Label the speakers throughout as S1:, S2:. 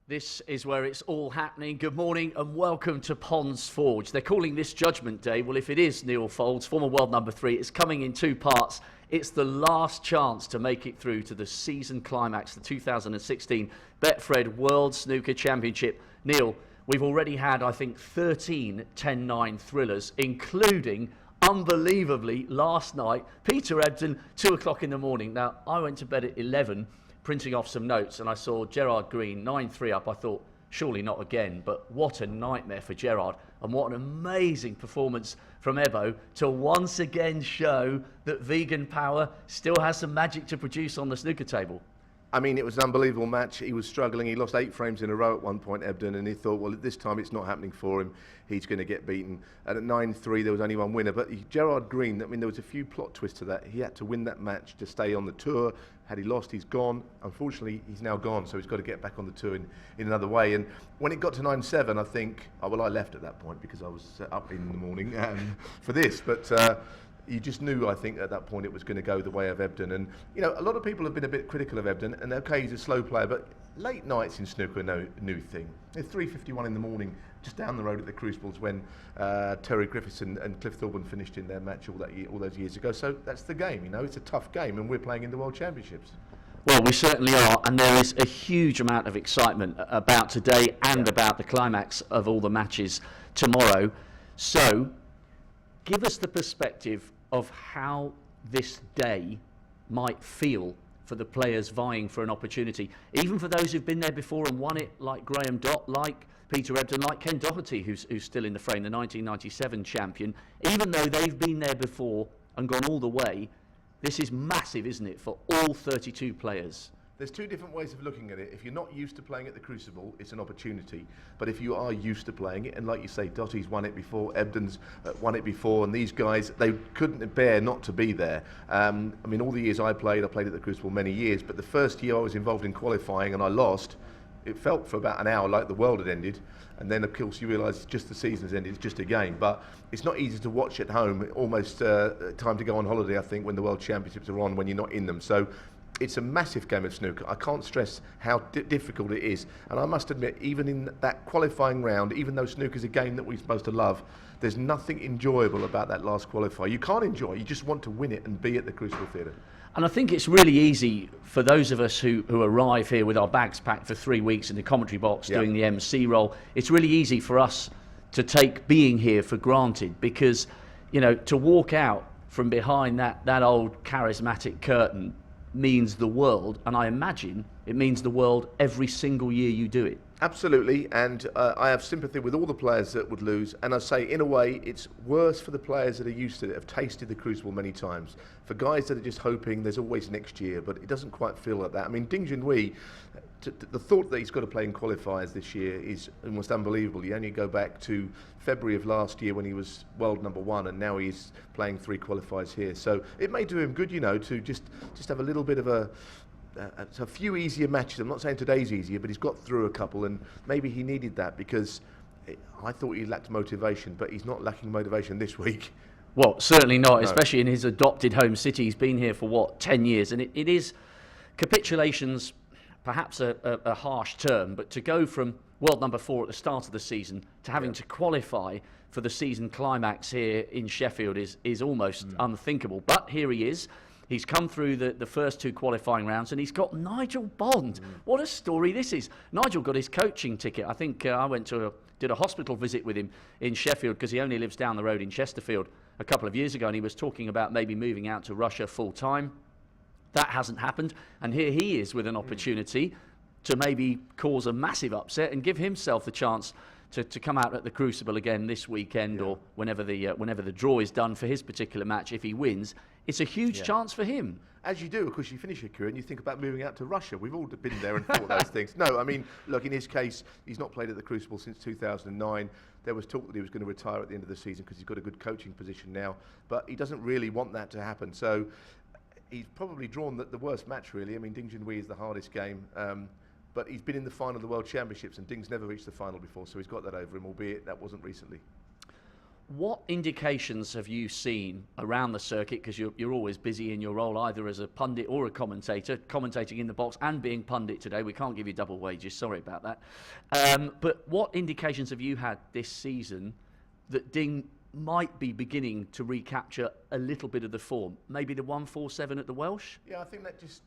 S1: This is where it's all happening. Good morning and welcome to Ponds Forge. They're calling this Judgement Day. Well, if it is Neil Foulds, former world number 3, it's coming in 2 parts. It's the last chance to make it through to the season climax, the 2016 Betfred World Snooker Championship. Neil, we've already had, I think, 13 10-9 thrillers, including, unbelievably, last night, Peter Ebdon, 2 o'clock in the morning. Now, I went to bed at 11, printing off some notes, and I saw Gerard Green 9-3 up. I thought, surely not again, but what a nightmare for Gerard, and what an amazing performance from Ebo to once again show that vegan power still has some magic to produce on the snooker table.
S2: I mean, it was an unbelievable match. He was struggling. He lost 8 frames in a row at one point, Ebdon, and he thought, well, this time it's not happening for him. He's going to get beaten. And at 9-3, there was only one winner. But Gerard Green, I mean, there was a few plot twists to that. He had to win that match to stay on the tour. Had he lost, he's gone. Unfortunately, he's now gone, so he's got to get back on the tour in another way. And when it got to 9-7, I think, I left at that point because I was up in the morning for this. But you just knew, I think, at that point it was going to go the way of Ebdon. And, you know, a lot of people have been a bit critical of Ebdon, and okay, he's a slow player, but late nights in snooker are no new thing. It's 3:51 in the morning, just down the road at the Crucibles, when Terry Griffiths and Cliff Thorburn finished in their match all those years ago. So that's the game, you know, it's a tough game, and we're playing in the World Championships.
S1: Well, we certainly are, and there is a huge amount of excitement about today and about the climax of all the matches tomorrow. So, give us the perspective of how this day might feel for the players vying for an opportunity, even for those who've been there before and won it, like Graham Dott, like Peter Ebdon, like Ken Doherty, who's still in the frame, the 1997 champion. Even though they've been there before and gone all the way, this is massive, isn't it, for all 32 players?
S2: There's 2 different ways of looking at it. If you're not used to playing at the Crucible, it's an opportunity. But if you are used to playing it, and like you say, Dottie's won it before, Ebdon's won it before, and these guys, they couldn't bear not to be there. I mean, all the years I played at the Crucible many years, but the first year I was involved in qualifying and I lost, it felt for about an hour like the world had ended. And then, of course, you realise just the season's ended, it's just a game. But it's not easy to watch at home, almost time to go on holiday, I think, when the World Championships are on, when you're not in them. So it's a massive game of snooker. I can't stress how difficult it is. And I must admit, even in that qualifying round, even though snooker's a game that we're supposed to love, there's nothing enjoyable about that last qualifier. You can't enjoy it, you just want to win it and be at the Crucible Theatre.
S1: And I think it's really easy for those of us who arrive here with our bags packed for 3 weeks in the commentary box doing the MC role. It's really easy for us to take being here for granted because, you know, to walk out from behind that old charismatic curtain means the world, and I imagine it means the world every single year you do it.
S2: Absolutely, and I have sympathy with all the players that would lose, and I say in a way it's worse for the players that are used to it, have tasted the Crucible many times. For guys that are just hoping there's always next year, but it doesn't quite feel like that. I mean, Ding Junhui, the thought that he's got to play in qualifiers this year is almost unbelievable. You only go back to February of last year when he was world number 1, and now he's playing 3 qualifiers here. So it may do him good, you know, to just have a little bit of a few easier matches. I'm not saying today's easier, but he's got through a couple, and maybe he needed that because I thought he lacked motivation, but he's not lacking motivation this week.
S1: Well, certainly not,
S2: No.
S1: Especially in his adopted home city. He's been here for, 10 years, and it is capitulations, perhaps a harsh term, but to go from world number 4 at the start of the season to having to qualify for the season climax here in Sheffield is almost unthinkable. But here he is. He's come through the first 2 qualifying rounds, and he's got Nigel Bond. What a story this is. Nigel got his coaching ticket. I think I went to did a hospital visit with him in Sheffield because he only lives down the road in Chesterfield a couple of years ago, and he was talking about maybe moving out to Russia full time. That hasn't happened, and here he is with an opportunity to maybe cause a massive upset and give himself the chance to come out at the Crucible again this weekend or whenever the draw is done for his particular match. If he wins, it's a huge chance for him.
S2: As you do, of course, you finish your career and you think about moving out to Russia. We've all been there and thought those things. No, I mean, look, in his case, he's not played at the Crucible since 2009. There was talk that he was going to retire at the end of the season because he's got a good coaching position now, but he doesn't really want that to happen. So he's probably drawn the worst match, really. I mean, Ding Junhui is the hardest game. But he's been in the final of the World Championships, and Ding's never reached the final before, so he's got that over him, albeit that wasn't recently.
S1: What indications have you seen around the circuit, because you're always busy in your role either as a pundit or a commentator, commentating in the box and being pundit today? We can't give you double wages, sorry about that. But what indications have you had this season that Ding might be beginning to recapture a little bit of the form? Maybe the 1-4-7 at the Welsh?
S2: Yeah, I think that just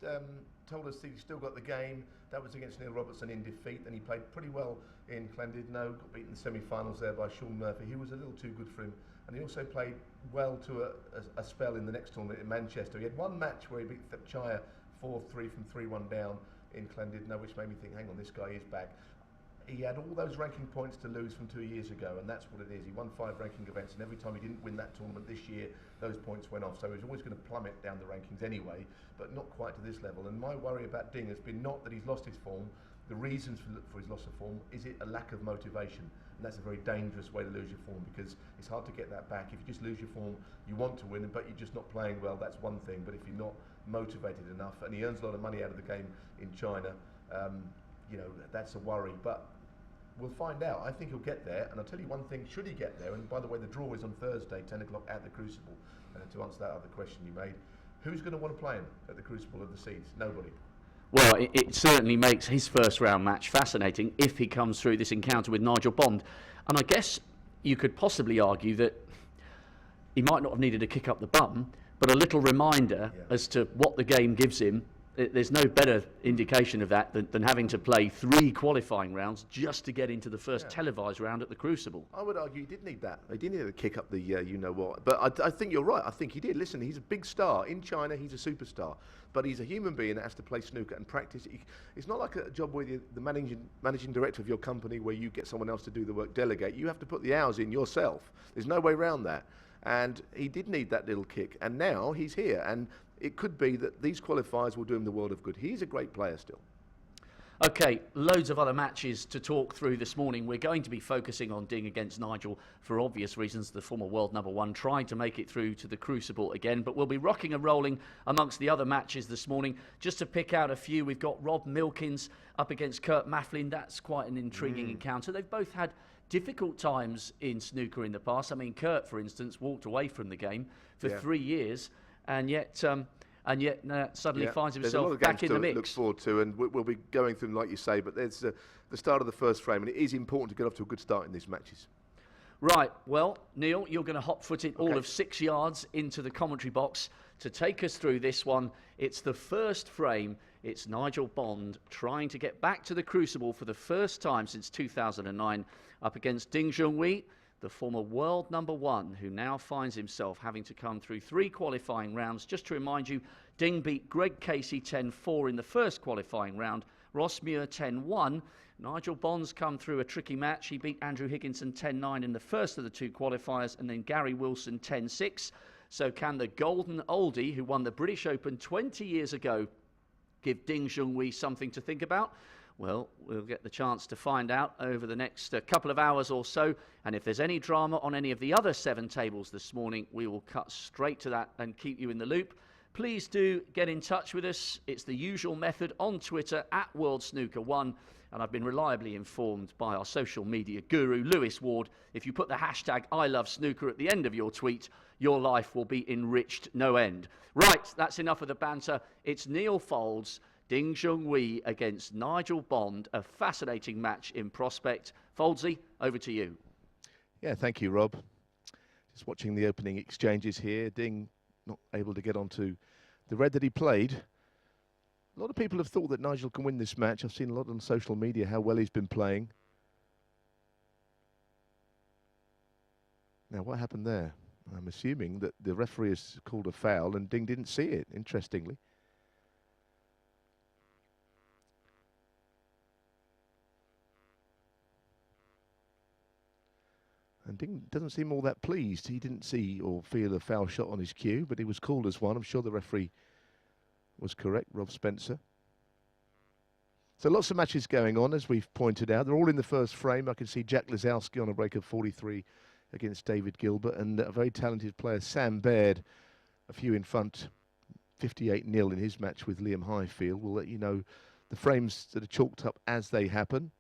S2: told us that he still got the game. That was against Neil Robertson in defeat, and he played pretty well in Llandudno, got beaten in the semi-finals there by Sean Murphy. He was a little too good for him, and he also played well to a spell in the next tournament in Manchester. He had one match where he beat Thepchaya 4-3 from 3-1 down in Llandudno, which made me think, hang on, this guy is back. He had all those ranking points to lose from 2 years ago, and that's what it is. He won 5 ranking events, and every time he didn't win that tournament this year, those points went off. So he was always going to plummet down the rankings anyway, but not quite to this level. And my worry about Ding has been not that he's lost his form. The reasons for his loss of form, is it a lack of motivation? And that's a very dangerous way to lose your form, because it's hard to get that back. If you just lose your form, you want to win, but you're just not playing well, that's one thing. But if you're not motivated enough, and he earns a lot of money out of the game in China, you know, that's a worry. But we'll find out. I think he'll get there, and I'll tell you one thing, should he get there, and by the way, the draw is on Thursday, 10 o'clock at the Crucible, and to answer that other question you made, who's going to want to play him at the Crucible of the Seas? Nobody.
S1: Well, it certainly makes his first round match fascinating if he comes through this encounter with Nigel Bond. And I guess you could possibly argue that he might not have needed a kick up the bum, but a little reminder as to what the game gives him. There's no better indication of that than having to play 3 qualifying rounds just to get into the first televised round at the Crucible.
S2: I would argue he did need that. He did need to kick up the you-know-what. But I think you're right. I think he did. Listen, he's a big star. In China, he's a superstar. But he's a human being that has to play snooker and practice. It's not like a job where you're the managing director of your company where you get someone else to do the work, delegate. You have to put the hours in yourself. There's no way around that. And he did need that little kick. And now he's here. And it could be that these qualifiers will do him the world of good. He's a great player still.
S1: Okay, loads of other matches to talk through this morning. We're going to be focusing on Ding against Nigel for obvious reasons. The former world #1 trying to make it through to the Crucible again. But we'll be rocking and rolling amongst the other matches this morning. Just to pick out a few, we've got Rob Milkins up against Kurt Maflin. That's quite an intriguing encounter. They've both had difficult times in snooker in the past. I mean, Kurt, for instance, walked away from the game for 3 years. And yet suddenly finds himself back in the mix.
S2: Look forward to, and we'll be going through them like you say. But there's the start of the first frame, and it is important to get off to a good start in these matches.
S1: Right. Well, Neil, you're going to hot-foot it all of 6 yards into the commentary box to take us through this one. It's the first frame. It's Nigel Bond trying to get back to the Crucible for the first time since 2009, up against Ding Junhui, the former world #1, who now finds himself having to come through 3 qualifying rounds. Just to remind you, Ding beat Greg Casey 10-4 in the first qualifying round, Ross Muir 10-1. Nigel Bond's come through a tricky match. He beat Andrew Higginson 10-9 in the first of the 2 qualifiers, and then Gary Wilson 10-6. So can the golden oldie, who won the British Open 20 years ago, give Ding Junhui something to think about? Well, we'll get the chance to find out over the next couple of hours or so. And if there's any drama on any of the other 7 tables this morning, we will cut straight to that and keep you in the loop. Please do get in touch with us. It's the usual method on Twitter @WorldSnooker1. And I've been reliably informed by our social media guru, Lewis Ward. If you put the hashtag #ILoveSnooker at the end of your tweet, your life will be enriched no end. Right, that's enough of the banter. It's Neil Foulds, Ding Junhui against Nigel Bond, a fascinating match in prospect. Foldsy, over to you.
S2: Yeah, thank you, Rob. Just watching the opening exchanges here. Ding not able to get onto the red that he played. A lot of people have thought that Nigel can win this match. I've seen a lot on social media how well he's been playing. Now, what happened there? I'm assuming that the referee has called a foul and Ding didn't see it, interestingly. And Ding doesn't seem all that pleased. He didn't see or feel a foul shot on his cue, but he was called as one. I'm sure the referee was correct, Rob Spencer. So lots of matches going on, as we've pointed out. They're all in the first frame. I can see Jack Lisowski on a break of 43 against David Gilbert, and a very talented player, Sam Baird, a few in front, 58-0 in his match with Liam Highfield. We'll let you know the frames that are chalked up as they happen.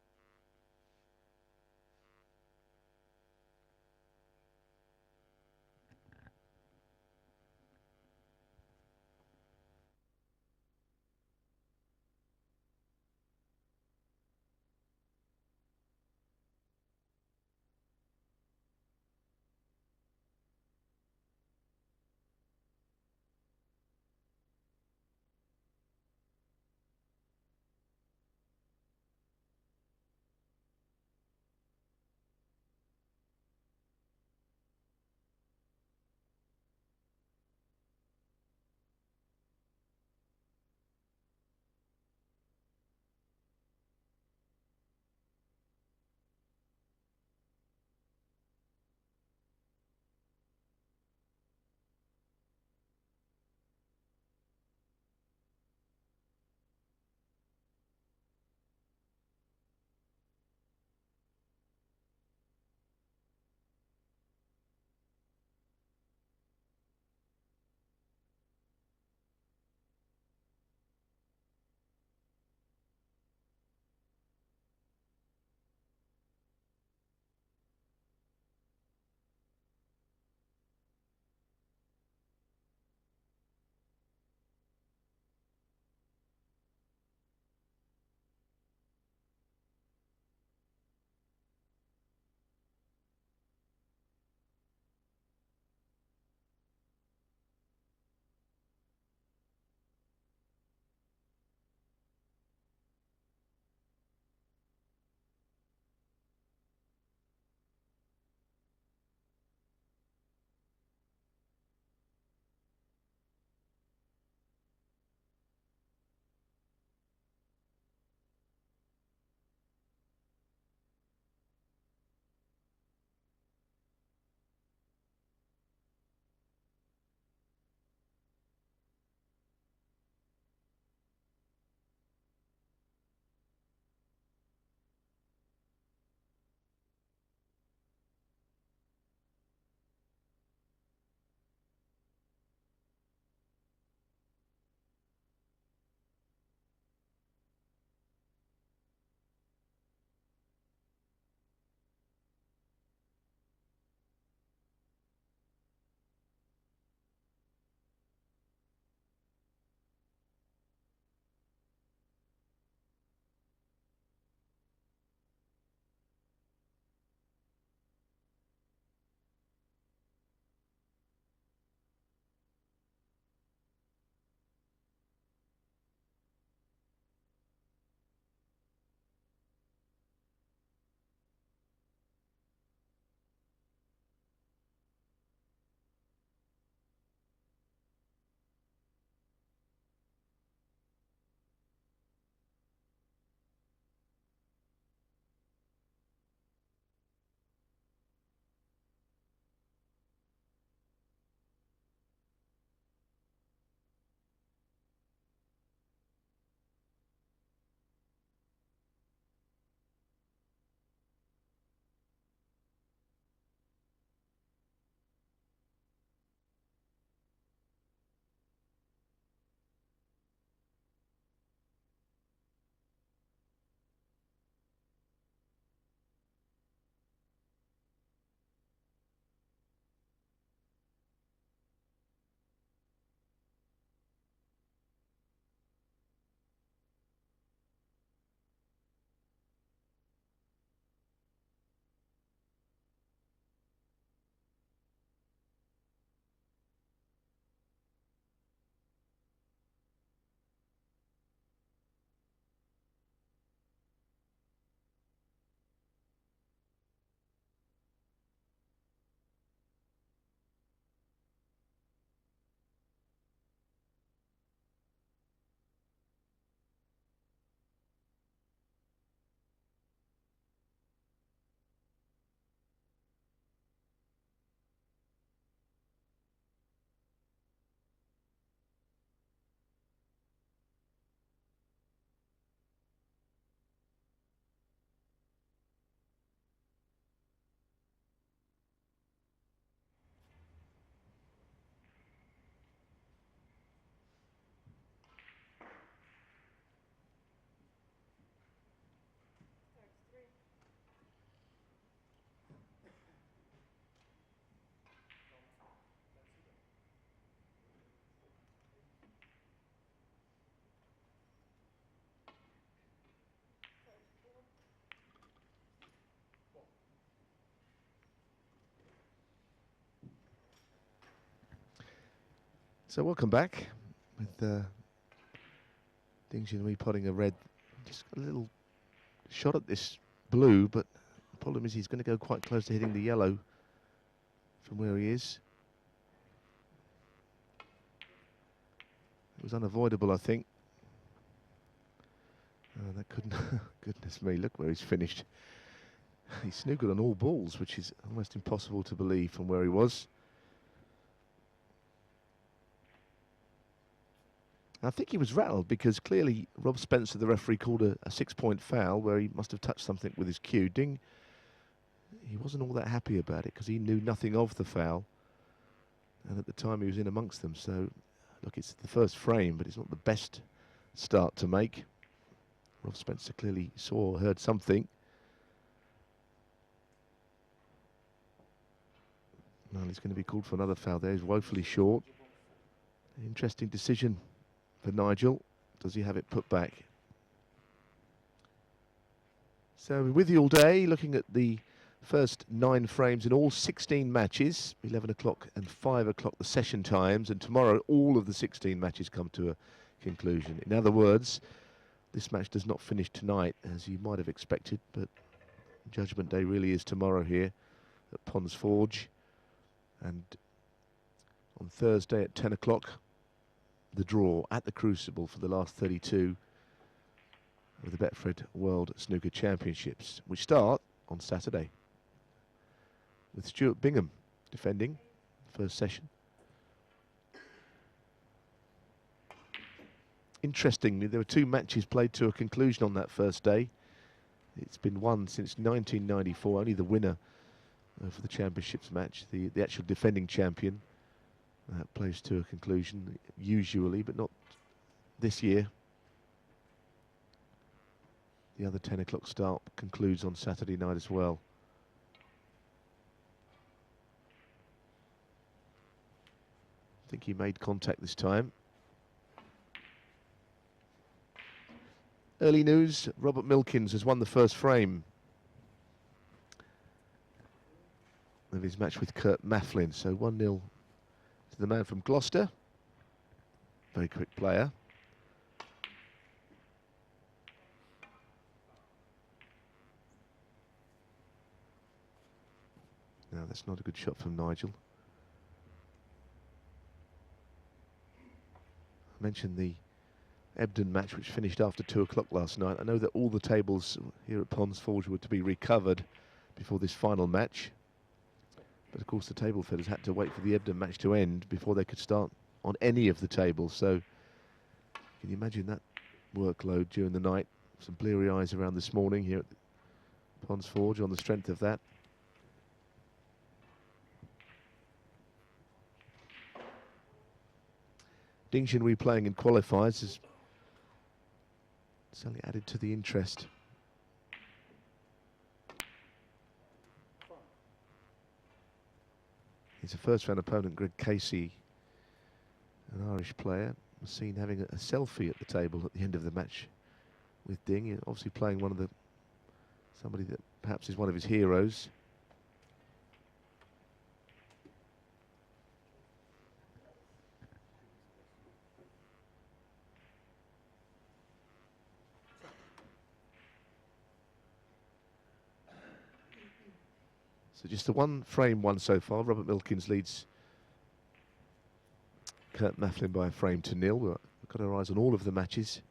S3: So welcome back with Ding potting a red. Just got a little shot at this blue, but the problem is he's going to go quite close to hitting the yellow from where he is. It was unavoidable, I think. Oh, that couldn't. Goodness me, look where he's finished. He snookered on all balls, which is almost impossible to believe from where he was. I think he was rattled because clearly Rob Spencer, the referee, called a 6-point foul where he must have touched something with his cue. Ding, he wasn't all that happy about it because he knew nothing of the foul. And at the time he was in amongst them. So, look, it's the first frame, but it's not the best start to make. Rob Spencer clearly saw or heard something. Well, he's going to be called for another foul there. He's woefully short. Interesting decision for Nigel. Does he have it put back? So we're with you all day, looking at the first 9 frames in all 16 matches, 11 o'clock and 5 o'clock the session times, and tomorrow all of the 16 matches come to a conclusion. In other words, this match does not finish tonight, as you might have expected, but Judgment Day really is tomorrow here at Ponds Forge. And on Thursday at 10 o'clock, the draw at the Crucible for the last 32 of the Betfred World Snooker Championships, which start on Saturday with Stuart Bingham defending first session. Interestingly, there were 2 matches played to a conclusion on that first day. It's been won since 1994, only the winner for the championships match, the actual defending champion, plays to a conclusion usually, but not this year. The other 10 o'clock start concludes on Saturday night as well. I think he made contact this time. Early news, Robert Milkins has won the first frame of his match with Kurt Maflin. So 1-0 to the man from Gloucester. Very quick player. No, that's not a good shot from Nigel. I mentioned the Ebden match, which finished after 2 o'clock last night. I know that all the tables here at Ponds Forge were to be recovered before this final match. But of course the table fitters had to wait for the Ebden match to end before they could start on any of the tables. So can you imagine that workload during the night? Some bleary eyes around this morning here at Ponds Forge on the strength of that. Ding Junhui playing in qualifiers has certainly added to the interest. He's a first-round opponent, Greg Casey, an Irish player, was seen having a selfie at the table at the end of the match with Ding. He's obviously playing somebody that perhaps is one of his heroes. So just the 1 frame won so far. Robert Milkins leads Kurt Maflin by a frame to 0. We've got our eyes on all of the matches.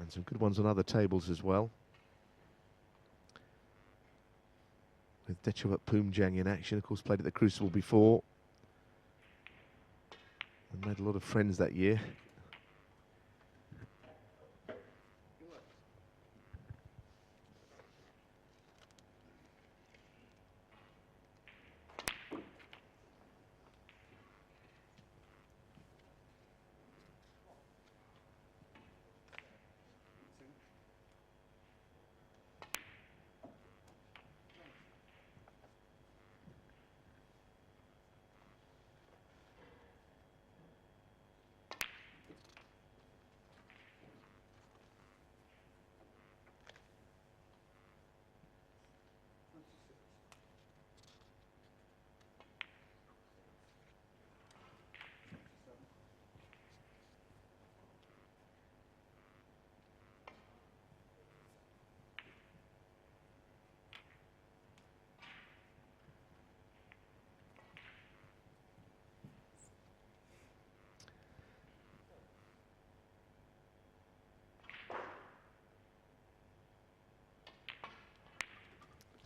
S3: And some good ones on other tables as well. With Dechawat Poomjang in action, of course, played at the Crucible before. And made a lot of friends that year.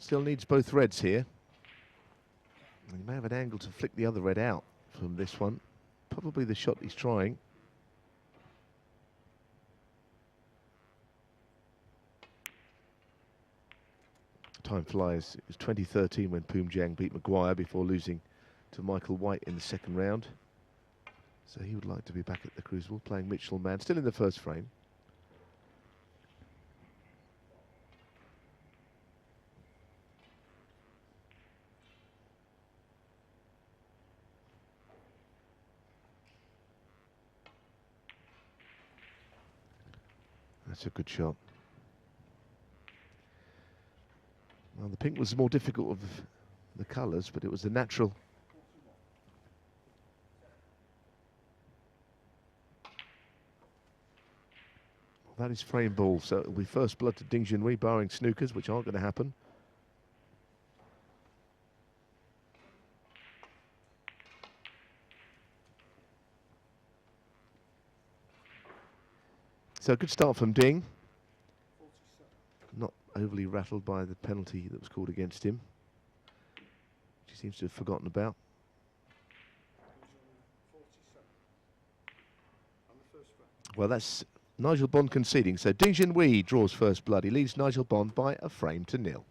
S3: Still needs both reds here. And he may have an angle to flick the other red out from this one. Probably the shot he's trying. Time flies. It was 2013 when Poomjang beat Maguire before losing to Michael White in the second round. So he would like to be back at the Crucible, playing Mitchell Man, still in the first frame. That's a good shot. Well, the pink was more difficult of the colours, but it was the natural. Well, that is frame ball, so it'll be first blood to Ding Junhui, barring snookers, which aren't going to happen. So a good start from Ding. Not overly rattled by the penalty that was called against him, which he seems to have forgotten about. Well, that's Nigel Bond conceding. So Ding Junhui draws first blood. He leads Nigel Bond by a frame to nil.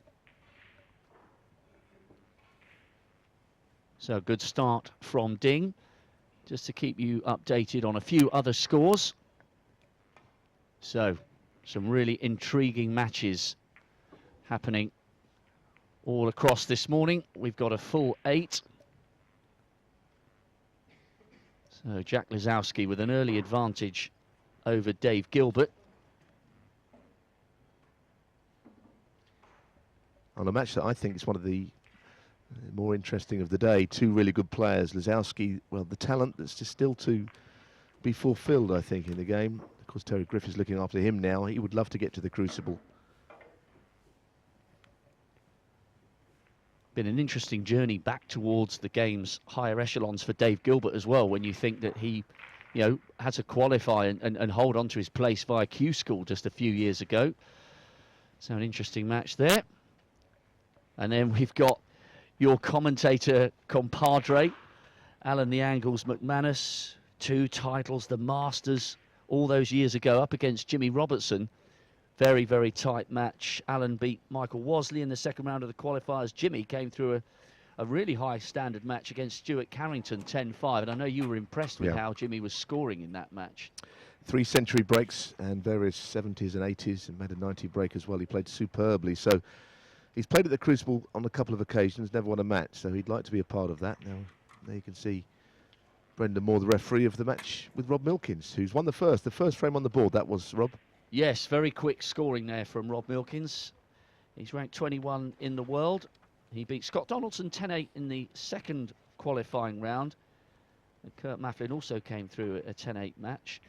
S1: So a good start from Ding. Just to keep you updated on a few other scores. So, some really intriguing matches happening all across this morning. We've got a full 8. So, Jack Lisowski with an early advantage over Dave Gilbert.
S3: On a match that I think is one of the more interesting of the day. Two really good players. Lisowski, well, the talent that's just still to be fulfilled, I think, in the game. Of course, Terry Griffiths looking after him now. He would love to get to the Crucible.
S1: Been an interesting journey back towards the game's higher echelons for Dave Gilbert as well, when you think that he, you know, had to qualify and hold on to his place via Q School just a few years ago. So an interesting match there. And then we've got your commentator compadre, Alan the Angles McManus, 2 titles, the Masters, all those years ago, up against Jimmy Robertson. Very, very tight match. Alan beat Michael Wasley in the second round of the qualifiers. Jimmy came through a really high standard match against Stuart Carrington, 10-5. And I know you were impressed with how Jimmy was scoring in that match.
S3: 3 century breaks and various 70s and 80s, and made a 90 break as well. He played superbly. So he's played at the Crucible on a couple of occasions, never won a match. So he'd like to be a part of that. Now, there you can see Brendan Moore, the referee of the match, with Rob Milkins, who's won the first frame on the board. That was Rob.
S1: Yes, very quick scoring there from Rob Milkins. He's ranked 21 in the world. He beat Scott Donaldson 10-8 in the second qualifying round. And Kurt Maflin also came through a 10-8 match.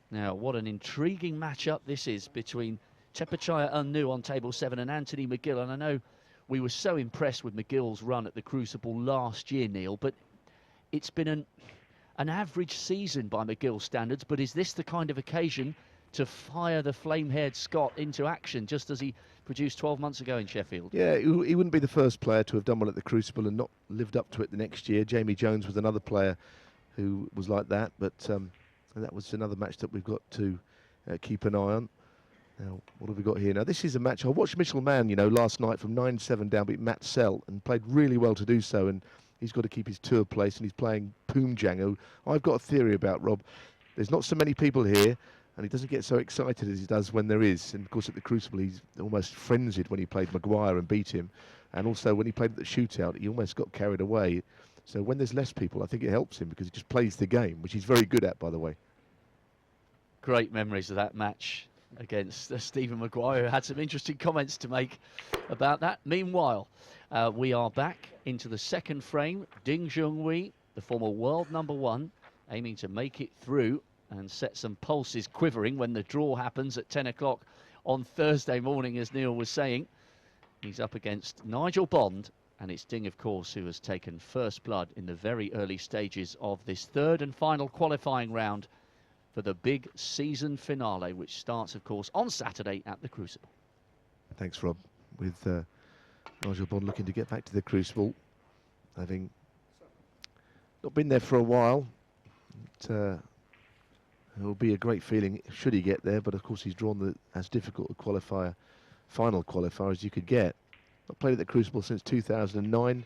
S1: Now, what an intriguing matchup this is between Tepachaya Unnu on table 7 and Anthony McGill. And I know we were so impressed with McGill's run at the Crucible last year, Neil, but it's been an average season by McGill standards. But is this the kind of occasion to fire the flame-haired Scot into action, just as he produced 12 months ago in Sheffield?
S3: Yeah, he wouldn't be the first player to have done well at the Crucible and not lived up to it the next year. Jamie Jones was another player who was like that, but that was another match that we've got to keep an eye on. Now, what have we got here? Now, this is a match. I watched Mitchell Mann, you know, last night from 9-7 down, beat Matt Sell, and played really well to do so. And he's got to keep his tour place, and he's playing Poomjang, who I've got a theory about, Rob. There's not so many people here, and he doesn't get so excited as he does when there is. And, of course, at the Crucible, he's almost frenzied when he played Maguire and beat him. And also, when he played at the shootout, he almost got carried away. So when there's less people, I think it helps him because he just plays the game, which he's very good at, by the way.
S1: Great memories of that match against Stephen Maguire, who had some interesting comments to make about that. Meanwhile, we are back into the second frame. Ding Junhui, the former world #1, aiming to make it through and set some pulses quivering when the draw happens at 10 o'clock on Thursday morning, as Neil was saying. He's up against Nigel Bond, and it's Ding, of course, who has taken first blood in the very early stages of this third and final qualifying round for the big season finale, which starts, of course, on Saturday at the Crucible.
S3: Thanks, Rob. With Nigel Bond looking to get back to the Crucible, having not been there for a while. It will be a great feeling should he get there, but of course he's drawn as difficult a final qualifier as you could get. Not played at the Crucible since 2009,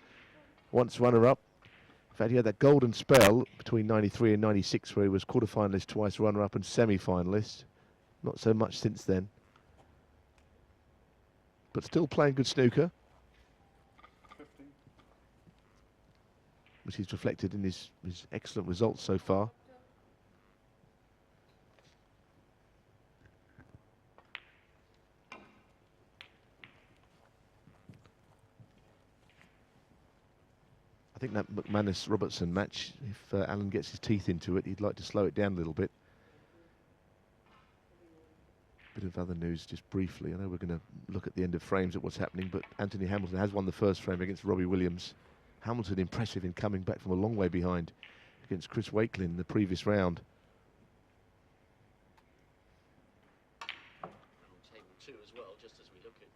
S3: once runner-up. In fact, he had that golden spell between 93 and 96 where he was quarter-finalist twice, runner-up and semi-finalist. Not so much since then. But still playing good snooker, which is reflected in his excellent results so far. I think that McManus-Robertson match, if Alan gets his teeth into it, he'd like to slow it down a little bit. Bit of other news just briefly. I know we're going to look at the end of frames at what's happening, but Anthony Hamilton has won the first frame against Robbie Williams. Hamilton impressive in coming back from a long way behind against Chris Wakelin in the previous round.
S1: On table 2 as well, just as we look at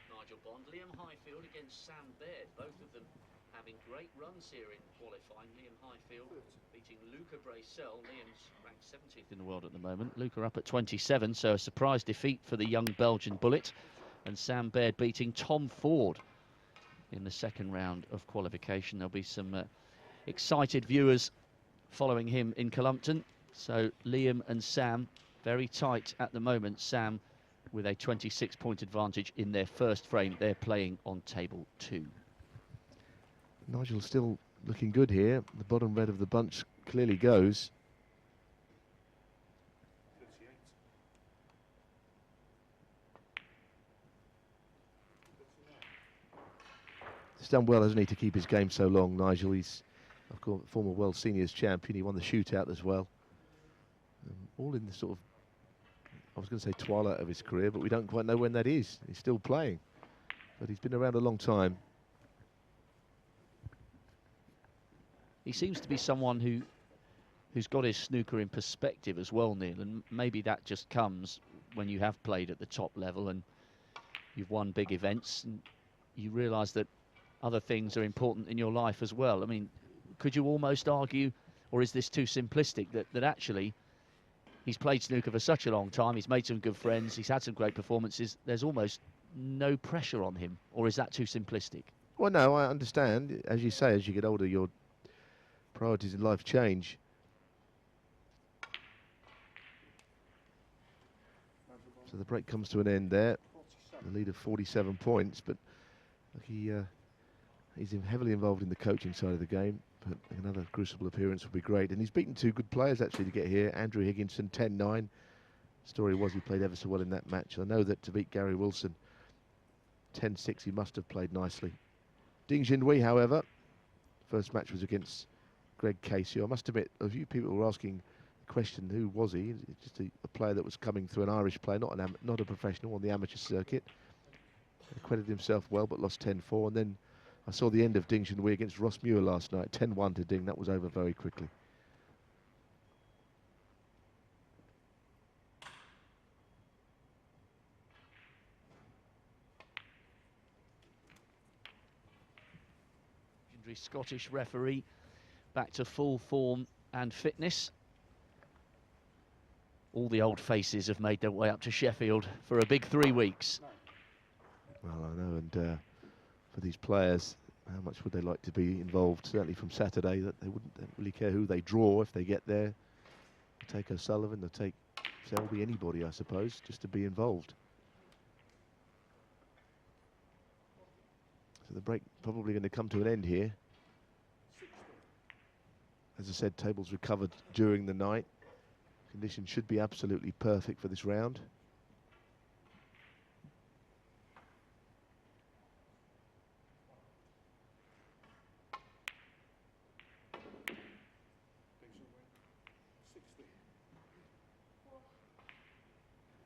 S1: Nigel Bond. Liam Highfield against Sam Baird, both of them having great runs here in qualifying. Liam Highfield beating Luca Bracel. Liam's ranked 70th in the world at the moment. Luca up at 27, so a surprise defeat for the young Belgian bullet. And Sam Baird beating Tom Ford in the second round of qualification. There'll be some excited viewers following him in Columpton. So Liam and Sam very tight at the moment. Sam with a 26-point advantage in their first frame. They're playing on table 2.
S3: Nigel still looking good here. The bottom red of the bunch clearly goes. He's done well, hasn't he, to keep his game so long, Nigel. He's, of course, former World Seniors champion. He won the shootout as well. All in the sort of, I was going to say twilight of his career, but we don't quite know when that is. He's still playing, but he's been around a long time.
S1: He seems to be someone who's got his snooker in perspective as well, Neil, and maybe that just comes when you have played at the top level and you've won big events and you realise that other things are important in your life as well. I mean, could you almost argue, or is this too simplistic, that actually he's played snooker for such a long time, he's made some good friends, he's had some great performances, there's almost no pressure on him, or is that too simplistic?
S3: Well, no, I understand. As you say, as you get older, your priorities in life change. So the break comes to an end there. The lead of 47 points, but he's heavily involved in the coaching side of the game. But another Crucible appearance would be great. And he's beaten 2 good players actually to get here. Andrew Higginson, 10-9. Story was he played ever so well in that match. I know that to beat Gary Wilson, 10-6, he must have played nicely. Ding Junhui, however, first match was against Greg Casey. I must admit, a few people were asking the question, who was he? Just a player that was coming through, an Irish player, not a professional on the amateur circuit. Accredited himself well, but lost 10-4. And then I saw the end of Ding Junhui against Ross Muir last night, 10-1 to Ding. That was over very quickly.
S1: Scottish referee back to full form and fitness. All the old faces have made their way up to Sheffield for a big 3 weeks.
S3: Well, I know, and for these players, how much would they like to be involved? Certainly from Saturday, that they wouldn't really care who they draw if they get there. They'll take O'Sullivan, they'll take Selby, anybody, I suppose, just to be involved. So the break probably going to come to an end here. As I said, tables recovered during the night. Conditions should be absolutely perfect for this round.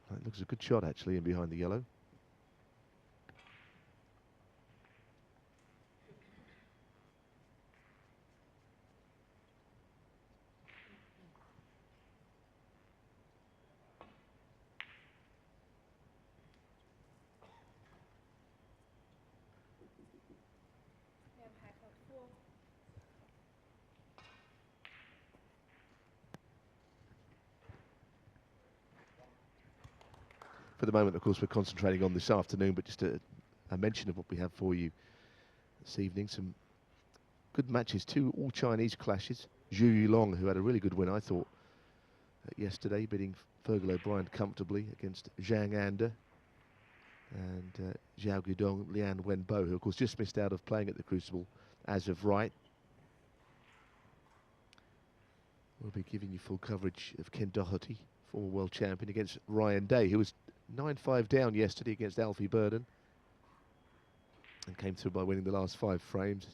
S3: It looks a good shot actually in behind the yellow. For the moment, of course, we're concentrating on this afternoon, but just a mention of what we have for you this evening. Some good matches, two all-Chinese clashes. Zhu Yulong, who had a really good win, I thought, yesterday, beating Fergal O'Brien comfortably against Zhang Anda. And Zhao Guidong, Lian Wenbo, who, of course, just missed out of playing at the Crucible as of right. We'll be giving you full coverage of Ken Doherty, former world champion, against Ryan Day, who was 9-5 down yesterday against Alfie Burden and came through by winning the last 5 frames.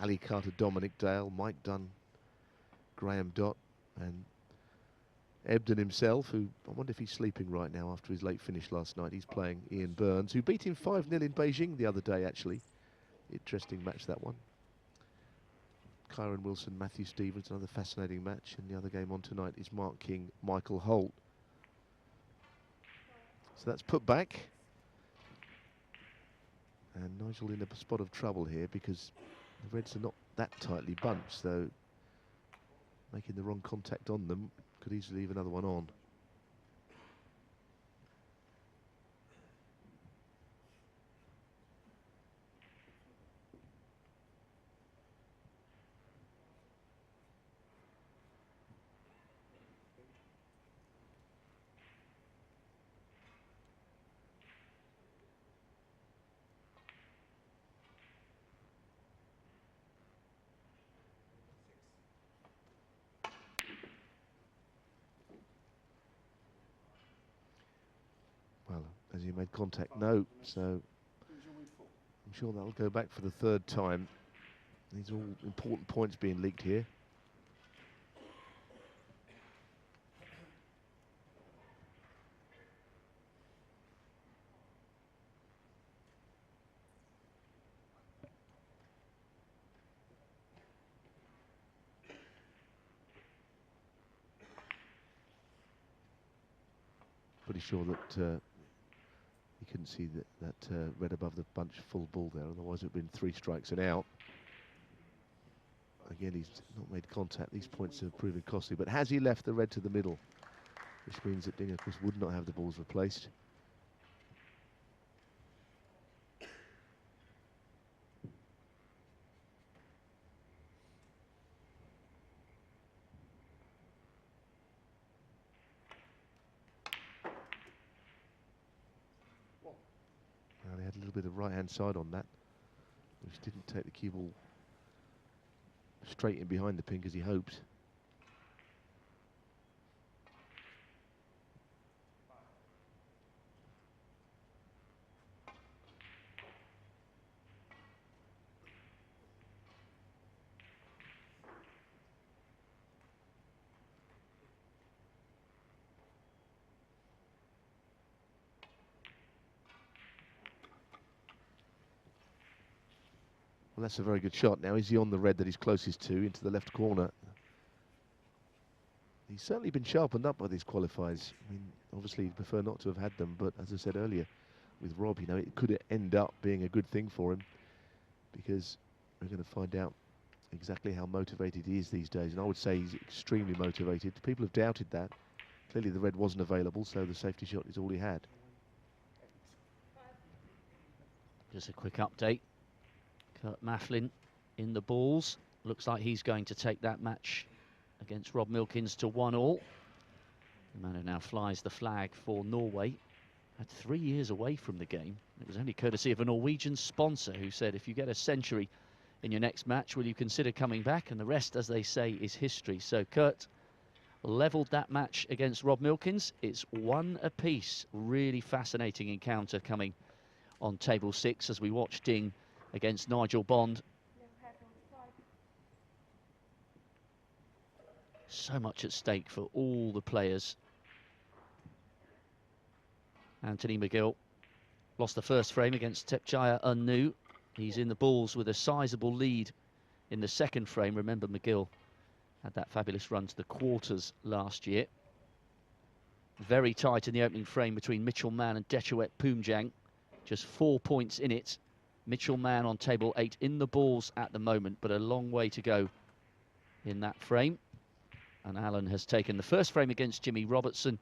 S3: Ali Carter, Dominic Dale, Mike Dunn, Graham Dott, and Ebden himself, who I wonder if he's sleeping right now after his late finish last night. He's playing Ian Burns, who beat him 5-0 in Beijing the other day, actually. Interesting match, that one. Kyron Wilson, Matthew Stevens, another fascinating match. And the other game on tonight is Mark King, Michael Holt. So that's put back. And Nigel in a spot of trouble here because the Reds are not that tightly bunched, so making the wrong contact on them could easily leave another one on. Well, as he made contact, no, so I'm sure that'll go back for the 3rd time. These are all important points being leaked here. Pretty sure that you couldn't see that red above the bunch full ball there, otherwise it would have been 3 strikes and out. Again, he's not made contact. These points have proven costly, but has he left the red to the middle? Which means that Ding, of course, would not have the balls replaced. Now they had a little bit of right-hand side on that, which didn't take the cue ball straight in behind the pink as he hoped. Well, that's a very good shot. Now, is he on the red that he's closest to, into the left corner? He's certainly been sharpened up by these qualifiers. I mean, obviously he'd prefer not to have had them, but as I said earlier, with Rob, you know, it could end up being a good thing for him, because we're going to find out exactly how motivated he is these days. And I would say he's extremely motivated. People have doubted that. Clearly the red wasn't available, so the safety shot is all he had.
S1: Just a quick update. Kurt Maflin in the balls. Looks like he's going to take that match against Rob Milkins to 1-1. The man who now flies the flag for Norway had 3 years away from the game. It was only courtesy of a Norwegian sponsor who said, if you get a century in your next match, will you consider coming back? And the rest, as they say, is history. So Kurt levelled that match against Rob Milkins. It's 1 apiece. Really fascinating encounter coming on table 6 as we watch Ding against Nigel Bond. So much at stake for all the players. Anthony McGill lost the first frame against Tepchaya Unnu. He's in the balls with a sizable lead in the second frame. Remember, McGill had that fabulous run to the quarters last year. Very tight in the opening frame between Mitchell Mann and Dechuet Poomjang. Just 4 points in it. Mitchell Mann on table 8 in the balls at the moment, but a long way to go in that frame. And Alan has taken the first frame against Jimmy Robertson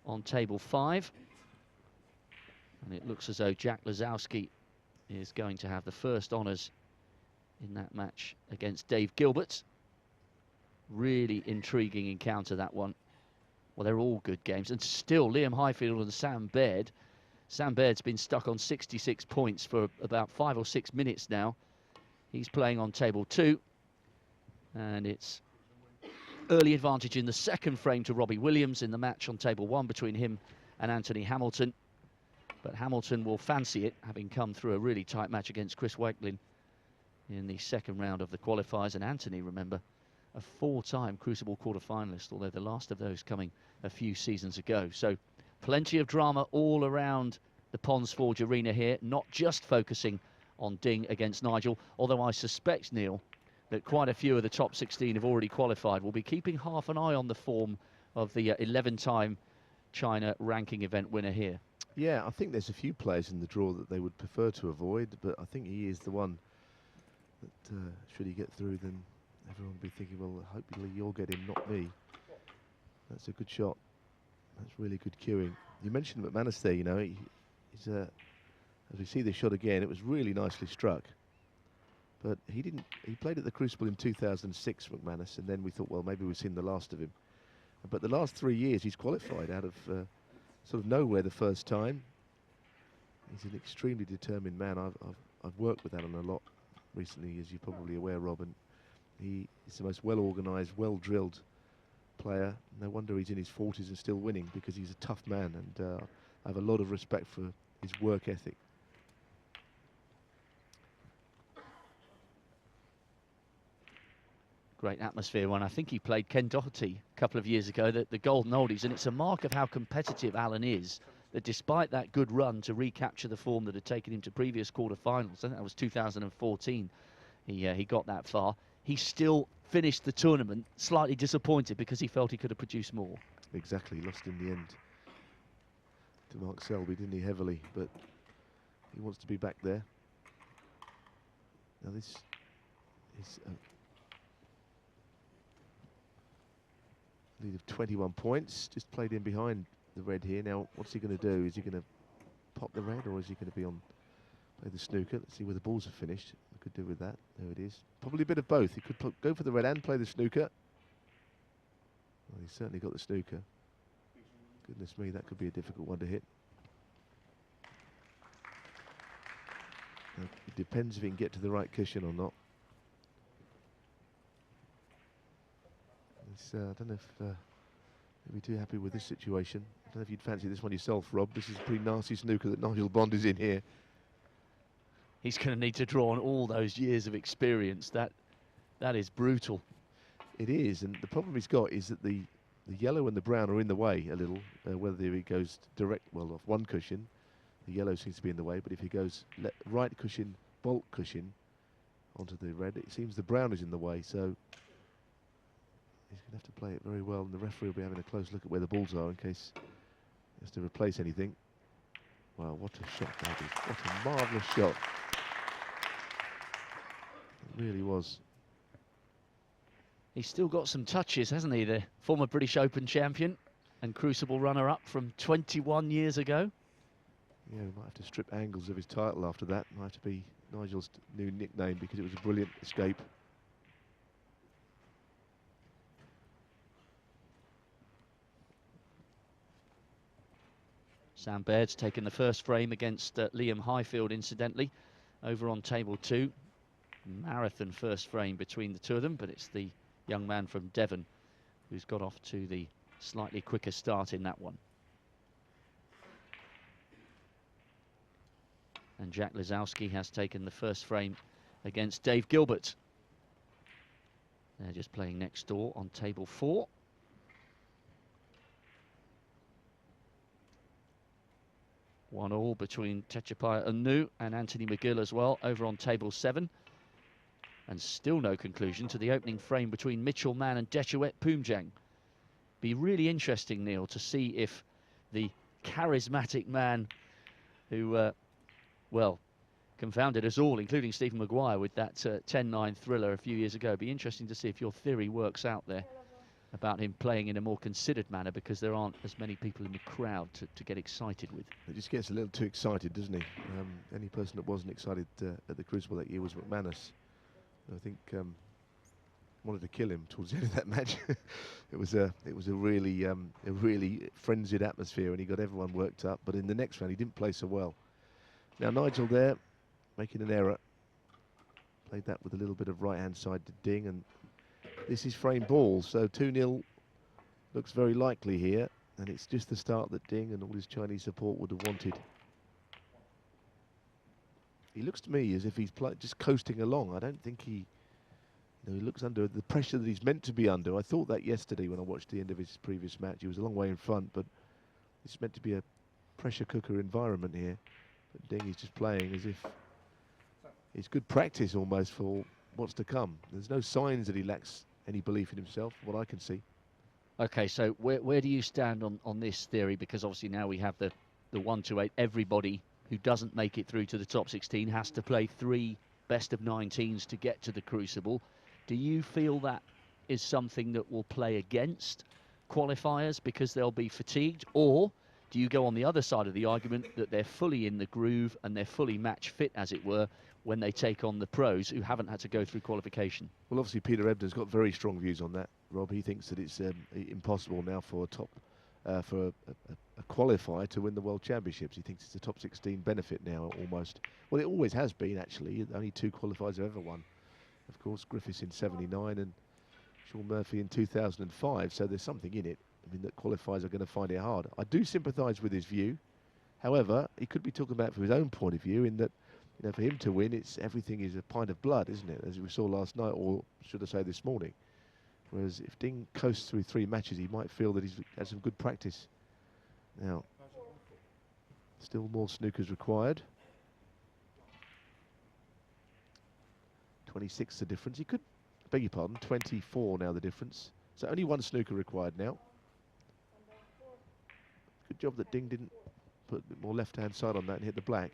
S1: on table 5. And it looks as though Jack Lazowski is going to have the first honours in that match against Dave Gilbert. Really intriguing encounter, that one. Well, they're all good games. And still, Liam Highfield and Sam Baird. Sam Baird's been stuck on 66 points for about 5 or 6 minutes now. He's playing on table 2. And it's early advantage in the second frame to Robbie Williams in the match on table 1 between him and Anthony Hamilton. But Hamilton will fancy it, having come through a really tight match against Chris Wakelin in the second round of the qualifiers. And Anthony, remember, a 4-time Crucible quarter-finalist, although the last of those coming a few seasons ago. So plenty of drama all around the Ponds Forge arena here, not just focusing on Ding against Nigel, although I suspect, Neil, that quite a few of the top 16 have already qualified. We'll be keeping half an eye on the form of the 11-time China ranking event winner here.
S3: Yeah, I think there's a few players in the draw that they would prefer to avoid, but I think he is the one that, should he get through, then everyone will be thinking, well, hopefully you'll get him, not me. That's a good shot. That's really good cueing. You mentioned McManus there, you know, he's as we see this shot again, it was really nicely struck. But he played at the Crucible in 2006, McManus, and then we thought, well, maybe we've seen the last of him. But the last 3 years, he's qualified out of sort of nowhere the first time. He's an extremely determined man. I've worked with Alan a lot recently, as you're probably aware, Rob, and he is the most well-organised, well-drilled player. No wonder he's in his 40s and still winning, because he's a tough man, and I have a lot of respect for his work ethic.
S1: Great atmosphere one. I think he played Ken Doherty a couple of years ago, the Golden Oldies, and it's a mark of how competitive Alan is, that despite that good run to recapture the form that had taken him to previous quarter-finals, I think that was 2014, he got that far, he still finished the tournament slightly disappointed because he felt he could have produced more.
S3: Exactly, lost in the end to Mark Selby, didn't he, heavily, but he wants to be back there. Now this is lead of 21 points, just played in behind the red here. Now, what's he going to do? Is he going to pop the red, or is he going to be on play the snooker? Let's see where the balls are finished. We could do with that. There it is. Probably a bit of both. He could go for the red and play the snooker. Well, he's certainly got the snooker. Goodness me, that could be a difficult one to hit. Now, it depends if he can get to the right cushion or not. I don't know if you'll be too happy with this situation. I don't know if you'd fancy this one yourself, Rob. This is a pretty nasty snooker that Nigel Bond is in here.
S1: He's going to need to draw on all those years of experience. That is brutal.
S3: It is, and the problem he's got is that the yellow and the brown are in the way a little. Whether he goes direct, well, off one cushion, the yellow seems to be in the way, but if he goes right cushion, bolt cushion onto the red, it seems the brown is in the way, so he's going to have to play it very well, and the referee will be having a close look at where the balls are in case he has to replace anything. Wow, what a shot that is. What a marvellous shot. It really was.
S1: He's still got some touches, hasn't he? The former British Open champion and Crucible runner-up from 21 years ago.
S3: Yeah, we might have to strip Angles of his title after that. Might have to be Nigel's new nickname, because it was a brilliant escape.
S1: Sam Baird's taken the first frame against Liam Highfield, incidentally, over on table 2. Marathon first frame between the two of them, but it's the young man from Devon who's got off to the slightly quicker start in that one. And Jack Lazowski has taken the first frame against Dave Gilbert. They're just playing next door on table 4. One all between Techapaya Anu and Anthony McGill as well over on table 7. And still no conclusion to the opening frame between Mitchell Mann and Dechuet Poomjang. Be really interesting, Neil, to see if the charismatic man who, well, confounded us all, including Stephen Maguire, with that 10-9 thriller a few years ago. It'd be interesting to see if your theory works out there about him playing in a more considered manner, because there aren't as many people in the crowd to get excited with.
S3: He just gets a little too excited, doesn't he? Any person that wasn't excited at the Crucible that year was McManus. I think wanted to kill him towards the end of that match. it was a really frenzied atmosphere, and he got everyone worked up. But in the next round, he didn't play so well. Now Nigel there, making an error. Played that with a little bit of right-hand side to Ding, and this is frame ball, so 2-0 looks very likely here, and it's just the start that Ding and all his Chinese support would have wanted. He looks to me as if he's just coasting along. I don't think he looks under the pressure that he's meant to be under. I thought that yesterday when I watched the end of his previous match. He was a long way in front, but it's meant to be a pressure cooker environment here. But Ding is just playing as if it's good practice almost for what's to come. There's no signs that he lacks any belief in himself, what I can see.
S1: Okay, so where do you stand on this theory? Because obviously now we have the 1-2-8. Everybody who doesn't make it through to the top 16 has to play 3 best-of-19s to get to the Crucible. Do you feel that is something that will play against qualifiers because they'll be fatigued? Or do you go on the other side of the argument that they're fully in the groove and they're fully match fit, as it were, when they take on the pros who haven't had to go through qualification?
S3: Well, obviously Peter Ebdon's got very strong views on that, Rob. He thinks that it's impossible now for a qualifier to win the World Championships. He thinks it's a top 16 benefit now, almost. Well, it always has been, actually. Only 2 qualifiers have ever won. Of course, Griffiths in '79 and Sean Murphy in 2005, so there's something in it. I mean, that qualifiers are going to find it hard. I do sympathise with his view. However, he could be talking about from his own point of view, in that, for him to win, everything is a pint of blood, isn't it? As we saw last night, or should I say this morning. Whereas if Ding coasts through 3 matches, he might feel that he's had some good practice. Now, still more snookers required. 26 the difference. He could, beg your pardon, 24 now the difference. So only 1 snooker required now. Good job that Ding didn't put a bit more left-hand side on that and hit the black.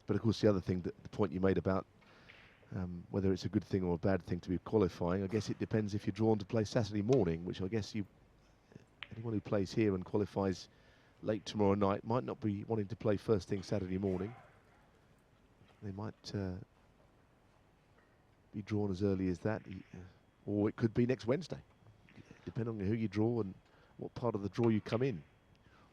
S3: But of course, the other thing, the point you made about whether it's a good thing or a bad thing to be qualifying, I guess it depends if you're drawn to play Saturday morning, which I guess anyone who plays here and qualifies late tomorrow night might not be wanting to play first thing Saturday morning. They might be drawn as early as that, or it could be next Wednesday, depending on who you draw and what part of the draw you come in.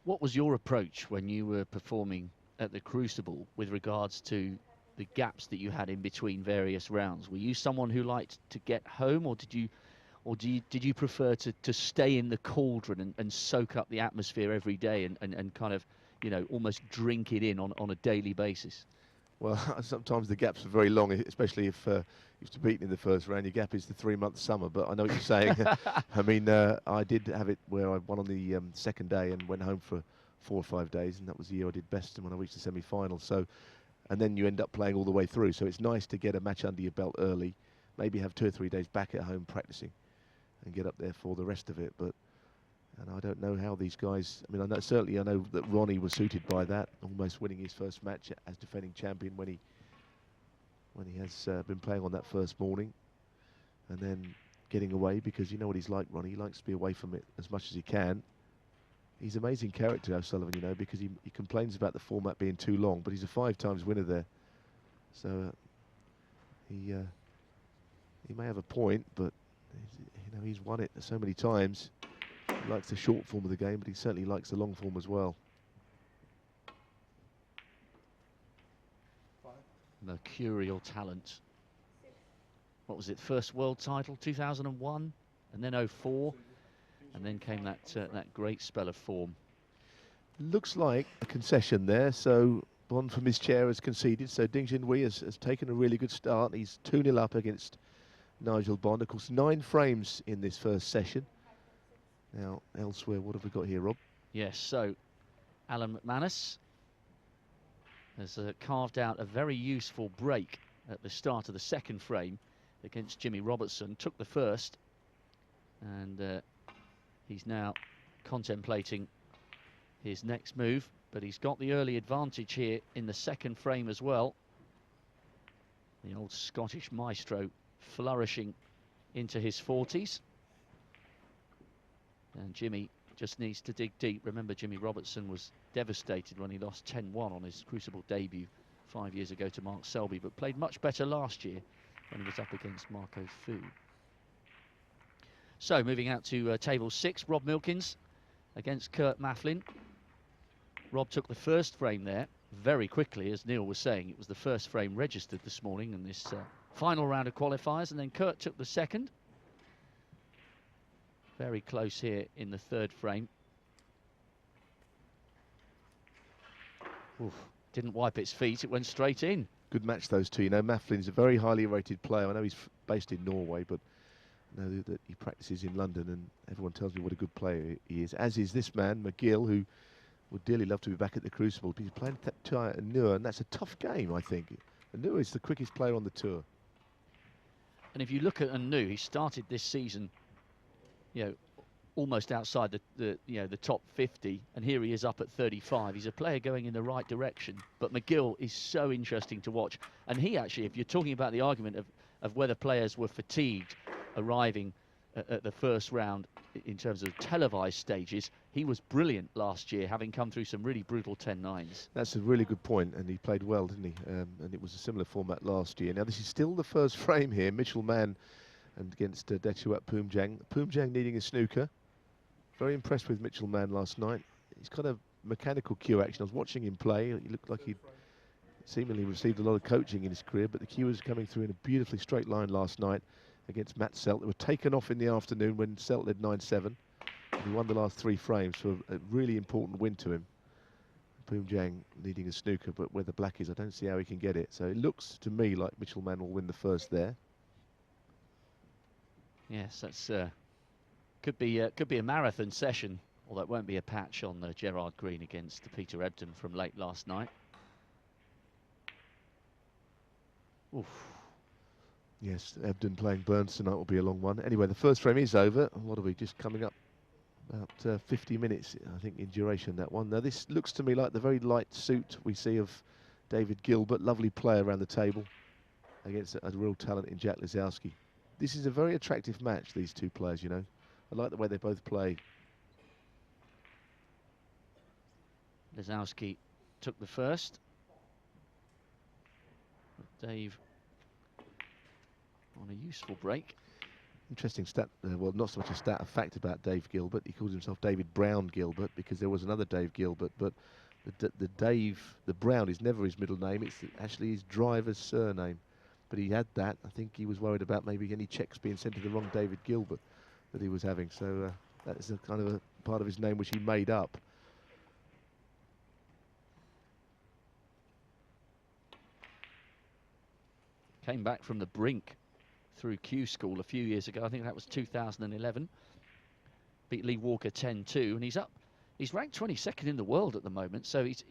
S1: What was your approach when you were performing at the Crucible with regards to the gaps that you had in between various rounds? Were you someone who liked to get home, or did you prefer to stay in the cauldron and soak up the atmosphere every day and kind of, almost drink it in on a daily basis?
S3: Well, sometimes the gaps are very long, especially if you're beaten in the first round. Your gap is the 3-month summer, but I know what you're saying. I mean, I did have it where I won on the second day and went home for 4 or 5 days, and that was the year I did best when I reached the semi-final. So, and then you end up playing all the way through. So it's nice to get a match under your belt early, maybe have 2 or 3 days back at home practicing, and get up there for the rest of it. And I don't know how these guys. I mean, I know that Ronnie was suited by that, almost winning his first match as defending champion when he has been playing on that first morning, and then getting away, because you know what he's like, Ronnie. He likes to be away from it as much as he can. He's an amazing character, O'Sullivan, you know, because he complains about the format being too long, but he's a 5 times winner there. So he may have a point, but you know, he's won it so many times. He likes the short form of the game, but he certainly likes the long form as well.
S1: Mercurial talent. What was it? First world title, 2001, and then 04, and then came that great spell of form.
S3: Looks like a concession there, so Bond from his chair has conceded, so Ding Junhui has taken a really good start. He's 2-0 up against Nigel Bond. Of course, 9 frames in this first session. Now, elsewhere, what have we got here, Rob?
S1: Yes, so Alan McManus has carved out a very useful break at the start of the second frame against Jimmy Robertson. Took the first, and he's now contemplating his next move, but he's got the early advantage here in the second frame as well. The old Scottish maestro flourishing into his 40s. And Jimmy just needs to dig deep. Remember, Jimmy Robertson was devastated when he lost 10-1 on his Crucible debut 5 years ago to Mark Selby, but played much better last year when he was up against Marco Fu. So, moving out to table 6, Rob Milkins against Kurt Maflin. Rob took the first frame there very quickly, as Neil was saying. It was the first frame registered this morning in this final round of qualifiers, and then Kurt took the second. Very close here in the third frame. Oof, didn't wipe its feet, it went straight in.
S3: Good match, those two. You know, Maflin's a very highly rated player. I know he's based in Norway, but I know that he practices in London, and everyone tells me what a good player he is, as is this man, McGill, who would dearly love to be back at the Crucible. But he's playing at Anur, and that's a tough game, I think. Anur is the quickest player on the tour.
S1: And if you look at Anu, he started this season, you know, almost outside the top 50, and here he is up at 35. He's a player going in the right direction, but McGill is so interesting to watch. And he actually, if you're talking about the argument of whether players were fatigued arriving at the first round in terms of televised stages, he was brilliant last year, having come through some really brutal 10-9s.
S3: That's a really good point, and he played well, didn't he? And it was a similar format last year. Now, this is still the first frame here. Mitchell Mann and against Dechuat Poomjang. Poomjang needing a snooker. Very impressed with Mitchell Mann last night. He's kind of mechanical cue action. I was watching him play. He looked like he'd seemingly received a lot of coaching in his career, but the cue was coming through in a beautifully straight line last night against Matt Selt. They were taken off in the afternoon when Selt led 9-7. He won the last 3 frames, so a really important win to him. Poomjang needing a snooker, but where the black is, I don't see how he can get it. So it looks to me like Mitchell Mann will win the first there.
S1: Yes, that's could be a marathon session, although it won't be a patch on Gerard Green against Peter Ebdon from late last night. Oof.
S3: Yes, Ebdon playing Burns tonight will be a long one. Anyway, the first frame is over. What are we just coming up? About 50 minutes, I think, in duration, that one. Now, this looks to me like the very light suit we see of David Gilbert. Lovely player around the table against a real talent in Jack Lisowski. This is a very attractive match, these two players, you know. I like the way they both play.
S1: Lisowski took the first. Dave on a useful break.
S3: Interesting stat, well, not so much a stat, a fact about Dave Gilbert. He calls himself David Brown Gilbert because there was another Dave Gilbert, but the Brown is never his middle name. It's actually his driver's surname. But he had that. I think he was worried about maybe any checks being sent to the wrong David Gilbert that he was having. So that is a kind of a part of his name which he made up.
S1: Came back from the brink through Q School a few years ago. I think that was 2011. Beat Lee Walker 10-2, and he's up. He's ranked 22nd in the world at the moment. So he's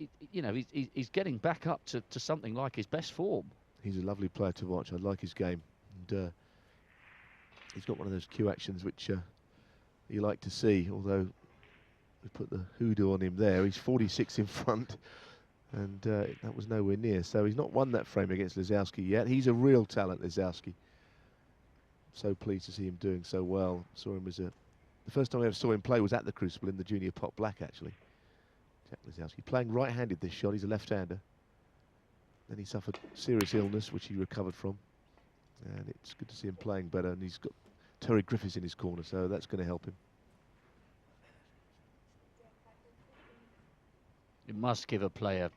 S1: getting back up to something like his best form.
S3: He's a lovely player to watch. I like his game. And he's got one of those cue actions which you like to see, although we put the hoodoo on him there. He's 46 in front, and that was nowhere near. So he's not won that frame against Lisowski yet. He's a real talent, Lisowski. so pleased to see him doing so well. Saw him as the first time I ever saw him play was at the Crucible in the Junior Pot Black, actually. Jack Lisowski playing right-handed this shot. He's a left-hander. Then he suffered serious illness, which he recovered from. And it's good to see him playing better. And he's got Terry Griffiths in his corner, so that's going to help him.
S1: It must give a player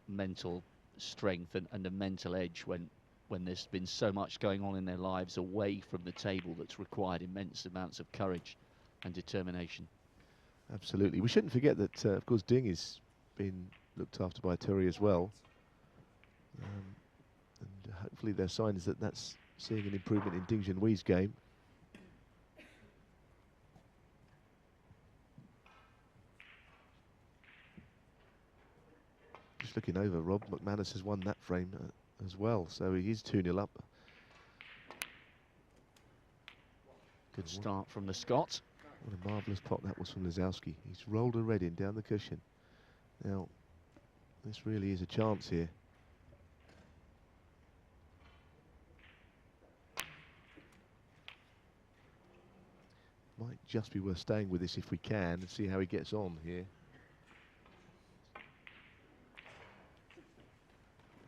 S1: mental strength and a mental edge when there's been so much going on in their lives away from the table that's required immense amounts of courage and determination.
S3: Absolutely. We shouldn't forget that, of course, Ding is being looked after by Terry as well. And hopefully there are signs that that's seeing an improvement in Ding Junhui's game. Just looking over, Rob, McManus has won that frame as well, so he is 2-0 up.
S1: Good start from the Scot.
S3: What a marvellous pot that was from Lisowski. He's rolled a red in down the cushion. Now, this really is a chance here. Might just be worth staying with this if we can and see how he gets on here.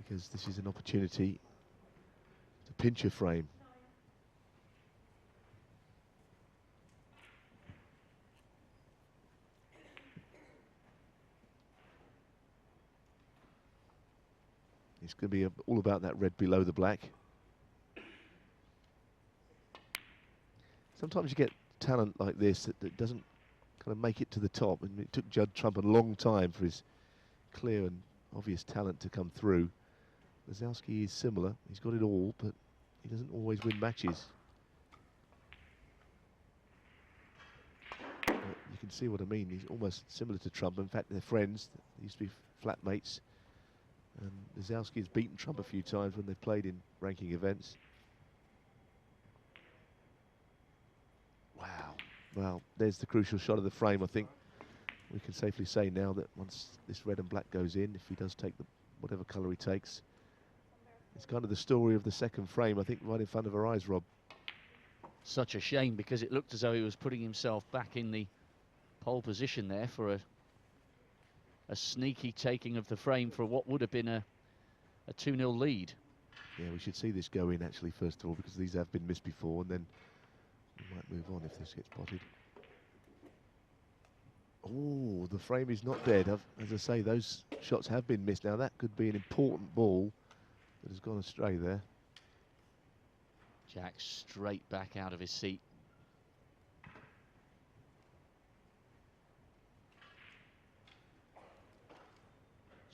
S3: Because this is an opportunity to pinch a frame. It's going to be all about that red below the black. Sometimes you get talent like this that doesn't kind of make it to the top, and it took Judd Trump a long time for his clear and obvious talent to come through. Lisowski is similar. He's got it all, but he doesn't always win matches. But you can see what I mean. He's almost similar to Trump. In fact, they're friends. They used to be flatmates. And Lisowski has beaten Trump a few times when they've played in ranking events. Wow. Well, there's the crucial shot of the frame. I think we can safely say now that once this red and black goes in, if he does take whatever colour he takes, it's kind of the story of the second frame, I think, right in front of our eyes, Rob.
S1: Such a shame, because it looked as though he was putting himself back in the pole position there for a sneaky taking of the frame for what would have been a 2-0 lead.
S3: Yeah, we should see this go in, actually, first of all, because these have been missed before, and then we might move on if this gets potted. Oh, the frame is not dead. As I say, those shots have been missed. Now, that could be an important ball that has gone astray there.
S1: Jack straight back out of his seat.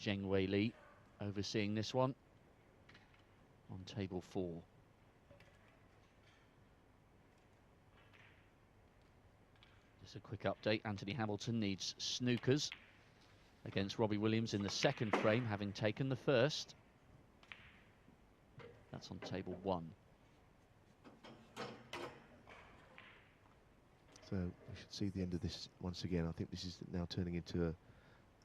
S1: Zheng Wei Li overseeing this one on table 4. Just a quick update. Anthony Hamilton needs snookers against Robbie Williams in the second frame, having taken the first. That's on table 1.
S3: So we should see the end of this once again. I think this is now turning into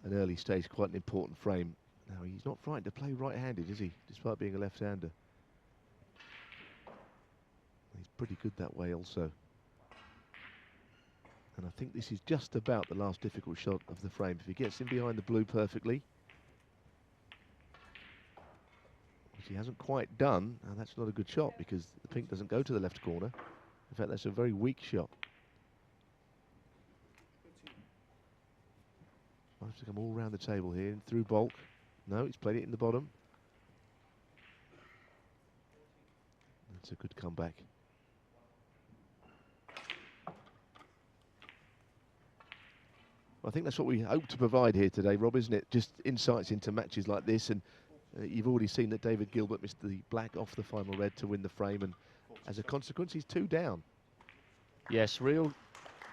S3: an early stage, quite an important frame. Now, he's not frightened to play right-handed, is he? Despite being a left-hander. He's pretty good that way also. And I think this is just about the last difficult shot of the frame. If he gets in behind the blue perfectly, which he hasn't quite done, now that's not a good shot because the pink doesn't go to the left corner. In fact, that's a very weak shot. I have to come all round the table here and through bulk. No, he's played it in the bottom. That's a good comeback. I think that's what we hope to provide here today, Rob, isn't it? Just insights into matches like this, and you've already seen that David Gilbert missed the black off the final red to win the frame, and as a consequence, he's 2 down.
S1: Yes, real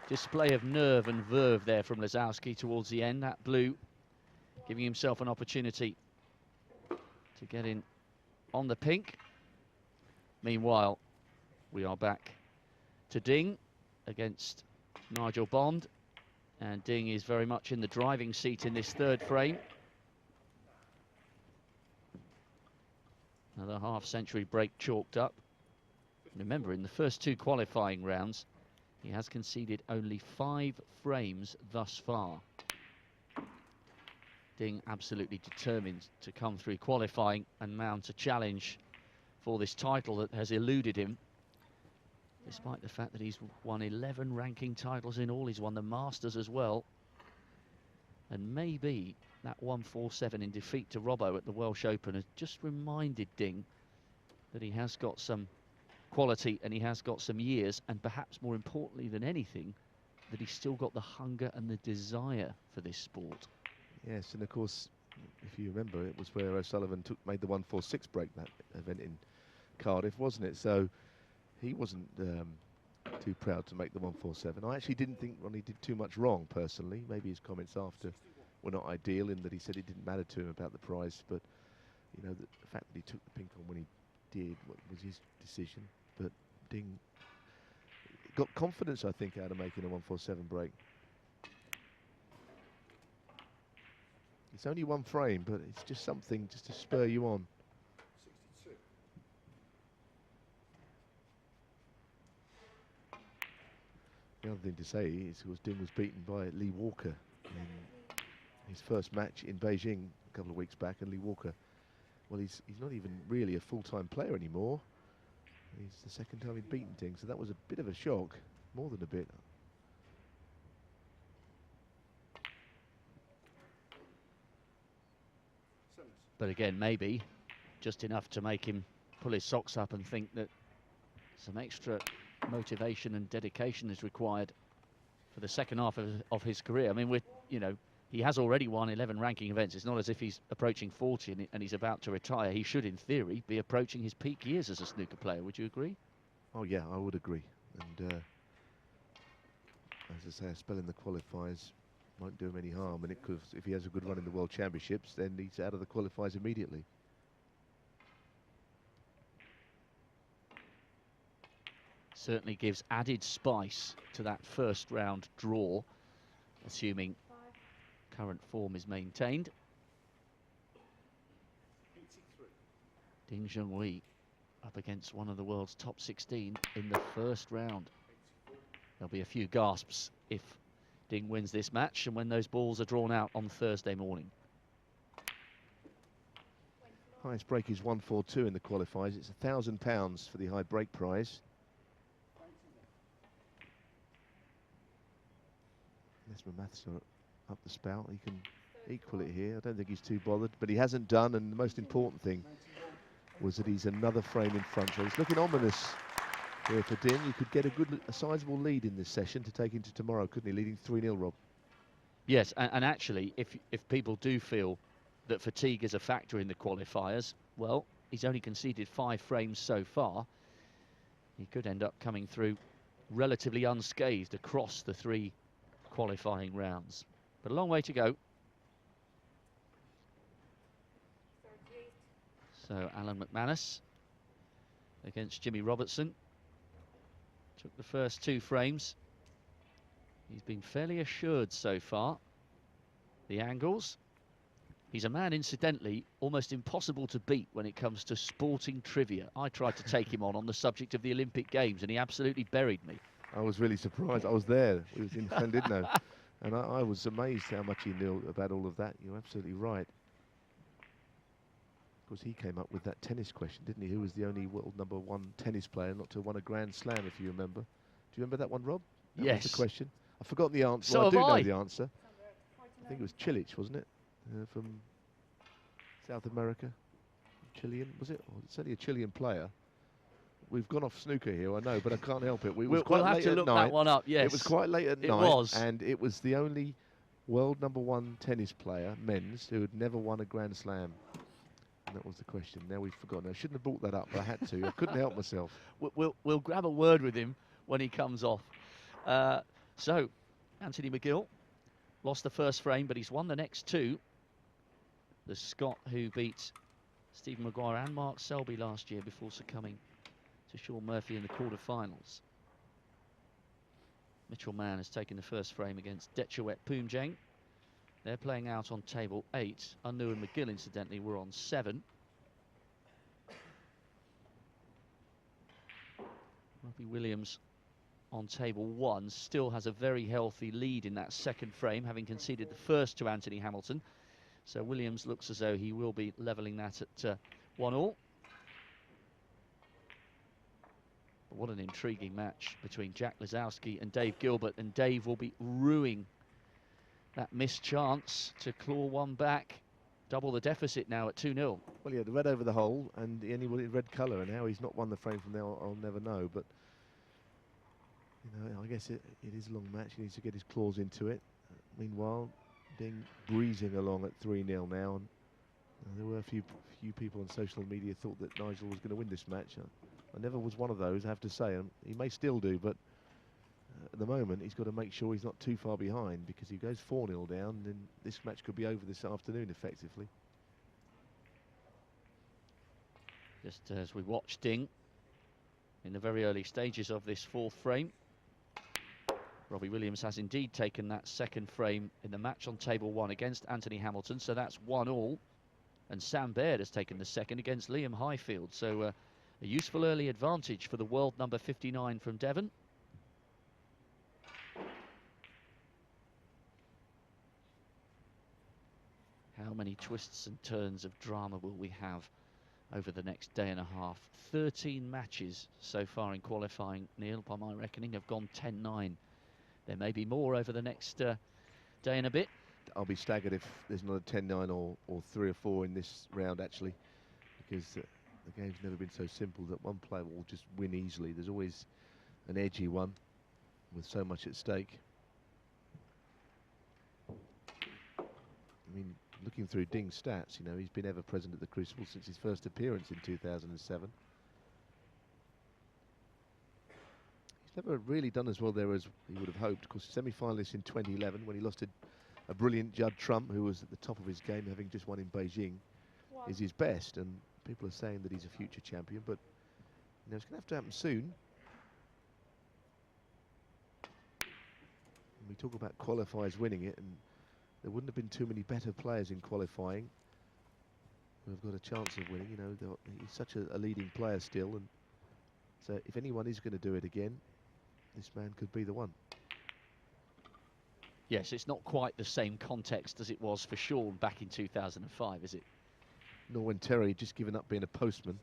S1: display of nerve and verve there from Lisowski towards the end. That blue giving himself an opportunity to get in on the pink. Meanwhile, we are back to Ding against Nigel Bond. And Ding is very much in the driving seat in this third frame. Another half-century break chalked up. Remember, in the first 2 qualifying rounds, he has conceded only 5 frames thus far. Ding absolutely determined to come through qualifying and mount a challenge for this title that has eluded him, despite the fact that he's won 11 ranking titles in all. He's won the Masters as well. And maybe that 147 in defeat to Robbo at the Welsh Open has just reminded Ding that he has got some quality and he has got some years, and perhaps more importantly than anything, that he's still got the hunger and the desire for this sport.
S3: Yes, and of course, if you remember, it was where O'Sullivan made the 146 break, that event in Cardiff, wasn't it? So he wasn't too proud to make the 147. I actually didn't think Ronnie did too much wrong, personally. Maybe his comments after were not ideal in that he said it didn't matter to him about the prize, but you know, the fact that he took the pink on when he did was his decision. But Ding got confidence, I think, out of making a 147 break. It's only 1 frame, but it's just something just to spur you on.
S2: 62.
S3: The other thing to say is, of course, Ding was beaten by Lee Walker in his first match in Beijing a couple of weeks back, and Lee Walker, well, he's not even really a full-time player anymore. He's the second time he'd beaten Ding, so that was a bit of a shock, more than a bit.
S1: But again, maybe just enough to make him pull his socks up and think that some extra motivation and dedication is required for the second half of his career. I mean, he has already won 11 ranking events. It's not as if he's approaching 40 and he's about to retire. He should, in theory, be approaching his peak years as a snooker player. Would you agree?
S3: Oh yeah, I would agree. And as I say, a spell in the qualifiers won't do him any harm, and it could, if he has a good run in the World Championships, then he's out of the qualifiers immediately.
S1: Certainly gives added spice to that first round draw, assuming current form is maintained.
S2: 83.
S1: Ding Junhui up against one of the world's top 16 in the first round. There'll be a few gasps if Ding wins this match and when those balls are drawn out on Thursday morning.
S3: Highest break is 142 in the qualifiers. It's £1,000 for the high break prize. Unless my maths are up the spout, he can equal it here. I don't think he's too bothered, but he hasn't done, and the most important thing was that he's another frame in front. So it's looking ominous here for Ding. He could get a sizable lead in this session to take into tomorrow, couldn't he? Leading 3-0, Rob.
S1: Yes, and actually, if people do feel that fatigue is a factor in the qualifiers, well, he's only conceded 5 frames so far. He could end up coming through relatively unscathed across the 3 qualifying rounds. But a long way to go. So Alan McManus against Jimmy Robertson. Took the first 2 frames. He's been fairly assured so far. The angles. He's a man, incidentally, almost impossible to beat when it comes to sporting trivia. I tried to take him on the subject of the Olympic Games, and he absolutely buried me.
S3: I was really surprised. I was there. He was in Llandudno. And I was amazed how much he knew about all of that. You're absolutely right. Of course, he came up with that tennis question, didn't he? Who was the only world #1 tennis player not to have won a Grand Slam, if you remember. Do you remember that one, Rob? That
S1: yes.
S3: was the question. I've forgotten the answer.
S1: So
S3: well, I do
S1: have
S3: know
S1: I.
S3: the answer. I think it was Chilich, wasn't it? From South America. Chilean, was it? Or it's only a Chilean player. We've gone off snooker here, I know, but I can't help it.
S1: We'll have to look that one up, yes.
S3: It was quite late at night.
S1: It was.
S3: And it was the only world #1 tennis player, men's, who had never won a Grand Slam. And that was the question. Now we've forgotten. I shouldn't have brought that up, but I had to. I couldn't help myself.
S1: We'll grab a word with him when he comes off. So, Anthony McGill lost the first frame, but he's won the next 2. The Scot who beat Stephen Maguire and Mark Selby last year before succumbing to Sean Murphy in the quarter-finals. Mitchell Mann has taken the first frame against Dechawet Poomjang. They're playing out on table 8. Anu and McGill, incidentally, were on 7. Robbie Williams on table 1 still has a very healthy lead in that second frame, having conceded the first to Anthony Hamilton. So Williams looks as though he will be levelling that at 1-1. But what an intriguing match between Jack Lisowski and Dave Gilbert, and Dave will be ruining that missed chance to claw one back. Double the deficit now at 2-0.
S3: Well, he had the red over the hole, and he only wanted red colour, and how he's not won the frame from there, I'll never know. But you know, I guess it is a long match. He needs to get his claws into it. Meanwhile, Ding breezing along at 3-0 now, and there were a few people on social media thought that Nigel was going to win this match. I never was one of those, I have to say, and he may still do, but at the moment he's got to make sure he's not too far behind, because if he goes 4-0 down, then this match could be over this afternoon effectively.
S1: Just as we watch Ding in the very early stages of this fourth frame, Robbie Williams has indeed taken that second frame in the match on table 1 against Anthony Hamilton, so that's 1-1. And Sam Baird has taken the second against Liam Highfield, so a useful early advantage for the world number 59 from Devon. How many twists and turns of drama will we have over the next day and a half? 13 matches so far in qualifying, Neil, by my reckoning, have gone 10-9. There may be more over the next day and a bit.
S3: I'll be staggered if there's not a 10-9 or 3 or 4 in this round, actually, because the game's never been so simple that one player will just win easily. There's always an edgy one with so much at stake. I mean, looking through Ding's stats, you know, he's been ever present at the Crucible since his first appearance in 2007. He's never really done as well there as he would have hoped. Of course, semi-finalist in 2011 when he lost to a brilliant Judd Trump, who was at the top of his game, having just won in Beijing, is his best. And people are saying that he's a future champion, but you know, it's going to have to happen soon. And we talk about qualifiers winning it, and there wouldn't have been too many better players in qualifying who have got a chance of winning. You know, he's such a leading player still, and so if anyone is going to do it again, this man could be the one.
S1: Yes, it's not quite the same context as it was for Sean back in 2005, is it?
S3: Nor when Terry had just given up being a postman.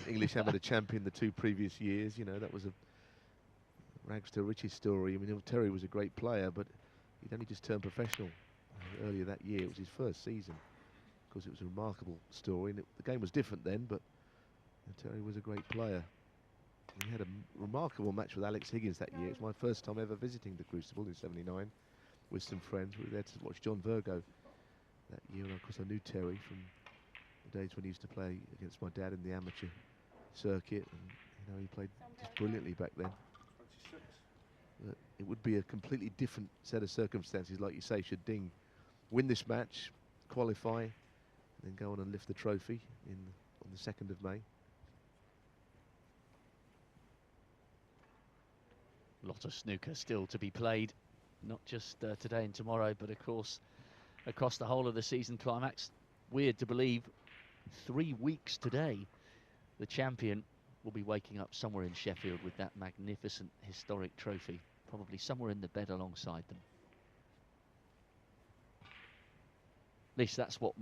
S3: English amateur champion the 2 previous years. You know, that was a rags to riches story. I mean, Terry was a great player, but he'd only just turned professional earlier that year. It was his first season. Of course, it was a remarkable story, and the game was different then, but Terry was a great player. He had a remarkable match with Alex Higgins that year. It's my first time ever visiting the Crucible in '79 with some friends. We were there to watch John Virgo that year, and of course I knew Terry from the days when he used to play against my dad in the amateur circuit, and you know, he played just brilliantly back then. It would be a completely different set of circumstances, like you say, should Ding win this match, qualify, and then go on and lift the trophy on the 2nd of May.
S1: A lot of snooker still to be played, not just today and tomorrow, but of course across the whole of the season climax. Weird to believe 3 weeks today the champion will be waking up somewhere in Sheffield with that magnificent historic trophy, probably somewhere in the bed alongside them. At least that's what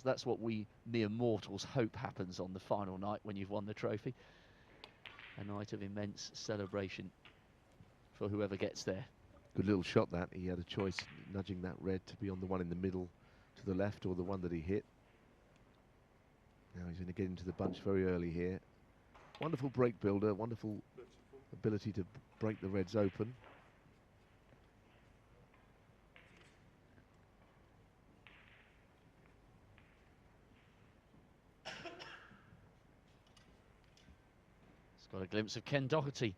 S1: that's what we mere mortals hope happens on the final night when you've won the trophy. A night of immense celebration for whoever gets there.
S3: Good little shot that. He had a choice, nudging that red to be on the one in the middle to the left or the one that he hit. Now he's going to get into the bunch very early here. Wonderful break builder, wonderful ability to break the reds open.
S1: It's got a glimpse of Ken Doherty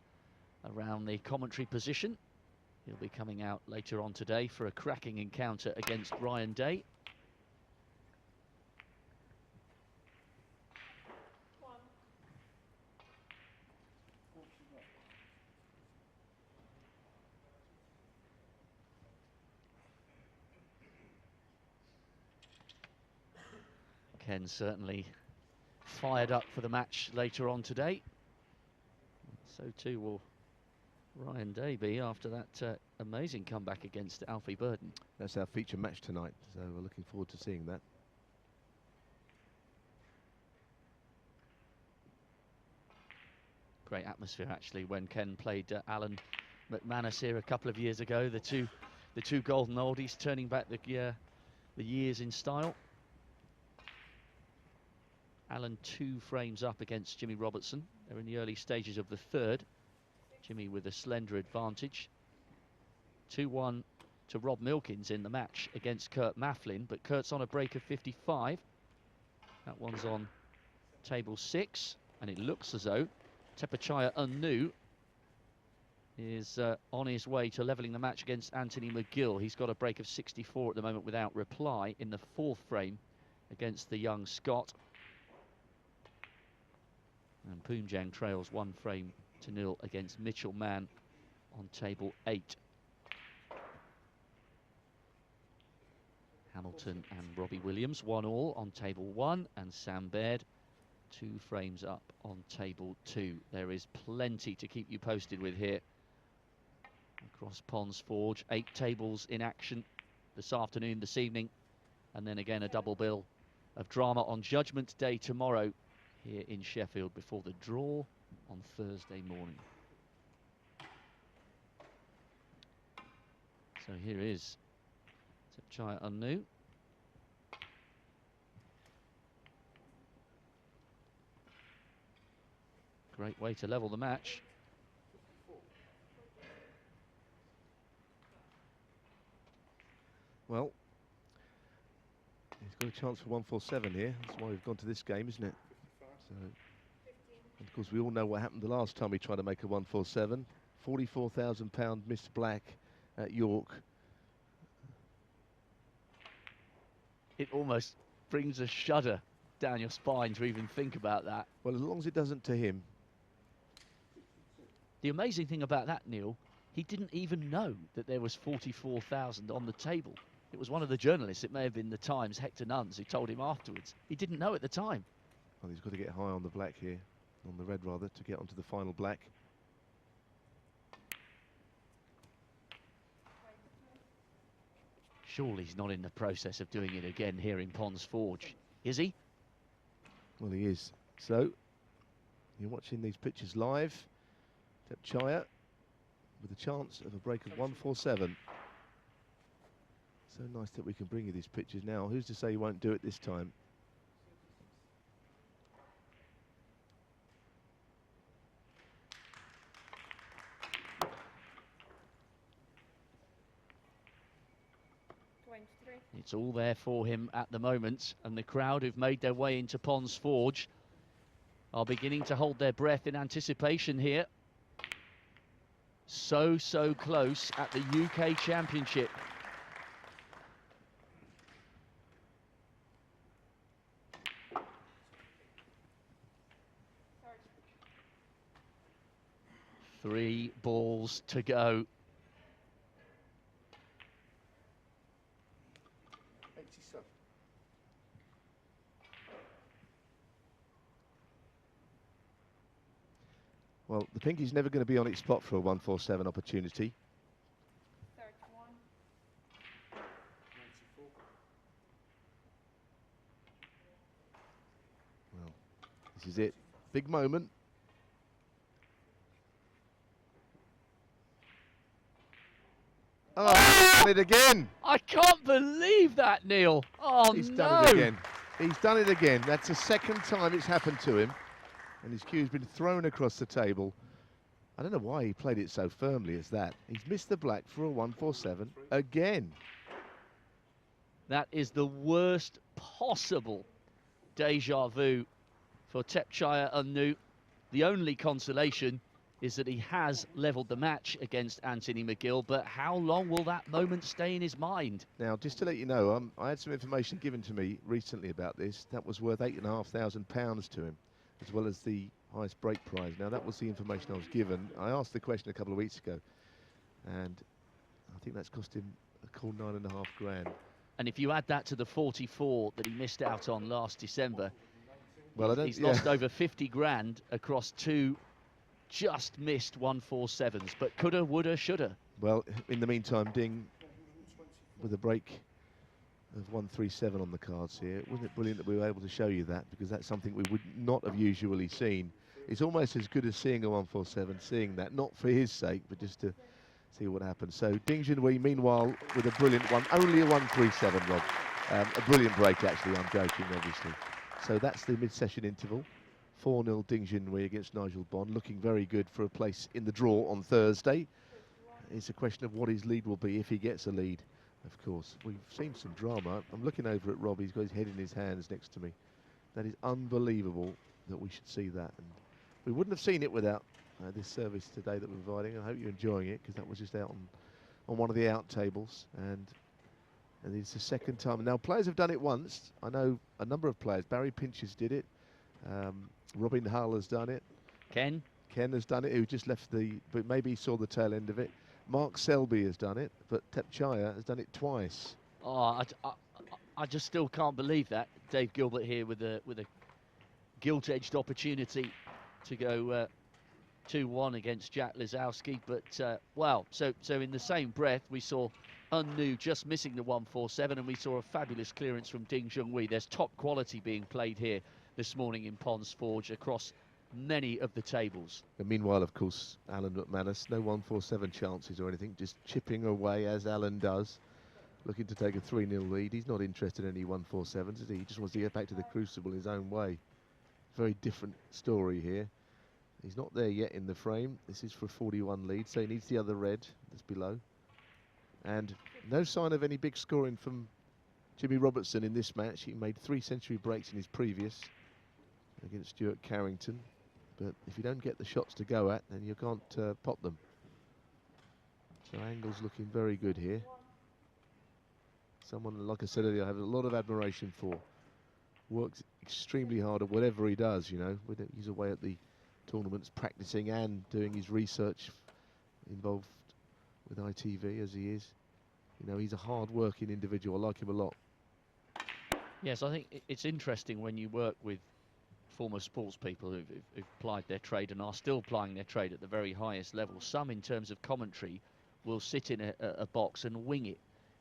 S1: around the commentary position. He'll be coming out later on today for a cracking encounter against Ryan Day. Ken certainly fired up for the match later on today. So too will Ryan Davey after that amazing comeback against Alfie Burden.
S3: That's our feature match tonight, so we're looking forward to seeing that.
S1: Great atmosphere actually when Ken played Alan McManus here a couple of years ago. The two golden oldies turning back the years in style. Alan 2 frames up against Jimmy Robertson. They're in the early stages of the third. Jimmy with a slender advantage. 2-1 to Rob Milkins in the match against Kurt Maflin, but Kurt's on a break of 55. That one's on table 6, and it looks as though Tepachaya Unnu is on his way to levelling the match against Anthony McGill. He's got a break of 64 at the moment without reply in the 4th frame against the young Scot. And Poomjang trails 1 frame to 0 against Mitchell Mann on table 8. Hamilton and Robbie Williams 1-1 on table 1, and Sam Baird 2 frames up on table 2. There is plenty to keep you posted with here across Ponds Forge. 8 tables in action this afternoon, this evening, and then again a double bill of drama on Judgement Day tomorrow here in Sheffield before the draw on Thursday morning. So here is Tepachaya Unnu. Great way to level the match.
S3: Well, he's got a chance for 147 here. That's why we've gone to this game, isn't it? So, and of course, we all know what happened the last time we tried to make a 147. £44,000 Mr. Black at York.
S1: It almost brings a shudder down your spine to even think about that.
S3: Well, as long as it doesn't to him.
S1: The amazing thing about that, Neil, he didn't even know that there was 44,000 on the table. It was one of the journalists, it may have been the Times, Hector Nuns, who told him afterwards. He didn't know at the time.
S3: Well, he's got to get high on the black here, on the red rather, to get onto the final black.
S1: Surely he's not in the process of doing it again here in Ponds Forge, is he?
S3: Well, he is. So, you're watching these pictures live. Tepachaya with a chance of a break of 147. So nice that we can bring you these pictures now. Who's to say he won't do it this time?
S1: It's all there for him at the moment, and the crowd who've made their way into Ponds Forge are beginning to hold their breath in anticipation here. So close at the UK Championship. Three balls to go.
S3: Well, the Pinky's never going to be on its spot for a 147 opportunity.
S4: 31. 94.
S3: Well, this is it. Big moment. Oh, he's done it again.
S1: I can't believe that, Neil. Oh,
S3: He's
S1: no.
S3: done it again. He's done it again. That's the second time it's happened to him. And his cue's been thrown across the table. I don't know why he played it so firmly as that. He's missed the black for a 147 again.
S1: That is the worst possible deja vu for Tepachaya Unnu. The only consolation is that he has levelled the match against Anthony McGill, but how long will that moment stay in his mind?
S3: Now, just to let you know, I had some information given to me recently about this. That was worth £8,500 to him, as well as the highest break prize. Now, that was the information I was given. I asked the question a couple of weeks ago, and I think that's cost him a cool £9.5 grand.
S1: And if you add that to the 44 that he missed out on last December,
S3: well,
S1: he's lost over 50 grand across two just missed 147s, but coulda, woulda, shoulda.
S3: Well, in the meantime, Ding with a break of 137 on the cards here. Wasn't it brilliant that we were able to show you that, because that's something we would not have usually seen. It's almost as good as seeing a 147, seeing that, not for his sake, but just to see what happens. So Ding Junhui, meanwhile, with a brilliant one, only a 137, Rob. A brilliant break, actually, I'm joking, obviously. So that's the mid-session interval. 4-0 Ding Junhui against Nigel Bond, looking very good for a place in the draw on Thursday. It's a question of what his lead will be if he gets a lead, of course. We've seen some drama. I'm looking over at Rob, he's got his head in his hands next to me. That is unbelievable that we should see that. And we wouldn't have seen it without this service today that we're providing. I hope you're enjoying it, because that was just out on one of the out tables. And it's the second time. Now, players have done it once. I know a number of players. Barry Pinches did it. Robin Hull has done it.
S1: Ken
S3: has done it, who just left but maybe he saw the tail end of it. Mark Selby has done it, but Tepchaya has done it twice.
S1: Oh, I just still can't believe that. Dave Gilbert here with a gilt-edged opportunity to go 2-1 against Jack Lisowski. But, wow, so in the same breath, we saw Unnu just missing the 147, and we saw a fabulous clearance from Ding Junhui. There's top quality being played here this morning in Ponds Forge across many of the tables.
S3: And meanwhile, of course, Alan McManus, no 147 chances or anything, just chipping away as Alan does, looking to take a 3-0 lead. He's not interested in any 147s, is he? He just wants to get back to the crucible his own way. Very different story here. He's not there yet in the frame. This is for a 41 lead, so he needs the other red that's below. And no sign of any big scoring from Jimmy Robertson in this match. He made 3 century breaks in his previous against Stuart Carrington. But if you don't get the shots to go at, then you can't pop them. So Angle's looking very good here. Someone, like I said earlier, I have a lot of admiration for. Works extremely hard at whatever he does, you know. He's away at the tournaments practicing and doing his research, involved with ITV as he is. You know, he's a hard-working individual. I like him a lot.
S1: Yes, I think it's interesting when you work with former sports people who've plied their trade and are still plying their trade at the very highest level. Some, in terms of commentary, will sit in a box and wing it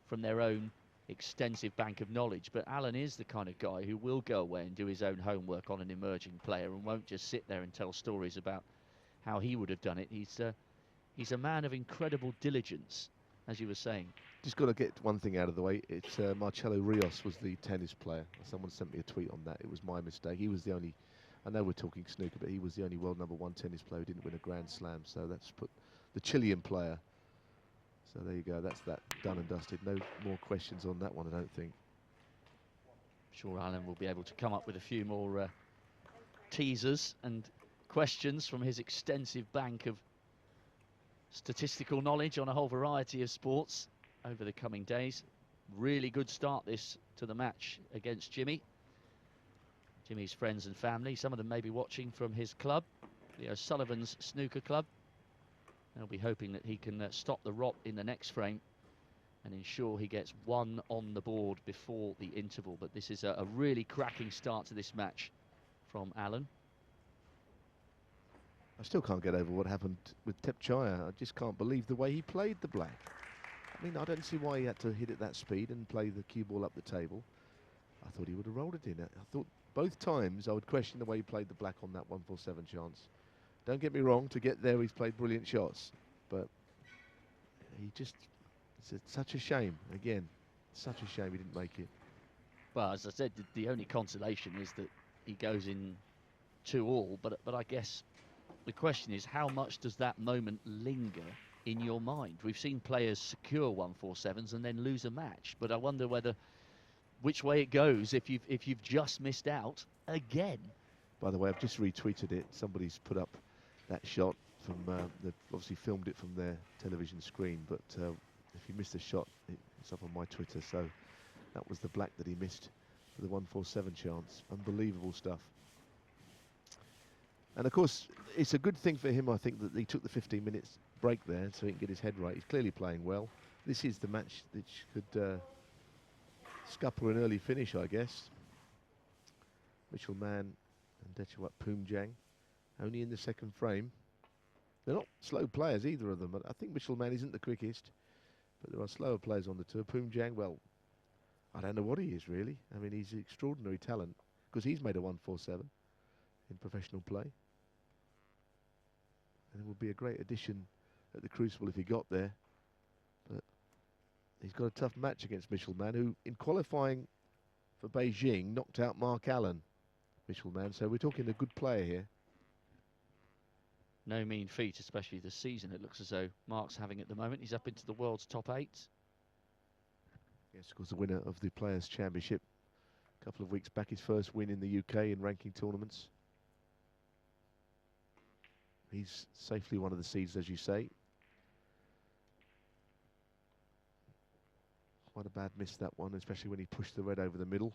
S1: from their own extensive bank of knowledge. But Alan is the kind of guy who will go away and do his own homework on an emerging player and won't just sit there and tell stories about how he would have done it. He's a man of incredible diligence, as you were saying.
S3: Just got to get one thing out of the way. It's Marcelo Rios was the tennis player. Someone sent me a tweet on that. It was my mistake. He was the only, I know we're talking snooker, but he was the only world #1 tennis player who didn't win a Grand Slam. So that's put the Chilean player. So there you go. That's that done and dusted. No more questions on that one, I don't think.
S1: I'm sure Alan will be able to come up with a few more teasers and questions from his extensive bank of statistical knowledge on a whole variety of sports over the coming days. Really good start this to the match against Jimmy. Jimmy's friends and family, some of them may be watching from his club, the O'Sullivan's Snooker Club. They'll be hoping that he can stop the rot in the next frame and ensure he gets 1 on the board before the interval. But this is a really cracking start to this match from Alan.
S3: I still can't get over what happened with Tepchaya. I just can't believe the way he played the black. I mean, I don't see why he had to hit at that speed and play the cue ball up the table. I thought he would have rolled it in. I thought both times I would question the way he played the black on that 147 chance. Don't get me wrong, to get there he's played brilliant shots, but he just, it's such a shame, again, such a shame he didn't make it.
S1: Well, as I said, the only consolation is that he goes in 2-all, but I guess the question is, how much does that moment linger in your mind? We've seen players secure 147s and then lose a match, but I wonder which way it goes if you've just missed out again.
S3: By the way, I've just retweeted it. Somebody's put up that shot from, they've obviously filmed it from their television screen, but if you missed the shot, it's up on my Twitter, so that was the black that he missed for the 147 chance. Unbelievable stuff. And of course, it's a good thing for him, I think, that he took the 15 minutes break there so he can get his head right. He's clearly playing well. This is the match that could scupper an early finish, I guess. Mitchell Mann and Dechawat Poomjang only in the second frame. They're not slow players, either of them. I think Michelman isn't the quickest, but there are slower players on the tour. Poomjang, well, I don't know what he is, really. I mean, he's an extraordinary talent, because he's made a 147 in professional play. And it would be a great addition at the Crucible if he got there. But he's got a tough match against Michelman, who, in qualifying for Beijing, knocked out Mark Allen. Michelman, so we're talking a good player here.
S1: No mean feat, especially this season. It looks as though Mark's having at the moment. He's up into the world's top 8.
S3: Yes, of course, the winner of the Players' Championship a couple of weeks back, his first win in the UK in ranking tournaments. He's safely one of the seeds, as you say. Quite a bad miss, that one, especially when he pushed the red over the middle.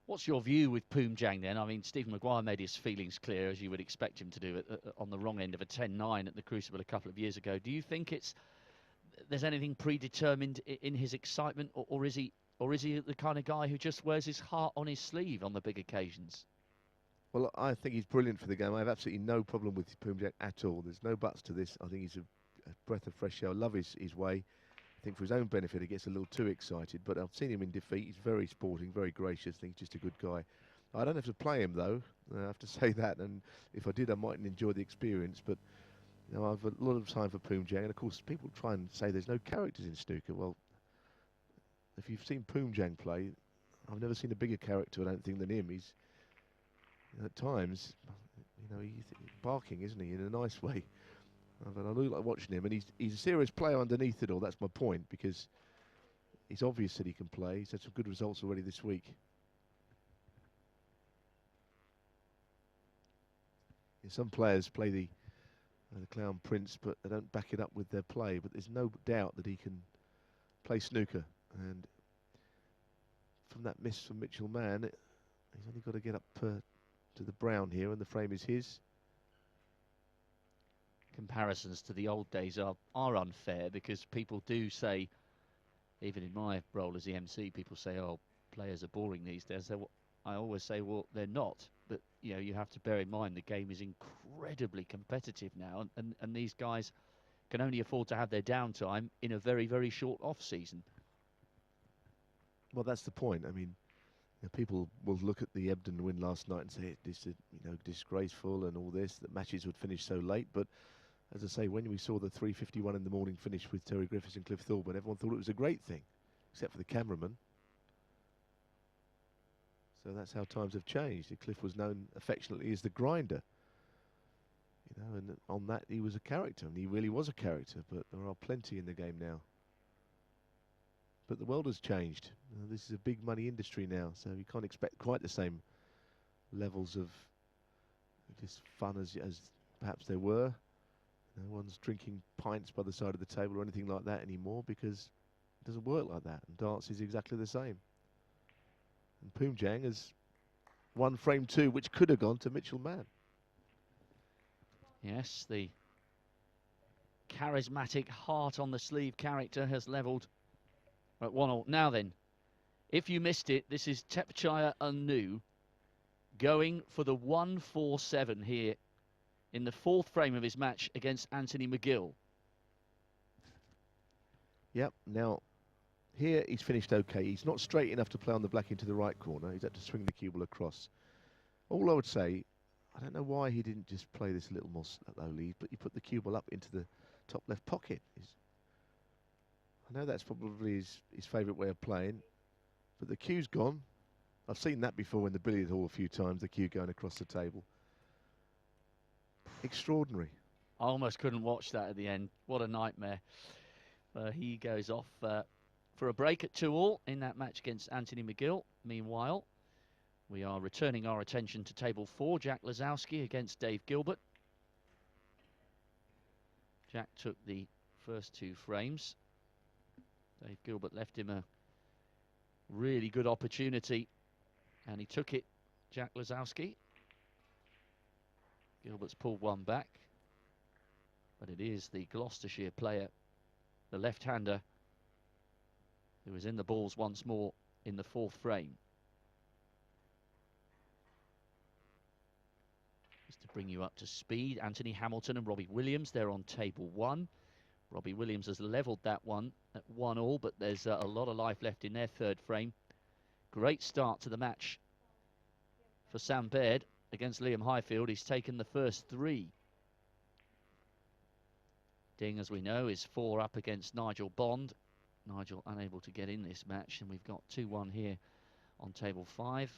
S1: What's your view with Poomjang then? I mean, Stephen Maguire made his feelings clear, as you would expect him to do, on the wrong end of a 10-9 at the Crucible a couple of years ago. Do you think there's anything predetermined in his excitement, or is he the kind of guy who just wears his heart on his sleeve on the big occasions?
S3: Well, I think he's brilliant for the game. I have absolutely no problem with Poomjang at all. There's no buts to this. I think he's a breath of fresh air. I love his way. I think for his own benefit, he gets a little too excited, but I've seen him in defeat. He's very sporting, very gracious. I think he's just a good guy. I don't have to play him, though. I have to say that, and if I did, I mightn't enjoy the experience, but you know, I've a lot of time for Poomjang, and of course, people try and say there's no characters in snooker. Well, if you've seen Poomjang play, I've never seen a bigger character, I don't think, than him. He's, at times, you know, he's barking, isn't he, in a nice way. But I do like watching him, and he's a serious player underneath it all. That's my point, because it's obvious that he can play. He's had some good results already this week. Yeah, some players play the Clown Prince, but they don't back it up with their play. But there's no doubt that he can play snooker. And from that miss from Michelman, he's only got to get up to the brown here, and the frame is his.
S1: Comparisons to the old days are unfair, because people do say, even in my role as the MC, people say, oh, players are boring these days. I always say, well, they're not. But you know, you have to bear in mind the game is incredibly competitive now, and these guys can only afford to have their downtime in a very, very short off-season.
S3: Well, that's the point. I mean, you know, people will look at the Ebden win last night and say it's disgraceful and all this, that matches would finish so late. But as I say, when we saw the 3:51 in the morning finish with Terry Griffiths and Cliff Thorburn, everyone thought it was a great thing, except for the cameraman. So that's how times have changed. Cliff was known affectionately as the grinder. You know, and on that he was a character, and he really was a character, but there are plenty in the game now. But the world has changed. This is a big money industry now, so you can't expect quite the same levels of just fun as perhaps there were. No one's drinking pints by the side of the table or anything like that anymore, because it doesn't work like that, and darts is exactly the same. And Poomjang has won frame 2, which could have gone to Michelman.
S1: Yes, the charismatic heart on the sleeve character has levelled at 1-1. Now then, if you missed it, this is Tepchaya Anu going for the 147 here in the 4th frame of his match against Anthony McGill.
S3: Yep, now here he's finished okay. He's not straight enough to play on the black into the right corner. He's had to swing the cue ball across. All I would say, I don't know why he didn't just play this a little more slowly, but you put the cue ball up into the top left pocket. I know that's probably his favourite way of playing, but the cue's gone. I've seen that before in the billiard hall a few times, the cue going across the table. Extraordinary.
S1: I almost couldn't watch that at the end. What a nightmare. He goes off for a break at 2-2 in that match against Anthony McGill. Meanwhile, we are returning our attention to table 4, Jack Lazowski against Dave Gilbert. Jack took the first 2 frames. Dave Gilbert left him a really good opportunity, and he took it, Jack Lazowski. Gilbert's pulled one back, but it is the Gloucestershire player, the left-hander, who is in the balls once more in the 4th frame. bring you up to speed. Anthony Hamilton and Robbie Williams, they're on table 1. Robbie Williams has levelled that one at 1-1, but there's a lot of life left in their third frame. Great start to the match for Sam Baird against Liam Highfield. He's taken the first 3. Ding, as we know, is 4 up against Nigel Bond. Nigel unable to get in this match, and we've got 2-1 here on table 5.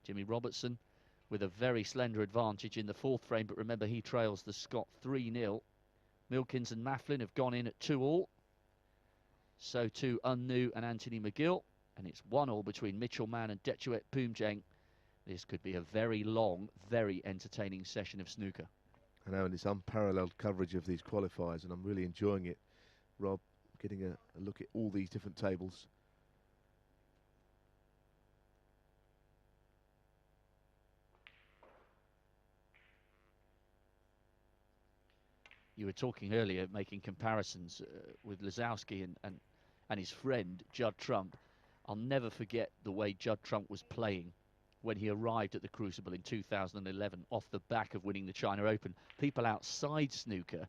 S1: Jimmy Robertson with a very slender advantage in the 4th frame, but remember he trails the Scot 3-0. Milkins and Maflin have gone in at 2-2. So too Unnu and Anthony McGill, and it's 1-1 between Mitchell Mann and Dechuet Poomjang. This could be a very long, very entertaining session of snooker.
S3: I know, and it's unparalleled coverage of these qualifiers, and I'm really enjoying it. Rob, getting a look at all these different tables.
S1: You were talking earlier, making comparisons with Lazowski and his friend, Judd Trump. I'll never forget the way Judd Trump was playing when he arrived at the Crucible in 2011 off the back of winning the China Open. People outside snooker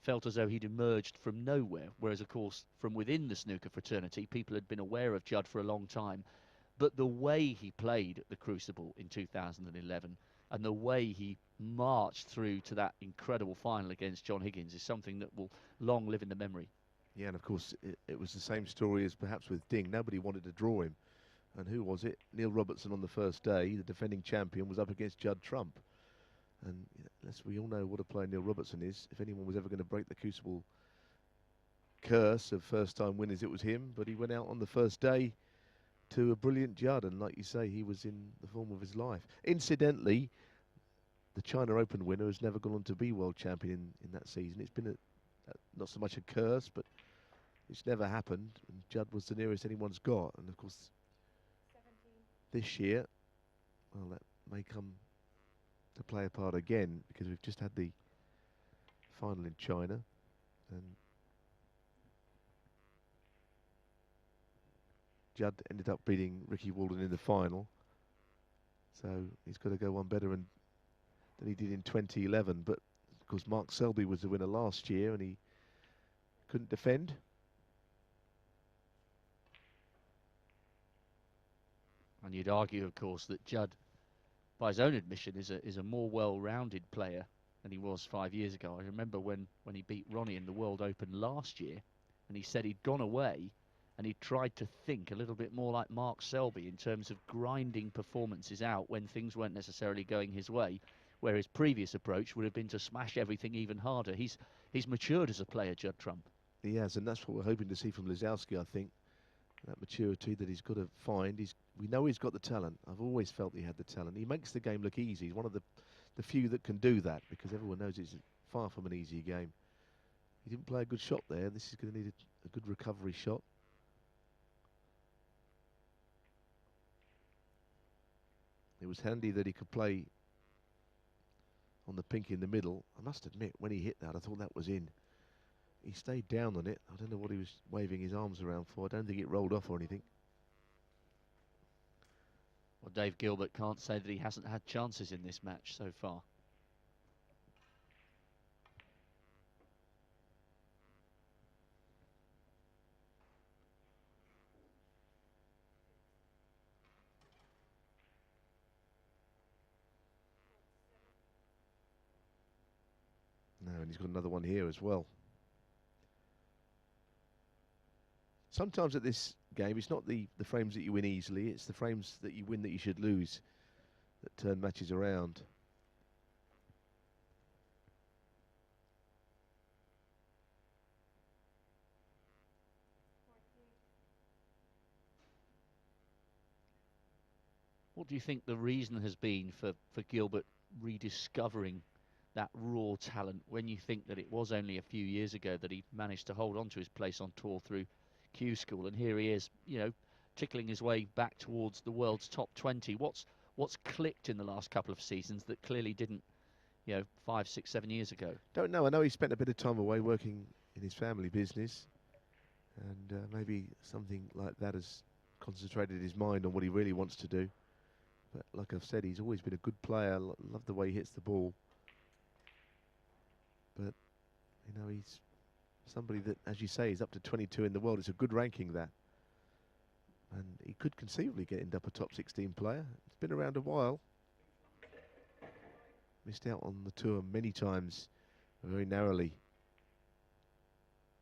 S1: felt as though he'd emerged from nowhere, whereas, of course, from within the snooker fraternity, people had been aware of Judd for a long time. But the way he played at the Crucible in 2011 and the way he marched through to that incredible final against John Higgins is something that will long live in the memory.
S3: Yeah, and of course it was the same story as perhaps with Ding. Nobody wanted to draw him. And who was it? Neil Robertson on the first day, the defending champion, was up against Judd Trump. And we all know what a player Neil Robertson is. If anyone was ever going to break the Crucible curse of first-time winners, it was him. But he went out on the first day to a brilliant Judd, and like you say, he was in the form of his life. Incidentally, the China Open winner has never gone on to be world champion in that season. It's been not so much a curse, but it's never happened. And Judd was the nearest anyone's got. And of course,
S4: 17.
S3: this year, well, that may come to play a part again, because we've just had the final in China, and Judd ended up beating Ricky Walden in the final, so he's got to go one better than he did in 2011. But of course, Mark Selby was the winner last year, and he couldn't defend.
S1: And you'd argue, of course, that Judd, by his own admission, is a more well-rounded player than he was 5 years ago. I remember when he beat Ronnie in the World Open last year, and he said he'd gone away and he tried to think a little bit more like Mark Selby in terms of grinding performances out when things weren't necessarily going his way, where his previous approach would have been to smash everything even harder. He's matured as a player, Judd Trump.
S3: He has, and that's what we're hoping to see from Lazowski, I think. That maturity that he's got to find. We know he's got the talent. I've always felt he had the talent. He makes the game look easy. He's one of the few that can do that, because everyone knows it's far from an easy game. He didn't play a good shot there. This is going to need a good recovery shot. It was handy that he could play on the pink in the middle. I must admit, when he hit that, I thought that was in. He stayed down on it. I don't know what he was waving his arms around for. I don't think it rolled off or anything.
S1: Well, Dave Gilbert can't say that he hasn't had chances in this match so far.
S3: No, and he's got another one here as well. Sometimes at this game, it's not the frames that you win easily, it's the frames that you win that you should lose that turn matches around.
S1: What do you think the reason has been for Gilbert rediscovering that raw talent, when you think that it was only a few years ago that he managed to hold on to his place on tour through Q School, and here he is, you know, tickling his way back towards the world's top 20. What's clicked in the last couple of seasons that clearly didn't, you know, 5, 6, 7 years ago?
S3: Don't know. I know he spent a bit of time away working in his family business, and maybe something like that has concentrated his mind on what he really wants to do. But like I've said, he's always been a good player. Love the way he hits the ball. But, you know, he's somebody that, as you say, is up to 22 in the world. It's a good ranking, that. And he could conceivably get into a top 16 player. It's been around a while. Missed out on the tour many times, very narrowly.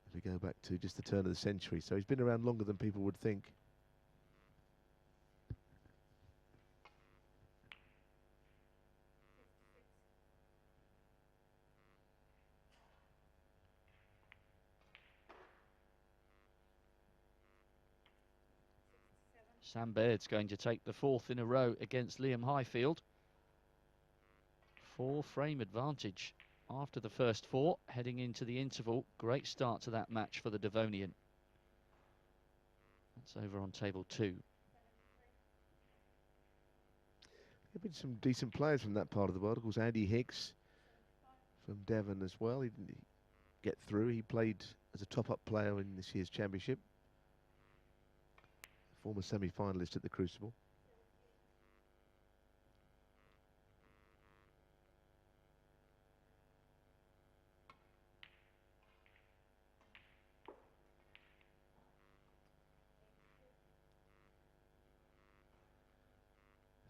S3: If we go back to just the turn of the century. So he's been around longer than people would think.
S1: Sam Baird's going to take the 4th in a row against Liam Highfield. 4-frame advantage after the first 4, heading into the interval. Great start to that match for the Devonian. That's over on table 2.
S3: There have been some decent players from that part of the world. Of course, Andy Hicks from Devon as well. He didn't get through. He played as a top-up player in this year's championship. Former semi-finalist at the Crucible.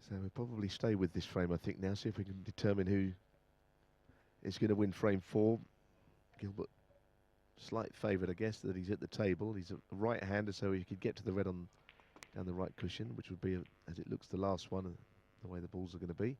S3: So we'll probably stay with this frame, I think, now. See if we can determine who is going to win frame 4. Gilbert, slight favourite, I guess, that he's at the table. He's a right-hander, so he could get to the red on down the right cushion, which would be, as it looks, the last one, the way the balls are going to be.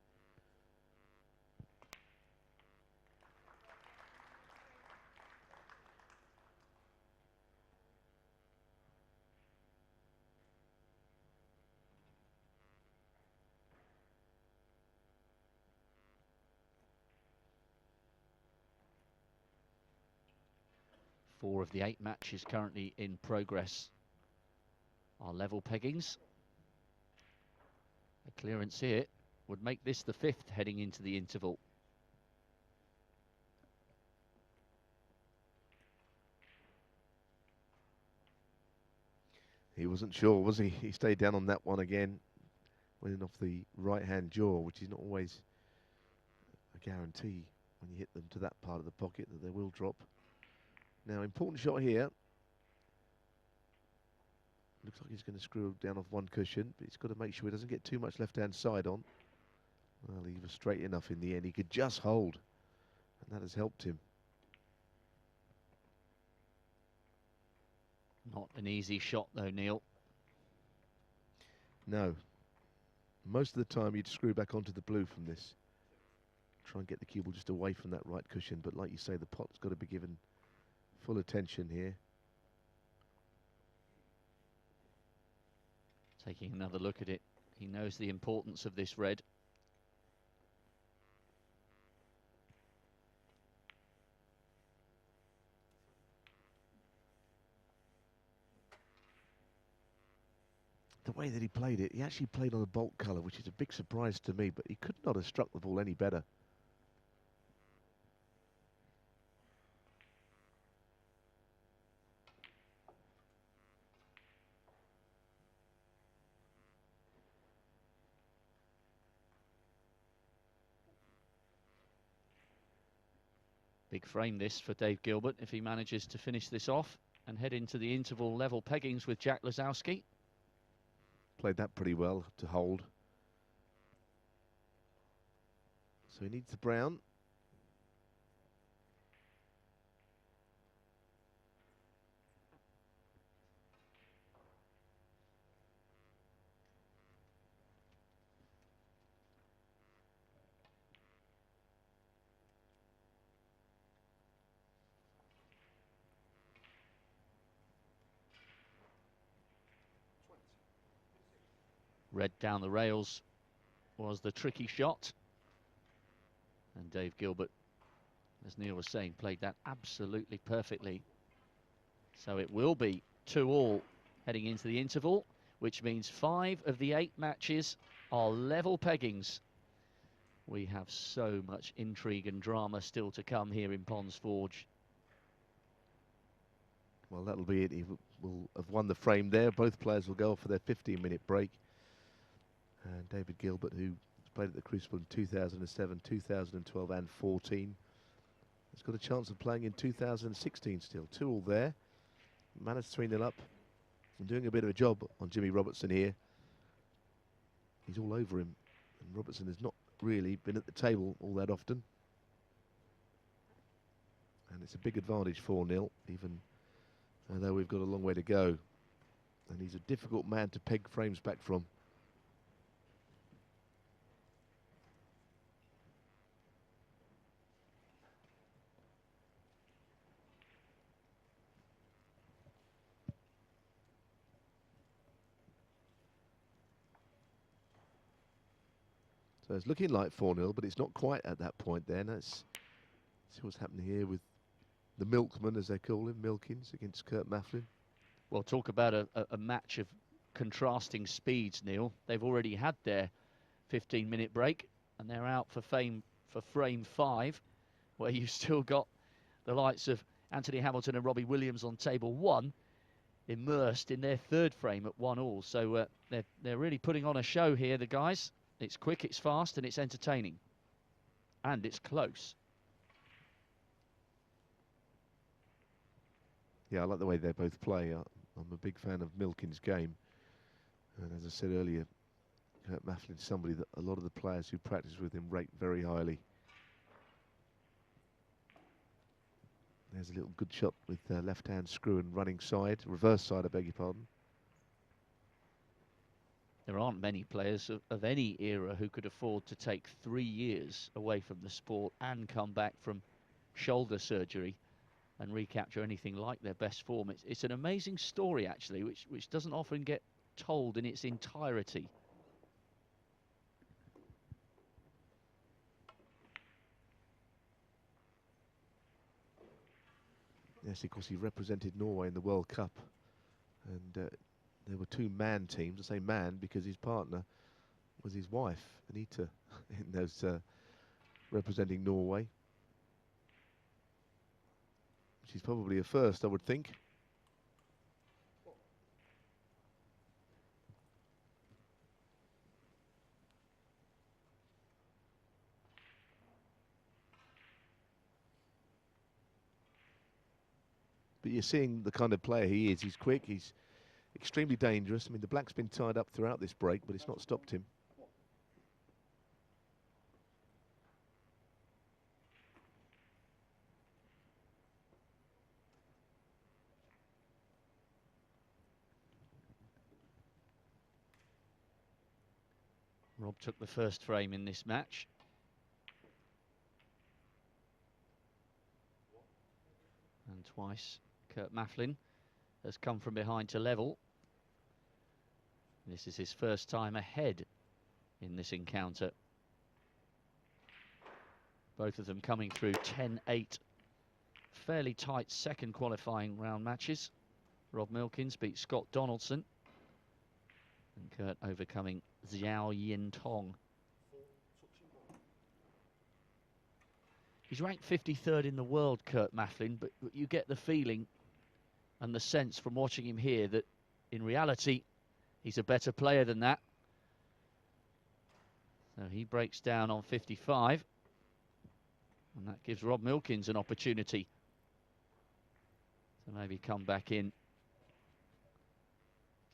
S1: Four of the 8 matches currently in progress are level peggings. A clearance here would make this the 5th heading into the interval.
S3: He wasn't sure, was he? He stayed down on that one again, winning off the right-hand jaw, which is not always a guarantee when you hit them to that part of the pocket that they will drop. Now, important shot here. Looks like he's going to screw down off one cushion, but he's got to make sure he doesn't get too much left-hand side on. Well, he was straight enough in the end. He could just hold, and that has helped him.
S1: Not an easy shot, though, Neil.
S3: No. Most of the time, you'd screw back onto the blue from this. Try and get the cue ball just away from that right cushion, but like you say, the pot's got to be given full attention here.
S1: Taking another look at it. He knows the importance of this red.
S3: The way that he played it, he actually played on a bolt colour, which is a big surprise to me, but he could not have struck the ball any better.
S1: Big frame this for Dave Gilbert if he manages to finish this off and head into the interval level peggings with Jack Lazowski.
S3: Played that pretty well to hold. So he needs the brown.
S1: Red down the rails was the tricky shot. And Dave Gilbert, as Neil was saying, played that absolutely perfectly. So it will be 2-all heading into the interval, which means 5 of the 8 matches are level peggings. We have so much intrigue and drama still to come here in Ponds Forge.
S3: Well, that'll be it. He will have won the frame there. Both players will go off for their 15-minute break. And David Gilbert, who played at the Crucible in 2007, 2012 and 14, has got a chance of playing in 2016 still. 2-2 there. McManus 3-0 up. And doing a bit of a job on Jimmy Robertson here. He's all over him. And Robertson has not really been at the table all that often. And it's a big advantage, 4-0, even though we've got a long way to go. And he's a difficult man to peg frames back from. So it's looking like 4-0, but it's not quite at that point then. Let's see what's happening here with the milkman, as they call him, Milkins, against Kurt Maflin.
S1: Well, talk about a match of contrasting speeds, Neil. They've already had their 15-minute break, and they're out for frame 5, where you've still got the likes of Anthony Hamilton and Robbie Williams on table 1, immersed in their 3rd frame at 1-1. So they're really putting on a show here, the guys. It's quick, it's fast, and it's entertaining. And it's close.
S3: Yeah, I like the way they both play. I'm a big fan of Milkin's game. And as I said earlier, Kurt Maflin's somebody that a lot of the players who practice with him rate very highly. There's a little good shot with left-hand screw and running side, reverse side, I beg your pardon.
S1: There aren't many players of any era who could afford to take 3 years away from the sport and come back from shoulder surgery and recapture anything like their best form. It's an amazing story, actually, which doesn't often get told in its entirety.
S3: Yes, of course, he represented Norway in the World Cup. And there were 2 man teams. I say man because his partner was his wife, Anita, in those representing Norway. Which is probably a first, I would think. But you're seeing the kind of player he is. He's quick, he's extremely dangerous. I mean, the black's been tied up throughout this break, but it's not stopped him.
S1: Rob took the first frame in this match. And twice Kurt Maflin has come from behind to level. This is his first time ahead in this encounter. Both of them coming through 10-8. Fairly tight second qualifying round matches. Rob Milkins beat Scott Donaldson. And Kurt overcoming Xiao Yin Tong. He's ranked 53rd in the world, Kurt Maflin, but you get the feeling and the sense from watching him here that in reality he's a better player than that. So he breaks down on 55, and that gives Rob Milkins an opportunity to maybe come back in.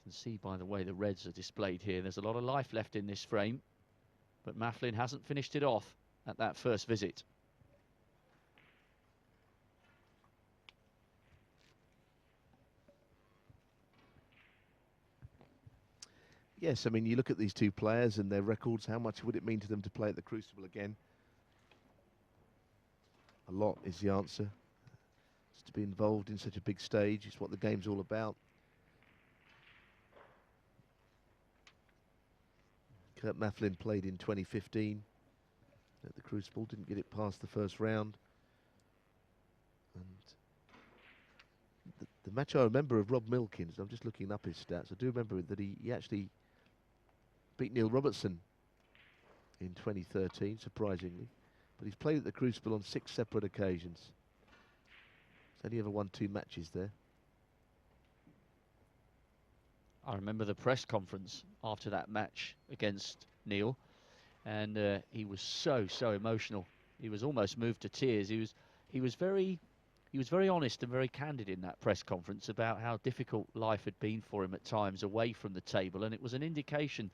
S1: You can see by the way the reds are displayed here, there's a lot of life left in this frame, but Maflin hasn't finished it off at that first visit.
S3: Yes, I mean, you look at these 2 players and their records, how much would it mean to them to play at the Crucible again? A lot is the answer. Just to be involved in such a big stage, it's what the game's all about. Kurt Maflin played in 2015 at the Crucible, didn't get it past the first round. And the match I remember of Rob Milkins, I'm just looking up his stats, I do remember that he actually beat Neil Robertson in 2013, surprisingly. But he's played at the Crucible on 6 separate occasions. He's only ever won 2 matches there.
S1: I remember the press conference after that match against Neil, and he was so emotional. He was almost moved to tears. He he was very honest and very candid in that press conference about how difficult life had been for him at times away from the table, and it was an indication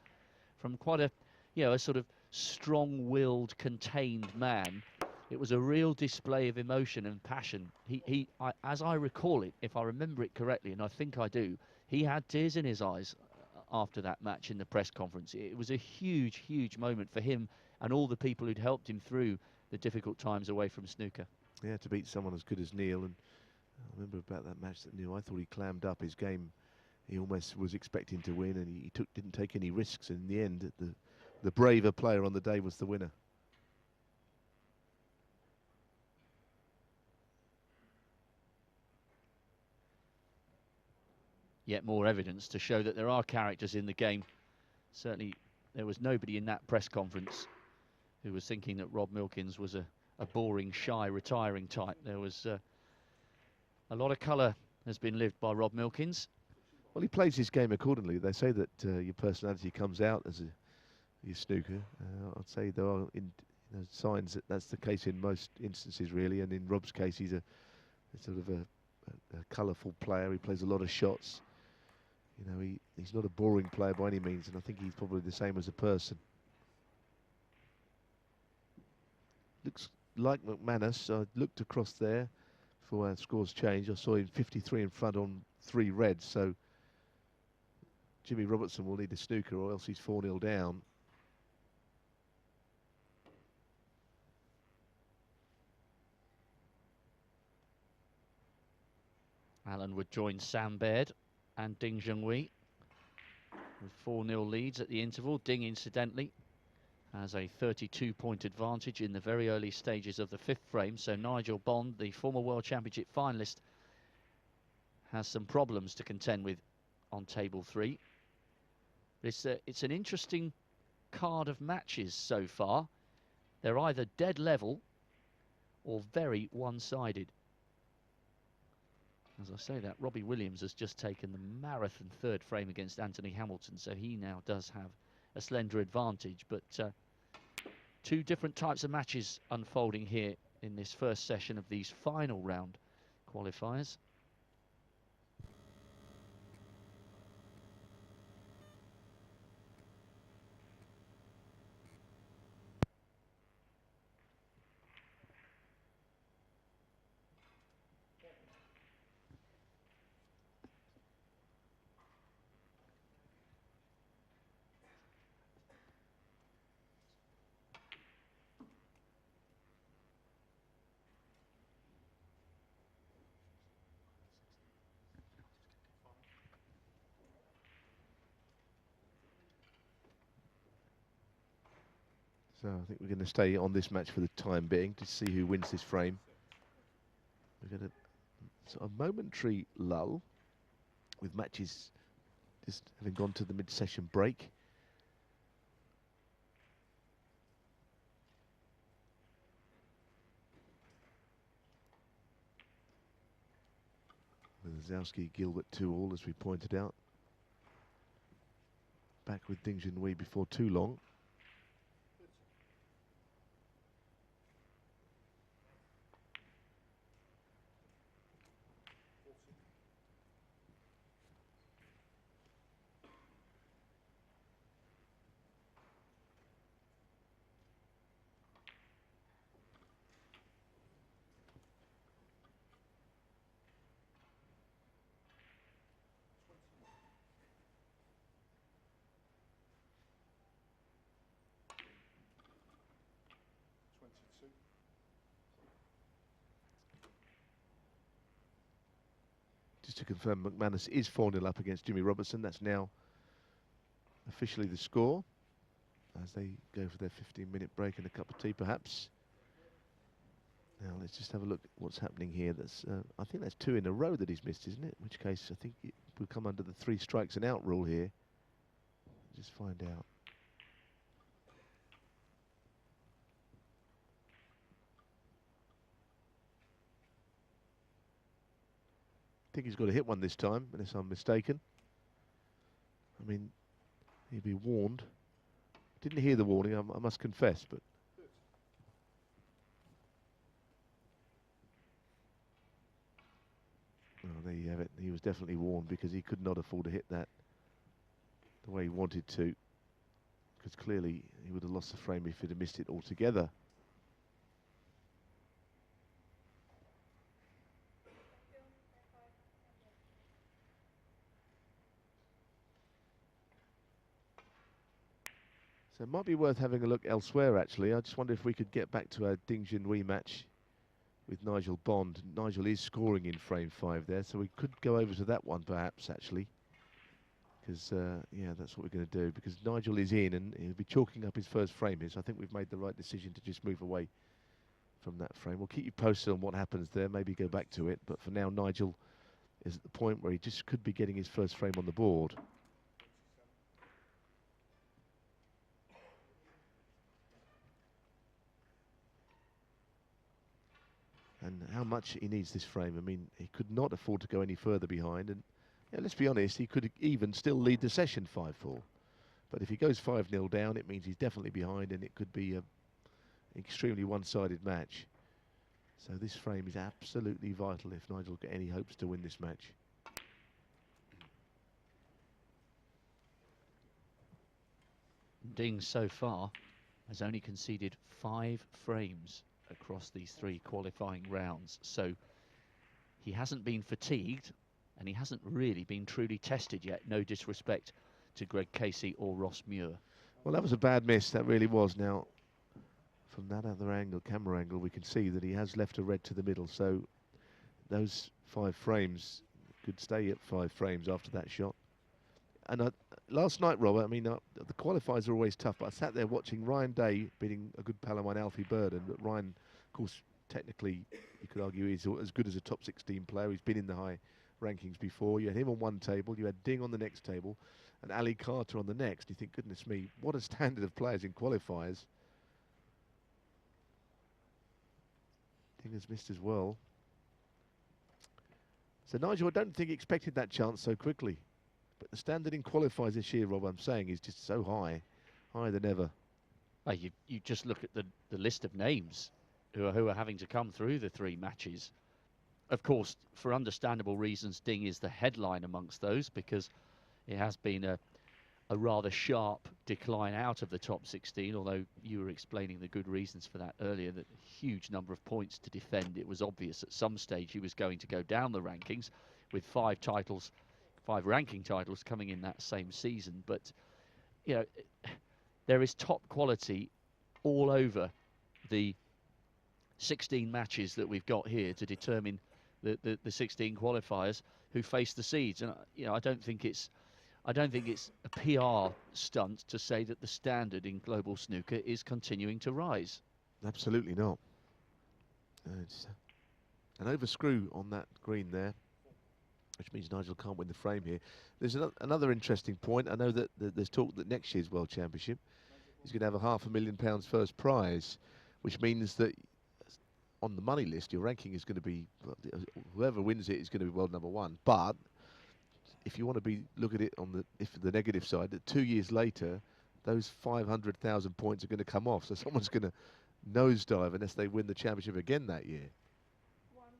S1: from quite a, a sort of strong-willed, contained man. It was a real display of emotion and passion. As I recall it, if I remember it correctly, and I think I do, he had tears in his eyes after that match in the press conference. It was a huge, huge moment for him and all the people who'd helped him through the difficult times away from snooker.
S3: Yeah, to beat someone as good as Neil, and I remember about that match that Neil, I thought he clammed up his game. He almost was expecting to win, and he didn't take any risks. And in the end, the braver player on the day was the winner.
S1: Yet more evidence to show that there are characters in the game. Certainly, there was nobody in that press conference who was thinking that Rob Milkins was a boring, shy, retiring type. There was a lot of colour has been lived by Rob Milkins.
S3: Well, he plays his game accordingly. They say that your personality comes out as your snooker. I'd say there are signs that that's the case in most instances, really. And in Rob's case, he's a sort of a colourful player. He plays a lot of shots. You know, he's not a boring player by any means, and I think he's probably the same as a person. Looks like McManus. I looked across there before our scores changed. I saw him 53 in front on 3 reds, so Jimmy Robertson will need a snooker or else he's 4-0 down.
S1: Alan would join Sam Baird and Ding Junhui with 4-0 leads at the interval. Ding, incidentally, has a 32-point advantage in the very early stages of the 5th frame. So Nigel Bond, the former World Championship finalist, has some problems to contend with on table 3. It's an interesting card of matches so far. They're either dead level or very one-sided. As I say that, Robbie Williams has just taken the marathon 3rd frame against Anthony Hamilton, so he now does have a slender advantage. But 2 different types of matches unfolding here in this first session of these final round qualifiers.
S3: So I think we're going to stay on this match for the time being to see who wins this frame. We're going to sort of momentary lull with matches just having gone to the mid-session break. Wazowski, Gilbert 2-all, as we pointed out. Back with Ding Junhui before too long. Just to confirm, McManus is 4-0 up against Jimmy Robertson. That's now officially the score as they go for their 15-minute break and a cup of tea, perhaps. Now let's just have a look at what's happening here. That's I think that's 2 in a row that he's missed, isn't it? In which case I think it will come under the 3 strikes and out rule here. Just find out. I think he's got to hit one this time, unless I'm mistaken. I mean, he'd be warned. Didn't hear the warning, I must confess, but... There you have it. He was definitely warned because he could not afford to hit that the way he wanted to. Because clearly he would have lost the frame if he'd have missed it altogether. So it might be worth having a look elsewhere, actually. I just wonder if we could get back to our Ding Junhui match with Nigel Bond. Nigel is scoring in frame 5 there, so we could go over to that one perhaps, actually. Because, yeah, that's what we're going to do. Because Nigel is in and he'll be chalking up his first frame here, so I think we've made the right decision to just move away from that frame. We'll keep you posted on what happens there, maybe go back to it. But for now, Nigel is at the point where he just could be getting his first frame on the board. And how much he needs this frame. I mean, he could not afford to go any further behind. And yeah, let's be honest, he could even still lead the session 5-4. But if he goes 5-0 down, it means he's definitely behind, and it could be an extremely one-sided match. So this frame is absolutely vital if Nigel's got any hopes to win this match.
S1: Ding so far has only conceded 5 frames across these 3 qualifying rounds, so he hasn't been fatigued and he hasn't really been truly tested yet. No disrespect to Greg Casey or Ross Muir.
S3: Well, that was a bad miss, that really was. Now, from that other angle, camera angle, we can see that he has left a red to the middle, so those 5 frames could stay at 5 frames after that shot. And last night, Robert, I mean, the qualifiers are always tough, but I sat there watching Ryan Day beating a good pal of mine, Alfie Burden. But Ryan, of course, technically, you could argue he's as good as a top 16 player. He's been in the high rankings before. You had him on one table, you had Ding on the next table, and Ali Carter on the next. You think, goodness me, what a standard of players in qualifiers. Ding has missed as well. So Nigel, I don't think he expected that chance so quickly. But the standard in qualifiers this year, Rob, I'm saying, is just so high, higher than ever.
S1: Oh, you just look at the list of names who are having to come through the 3 matches. Of course, for understandable reasons, Ding is the headline amongst those because it has been a rather sharp decline out of the top 16, although you were explaining the good reasons for that earlier, that huge number of points to defend. It was obvious at some stage he was going to go down the rankings with 5 ranking titles coming in that same season. But, you know, there is top quality all over the 16 matches that we've got here to determine the 16 qualifiers who face the seeds. And, you know, I don't think it's a PR stunt to say that the standard in global snooker is continuing to rise.
S3: Absolutely not. It's an overscrew on that green there, which means Nigel can't win the frame here. There's another interesting point. I know that there's talk that next year's World Championship is going to have a £500,000 first prize, which means that on the money list, your ranking is going to be, whoever wins it is going to be world number 1. But if you want to look at it on the negative side, that 2 years later, those 500,000 points are going to come off. So someone's going to nosedive unless they win the championship again that year.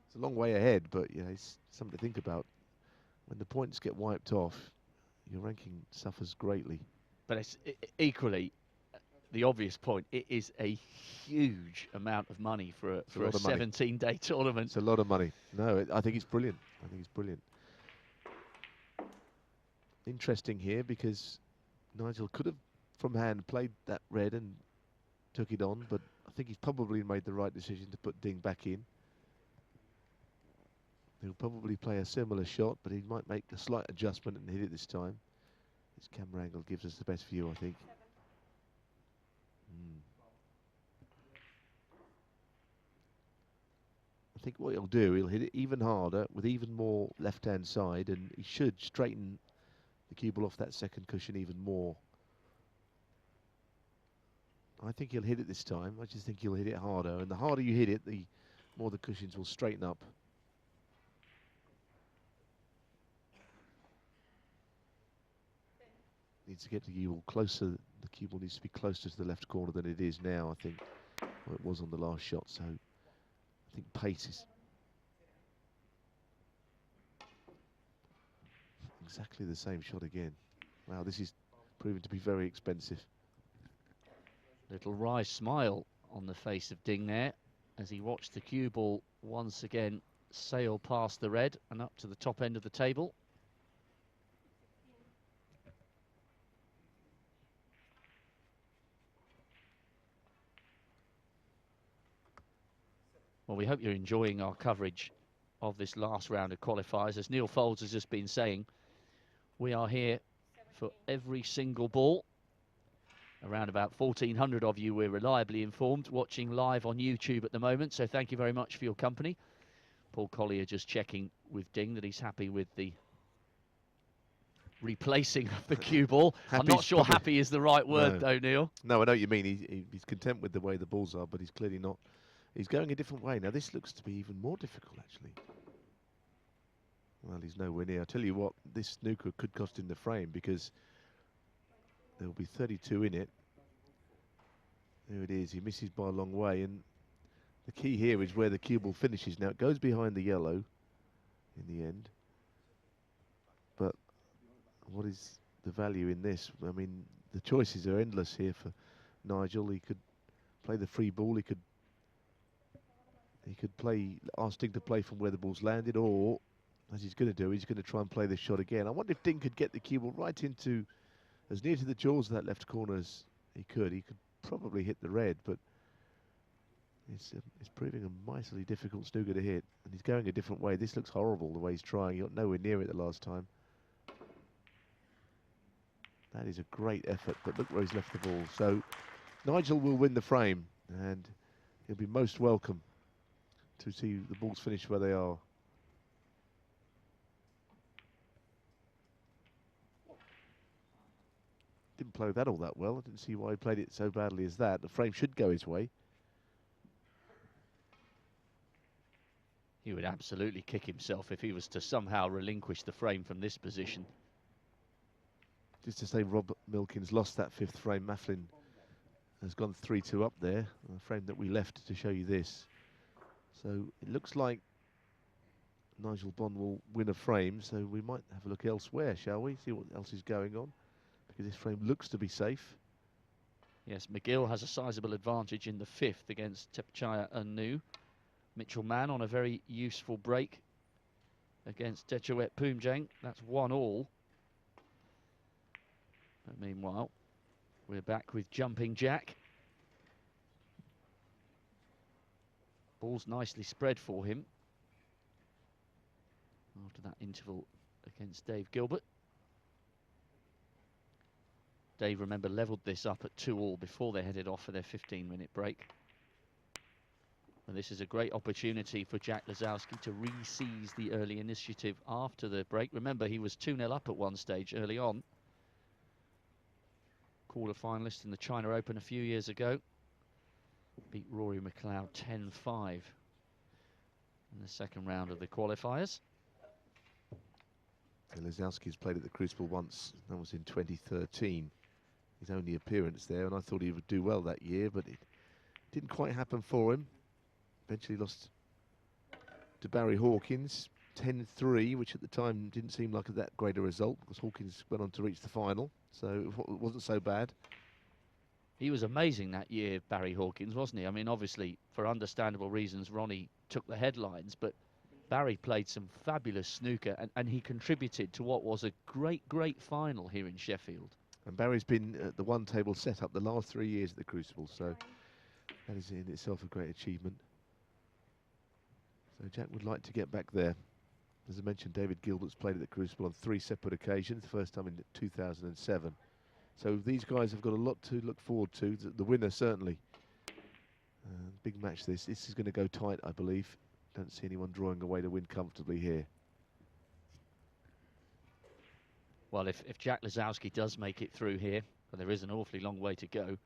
S3: It's a long way ahead, but you know, it's something to think about. When the points get wiped off, your ranking suffers greatly.
S1: But it's equally the obvious point. It is a huge amount of money for a 17-day tournament.
S3: It's a lot of money. No, I think it's brilliant. I think it's brilliant. Interesting here because Nigel could have, from hand, played that red and took it on, but I think he's probably made the right decision to put Ding back in. He'll probably play a similar shot, but he might make a slight adjustment and hit it this time. This camera angle gives us the best view, I think. I think what he'll do, he'll hit it even harder with even more left-hand side, and he should straighten the cue ball off that second cushion even more. I think he'll hit it this time. I just think he'll hit it harder, and the harder you hit it, the more the cushions will straighten up. Needs to get the cue ball closer. The cue ball needs to be closer to the left corner than it is now, I think. Well, it was on the last shot, so I think pace is... Exactly the same shot again. Wow, this is proving to be very expensive.
S1: Little wry smile on the face of Ding there as he watched the cue ball once again sail past the red and up to the top end of the table. Well, we hope you're enjoying our coverage of this last round of qualifiers. As Neil Folds has just been saying, we are here for every single ball. Around about 1,400 of you, we're reliably informed, watching live on YouTube at the moment, so thank you very much for your company. Paul Collier just checking with Ding that he's happy with the replacing of the cue ball. I'm not sure happy is the right word, though, Neil.
S3: No, I know what you mean. He's content with the way the balls are, but he's clearly not. He's going a different way. Now, this looks to be even more difficult, actually. Well, he's nowhere near. I tell you what, this snooker could cost him the frame because there will be 32 in it. There it is. He misses by a long way, and the key here is where the cue ball finishes. Now, it goes behind the yellow in the end. But what is the value in this? I mean, the choices are endless here for Nigel. He could play the free ball. He could ask Ding to play from where the ball's landed, or, as he's going to do, he's going to try and play this shot again. I wonder if Ding could get the cue ball right into, as near to the jaws of that left corner as he could. He could probably hit the red, but it's proving a mightily difficult snooker to hit, and he's going a different way. This looks horrible, the way he's trying. He got nowhere near it the last time. That is a great effort, but look where he's left the ball. So Nigel will win the frame, and he'll be most welcome to see the balls finish where they are. Didn't play that all that well. I didn't see why he played it so badly as that. The frame should go his way.
S1: He would absolutely kick himself if he was to somehow relinquish the frame from this position.
S3: Just to say, Rob Milkins lost that fifth frame. Maflin has gone 3-2 up there. The frame that we left to show you this. So it looks like Nigel Bond will win a frame, so we might have a look elsewhere, shall we? See what else is going on, because this frame looks to be safe.
S1: Yes, McGill has a sizable advantage in the fifth against Tepchaya and Nu. Mitchell Mann on a very useful break against Techawet Poomjang. That's 1-1. But meanwhile, we're back with Jumping Jack. Ball's nicely spread for him after that interval against Dave Gilbert. Dave, remember, levelled this up at 2-2 before they headed off for their 15-minute break. And this is a great opportunity for Jack Lazowski to re-seize the early initiative after the break. Remember, he was 2-0 up at one stage early on. Quarter-finalist in the China Open a few years ago. Beat Rory McLeod 10-5 in the second round of the qualifiers.
S3: Lazowski's played at the Crucible once. That was in 2013. His only appearance there, and I thought he would do well that year, but it didn't quite happen for him. Eventually lost to Barry Hawkins 10-3, which at the time didn't seem like that great a result, because Hawkins went on to reach the final, so it wasn't so bad.
S1: He was amazing that year, Barry Hawkins, wasn't he? I mean, obviously, for understandable reasons, Ronnie took the headlines, but Barry played some fabulous snooker, and he contributed to what was a great, great final here in Sheffield.
S3: And Barry's been at the one table set up the last 3 years at the Crucible, so that is in itself a great achievement. So Jack would like to get back there. As I mentioned, David Gilbert's played at the Crucible on 3 separate occasions, the first time in 2007. So these guys have got a lot to look forward to. The winner, certainly. Big match this. This is going to go tight, I believe. Don't see anyone drawing away to win comfortably here.
S1: Well, if Jack Lazowski does make it through here, and there is an awfully long way to go,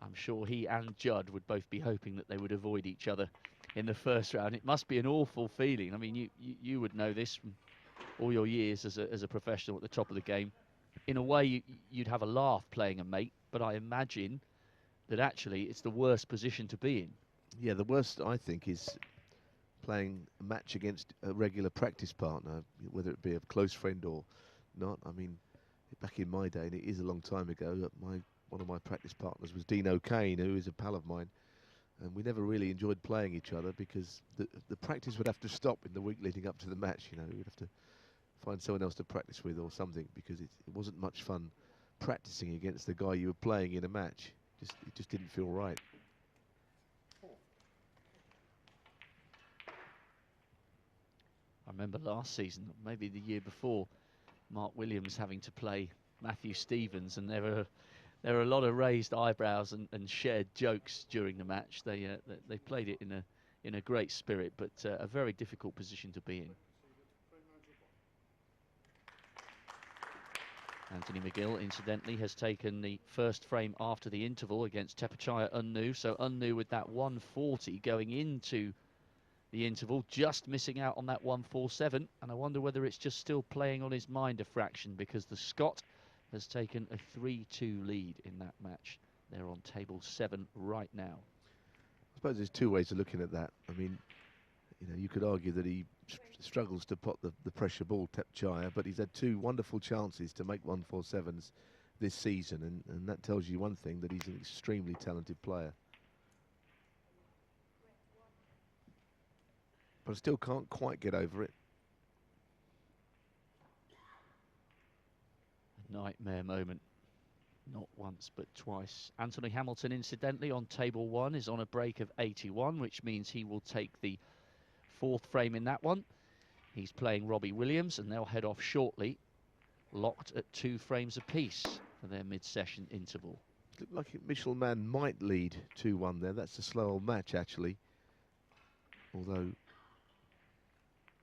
S1: I'm sure he and Judd would both be hoping that they would avoid each other in the first round. It must be an awful feeling. I mean, you would know this from all your years as a professional at the top of the game. In a way, you'd have a laugh playing a mate, but I imagine that actually it's the worst position to be in.
S3: Yeah, the worst, I think, is playing a match against a regular practice partner, whether it be a close friend or not. I mean, back in my day, and it is a long time ago, one of my practice partners was Dean O'Kane, who is a pal of mine, and we never really enjoyed playing each other because the practice would have to stop in the week leading up to the match. You know, we'd have to find someone else to practice with or something, because it wasn't much fun practicing against the guy you were playing in a match. It just didn't feel right.
S1: I remember last season, maybe the year before, Mark Williams having to play Matthew Stevens, and there were a lot of raised eyebrows and shared jokes during the match. They played it in a great spirit, but a very difficult position to be in. Anthony McGill, incidentally, has taken the first frame after the interval against Tepachaya Unnu. So Unnu with that 140 going into the interval, just missing out on that 147. And I wonder whether it's just still playing on his mind a fraction, because the Scot has taken a 3-2 lead in that match. They're on table 7 right now.
S3: I suppose there's two ways of looking at that. I mean, you know, you could argue that he struggles to pot the pressure ball, Tepachaya, but he's had 2 wonderful chances to make 147s this season, and that tells you one thing, that he's an extremely talented player. But I still can't quite get over it.
S1: A nightmare moment. Not once, but twice. Anthony Hamilton, incidentally, on table 1 is on a break of 81, which means he will take the 4th frame in that one. He's playing Robbie Williams, and they'll head off shortly, locked at 2 frames apiece for their mid-session interval.
S3: It looked like Michelman might lead 2-1 there. That's a slow old match, actually. Although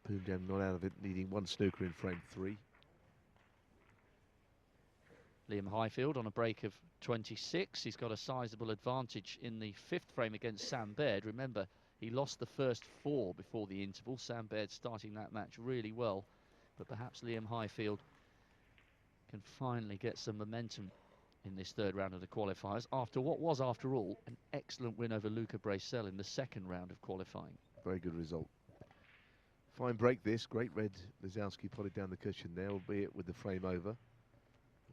S3: Poomjam not out of it, needing 1 snooker in frame 3.
S1: Liam Highfield on a break of 26. He's got a sizable advantage in the 5th frame against Sam Baird. Remember, he lost the first 4 before the interval. Sam Baird starting that match really well, but perhaps Liam Highfield can finally get some momentum in this 3rd round of the qualifiers after what was, after all, an excellent win over Luca Bracel in the 2nd round of qualifying.
S3: Very good result. Fine break this. Great red Lisowski potted down the cushion there, albeit with the frame over.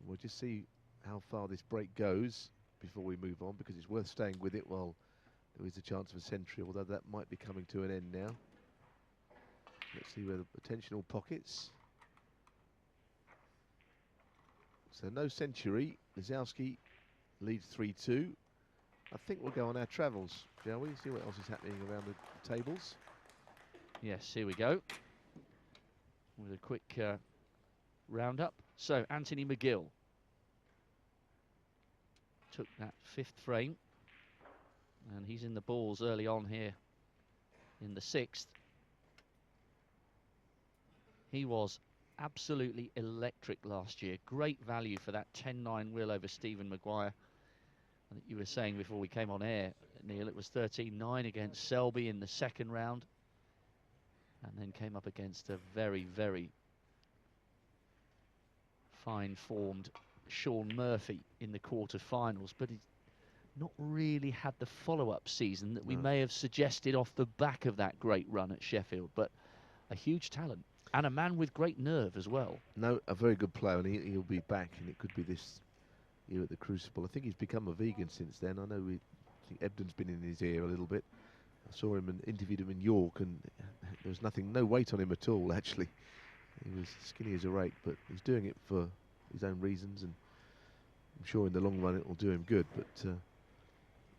S3: We'll just see how far this break goes before we move on, because it's worth staying with it while there is a chance of a century, although that might be coming to an end now. Let's see where the potential pockets. So no century. Lisowski leads 3-2. I think we'll go on our travels, shall we? See what else is happening around the tables.
S1: Yes, here we go. With a quick roundup. So Anthony McGill took that 5th frame, and he's in the balls early on here in the 6th. He was absolutely electric last year. Great value for that 10-9 win over Stephen Maguire. I think you were saying before we came on air, Neil, it was 13-9 against Selby in the 2nd round, and then came up against a very, very fine-formed Sean Murphy in the quarter-finals, but he's not really had the follow-up season that we may have suggested off the back of that great run at Sheffield. But a huge talent, and a man with great nerve as well.
S3: No, a very good player, and he'll be back, and it could be this year at the Crucible. I think he's become a vegan since then. I know I think Ebden's been in his ear a little bit. I saw him and interviewed him in York, and there was no weight on him at all, actually. He was skinny as a rake, but he's doing it for his own reasons, and I'm sure in the long run it will do him good. But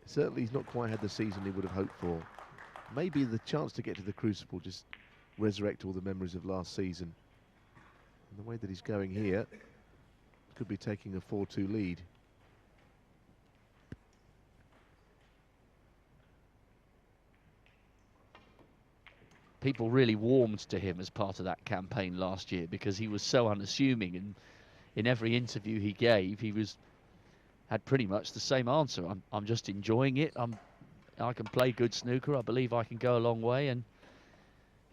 S3: certainly he's not quite had the season he would have hoped for. Maybe the chance to get to the Crucible just resurrect all the memories of last season. And the way that he's going here, could be taking a 4-2 lead.
S1: People really warmed to him as part of that campaign last year, because he was so unassuming, and in every interview he gave, he had pretty much the same answer. I'm just enjoying it. I can play good snooker. I believe I can go a long way. And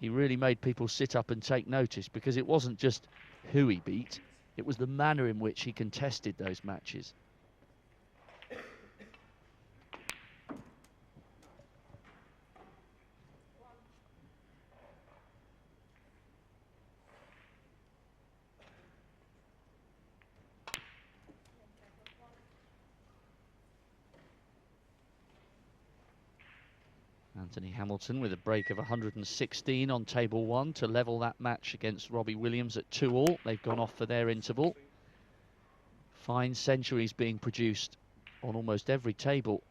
S1: he really made people sit up and take notice, because it wasn't just who he beat, it was the manner in which he contested those matches. Anthony Hamilton with a break of 116 on table 1 to level that match against Robbie Williams at 2-all. They've gone off for their interval. Fine centuries being produced on almost every table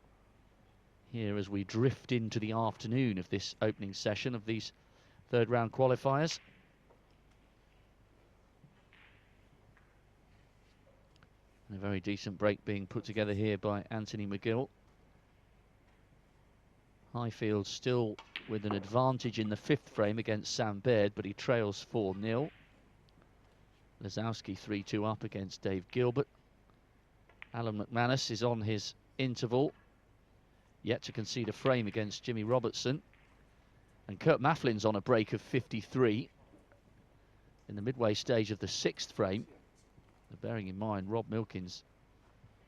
S1: here as we drift into the afternoon of this opening session of these third round qualifiers. A very decent break being put together here by Anthony McGill. Highfield still with an advantage in the 5th frame against Sam Baird, but he trails 4-0. Lazowski 3-2 up against Dave Gilbert. Alan McManus is on his interval, yet to concede a frame against Jimmy Robertson. And Kurt Maflin's on a break of 53 in the midway stage of the 6th frame. Bearing in mind, Rob Milkins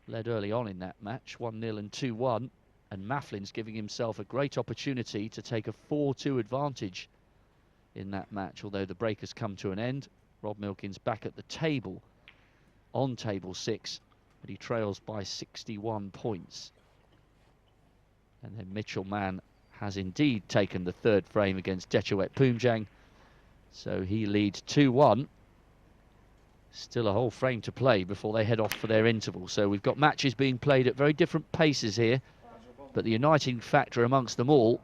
S1: led early on in that match, 1-0 and 2-1. And Maflin's giving himself a great opportunity to take a 4-2 advantage in that match, although the break has come to an end. Rob Milkins back at the table on table 6, but he trails by 61 points. And then Mitchell Mann has indeed taken the 3rd frame against Dechawet Poomjang, so he leads 2-1. Still a whole frame to play before they head off for their interval, so we've got matches being played at very different paces here. But the uniting factor amongst them all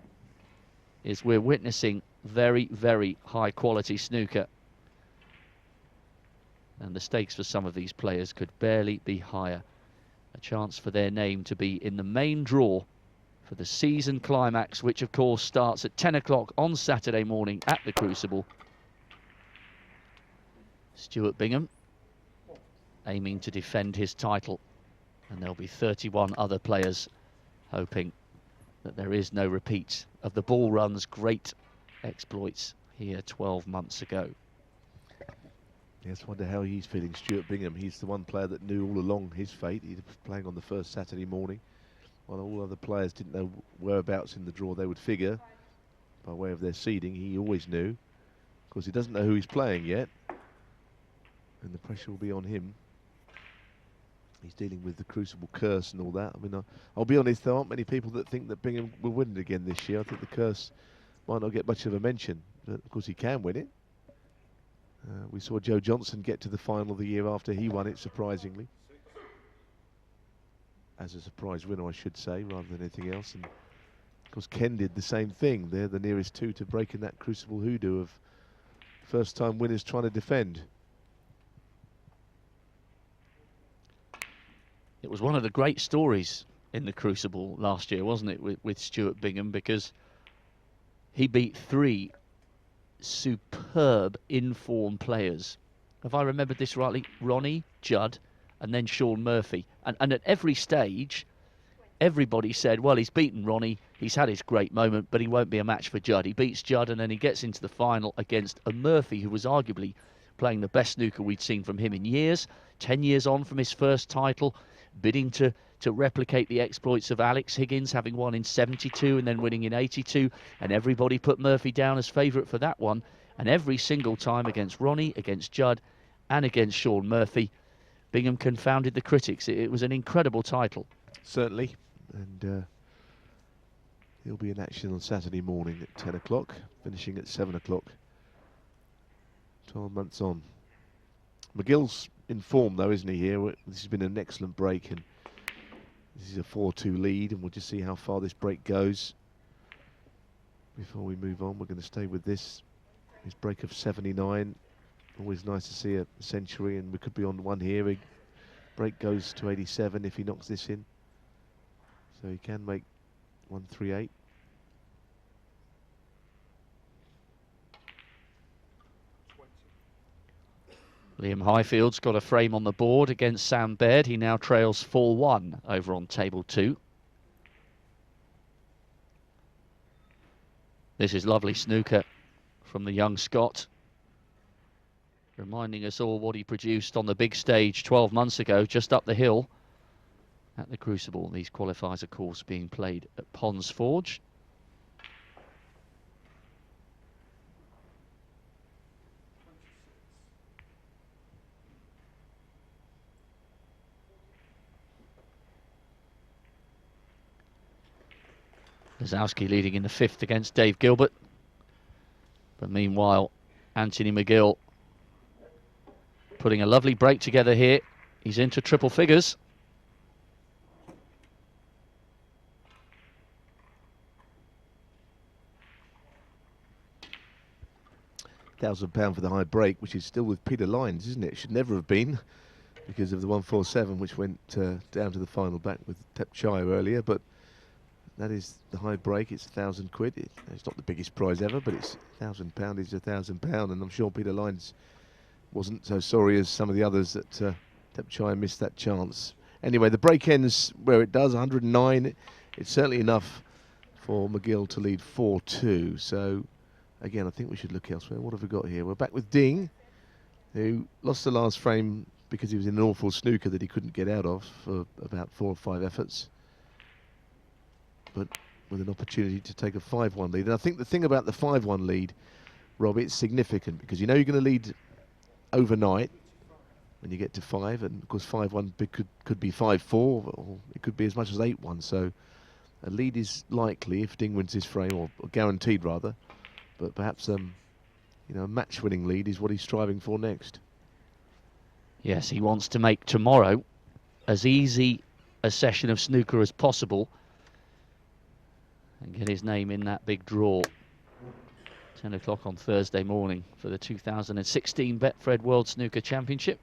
S1: is we're witnessing very, very high quality snooker. And the stakes for some of these players could barely be higher. A chance for their name to be in the main draw for the season climax, which of course starts at 10 o'clock on Saturday morning at the Crucible. Stuart Bingham aiming to defend his title, and there'll be 31 other players hoping that there is no repeat of the Ball Run's great exploits here 12 months ago.
S3: Yes, wonder how he's feeling, Stuart Bingham. He's the one player that knew all along his fate. He was playing on the first Saturday morning, while all other players didn't know whereabouts in the draw they would figure by way of their seeding. He always knew. Of course, he doesn't know who he's playing yet, and the pressure will be on him. He's dealing with the Crucible curse and all that. I mean, I'll be honest, there aren't many people that think that Bingham will win it again this year. I think the curse might not get much of a mention, but of course he can win it. We saw Joe Johnson get to the final the year after he won it, surprisingly. As a surprise winner, I should say, rather than anything else. And of course, Ken did the same thing. They're the nearest two to breaking that Crucible hoodoo of first-time winners trying to defend.
S1: It was one of the great stories in the Crucible last year, wasn't it, with Stuart Bingham, because he beat 3 superb in-form players. If I remembered this rightly, Ronnie, Judd, and then Sean Murphy. And at every stage, everybody said, well, he's beaten Ronnie, he's had his great moment, but he won't be a match for Judd. He beats Judd, and then he gets into the final against a Murphy who was arguably playing the best snooker we'd seen from him in years, 10 years on from his first title, bidding to replicate the exploits of Alex Higgins, having won in 72 and then winning in 82, and everybody put Murphy down as favourite for that one. And every single time against Ronnie, against Judd, and against Sean Murphy, Bingham confounded the critics. It was an incredible title.
S3: Certainly, and he'll be in action on Saturday morning at 10 o'clock, finishing at 7 o'clock. 12 months on. McGill's in form though, isn't he, here? This has been an excellent break, and this is a 4-2 lead, and we'll just see how far this break goes. Before we move on, we're going to stay with this. His break of 79. Always nice to see a century, and we could be on one here. Break goes to 87 if he knocks this in. So he can make 138.
S1: Liam Highfield's got a frame on the board against Sam Baird. He now trails 4-1 over on table 2. This is lovely snooker from the young Scot, reminding us all what he produced on the big stage 12 months ago, just up the hill at the Crucible. These qualifiers, of course, being played at Ponds Forge. Lazowski leading in the 5th against Dave Gilbert. But meanwhile, Anthony McGill putting a lovely break together here. He's into triple figures.
S3: £1,000 for the high break, which is still with Peter Lines, isn't it? It should never have been because of the 147, which went down to the final back with Tepchai earlier. But that is the high break. It's £1,000. It's not the biggest prize ever, but it's £1,000 is £1,000, and I'm sure Peter Lines wasn't so sorry as some of the others that Tepchai missed that chance. Anyway, the break ends where it does, 109. It's certainly enough for McGill to lead 4-2. So again, I think we should look elsewhere. What have we got here? We're back with Ding, who lost the last frame because he was in an awful snooker that he couldn't get out of for about 4 or 5 efforts. But with an opportunity to take a 5-1 lead. And I think the thing about the 5-1 lead, Rob, it's significant because you know you're going to lead overnight when you get to 5. And of course 5-1 could be 5-4, or it could be as much as 8-1. So a lead is likely if Ding wins this frame, or guaranteed rather. But perhaps you know, a match-winning lead is what he's striving for next.
S1: Yes, he wants to make tomorrow as easy a session of snooker as possible and get his name in that big draw. 10 o'clock on Thursday morning for the 2016 Betfred World Snooker Championship.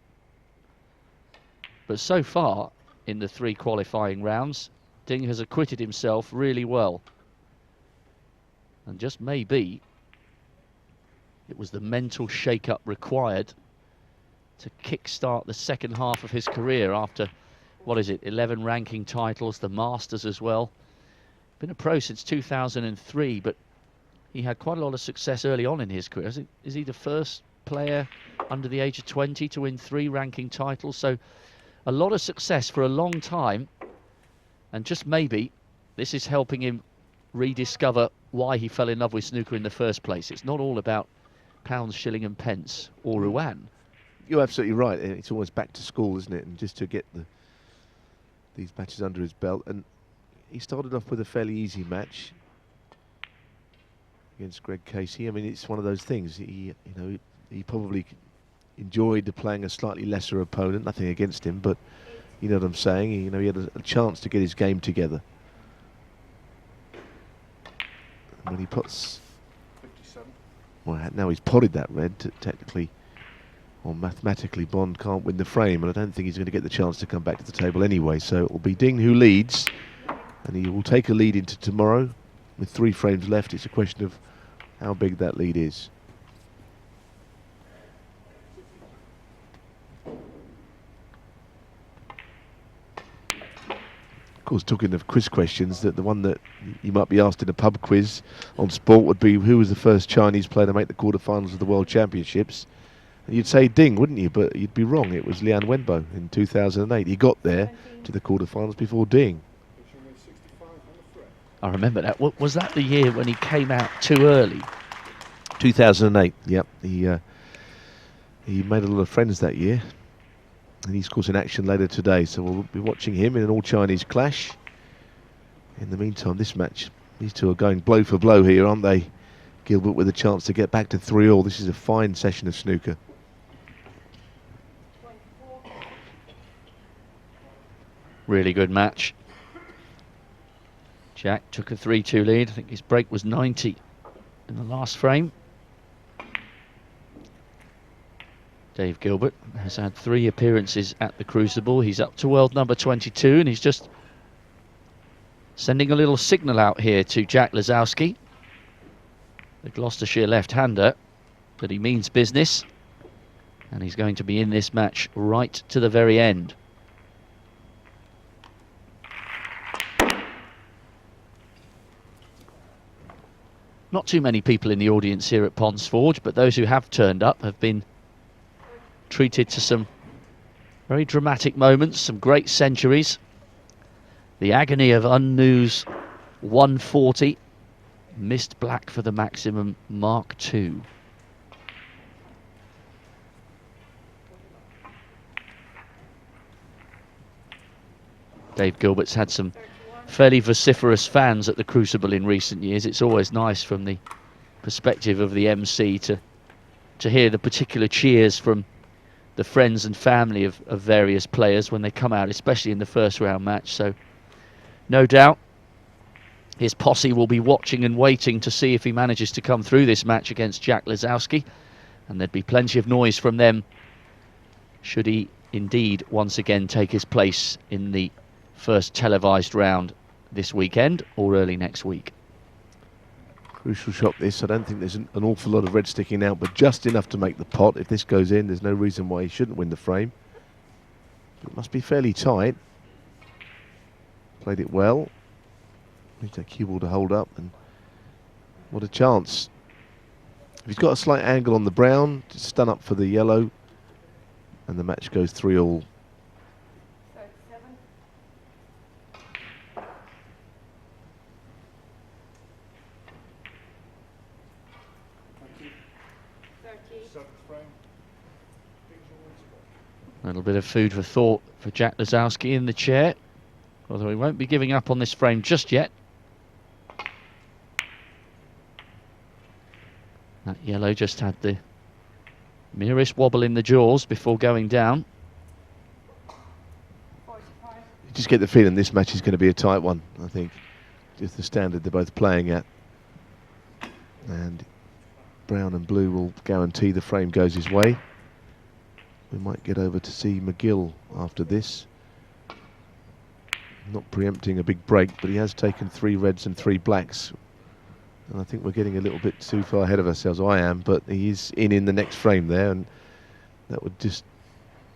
S1: But so far in the 3 qualifying rounds, Ding has acquitted himself really well. And just maybe it was the mental shake-up required to kick-start the second half of his career after, 11 ranking titles, the Masters as well. Been a pro since 2003, but he had quite a lot of success early on in his career. Is he the first player under the age of 20 to win 3 ranking titles? So a lot of success for a long time, and just maybe this is helping him rediscover why he fell in love with snooker in the first place. It's not all about pounds, shilling and pence or Rouen.
S3: You're absolutely right. It's almost back to school, isn't it? And just to get these matches under his belt. And he started off with a fairly easy match against Greg Casey. I mean, it's one of those things. He probably enjoyed playing a slightly lesser opponent. Nothing against him, but you know what I'm saying. He had a chance to get his game together. And when he puts,
S2: 57.
S3: well, now he's potted that red. Technically, or mathematically, Bond can't win the frame, and I don't think he's going to get the chance to come back to the table anyway. So it will be Ding who leads, and he will take a lead into tomorrow with 3 frames left. It's a question of how big that lead is. Of course, talking of quiz questions, that the one that you might be asked in a pub quiz on sport would be, who was the first Chinese player to make the quarterfinals of the World Championships? And you'd say Ding, wouldn't you? But you'd be wrong. It was Lian Wenbo in 2008. He got there to the quarterfinals before Ding.
S1: I remember that. Was that the year when he came out too early?
S3: 2008, yep. He made a lot of friends that year. And he's, of course, in action later today. So we'll be watching him in an all-Chinese clash. In the meantime, this match, these two are going blow for blow here, aren't they? Gilbert with a chance to get back to 3-all. This is a fine session of snooker.
S1: Really good match. Jack took a 3-2 lead. I think his break was 90 in the last frame. Dave Gilbert has had 3 appearances at the Crucible. He's up to world number 22, and he's just sending a little signal out here to Jack Lazowski, the Gloucestershire left-hander, that he means business, and he's going to be in this match right to the very end. Not too many people in the audience here at Ponds Forge, but those who have turned up have been treated to some very dramatic moments, some great centuries. The agony of Unnoo's 140, missed black for the maximum, Mark II. Dave Gilbert's had some fairly vociferous fans at the Crucible in recent years. It's always nice from the perspective of the MC to hear the particular cheers from the friends and family of various players when they come out, especially in the first round match. So no doubt his posse will be watching and waiting to see if he manages to come through this match against Jack Lazowski, and there'd be plenty of noise from them should he indeed once again take his place in the first televised round this weekend or early next week.
S3: Crucial shot this. I don't think there's an awful lot of red sticking out, but just enough to make the pot. If this goes in, there's no reason why he shouldn't win the frame. It must be fairly tight. Played it well. Needs that cue ball to hold up, and what a chance. If he's got a slight angle on the brown, just stun up for the yellow, and the match goes 3-all.
S4: 37. 38.
S1: A little bit of food for thought for Jack Lazowski in the chair, although he won't be giving up on this frame just yet. That yellow just had the merest wobble in the jaws before going down.
S4: 45.
S3: You just get the feeling this match is going to be a tight one, I think. Just the standard they're both playing at. And brown and blue will guarantee the frame goes his way. We might get over to see McGill after this. Not preempting a big break, but he has taken 3 reds and 3 blacks. And I think we're getting a little bit too far ahead of ourselves. I am, but he is in the next frame there, and that would just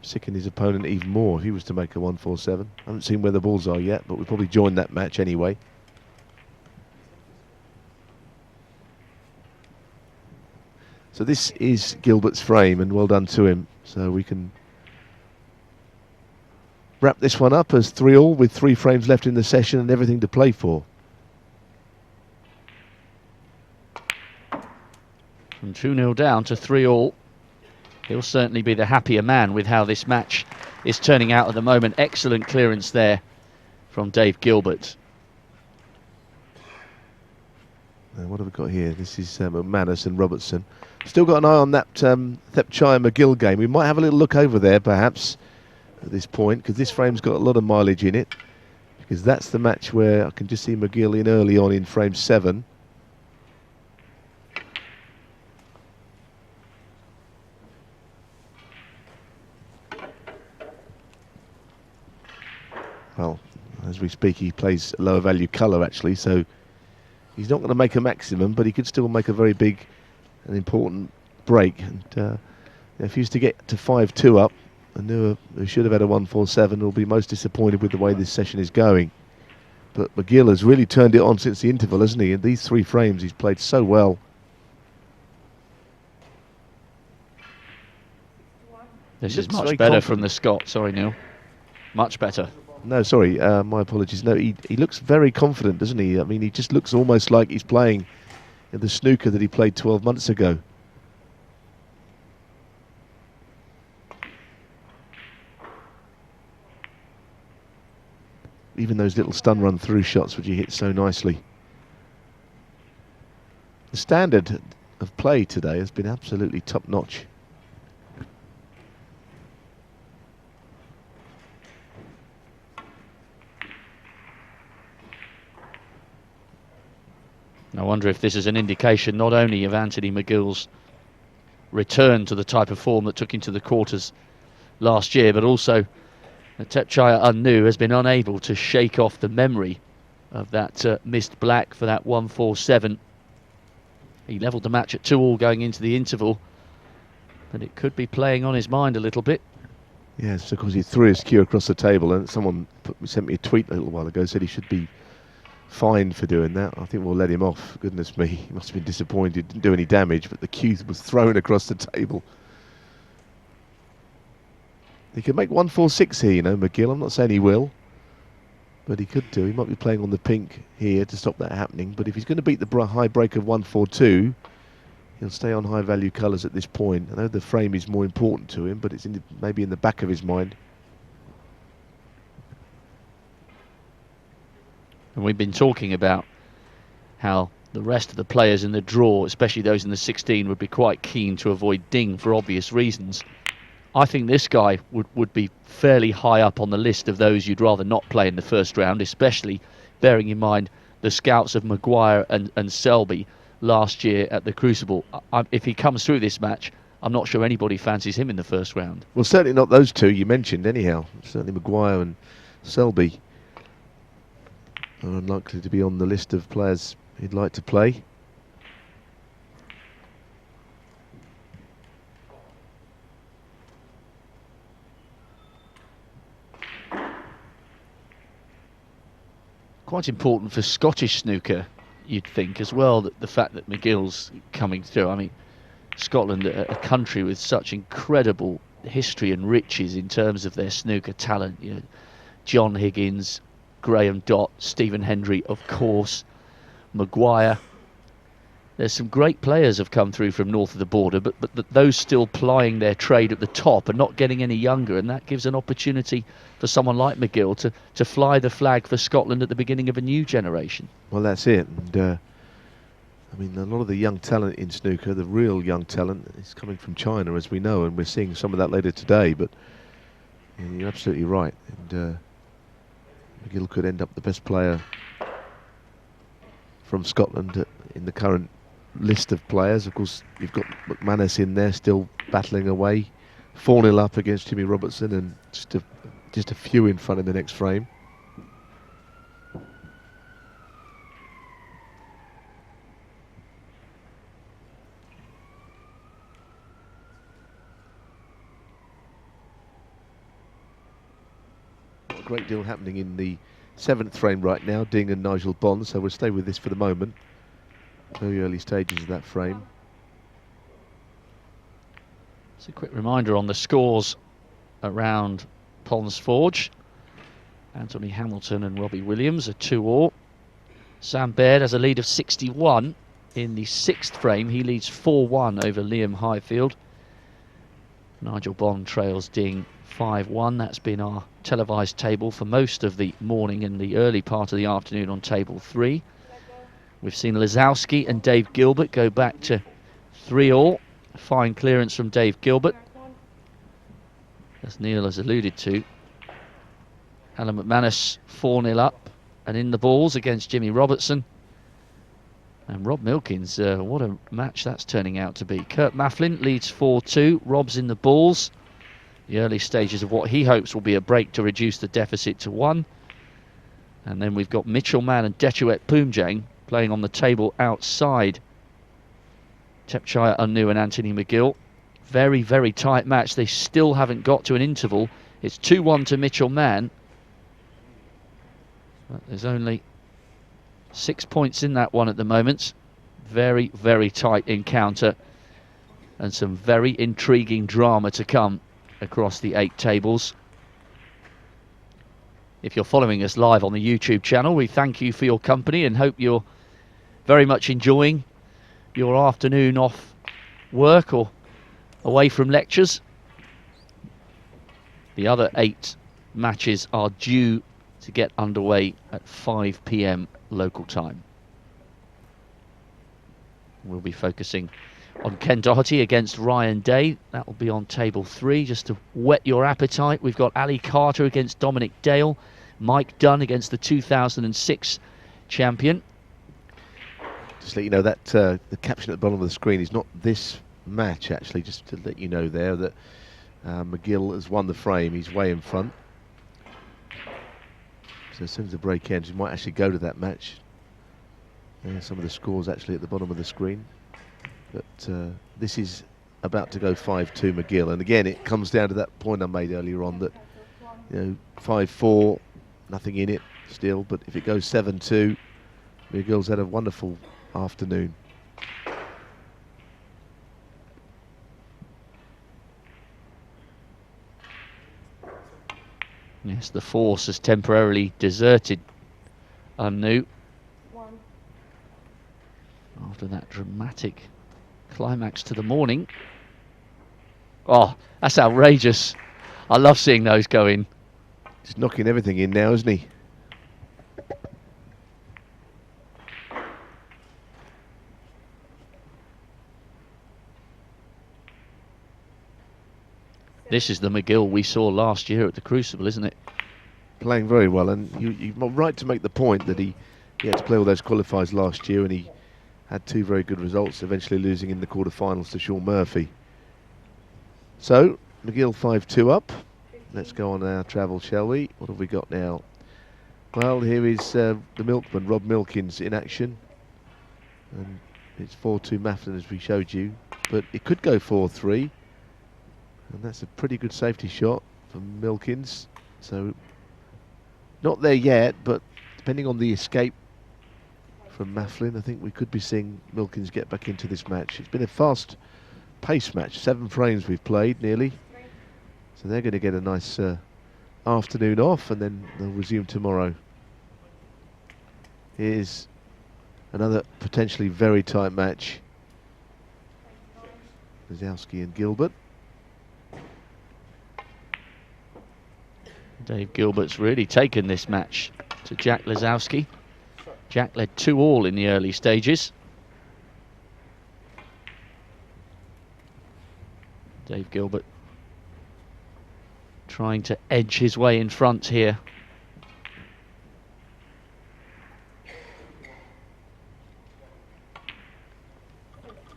S3: sicken his opponent even more if he was to make a 1-4-7. I haven't seen where the balls are yet, but we'll probably join that match anyway. So this is Gilbert's frame, and well done to him. So we can wrap this one up as 3-all with 3 frames left in the session and everything to play for.
S1: From 2-0 down to 3-all. He'll certainly be the happier man with how this match is turning out at the moment. Excellent clearance there from Dave Gilbert.
S3: Now what have we got here? This is McManus and Robertson. Still got an eye on that Thepchire McGill game. We might have a little look over there perhaps at this point, because this frame's got a lot of mileage in it, because that's the match where I can just see McGill in early on in frame 7. Well, as we speak, he plays a lower value colour actually, so he's not going to make a maximum, but he could still make a very big and important break. And if he was to get to 5-2 up, I knew he should have had a 1-4-7. Will be most disappointed with the way this session is going. But McGill has really turned it on since the interval, hasn't he? In these 3 frames, he's played so well.
S1: This
S3: He
S1: is
S3: looks
S1: much
S3: very
S1: better
S3: confident.
S1: from the Scot. Sorry, Neil. Much better.
S3: No, sorry, my apologies. No, he looks very confident, doesn't he? I mean, he just looks almost like he's playing in the snooker that he played 12 months ago. Even those little stun run through shots which he hits so nicely. The standard of play today has been absolutely top notch.
S1: I wonder if this is an indication not only of Anthony McGill's return to the type of form that took him to the quarters last year, but also that Thepchire Unnu has been unable to shake off the memory of that missed black for that 1-4-7. He levelled the match at 2-all going into the interval, but it could be playing on his mind a little bit.
S3: Yes, because he threw his cue across the table, and someone sent me a tweet a little while ago, said he should be fined for doing that. I think we'll let him off. Goodness me, he must have been disappointed. Didn't do any damage, but the cue was thrown across the table. He could make 1-4-6 here, you know, McGill. I'm not saying he will, but he could do. He might be playing on the pink here to stop that happening. But if he's going to beat the high break of 1-4-2, he'll stay on high value colours at this point. I know the frame is more important to him, but it's maybe in the back of his mind.
S1: And we've been talking about how the rest of the players in the draw, especially those in the 16, would be quite keen to avoid Ding for obvious reasons. I think this guy would be fairly high up on the list of those you'd rather not play in the first round, especially bearing in mind the scouts of Maguire and Selby last year at the Crucible. If he comes through this match, I'm not sure anybody fancies him in the first round.
S3: Well, certainly not those two you mentioned anyhow. Certainly Maguire and Selby are unlikely to be on the list of players he'd like to play.
S1: Quite important for Scottish snooker, you'd think, as well, that the fact that McGill's coming through. I mean, Scotland, a country with such incredible history and riches in terms of their snooker talent. You know, John Higgins, Graham Dott, Stephen Hendry, of course, Maguire. There's some great players have come through from north of the border, but those still plying their trade at the top and not getting any younger, and that gives an opportunity for someone like McGill to fly the flag for Scotland at the beginning of a new generation.
S3: Well, that's it. And I mean, a lot of the young talent in snooker, the real young talent, is coming from China, as we know, and we're seeing some of that later today. But yeah, you're absolutely right. And McGill could end up the best player from Scotland in the current list of players. Of course, you've got McManus in there still battling away, 4-0 up against Jimmy Robertson, and just a few in front in the next frame. A great deal happening in the 7th frame right now, Ding and Nigel Bond, so we'll stay with this for the moment. Very early stages of that frame.
S1: It's a quick reminder on the scores around Ponds Forge. Anthony Hamilton and Robbie Williams are 2-all. Sam Baird has a lead of 61 in the 6th frame. He leads 4-1 over Liam Highfield. Nigel Bond trails Ding 5-1. That's been our televised table for most of the morning and the early part of the afternoon on table 3. We've seen Lazowski and Dave Gilbert go back to 3-all. Fine clearance from Dave Gilbert, as Neil has alluded to. Alan McManus 4-0 up and in the balls against Jimmy Robertson. And Rob Milkins, what a match that's turning out to be. Kurt Maflin leads 4-2. Rob's in the balls. The early stages of what he hopes will be a break to reduce the deficit to 1. And then we've got Mitchell Mann and Detuet Poomjang playing on the table outside Tepchaya Anu and Anthony McGill. Very, very tight match. They still haven't got to an interval. It's 2-1 to Mitchell Mann. But there's only 6 points in that one at the moment. Very, very tight encounter. And some very intriguing drama to come across the 8 tables. If you're following us live on the YouTube channel, we thank you for your company and hope you're very much enjoying your afternoon off work or away from lectures. The other 8 matches are due to get underway at 5 p.m. local time. We'll be focusing on Ken Doherty against Ryan Day. That will be on table 3, just to whet your appetite. We've got Ali Carter against Dominic Dale, Mike Dunn against the 2006 champion.
S3: Just let you know that the caption at the bottom of the screen is not this match, actually, just to let you know there that McGill has won the frame. He's way in front. So as soon as the break ends, we might actually go to that match. There's some of the scores actually at the bottom of the screen. But this is about to go 5-2 McGill. And again, it comes down to that point I made earlier on that, you know, 5-4, nothing in it still. But if it goes 7-2, McGill's had a wonderful afternoon.
S1: Yes, the force has temporarily deserted Anu after that dramatic climax to the morning. Oh, that's outrageous. I love seeing those go in.
S3: He's knocking everything in now, isn't he?
S1: This is the McGill we saw last year at the Crucible, isn't it?
S3: Playing very well, and you're right to make the point that he had to play all those qualifiers last year, and he had 2 very good results, eventually losing in the quarterfinals to Sean Murphy. So, McGill 5-2 up. Let's go on our travel, shall we? What have we got now? Well, here is the milkman, Rob Milkins, in action. And it's 4-2 Maflin, as we showed you. But it could go 4-3. And that's a pretty good safety shot from Milkins. So, not there yet, but depending on the escape from Maflin, I think we could be seeing Milkins get back into this match. It's been a fast-paced match. 7 frames we've played, nearly. So they're going to get a nice afternoon off, and then they'll resume tomorrow. Here's another potentially very tight match. Lazowski and Gilbert.
S1: Dave Gilbert's really taken this match to Jack Lazowski. Jack led 2-all in the early stages. Dave Gilbert trying to edge his way in front here.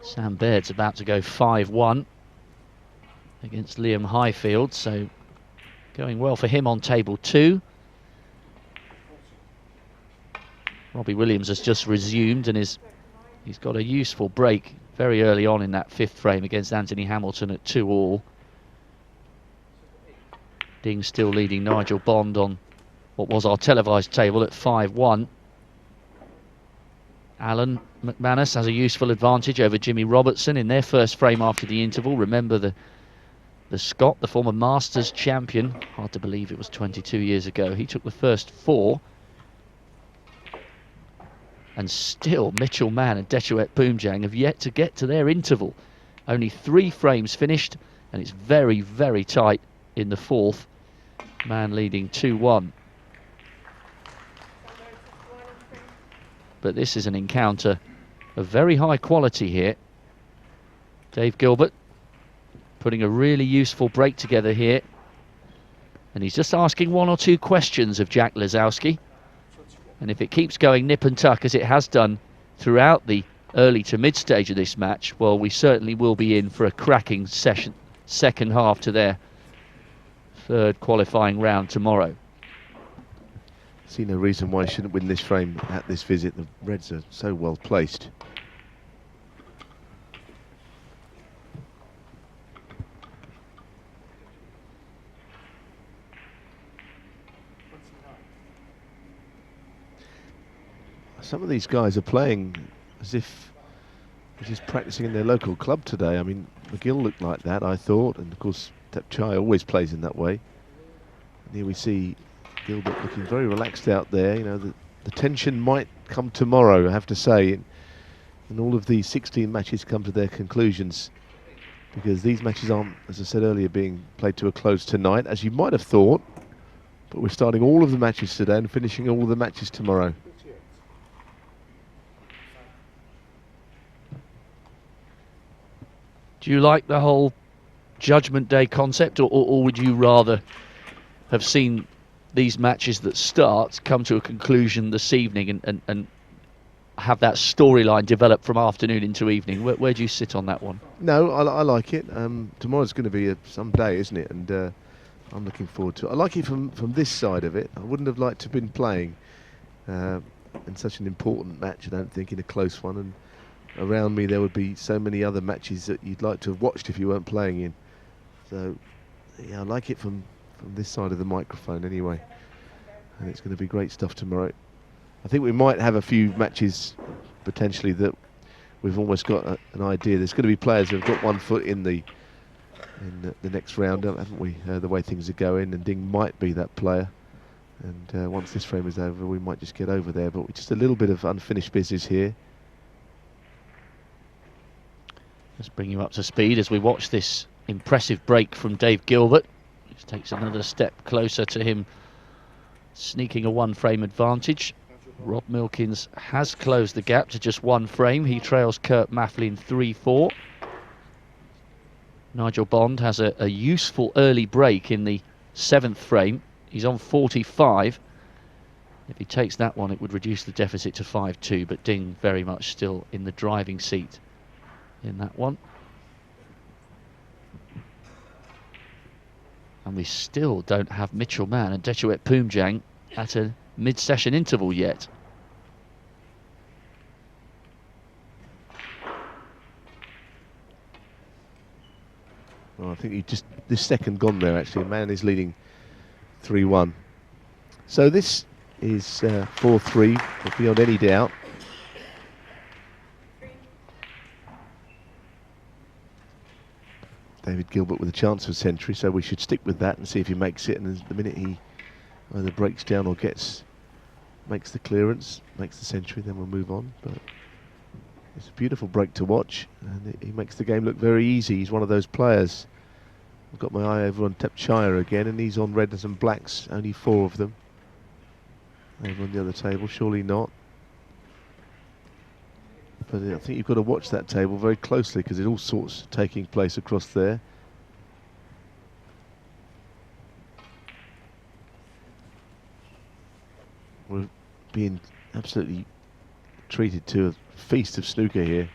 S1: Sam Baird's about to go 5-1 against Liam Highfield, so going well for him on table 2. Robbie Williams has just resumed, and he's got a useful break very early on in that 5th frame against Anthony Hamilton at 2-all. Ding still leading Nigel Bond on what was our televised table at 5-1. Alan McManus has a useful advantage over Jimmy Robertson in their first frame after the interval. Remember the Scot, the former Masters champion, hard to believe it was 22 years ago. He took the first 4. And still Mitchell Mann and Dechuet Boomjang have yet to get to their interval. Only 3 frames finished, and it's very, very tight in the 4th. Mann leading 2-1. But this is an encounter of very high quality here. Dave Gilbert putting a really useful break together here. And he's just asking 1 or 2 questions of Jack Lazowski. And if it keeps going nip and tuck as it has done throughout the early to mid stage of this match, well, we certainly will be in for a cracking session, second half to their 3rd qualifying round tomorrow.
S3: See no reason why he shouldn't win this frame at this visit. The Reds are so well placed. Some of these guys are playing as if they're just practicing in their local club today. I mean, McGill looked like that, I thought, and of course Tepchai always plays in that way. And here we see Gilbert looking very relaxed out there. You know, the tension might come tomorrow, I have to say, and all of these 16 matches come to their conclusions, because these matches aren't, as I said earlier, being played to a close tonight, as you might have thought, but we're starting all of the matches today and finishing all of the matches tomorrow.
S1: Do you like the whole Judgment Day concept, or would you rather have seen these matches that start come to a conclusion this evening and have that storyline develop from afternoon into evening? Where do you sit on that one?
S3: No, I like it. Tomorrow's going to be some day, isn't it? And I'm looking forward to it. I like it from this side of it. I wouldn't have liked to have been playing in such an important match, I don't think, in a close one. And around me there would be so many other matches that you'd like to have watched if you weren't playing in. So yeah, I like it from this side of the microphone anyway. And it's going to be great stuff tomorrow. I think we might have a few matches potentially that we've almost got an idea. There's going to be players who have got 1 foot in the next round, haven't we? The way things are going, and Ding might be that player. And once this frame is over, we might just get over there. But just a little bit of unfinished business here.
S1: Let's bring you up to speed as we watch this impressive break from Dave Gilbert. Just takes another step closer to him sneaking a 1 frame advantage. Rob Milkins has closed the gap to just 1 frame. He trails Kurt Maflin 3-4. Nigel Bond has a useful early break in the 7th frame. He's on 45. If he takes that one, it would reduce the deficit to 5-2, but Ding very much still in the driving seat in that one. And we still don't have Mitchell Mann and Dechuet Poomjang at a mid-session interval yet.
S3: Well, I think he just this second gone there actually. Mann is leading 3-1. So this is 4-3 beyond any doubt. David Gilbert with a chance of a century, so we should stick with that and see if he makes it. And the minute he either breaks down or makes the clearance, makes the century, then we'll move on. But it's a beautiful break to watch, and he makes the game look very easy. He's one of those players. I've got my eye over on Tepchire again, and he's on reds and blacks, only 4 of them. Over on the other table, surely not. But I think you've got to watch that table very closely because there's all sorts taking place across there. We're being absolutely treated to a feast of snooker here,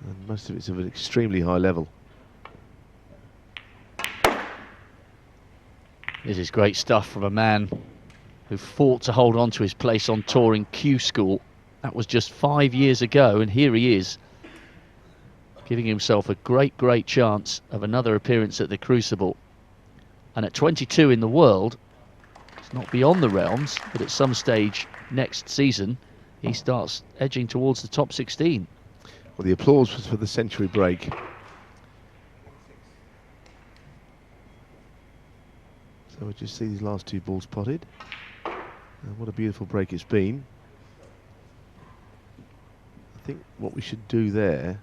S3: and most of it's of an extremely high level.
S1: This is great stuff from a man who fought to hold on to his place on tour in Q School. That was just 5 years ago, and here he is, giving himself a great chance of another appearance at the Crucible. And at 22 in the world, it's not beyond the realms, but at some stage next season, he starts edging towards the top 16.
S3: Well, the applause was for the century break. So we'll just see these last 2 balls potted. And what a beautiful break it's been. I think what we should do there,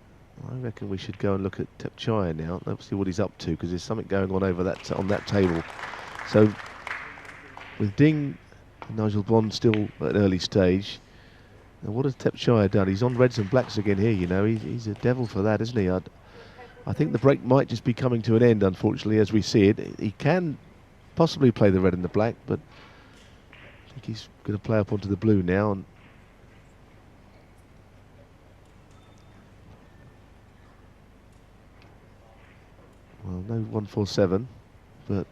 S3: I reckon we should go and look at Tepchire now and see what he's up to, because there's something going on over that on that table. So with Ding and Nigel Bond still at an early stage, and what has Tepchire done? He's on reds and blacks again here, you know. He's a devil for that, isn't he? I think the break might just be coming to an end, unfortunately, as we see it. He can possibly play the red and the black, but I think he's going to play up onto the blue now. And well, no 147, but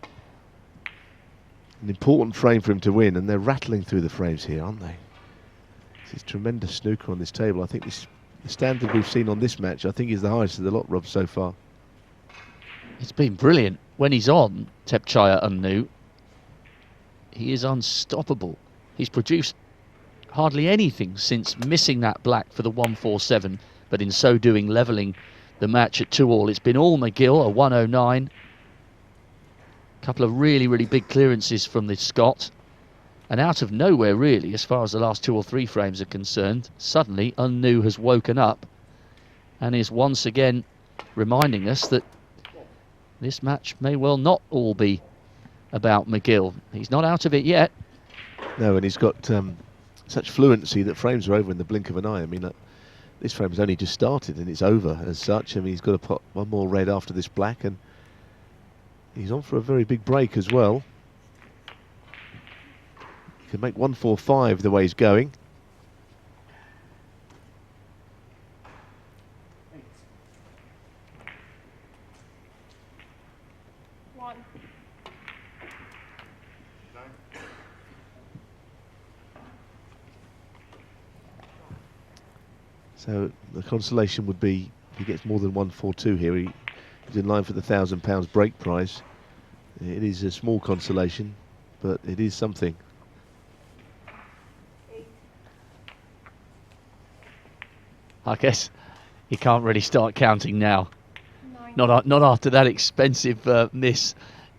S3: an important frame for him to win, and they're rattling through the frames here, aren't they? This is tremendous snooker on this table. I think the standard we've seen on this match, I think, is the highest of the lot, Rob, so far.
S1: It's been brilliant. When he's on, Tepchire Unnu, he is unstoppable. He's produced hardly anything since missing that black for the 147, but in so doing levelling the match at 2-all. It's been all McGill, a 109. A couple of really big clearances from the Scot. And out of nowhere, really, as far as the last 2 or 3 frames are concerned, suddenly Unnu has woken up and is once again reminding us that this match may well not all be about McGill. He's not out of it yet.
S3: No, and he's got such fluency that frames are over in the blink of an eye. I mean, this frame has only just started and it's over as such. I mean, he's got to put one more red after this black, and he's on for a very big break as well. He can make 145 the way he's going. So the consolation would be if he gets more than 142 here, he's in line for the £1,000 break prize. It is a small consolation, but it is something.
S1: I guess he can't really start counting now. Not after that expensive miss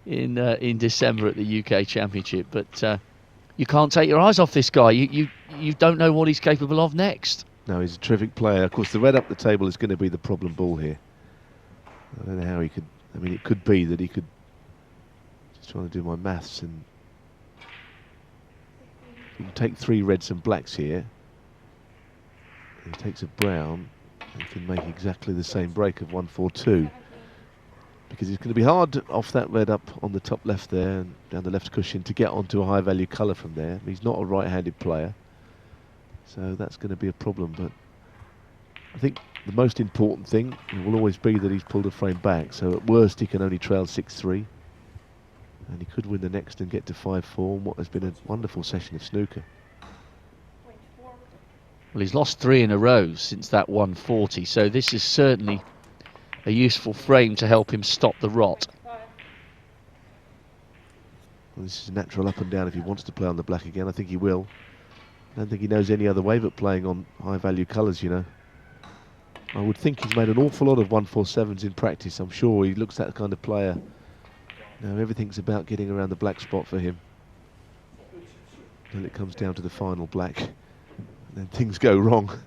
S1: in December at the UK Championship. But you can't take your eyes off this guy. You don't know what he's capable of next.
S3: No, he's a terrific player. Of course, the red up the table is going to be the problem ball here. I don't know how he could. I mean, it could be that he could. Just trying to do my maths, and he can take 3 reds and blacks here. He takes a brown and can make exactly the same break of 142. because it's going to be hard off that red up on the top left there and down the left cushion to get onto a high value colour from there. He's not a right-handed player, so that's going to be a problem. But I think the most important thing will always be that he's pulled a frame back, so at worst he can only trail 6-3, and he could win the next and get to 5-4 in what has been a wonderful session of snooker.
S1: Well, he's lost 3 in a row since that 140, so this is certainly a useful frame to help him stop the rot.
S3: Well, this is natural up and down if he wants to play on the black again. I think he will. I don't think he knows any other way but playing on high value colours, you know. I would think he's made an awful lot of 147s in practice. I'm sure he looks that kind of player. Now everything's about getting around the black spot for him. Until it comes down to the final black. And then things go wrong.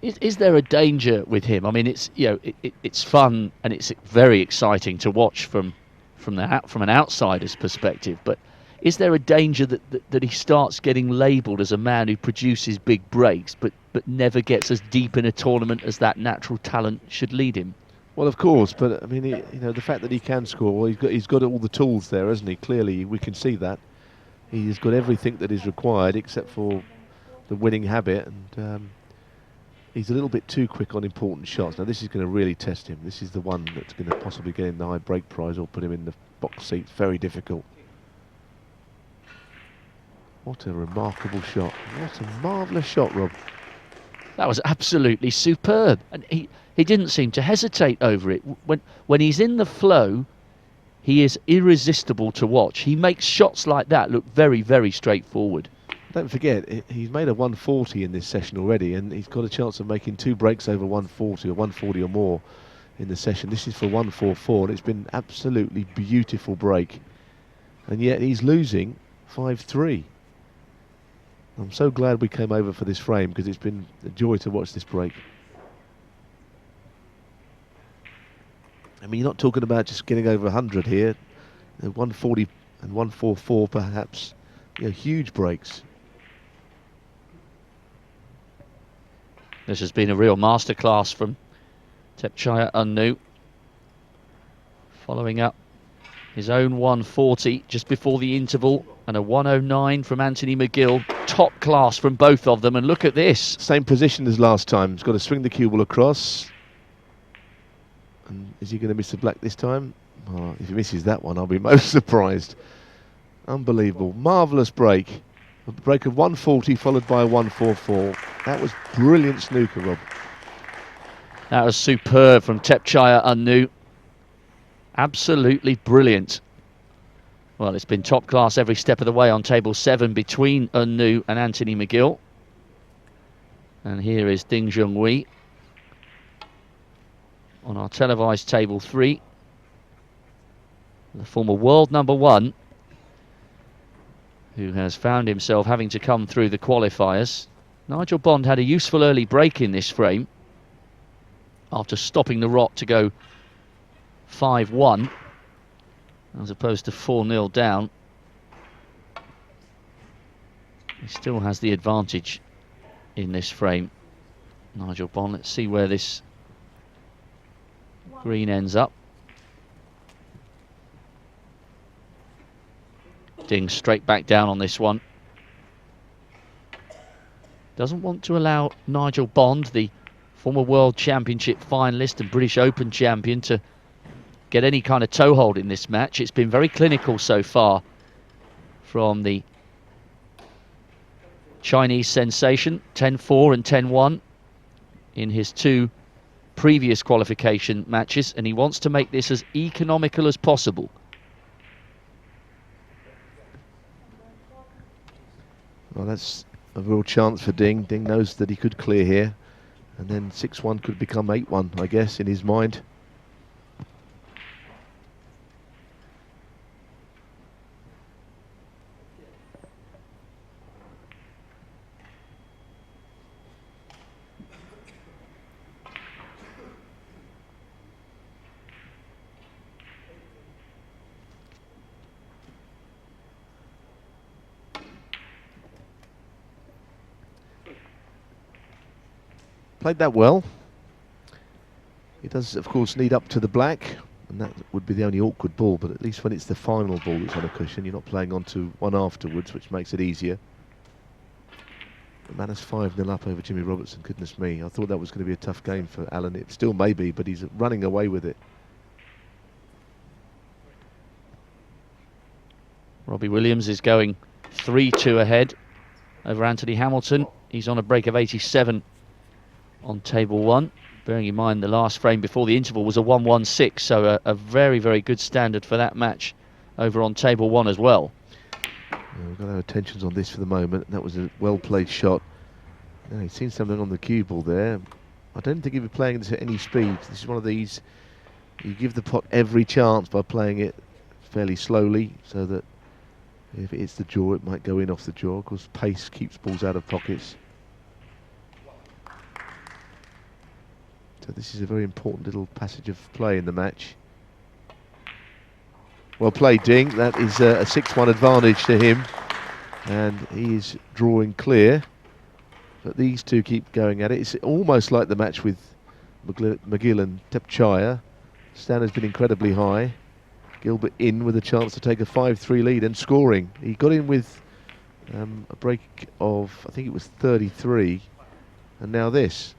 S1: Is there a danger with him? I mean, it's, you know, it's fun and it's very exciting to watch from an outsider's perspective. But is there a danger that he starts getting labelled as a man who produces big breaks, but never gets as deep in a tournament as that natural talent should lead him?
S3: Well, of course, but I mean, you know, the fact that he can score, well, he's got all the tools there, hasn't he? Clearly, we can see that he's got everything that is required except for the winning habit, and he's a little bit too quick on important shots. Now this is going to really test him. This is the one that's going to possibly get him the high break prize or put him in the box seat. Very difficult. What a remarkable shot. What a marvellous shot, Rob.
S1: That was absolutely superb. And he didn't seem to hesitate over it. When he's in the flow, he is irresistible to watch. He makes shots like that look very, very straightforward.
S3: Don't forget, he's made a 140 in this session already, and he's got a chance of making 2 breaks over 140 or 140 or more in the session. This is for 144, and it's been absolutely beautiful break. And yet he's losing 5-3. I'm so glad we came over for this frame, because it's been a joy to watch this break. I mean, you're not talking about just getting over 100 here. 140 and 144 perhaps, you know, huge breaks.
S1: This has been a real masterclass from Tepchaya Unnu, following up his own 140 just before the interval, and a 109 from Anthony McGill. Top class from both of them, and look at this.
S3: Same position as last time. He's got to swing the cue ball across. And is he going to miss the black this time? Oh, if he misses that one, I'll be most surprised. Unbelievable. Marvellous break. A break of 140 followed by a 144. That was brilliant snooker, Rob.
S1: That was superb from Tepchaya Unnu. Absolutely brilliant. Well, it's been top class every step of the way on table 7 between Unnu and Anthony McGill. And here is Ding Junhui on our televised table 3. The former world #1, who has found himself having to come through the qualifiers. Nigel Bond had a useful early break in this frame after stopping the rot to go 5-1 as opposed to 4-0 down. He still has the advantage in this frame, Nigel Bond. Let's see where this green ends up. Ding straight back down on this one. Doesn't want to allow Nigel Bond, the former World Championship finalist and British Open champion, to get any kind of toehold in this match. It's been very clinical so far from the Chinese sensation. 10-4 and 10-1 in his 2 previous qualification matches, and he wants to make this as economical as possible.
S3: Well, that's a real chance for Ding. Ding knows that he could clear here, and then 6-1 could become 8-1, I guess, in his mind. Played that well. He does, of course, need up to the black. and that would be the only awkward ball, but at least when it's the final ball that's on a cushion, you're not playing onto one afterwards, which makes it easier. McManus 5-0 up over Jimmy Robertson. Goodness me, I thought that was going to be a tough game for Alan. It still may be, but he's running away with it.
S1: Robbie Williams is going 3-2 ahead over Anthony Hamilton. He's on a break of 87 on table 1. Bearing in mind the last frame before the interval was a 1-1-6, so a very, very good standard for that match over on table 1 as well.
S3: We've got our attentions on this for the moment. That was a well-played shot. Yeah, he's seen something on the cue ball there. I don't think he'd be playing this at any speed. This is one of these, you give the pot every chance by playing it fairly slowly, so that if it hits the jaw, it might go in off the jaw. Of course, pace keeps balls out of pockets. So this is a very important little passage of play in the match. Well played, Ding. That is a 6-1 advantage to him, and he is drawing clear. But these two keep going at it. It's almost like the match with McGill and Tepchaya. Standard's been incredibly high. Gilbert in with a chance to take a 5-3 lead and scoring. He got in with a break of, I think it was 33, and now this.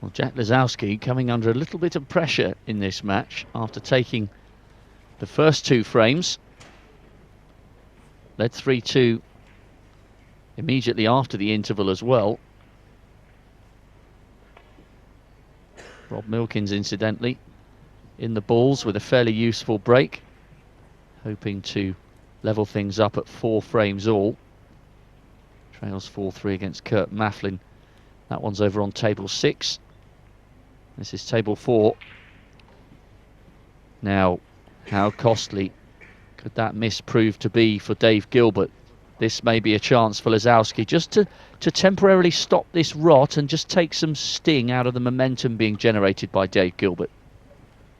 S1: Well, Jack Lazowski coming under a little bit of pressure in this match after taking the first 2 frames. Led 3-2 immediately after the interval as well. Rob Milkins, incidentally, in the balls with a fairly useful break, hoping to level things up at 4 frames all. Trails 4-3 against Kurt Maflin. That one's over on table 6. This is table 4. Now, how costly could that miss prove to be for Dave Gilbert? This may be a chance for Lazowski just to temporarily stop this rot and just take some sting out of the momentum being generated by Dave Gilbert.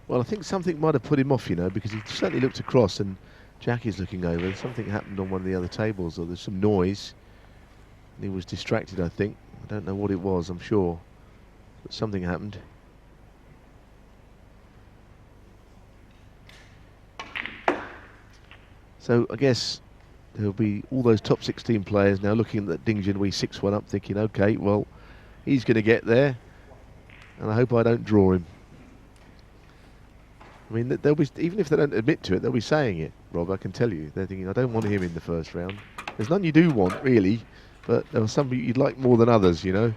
S3: Well, I think something might have put him off, you know, because he certainly looked across and Jack is looking over. Something happened on one of the other tables, or there's some noise. And he was distracted, I think. I don't know what it was, I'm sure. But something happened. So I guess there'll be all those top 16 players now looking at that Ding Junhui 6-1 up, thinking, okay, well, he's going to get there, and I hope I don't draw him. I mean, they'll be, even if they don't admit to it, they'll be saying it, Rob, I can tell you. They're thinking, I don't want him in the first round. There's none you do want, really, but there are some you'd like more than others, you know.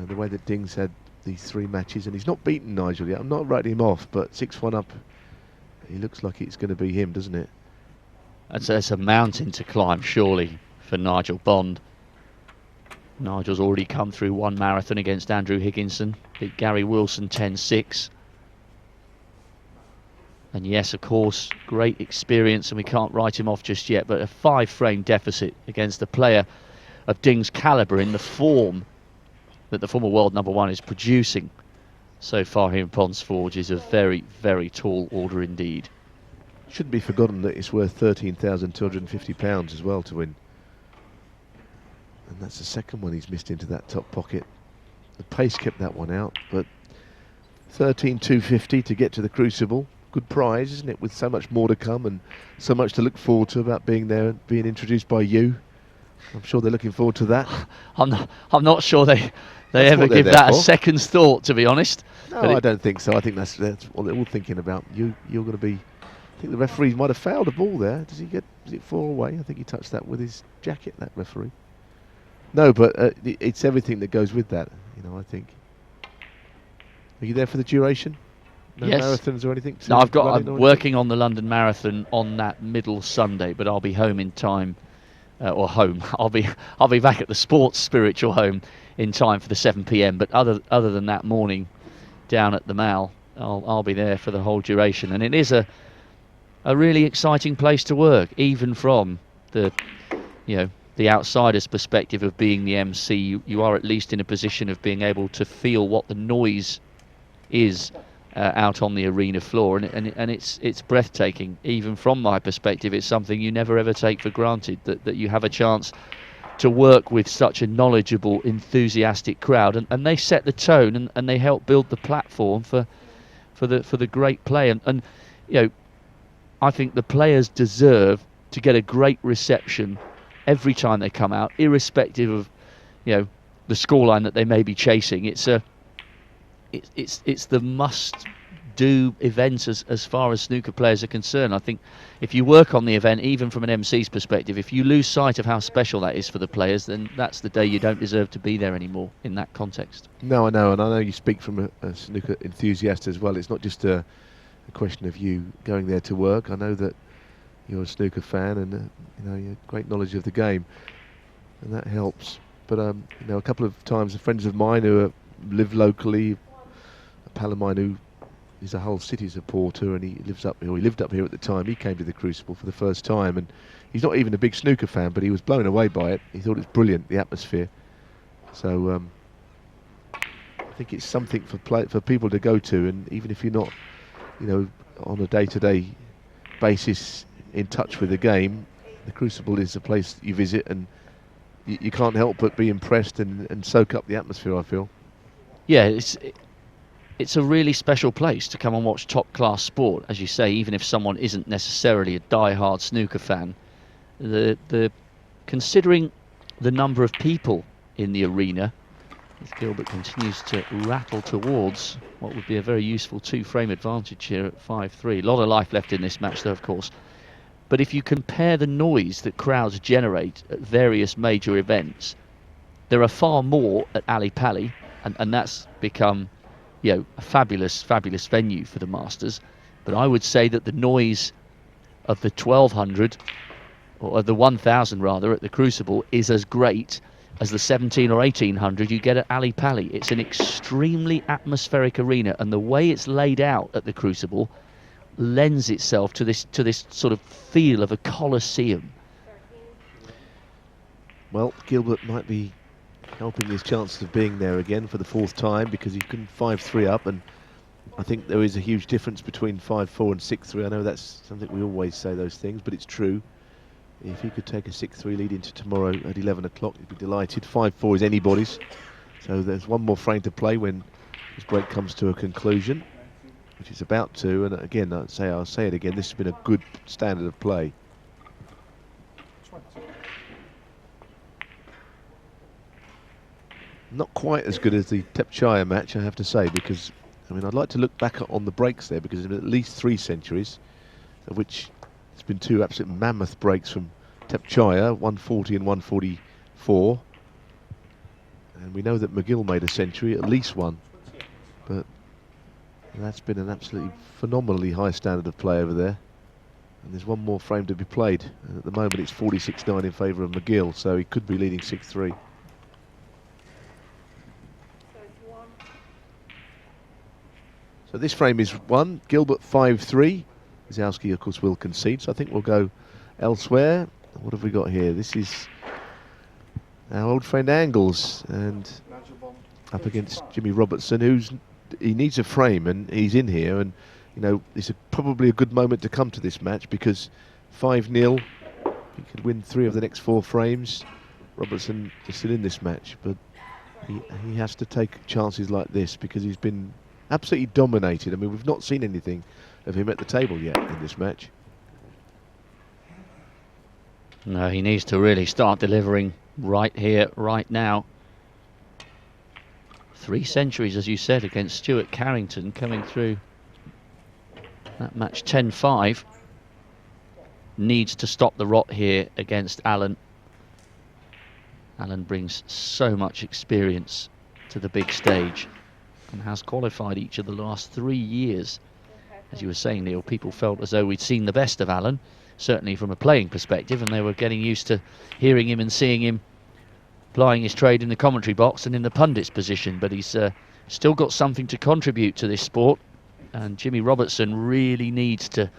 S3: The way that Ding's had these 3 matches, and he's not beaten Nigel yet. I'm not writing him off, but 6-1 up, he looks like it's going to be him, doesn't it?
S1: That's a mountain to climb, surely, for Nigel Bond. Nigel's already come through 1 marathon against Andrew Higginson, beat Gary Wilson 10-6. And yes, of course, great experience, and we can't write him off just yet, but a 5-frame deficit against a player of Ding's calibre in the form that the former world #1 is producing so far here in Ponds Forge is a very, very tall order indeed.
S3: Shouldn't be forgotten that it's worth £13,250 as well to win. And that's the second one he's missed into that top pocket. The pace kept that one out, but 13,250 to get to the Crucible. Good prize, isn't it? With so much more to come and so much to look forward to about being there and being introduced by you. I'm sure they're looking forward to that.
S1: I'm not sure they ever give that a second's thought, to be honest.
S3: No, I don't think so. I think that's what they're all thinking about. You're going to be. I think the referee might have fouled a ball there. Does he get? Is it 4 away? I think he touched that with his jacket. That referee. No, but it's everything that goes with that. You know, I think. Are you there for the duration? No
S1: yes.
S3: Marathons or anything?
S1: No, I'm working on the London Marathon on that middle Sunday, but I'll be home in time. Or home. I'll be back at the sports spiritual home in time for the 7 p.m. But other than that morning, down at the Mall, I'll be there for the whole duration. And it is a really exciting place to work, even from the outsider's perspective of being the MC. You are at least in a position of being able to feel what the noise is out on the arena floor, and it's breathtaking. Even from my perspective, it's something you never ever take for granted, that you have a chance to work with such a knowledgeable, enthusiastic crowd, and they set the tone, and they help build the platform for the great play. And you know, I think the players deserve to get a great reception every time they come out, irrespective of, you know, the scoreline that they may be chasing. It's the must-do event as far as snooker players are concerned. I think if you work on the event, even from an MC's perspective, if you lose sight of how special that is for the players, then that's the day you don't deserve to be there anymore in that context.
S3: No, I know, and I know you speak from a snooker enthusiast as well. It's not just a question of you going there to work. I know that you're a snooker fan, and you know, you have great knowledge of the game, and that helps. But you know, a couple of times, friends of mine who live locally, a pal of mine who is a whole city supporter, and he lives up here. He lived up here at the time. He came to the Crucible for the first time, and he's not even a big snooker fan, but he was blown away by it. He thought it was brilliant, the atmosphere. So I think it's something for people to go to, and even if you're not, you know, on a day-to-day basis in touch with the game, the Crucible is a place that you visit, and you can't help but be impressed and soak up the atmosphere, I feel.
S1: Yeah, it's a really special place to come and watch top-class sport, as you say, even if someone isn't necessarily a die-hard snooker fan. Considering the number of people in the arena, as Gilbert continues to rattle towards what would be a very useful two-frame advantage here at 5-3. A lot of life left in this match, though, of course. But if you compare the noise that crowds generate at various major events, there are far more at Ali Pali, and that's become, you know, a fabulous venue for the Masters. But I would say that the noise of the 1200, or the 1000 rather, at the Crucible is as great as the 17 or 1800 you get at Ali Pali. It's an extremely atmospheric arena, and the way it's laid out at the Crucible lends itself to this sort of feel of a coliseum.
S3: Well, Gilbert might be helping his chances of being there again for the fourth time, because he couldn't 5-3 up, and I think there is a huge difference between 5-4 and 6-3. I know that's something we always say, those things, but it's true. If he could take a 6-3 lead into tomorrow at 11 o'clock, he'd be delighted. 5-4 is anybody's. So there's one more frame to play when this break comes to a conclusion, which it's about to. And again, I'll say it again, this has been a good standard of play. Not quite as good as the Tepchaya match, I have to say, because, I mean, I'd like to look back on the breaks there, because there's been at least 3 centuries, of which there's been 2 absolute mammoth breaks from Tepchaya, 140 and 144. And we know that McGill made a century, at least one. But that's been an absolutely phenomenally high standard of play over there. And there's one more frame to be played. And at the moment it's 46-9 in favour of McGill, so he could be leading 6-3. So this frame is 1, Gilbert 5-3. Zowski, of course, will concede, so I think we'll go elsewhere. What have we got here? This is our old friend Angles, and up against Jimmy Robertson, he needs a frame, and he's in here, and you know, it's probably a good moment to come to this match, because 5-0, he could win 3 of the next 4 frames. Robertson is still in this match, but he has to take chances like this, because he's been absolutely dominated. I mean, we've not seen anything of him at the table yet in this match.
S1: No, he needs to really start delivering right here, right now. 3 centuries, as you said, against Stuart Carrington, coming through that match 10-5. Needs to stop the rot here against Allen. Allen brings so much experience to the big stage and has qualified each of the last 3 years. As you were saying, Neil, people felt as though we'd seen the best of Allen, certainly from a playing perspective, and they were getting used to hearing him and seeing him plying his trade in the commentary box and in the pundit's position. But he's still got something to contribute to this sport, and Jimmy Robertson really needs to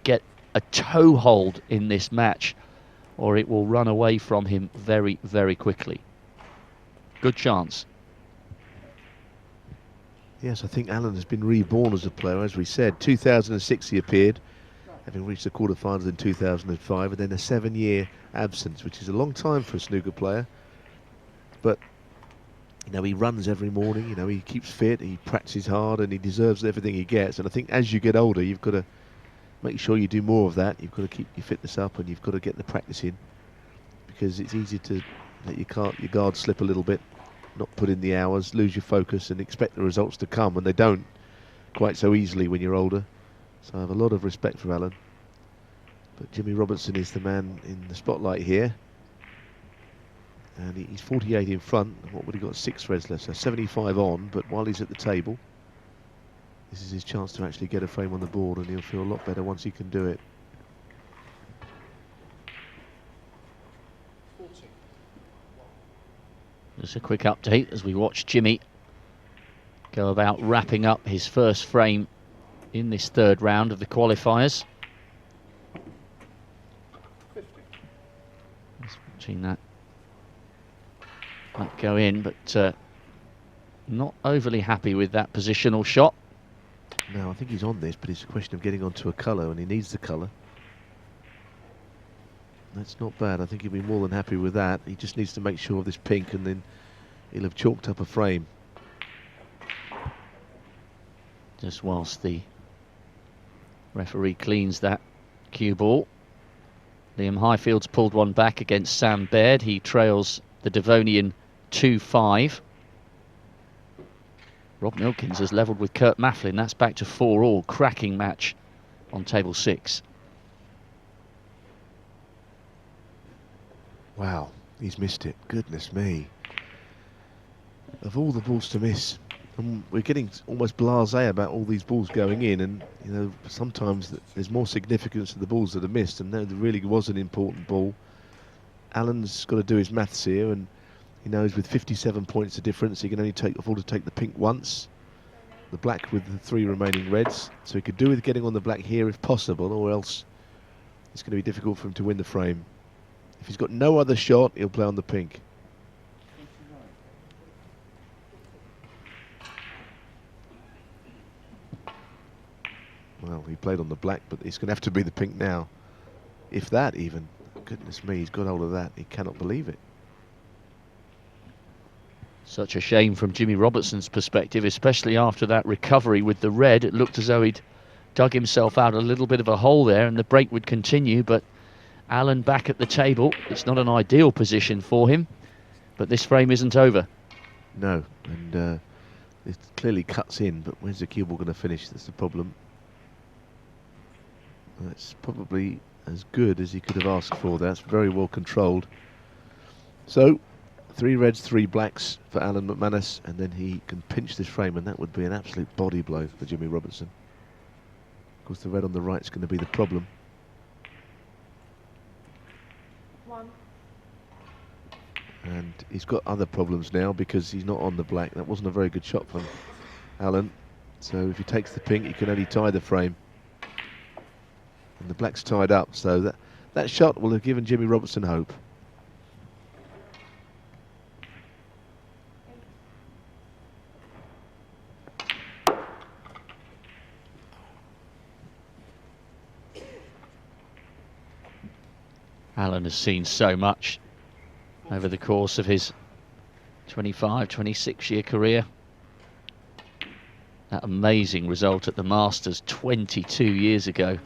S1: get a toehold in this match, or it will run away from him very, very quickly. Good chance.
S3: Yes, I think Allen has been reborn as a player, as we said. 2006 he appeared, having reached the quarterfinals in 2005, and then a 7-year absence, which is a long time for a snooker player. But you know, he runs every morning, you know, he keeps fit, he practices hard, and he deserves everything he gets. And I think as you get older, you've got to make sure you do more of that. You've got to keep your fitness up, and you've got to get the practice in, because it's easy to let your guard slip a little bit, not put in the hours, lose your focus, and expect the results to come, and they don't quite so easily when you're older. So I have a lot of respect for Alan. But Jimmy Robertson is the man in the spotlight here. And he's 48 in front. What would he got? 6 reds left, so 75 on. But while he's at the table, this is his chance to actually get a frame on the board, and he'll feel a lot better once he can do it.
S1: Just a quick update as we watch Jimmy go about wrapping up his first frame in this third round of the qualifiers. Just watching that go in, but not overly happy with that positional shot.
S3: No, I think he's on this, but it's a question of getting onto a colour, and he needs the colour. That's not bad. I think he'll be more than happy with that. He just needs to make sure of this pink, and then he'll have chalked up a frame.
S1: Just whilst the referee cleans that cue ball. Liam Highfield's pulled one back against Sam Baird. He trails the Devonian 2-5. Rob Milkins has levelled with Kurt Maflin. That's back to 4-all. Cracking match on table 6.
S3: Wow, he's missed it. Goodness me. Of all the balls to miss, and we're getting almost blasé about all these balls going in, and you know, sometimes there's more significance to the balls that are missed, and there really was an important ball. Alan's got to do his maths here, and he knows with 57 points of difference he can only afford to take the pink once, the black with the 3 remaining reds, so he could do with getting on the black here if possible, or else it's going to be difficult for him to win the frame. If he's got no other shot, he'll play on the pink. Well, he played on the black, but it's going to have to be the pink now. If that even. Goodness me, he's got hold of that. He cannot believe it.
S1: Such a shame from Jimmy Robertson's perspective, especially after that recovery with the red. It looked as though he'd dug himself out a little bit of a hole there, and the break would continue, but Alan back at the table. It's not an ideal position for him, but this frame isn't over.
S3: No, and it clearly cuts in, but where's the cue ball going to finish? That's the problem. That's probably as good as he could have asked for. That's very well controlled. So 3 reds, 3 blacks for Alan McManus, and then he can pinch this frame, and that would be an absolute body blow for Jimmy Robertson. Of course, the red on the right is going to be the problem.
S4: 1.
S3: And he's got other problems now because he's not on the black. That wasn't a very good shot from Alan. So if he takes the pink, he can only tie the frame. And the black's tied up, so that shot will have given Jimmy Robertson hope.
S1: Alan has seen so much over the course of his 25, 26-year career. That amazing result at the Masters 22 years ago.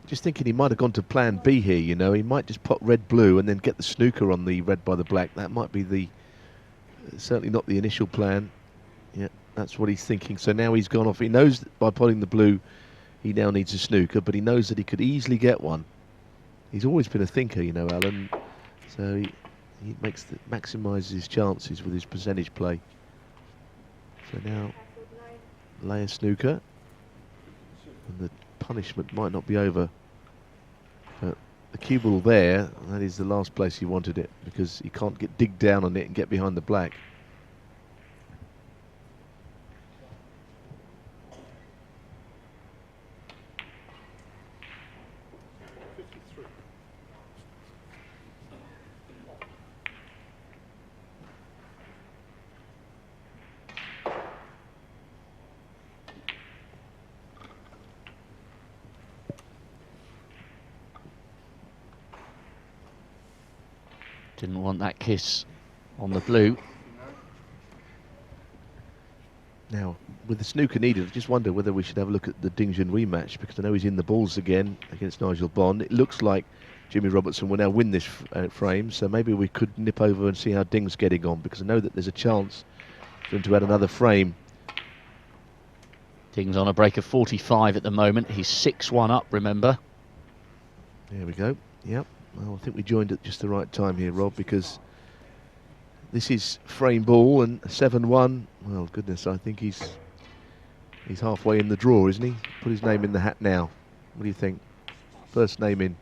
S3: Just thinking he might have gone to plan B here, you know. He might just pop red-blue and then get the snooker on the red by the black. That might be the... certainly not the initial plan. Yeah, that's what he's thinking. So now he's gone off. He knows that by potting the blue, he now needs a snooker, but he knows that he could easily get one. He's always been a thinker, you know, Alan. So he maximises his chances with his percentage play. So now, lay a snooker. And the punishment might not be over. But the cue ball there, that is the last place he wanted it, because he can't dig down on it and get behind the black.
S1: Didn't want that kiss on the blue.
S3: Now, with the snooker needed, I just wonder whether we should have a look at the Dingjan rematch, because I know he's in the balls again against Nigel Bond. It looks like Jimmy Robertson will now win this frame, so maybe we could nip over and see how Ding's getting on, because I know that there's a chance for him to add another frame.
S1: Ding's on a break of 45 at the moment. He's 6-1 up, remember.
S3: There we go. Yep. Well, I think we joined at just the right time here, Rob, because this is frame ball and 7-1. Well, goodness, I think he's halfway in the draw, isn't he? Put his name in the hat now. What do you think? First name in.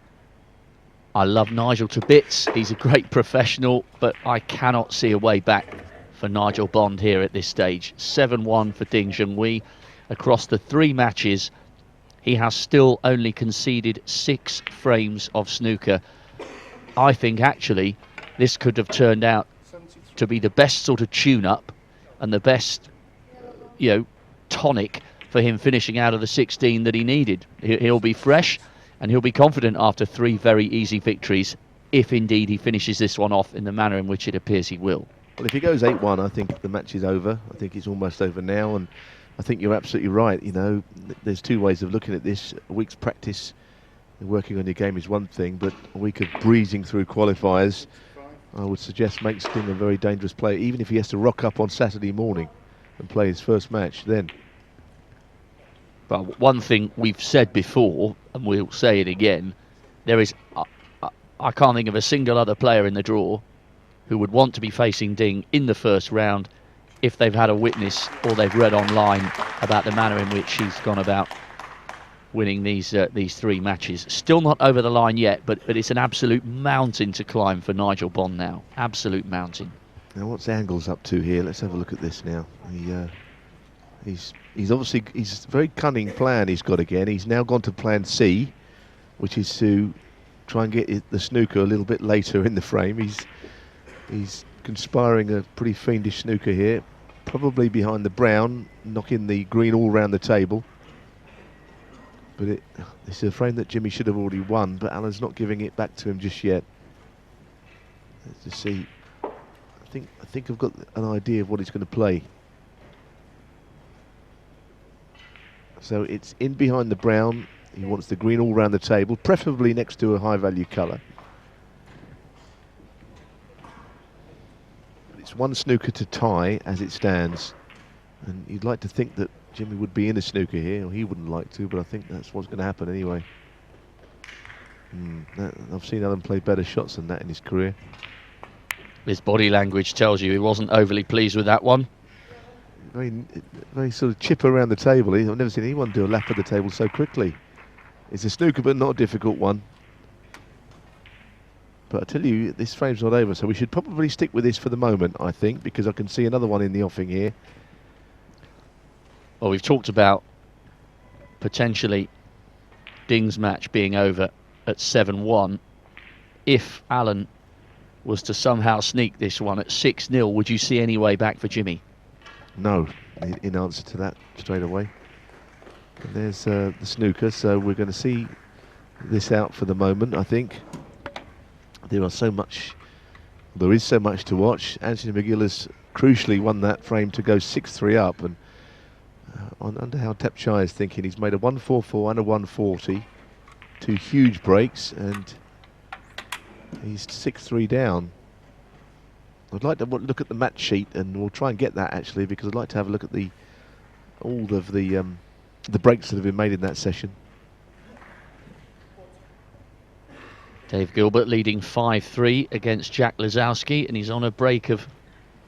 S1: I love Nigel to bits. He's a great professional, but I cannot see a way back for Nigel Bond here at this stage. 7-1 for Ding Junhui. Across the 3 matches, he has still only conceded 6 frames of snooker. I think actually this could have turned out to be the best sort of tune-up and the best, tonic for him finishing out of the 16 that he needed. He'll be fresh and he'll be confident after 3 very easy victories, if indeed he finishes this one off in the manner in which it appears he will.
S3: Well, if he goes 8-1, I think the match is over. I think it's almost over now, and I think you're absolutely right. There's 2 ways of looking at this. A week's practice and working on your game is one thing, but a week of breezing through qualifiers, I would suggest, makes Ding a very dangerous player, even if he has to rock up on Saturday morning and play his first match then.
S1: But one thing we've said before, and we'll say it again, there is, I can't think of a single other player in the draw who would want to be facing Ding in the first round if they've had a witness or they've read online about the manner in which he's gone about winning these 3 matches. Still not over the line yet, but it's an absolute mountain to climb for Nigel Bond now. Absolute mountain.
S3: Now, what's Angles up to here? Let's have a look at this now. He's obviously, he's a very cunning plan he's got again. He's now gone to plan C, which is to try and get the snooker a little bit later in the frame. He's conspiring a pretty fiendish snooker here, probably behind the brown, knocking the green all round the table. But this is a frame that Jimmy should have already won, but Alan's not giving it back to him just yet. Let's just see. I think I've got an idea of what he's going to play. So it's in behind the brown. He wants the green all round the table, preferably next to a high value colour. But it's 1 snooker to tie as it stands. And you'd like to think that Jimmy would be in a snooker here, or he wouldn't like to, but I think that's what's going to happen anyway. I've seen Alan play better shots than that in his career.
S1: His body language tells you he wasn't overly pleased with that one.
S3: Very sort of chip around the table. I've never seen anyone do a lap of the table so quickly. It's a snooker, but not a difficult one. But I tell you, this frame's not over, so we should probably stick with this for the moment, I think, because I can see another one in the offing here.
S1: Well, we've talked about potentially Ding's match being over at 7-1. If Alan was to somehow sneak this one at 6-0, would you see any way back for Jimmy?
S3: No, in answer to that straight away. And there's the snooker, so we're going to see this out for the moment, I think. There is so much to watch. Anthony McGill has crucially won that frame to go 6-3 up, and under how Tepchai is thinking, he's made a 144 and a 140, 2 huge breaks, and he's 6-3 down. I'd like to look at the match sheet, and we'll try and get that actually, because I'd like to have a look at all of the breaks that have been made in that session.
S1: Dave Gilbert leading 5-3 against Jack Lazowski, and he's on a break of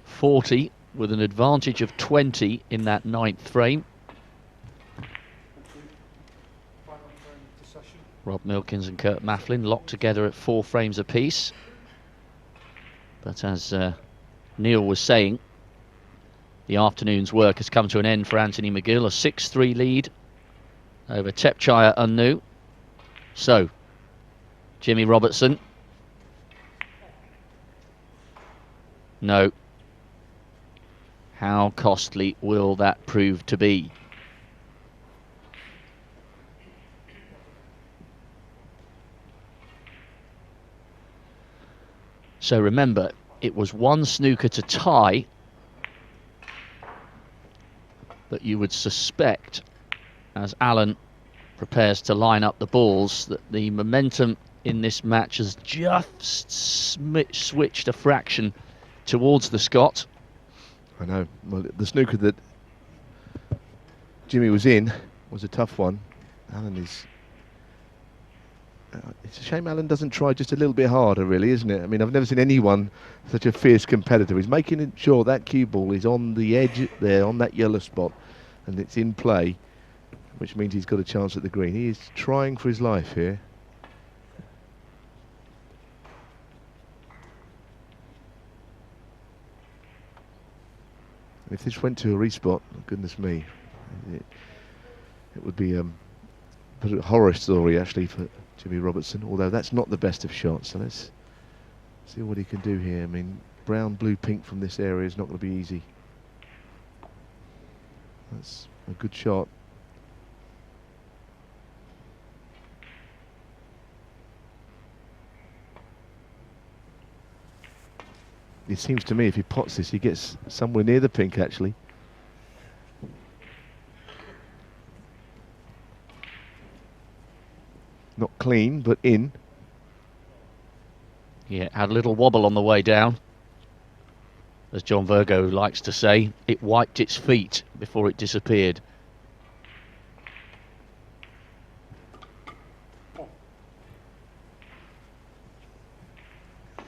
S1: 40 with an advantage of 20 in that 9th frame. Rob Milkins and Kurt Maflin locked together at 4 frames apiece. But as Neil was saying, the afternoon's work has come to an end for Anthony McGill. A 6-3 lead over Tepchai Unnu. So, Jimmy Robertson. No. How costly will that prove to be? So remember, it was one snooker to tie, but you would suspect, as Alan prepares to line up the balls, that the momentum in this match has just switched a fraction towards the Scot.
S3: I know. Well, the snooker that Jimmy was in was a tough one. Alan is... it's a shame Alan doesn't try just a little bit harder, really, isn't it? I mean, I've never seen anyone such a fierce competitor. He's making sure that cue ball is on the edge there, on that yellow spot, and it's in play, which means he's got a chance at the green. He is trying for his life here. If this went to a respot, goodness me, it would be a horror story actually for Jimmy Robertson, although that's not the best of shots. So let's see what he can do here. I mean, brown, blue, pink from this area is not going to be easy. That's a good shot. It seems to me if he pots this, he gets somewhere near the pink actually. Not clean, but in.
S1: Yeah, had a little wobble on the way down. As John Virgo likes to say, it wiped its feet before it disappeared.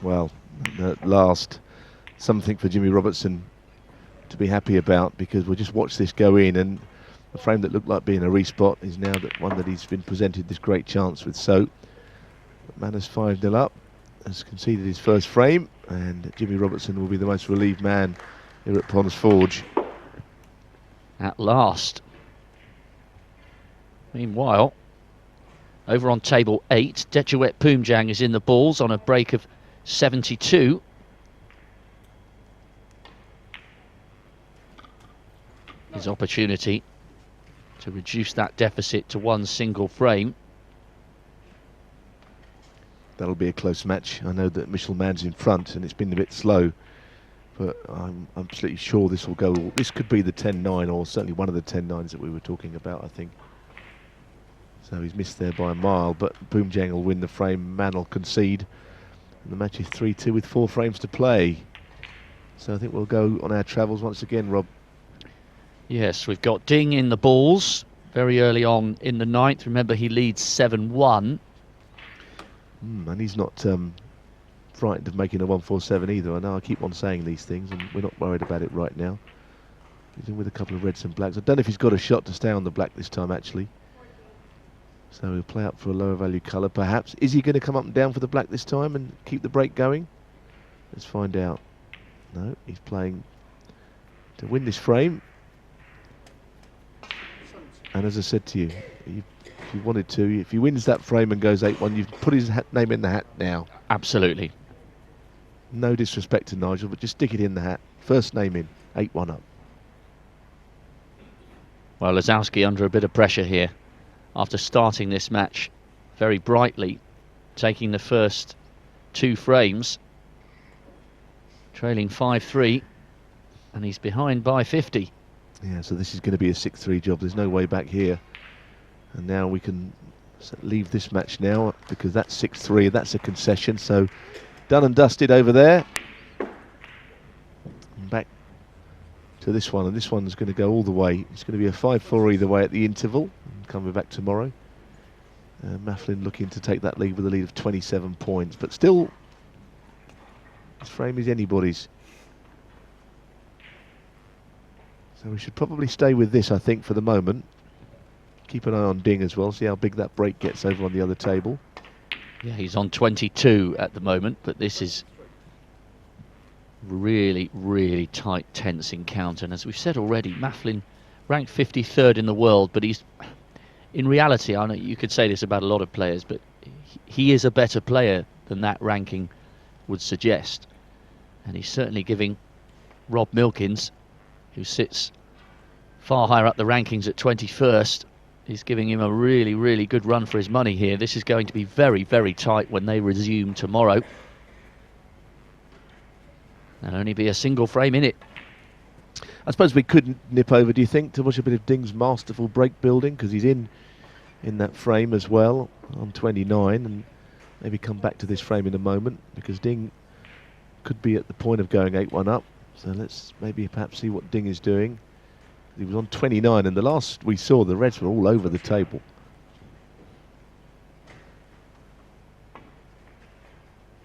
S3: Well, at last, something for Jimmy Robertson to be happy about, because we'll just watch this go in, and the frame that looked like being a respot is now that one that he's been presented this great chance with. So, McManus 5-0 up, has conceded his first frame, and Jimmy Robertson will be the most relieved man here at Ponds Forge.
S1: At last. Meanwhile, over on table 8, Dechuet Poomjang is in the balls on a break of 72. His opportunity to reduce that deficit to one single frame.
S3: That'll be a close match. I know that Michel Mann's in front and it's been a bit slow, but I'm absolutely sure this will go. This could be the 10-9, or certainly one of the 10-9s that we were talking about, I think. So he's missed there by a mile, but Poomjang will win the frame, Mann will concede. And the match is 3-2 with 4 frames to play. So I think we'll go on our travels once again, Rob.
S1: Yes, we've got Ding in the balls very early on in the 9th. Remember, he leads 7-1.
S3: And he's not frightened of making a 147 either. I know I keep on saying these things, and we're not worried about it right now. He's in with a couple of reds and blacks. I don't know if he's got a shot to stay on the black this time, actually. So he'll play up for a lower value colour, perhaps. Is he going to come up and down for the black this time and keep the break going? Let's find out. No, he's playing to win this frame. And as I said to you, if you wanted to, if he wins that frame and goes 8-1, you've put his name in the hat now.
S1: Absolutely.
S3: No disrespect to Nigel, but just stick it in the hat. First name in, 8-1 up.
S1: Well, Lazowski under a bit of pressure here after starting this match very brightly, taking the first 2 frames, trailing 5-3, and he's behind by 50.
S3: Yeah, so this is going to be a 6-3 job. There's no way back here. And now we can leave this match now, because that's 6-3, that's a concession. So done and dusted over there. And back to this one, and this one's going to go all the way. It's going to be a 5-4 either way at the interval. And coming back tomorrow. Maflin looking to take that lead with a lead of 27 points, but still, this frame is anybody's. So we should probably stay with this, I think, for the moment. Keep an eye on Ding as well, see how big that break gets over on the other table.
S1: Yeah, he's on 22 at the moment, but this is really, really tight, tense encounter. And as we've said already, Maflin ranked 53rd in the world, but he's, in reality, I know you could say this about a lot of players, but he is a better player than that ranking would suggest. And he's certainly giving Rob Milkins, who sits far higher up the rankings at 21st, he's giving him a really, really good run for his money here. This is going to be very, very tight when they resume tomorrow. There'll only be a single frame in it.
S3: I suppose we could nip over, do you think, to watch a bit of Ding's masterful break building, because he's in that frame as well on 29, and maybe come back to this frame in a moment, because Ding could be at the point of going 8-1 up. So let's maybe perhaps see what Ding is doing. He was on 29, and the last we saw, the Reds were all over the table.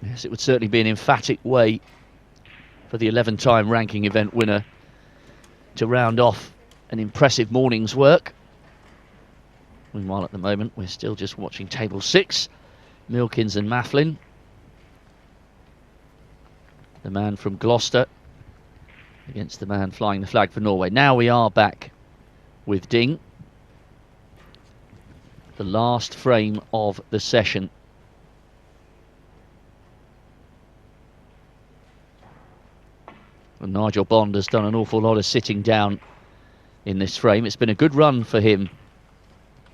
S1: Yes, it would certainly be an emphatic way for the 11-time ranking event winner to round off an impressive morning's work. Meanwhile, at the moment, we're still just watching table 6, Milkins and Maflin. The man from Gloucester against the man flying the flag for Norway. Now we are back with Ding. The last frame of the session. And Nigel Bond has done an awful lot of sitting down in this frame. It's been a good run for him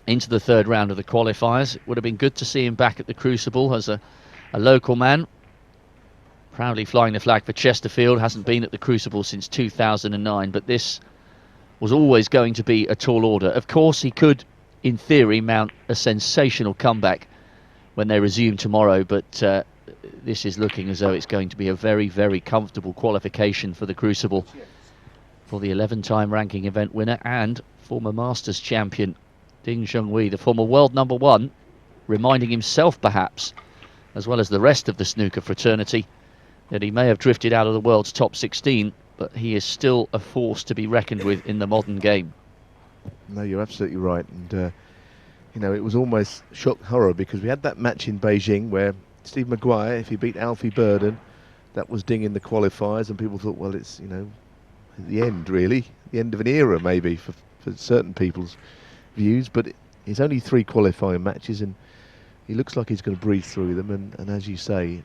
S1: into the third round of the qualifiers. It would have been good to see him back at the Crucible as a local man. Proudly flying the flag for Chesterfield. Hasn't been at the Crucible since 2009, but this was always going to be a tall order. Of course, he could, in theory, mount a sensational comeback when they resume tomorrow, but this is looking as though it's going to be a very, very comfortable qualification for the Crucible for the 11-time ranking event winner and former Masters champion Ding Junhui, the former world #1, reminding himself perhaps, as well as the rest of the snooker fraternity, that he may have drifted out of the world's top 16, but he is still a force to be reckoned with in the modern game.
S3: No, you're absolutely right. And, you know, it was almost shock horror, because we had that match in Beijing where Steve Maguire, if he beat Alfie Burden, that was Ding in the qualifiers, and people thought, well, it's, you know, the end, really. The end of an era, maybe, for certain people's views. But it's only 3 qualifying matches, and he looks like he's going to breathe through them. And as you say,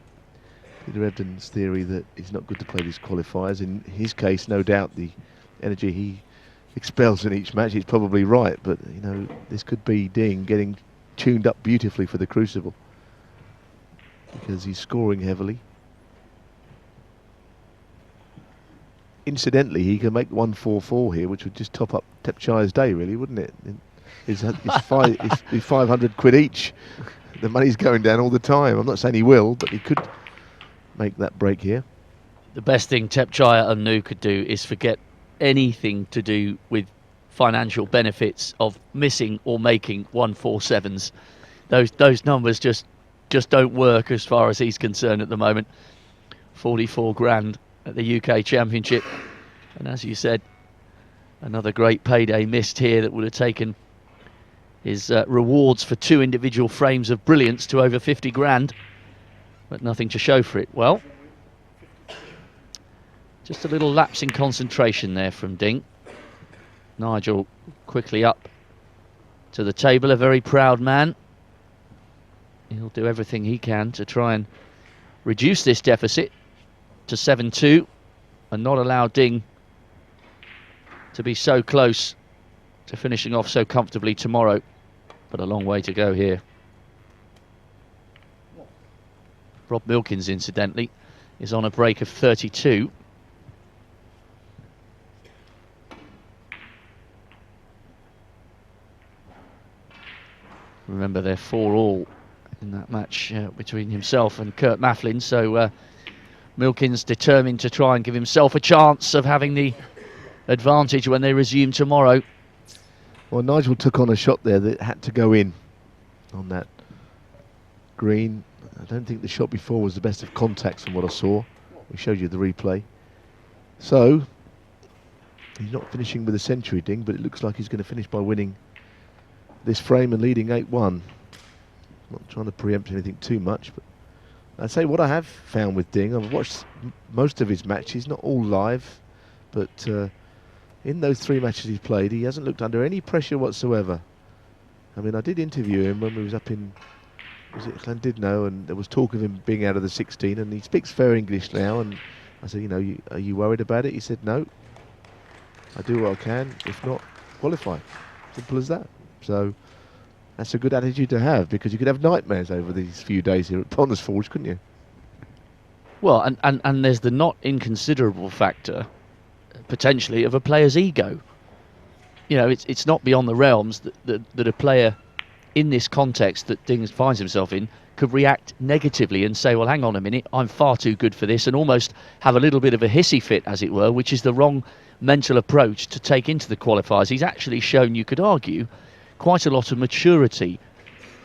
S3: Peter Ebden's theory that it's not good to play these qualifiers, in his case, no doubt the energy he expels in each match is probably right. But, you know, this could be Ding getting tuned up beautifully for the Crucible, because he's scoring heavily. Incidentally, he can make 144 here, which would just top up Tepchaya's day, really, wouldn't it? It's 500 quid each. The money's going down all the time. I'm not saying he will, but he could make that break here.
S1: The best thing Tepchaya and Nu could do is forget anything to do with financial benefits of missing or making 147s. Those numbers just don't work as far as he's concerned at the moment. 44 grand at the UK Championship, and as you said, another great payday missed here that would have taken his rewards for 2 individual frames of brilliance to over 50 grand, but nothing to show for it. Well, just a little lapse in concentration there from Ding. Nigel quickly up to the table, a very proud man. He'll do everything he can to try and reduce this deficit to 7-2 and not allow Ding to be so close to finishing off so comfortably tomorrow, but a long way to go here. Rob Milkins, incidentally, is on a break of 32. Remember, they're 4-all in that match between himself and Kurt Maflin, so Milkins determined to try and give himself a chance of having the advantage when they resume tomorrow.
S3: Well, Nigel took on a shot there that had to go in on that green. I don't think the shot before was the best of contacts from what I saw. We showed you the replay. So, he's not finishing with a century, Ding, but it looks like he's going to finish by winning this frame and leading 8-1. Not trying to preempt anything too much, but I'd say what I have found with Ding, I've watched most of his matches, not all live, but in those 3 matches he's played, he hasn't looked under any pressure whatsoever. I mean, I did interview him when we was up in, was it Llandudno, and there was talk of him being out of the 16, and he speaks fair English now, and I said, you know, are you worried about it? He said, no, I do what I can, if not, qualify. Simple as that. So that's a good attitude to have, because you could have nightmares over these few days here at Ponder's Forge, couldn't you?
S1: Well, and there's the not inconsiderable factor, potentially, of a player's ego. You know, it's not beyond the realms that a player in this context that Dings finds himself in could react negatively and say, well, hang on a minute, I'm far too good for this, and almost have a little bit of a hissy fit, as it were, which is the wrong mental approach to take into the qualifiers. He's actually shown, you could argue, quite a lot of maturity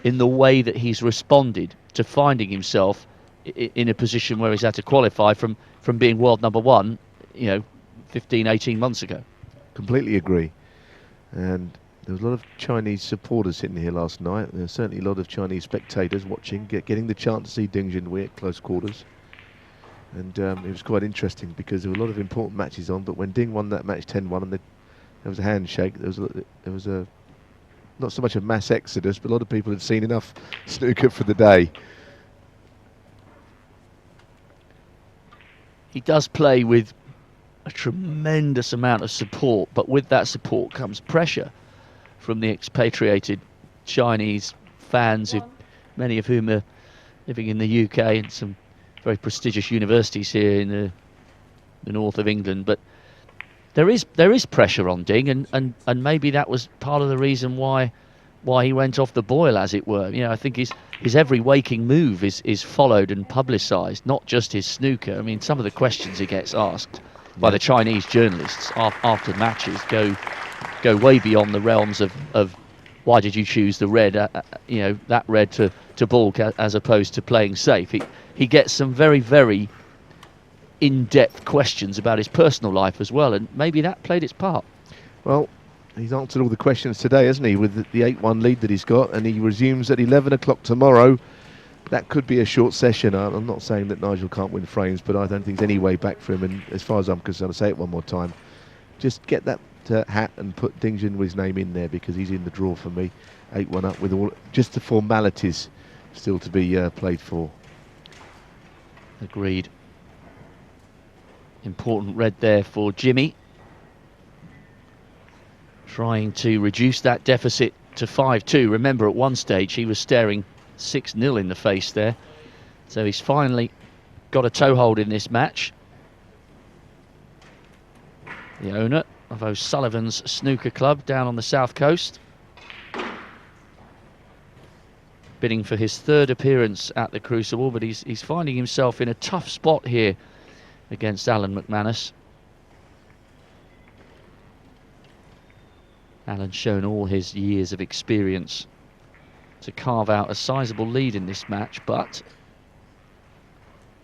S1: in the way that he's responded to finding himself in a position where he's had to qualify from being world number one, 15, 18 months ago.
S3: Completely agree. And there was a lot of Chinese supporters sitting here last night. There were certainly a lot of Chinese spectators watching, getting the chance to see Ding Junhui at close quarters. And it was quite interesting because there were a lot of important matches on. But when Ding won that match 10-1 and there was a handshake, there was a not so much a mass exodus, but a lot of people had seen enough snooker for the day.
S1: He does play with a tremendous amount of support, but with that support comes pressure from the expatriated Chinese fans, many of whom are living in the UK and some very prestigious universities here in the north of England. But there is pressure on Ding, and maybe that was part of the reason why he went off the boil, as it were. I think his every waking move is followed and publicised, not just his snooker. I mean, some of the questions he gets asked by the Chinese journalists after matches go way beyond the realms of why did you choose the red, that red to balk as opposed to playing safe. He gets some very, very in-depth questions about his personal life as well, and maybe that played its part.
S3: Well, he's answered all the questions today, hasn't he, with the 8-1 lead that he's got, and he resumes at 11 o'clock tomorrow. That could be a short session. I'm not saying that Nigel can't win frames, but I don't think there's any way back for him. And as far as I'm concerned, I'll say it one more time, just get that hat and put Ding Junhui's name in there, because he's in the draw for me. 8-1 up with just the formalities still to be played for.
S1: Agreed. Important red there for Jimmy, trying to reduce that deficit to 5-2. Remember, at one stage he was staring 6-0 in the face there, so he's finally got a toehold in this match. The owner of O'Sullivan's Snooker Club down on the south coast, bidding for his third appearance at the Crucible, but he's finding himself in a tough spot here against Alan McManus. Alan's shown all his years of experience to carve out a sizable lead in this match, but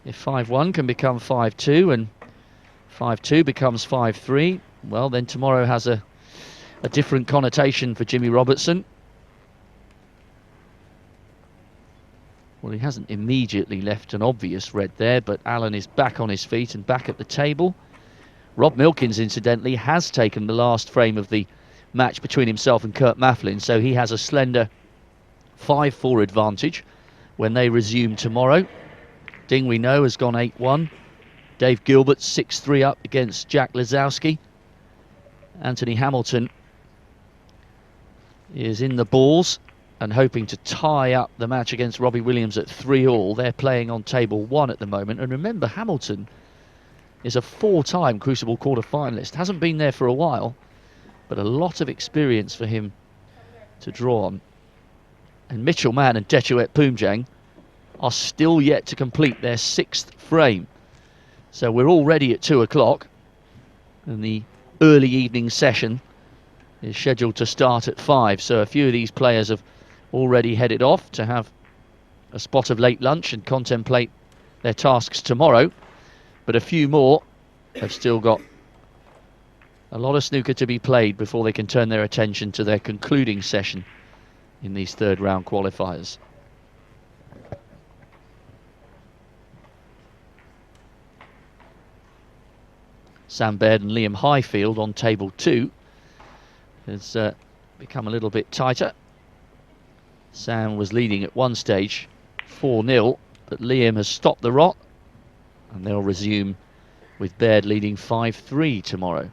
S1: if 5-1 can become 5-2 and 5-2 becomes 5-3, well, then tomorrow has a different connotation for Jimmy Robertson. Well, he hasn't immediately left an obvious red there, but Alan is back on his feet and back at the table. Rob Milkins, incidentally, has taken the last frame of the match between himself and Kurt Maflin, so he has a slender 5-4 advantage when they resume tomorrow. Ding, we know, has gone 8-1. Dave Gilbert 6-3 up against Jack Lazowski. Anthony Hamilton is in the balls and hoping to tie up the match against Robbie Williams at 3-all. They're playing on table 1 at the moment. And remember, Hamilton is a 4-time Crucible quarter-finalist. Hasn't been there for a while, but a lot of experience for him to draw on. And Mitchell Mann and Dechuet Poomjang are still yet to complete their 6th frame. So we're already at 2 o'clock, and the early evening session is scheduled to start at 5. So a few of these players have already headed off to have a spot of late lunch and contemplate their tasks tomorrow. But a few more have still got a lot of snooker to be played before they can turn their attention to their concluding session in these third round qualifiers. Sam Baird and Liam Highfield on table 2 has become a little bit tighter. Sam was leading at one stage 4-0, but Liam has stopped the rot, and they'll resume with Baird leading 5-3 tomorrow.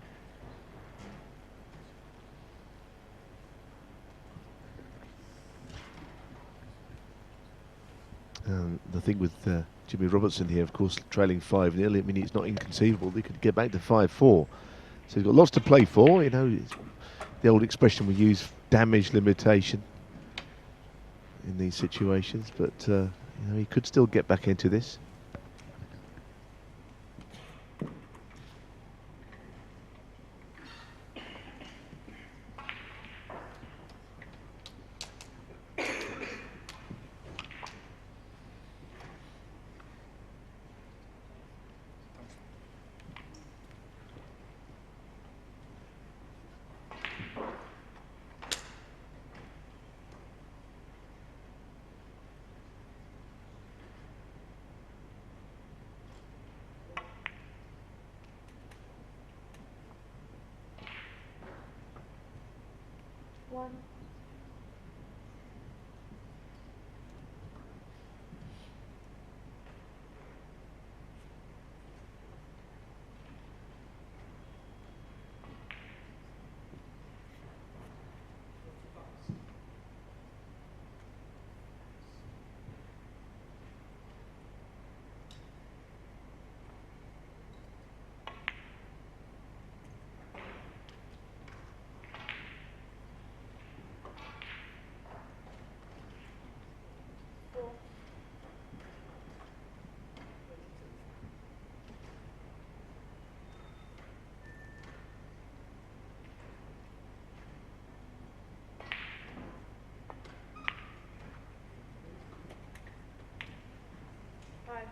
S3: The thing with Jimmy Robertson here, of course, trailing 5-0, I mean, it's not inconceivable they could get back to 5-4. So he's got lots to play for, you know. It's the old expression we use, damage limitation in these situations, but you know, he could still get back into this.
S4: One. Five.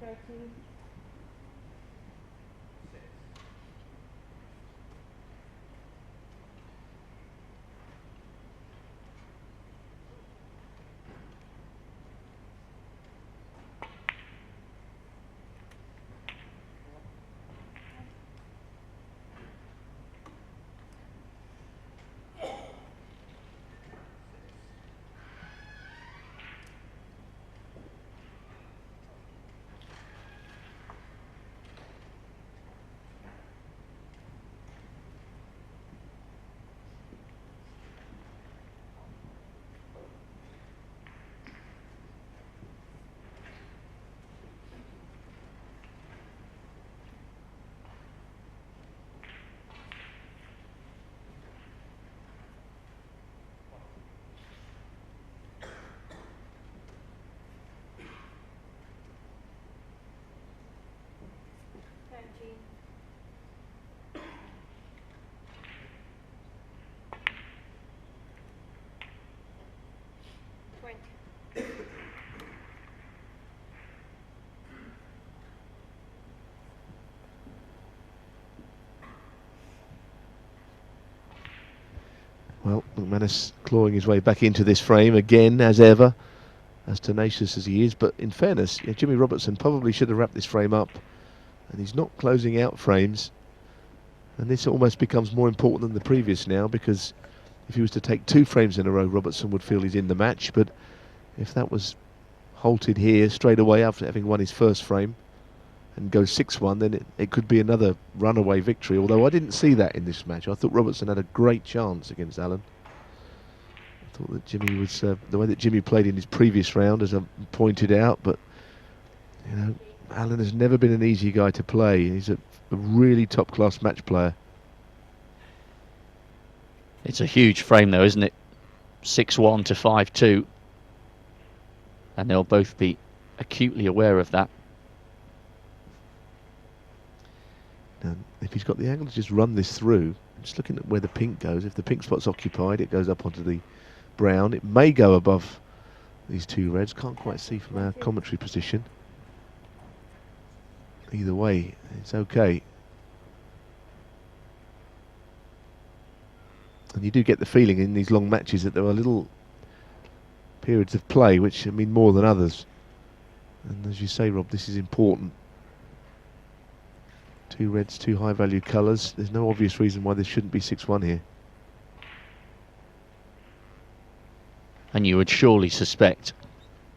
S4: Thirteen. Nineteen. 20.
S3: Well, McManus clawing his way back into this frame again, as ever, as tenacious as he is. But in fairness, yeah, Jimmy Robertson probably should have wrapped this frame up, and he's not closing out frames. And this almost becomes more important than the previous now, because if he was to take 2 frames in a row, Robertson would feel he's in the match. But if that was halted here straight away after having won his first frame and go 6-1, then it could be another runaway victory. Although I didn't see that in this match. I thought Robertson had a great chance against Allen. I thought that Jimmy was the way that Jimmy played in his previous round, as I pointed out. But you know, Allen has never been an easy guy to play. He's a really top-class match player.
S1: It's a huge frame though, isn't it? 6-1 to 5-2. And they'll both be acutely aware of that.
S3: Now, if he's got the angle to just run this through, just looking at where the pink goes, if the pink spot's occupied, it goes up onto the brown. It may go above these 2 reds. Can't quite see from our commentary position. either way, it's okay. And you do get the feeling in these long matches that there are little periods of play which mean more than others. And as you say, Rob, this is important. 2 reds, 2 high value colours. There's no obvious reason why this shouldn't be 6-1 here.
S1: And you would surely suspect,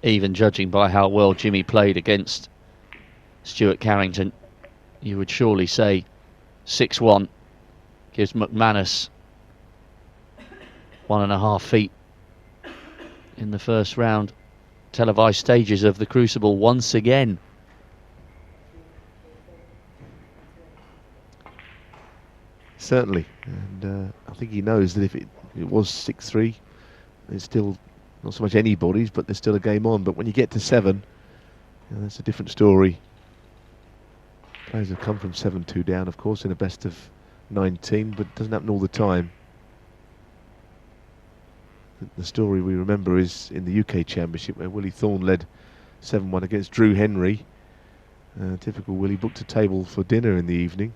S1: even judging by how well Jimmy played against Stuart Carrington, you would surely say 6-1 gives McManus 1.5 feet in the first round. Televised stages of the Crucible once again.
S3: Certainly, and I think he knows that if it was 6-3, it's still not so much anybody's, but there's still a game on. But when you get to 7, that's a different story. Players have come from 7-2 down, of course, in a best of 19, but it doesn't happen all the time. The story we remember is in the UK Championship, where Willie Thorne led 7-1 against Drew Henry. Typical Willie booked a table for dinner in the evening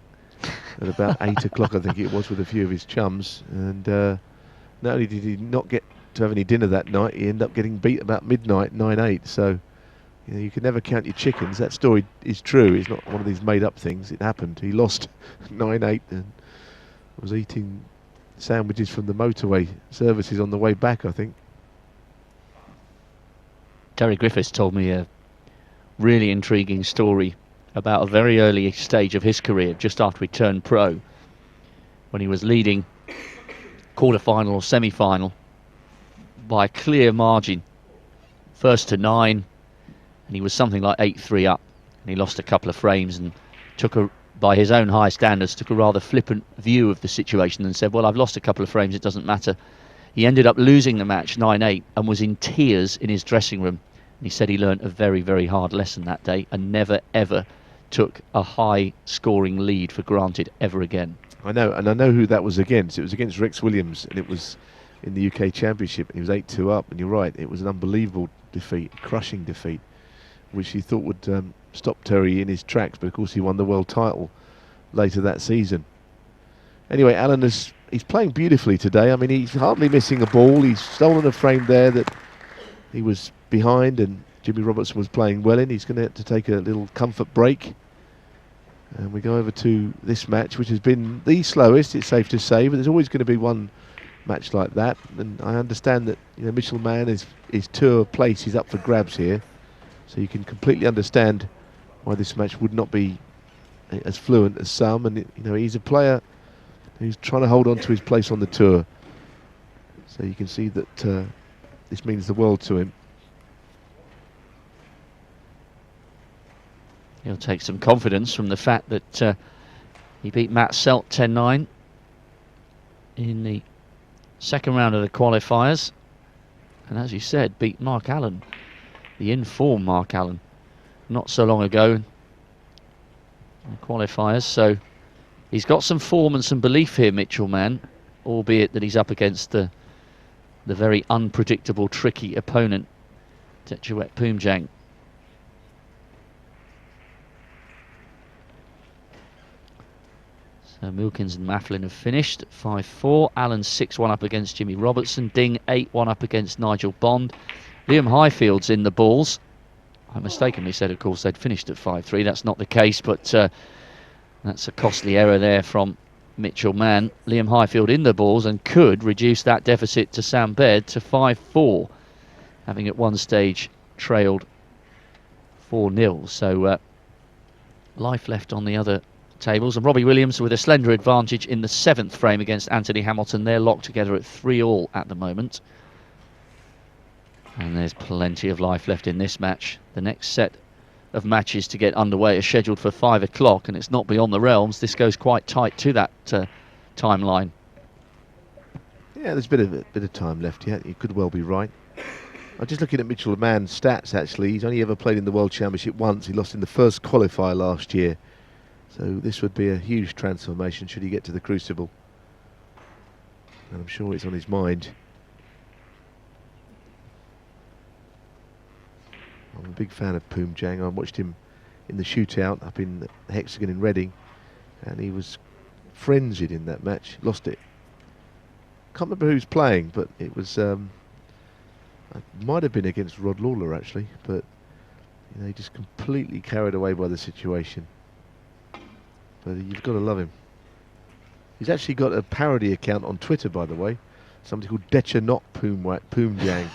S3: at about 8 o'clock, I think it was, with a few of his chums. And not only did he not get to have any dinner that night, he ended up getting beat about midnight, 9-8. So you can never count your chickens. That story is true. It's not one of these made-up things. It happened. He lost 9-8 and was eating sandwiches from the motorway services on the way back, I think.
S1: Terry Griffiths told me a really intriguing story about a very early stage of his career, just after he turned pro, when he was leading quarter-final or semi-final by a clear margin, first to 9, and he was something like 8-3 up, and he lost a couple of frames and took a, by his own high standards, took a rather flippant view of the situation and said, well, I've lost a couple of frames, it doesn't matter. He ended up losing the match 9-8 and was in tears in his dressing room. And he said he learnt a very, very hard lesson that day and never, ever took a high-scoring lead for granted ever again.
S3: I know, and I know who that was against. It was against Rex Williams, and it was in the UK Championship. He was 8-2 up, and you're right, it was an unbelievable defeat, crushing defeat, which he thought would stop Terry in his tracks, but of course he won the world title later that season. Anyway, Alan he's playing beautifully today. I mean, he's hardly missing a ball. He's stolen a frame there that he was behind, and Jimmy Robertson was playing well in. He's going to have to take a little comfort break. And we go over to this match, which has been the slowest, it's safe to say, but there's always going to be one match like that. And I understand that Mitchell Mann, his tour place is up for grabs here. So you can completely understand why this match would not be as fluent as some. And he's a player who's trying to hold on to his place on the tour. So you can see that this means the world to him.
S1: He'll take some confidence from the fact that he beat Matt Selt 10-9 in the second round of the qualifiers. And as you said, beat Mark Allen, the in-form Mark Allen, not so long ago in the qualifiers. So he's got some form and some belief here, Mitchell Mann, albeit that he's up against the very unpredictable, tricky opponent, Tetuet Poomjang. So Milkins and Maflin have finished at 5-4. Allen 6-1 up against Jimmy Robertson. Ding 8-1 up against Nigel Bond. Liam Highfield's in the balls. I mistakenly said, of course, they'd finished at 5-3. That's not the case, but that's a costly error there from Mitchell Mann. Liam Highfield in the balls and could reduce that deficit to Sam Baird to 5-4, having at one stage trailed 4-0. So life left on the other tables, and Robbie Williams with a slender advantage in the 7th frame against Anthony Hamilton. They're locked together at 3-all at the moment, and there's plenty of life left in this match. The next set of matches to get underway are scheduled for 5 o'clock, and it's not beyond the realms. This goes quite tight to that timeline.
S3: Yeah, there's a bit of time left yet. You could well be right. I'm just looking at Mitchell Mann's stats, actually. He's only ever played in the World Championship once. He lost in the first qualifier last year. So this would be a huge transformation should he get to the Crucible. And I'm sure it's on his mind. I'm a big fan of Poomjang. I watched him in the shootout up in the Hexagon in Reading, and he was frenzied in that match. Lost it. Can't remember who's playing, but it was it might have been against Rod Lawler actually, but you know, he just completely carried away by the situation. But you've got to love him. He's actually got a parody account on Twitter, by the way. Somebody called Decha Not Poomjang.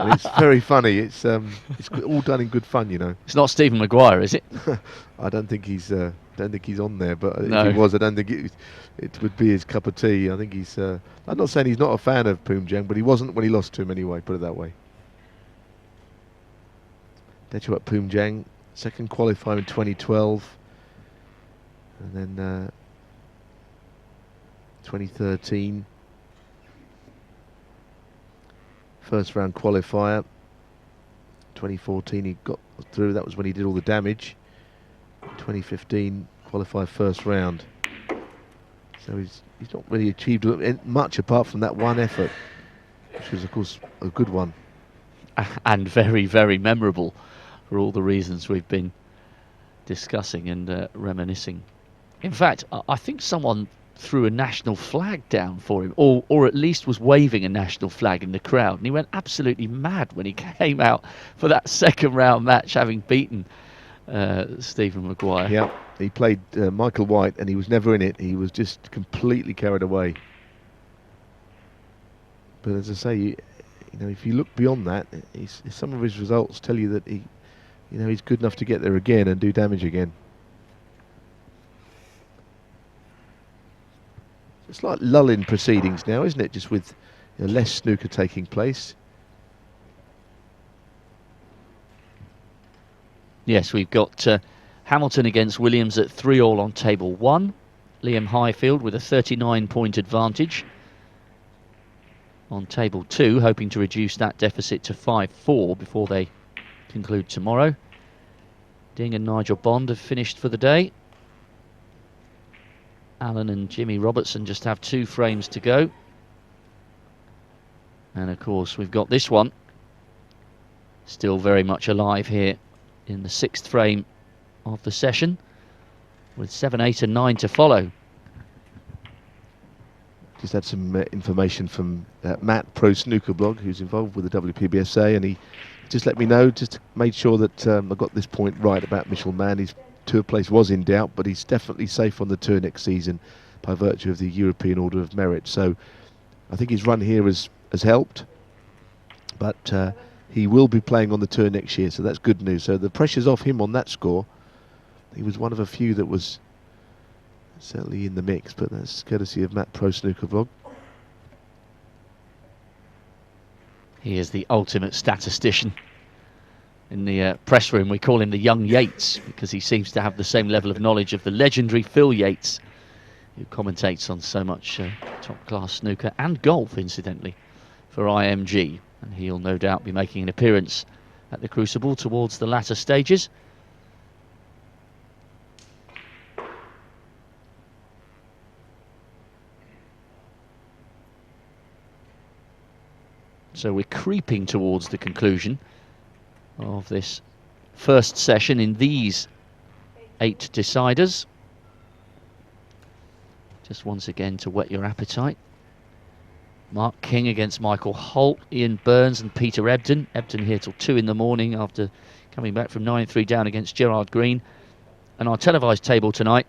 S3: And it's very funny. It's all done in good fun, you know.
S1: It's not Stephen Maguire, is it?
S3: I don't think he's on there, but
S1: No.
S3: if he was, I don't think it would be his cup of tea. I think he's. I'm not saying he's not a fan of Poomjang, but he wasn't when he lost to him anyway. Put it that way. Decha Poomjang, second qualifier in 2012, and then 2013. First round qualifier. 2014 he got through, that was when he did all the damage. 2015 qualified first round. So he's not really achieved much apart from that one effort, which was of course a good one.
S1: And very, very memorable for all the reasons we've been discussing and reminiscing. In fact, I think someone threw a national flag down for him, or at least was waving a national flag in the crowd, and he went absolutely mad when he came out for that second round match, having beaten Stephen Maguire.
S3: Yeah, he played Michael White, and he was never in it. He was just completely carried away. But as I say, you know, if you look beyond that, some of his results tell you that he's good enough to get there again and do damage again. It's like lull-in proceedings now, isn't it? Just with less snooker taking place.
S1: Yes, we've got Hamilton against Williams at 3-all on table 1. Liam Highfield with a 39-point advantage on table 2, hoping to reduce that deficit to 5-4 before they conclude tomorrow. Ding and Nigel Bond have finished for the day. Alan and Jimmy Robertson just have 2 frames to go. And of course we've got this one still very much alive here in the 6th frame of the session, with 7, 8 and 9 to follow.
S3: Just had some information from Matt, Pro Snooker Blog, who's involved with the WPBSA, and he just let me know, just made sure that I got this point right about Mitchell Mann. His tour place was in doubt, but he's definitely safe on the tour next season by virtue of the European Order of Merit. So I think his run here has helped, but he will be playing on the tour next year, so that's good news. So the pressure's off him on that score. He was one of a few that was certainly in the mix, but that's courtesy of Matt, Pro Snooker Vlog.
S1: He is the ultimate statistician. In the press room we call him the young Yates, because he seems to have the same level of knowledge of the legendary Phil Yates, who commentates on so much top-class snooker and golf, incidentally, for IMG. And he'll no doubt be making an appearance at the Crucible towards the latter stages. So we're creeping towards the conclusion of this first session in these 8 deciders. Just once again to whet your appetite. Mark King against Michael Holt, Ian Burns and Peter Ebden. Ebden here till 2 in the morning after coming back from 9-3 down against Gerard Green. And our televised table tonight,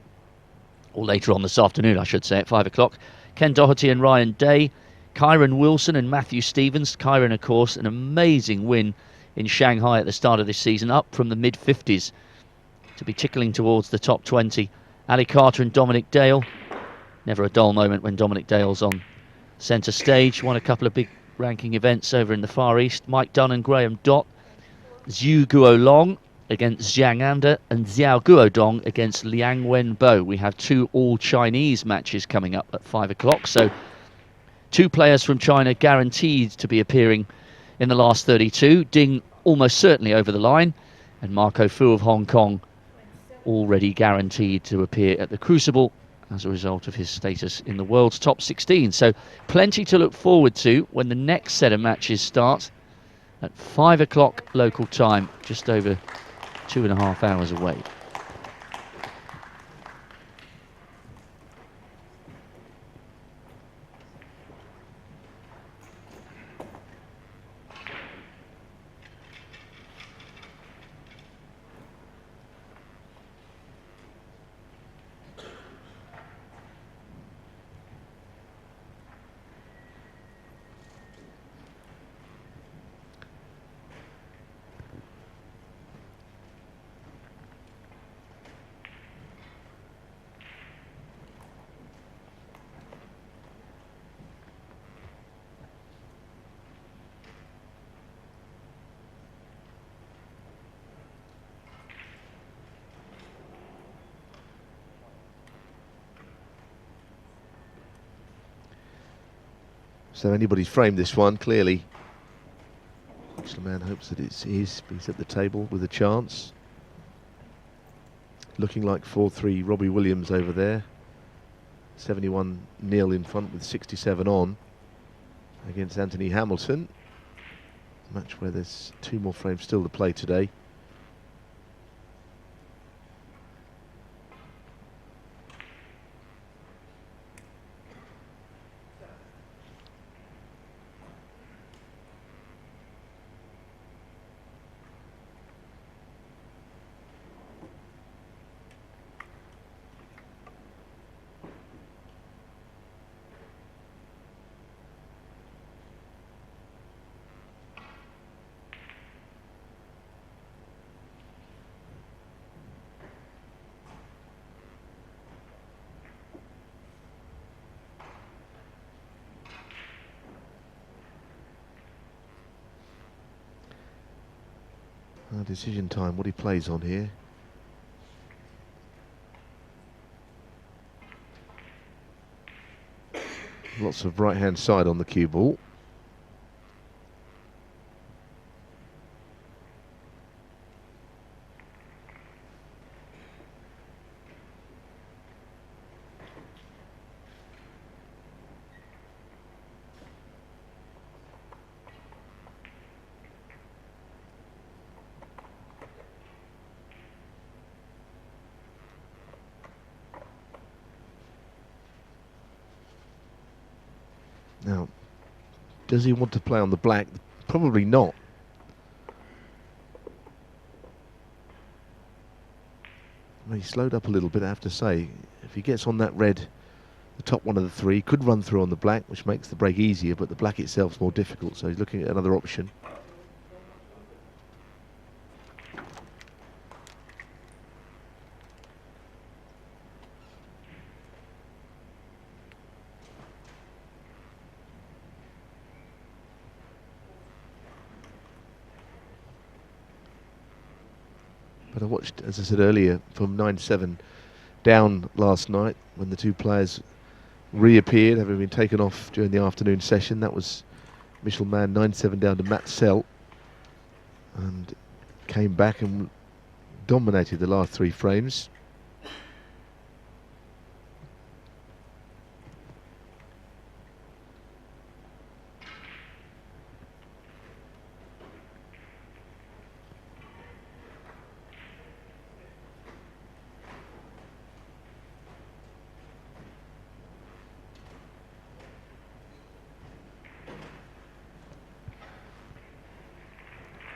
S1: or later on this afternoon I should say, at 5 o'clock, Ken Doherty and Ryan Day, Kyron Wilson and Matthew Stevens. Kyron, of course, an amazing win in Shanghai at the start of this season, up from the mid-50s to be tickling towards the top 20. Ali Carter and Dominic Dale. Never a dull moment when Dominic Dale's on centre stage. Won a couple of big ranking events over in the Far East. Mike Dunn and Graham Dott. Zhu Guolong against Zhang Anda, and Xiao Guodong against Liang Wenbo. We have 2 all-Chinese matches coming up at 5 o'clock, so 2 players from China guaranteed to be appearing in the last 32. Ding almost certainly over the line, and Marco Fu of Hong Kong already guaranteed to appear at the Crucible as a result of his status in the world's top 16. So plenty to look forward to when the next set of matches start at 5 o'clock local time, just over 2.5 hours away.
S3: So anybody's framed this one, clearly. The man hopes that it's his. He's at the table with a chance. Looking like 4-3 Robbie Williams over there. 71 nil in front with 67 on against Anthony Hamilton. A match where there's 2 more frames still to play today. Decision time, what he plays on here. Lots of right hand side on the cue ball. Now, does he want to play on the black? Probably not. Well, he slowed up a little bit, I have to say. If he gets on that red, the top one of the 3, could run through on the black, which makes the break easier, but the black itself is more difficult, so he's looking at another option. But I watched, as I said earlier, from 9-7 down last night when the 2 players reappeared, having been taken off during the afternoon session. That was Michel Mann 9-7 down to Matt Selt, and came back and dominated the last 3 frames.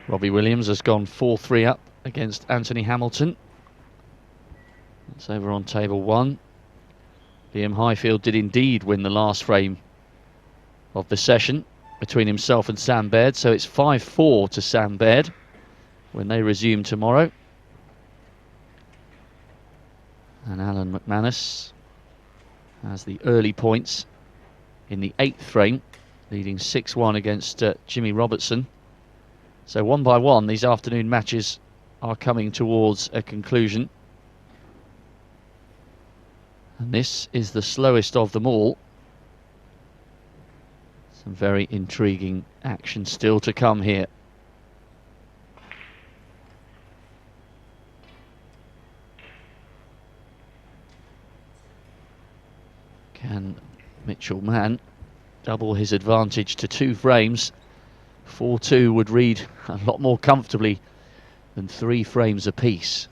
S1: Robbie Williams has gone 4-3 up against Anthony Hamilton. It's over on table 1. Liam Highfield did indeed win the last frame of the session between himself and Sam Baird, so it's 5-4 to Sam Baird when they resume tomorrow. And Alan McManus has the early points in the 8th frame, leading 6-1 against Jimmy Robertson. So one by one, these afternoon matches are coming towards a conclusion. And this is the slowest of them all. Some very intriguing action still to come here. Can Mitchell Mann double his advantage to 2 frames? 4-2 would read a lot more comfortably than 3 frames apiece.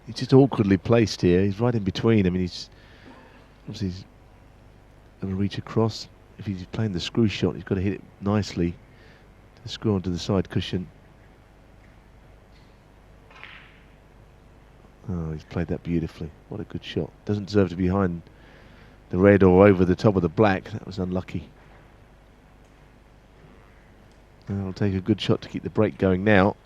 S3: He's just awkwardly placed here. He's right in between. I mean, he's obviously going to reach across. If he's playing the screw shot, he's got to hit it nicely to screw onto the side cushion. Oh, he's played that beautifully. What a good shot. Doesn't deserve to be behind the red or over the top of the black. That was unlucky. It'll take a good shot to keep the break going now.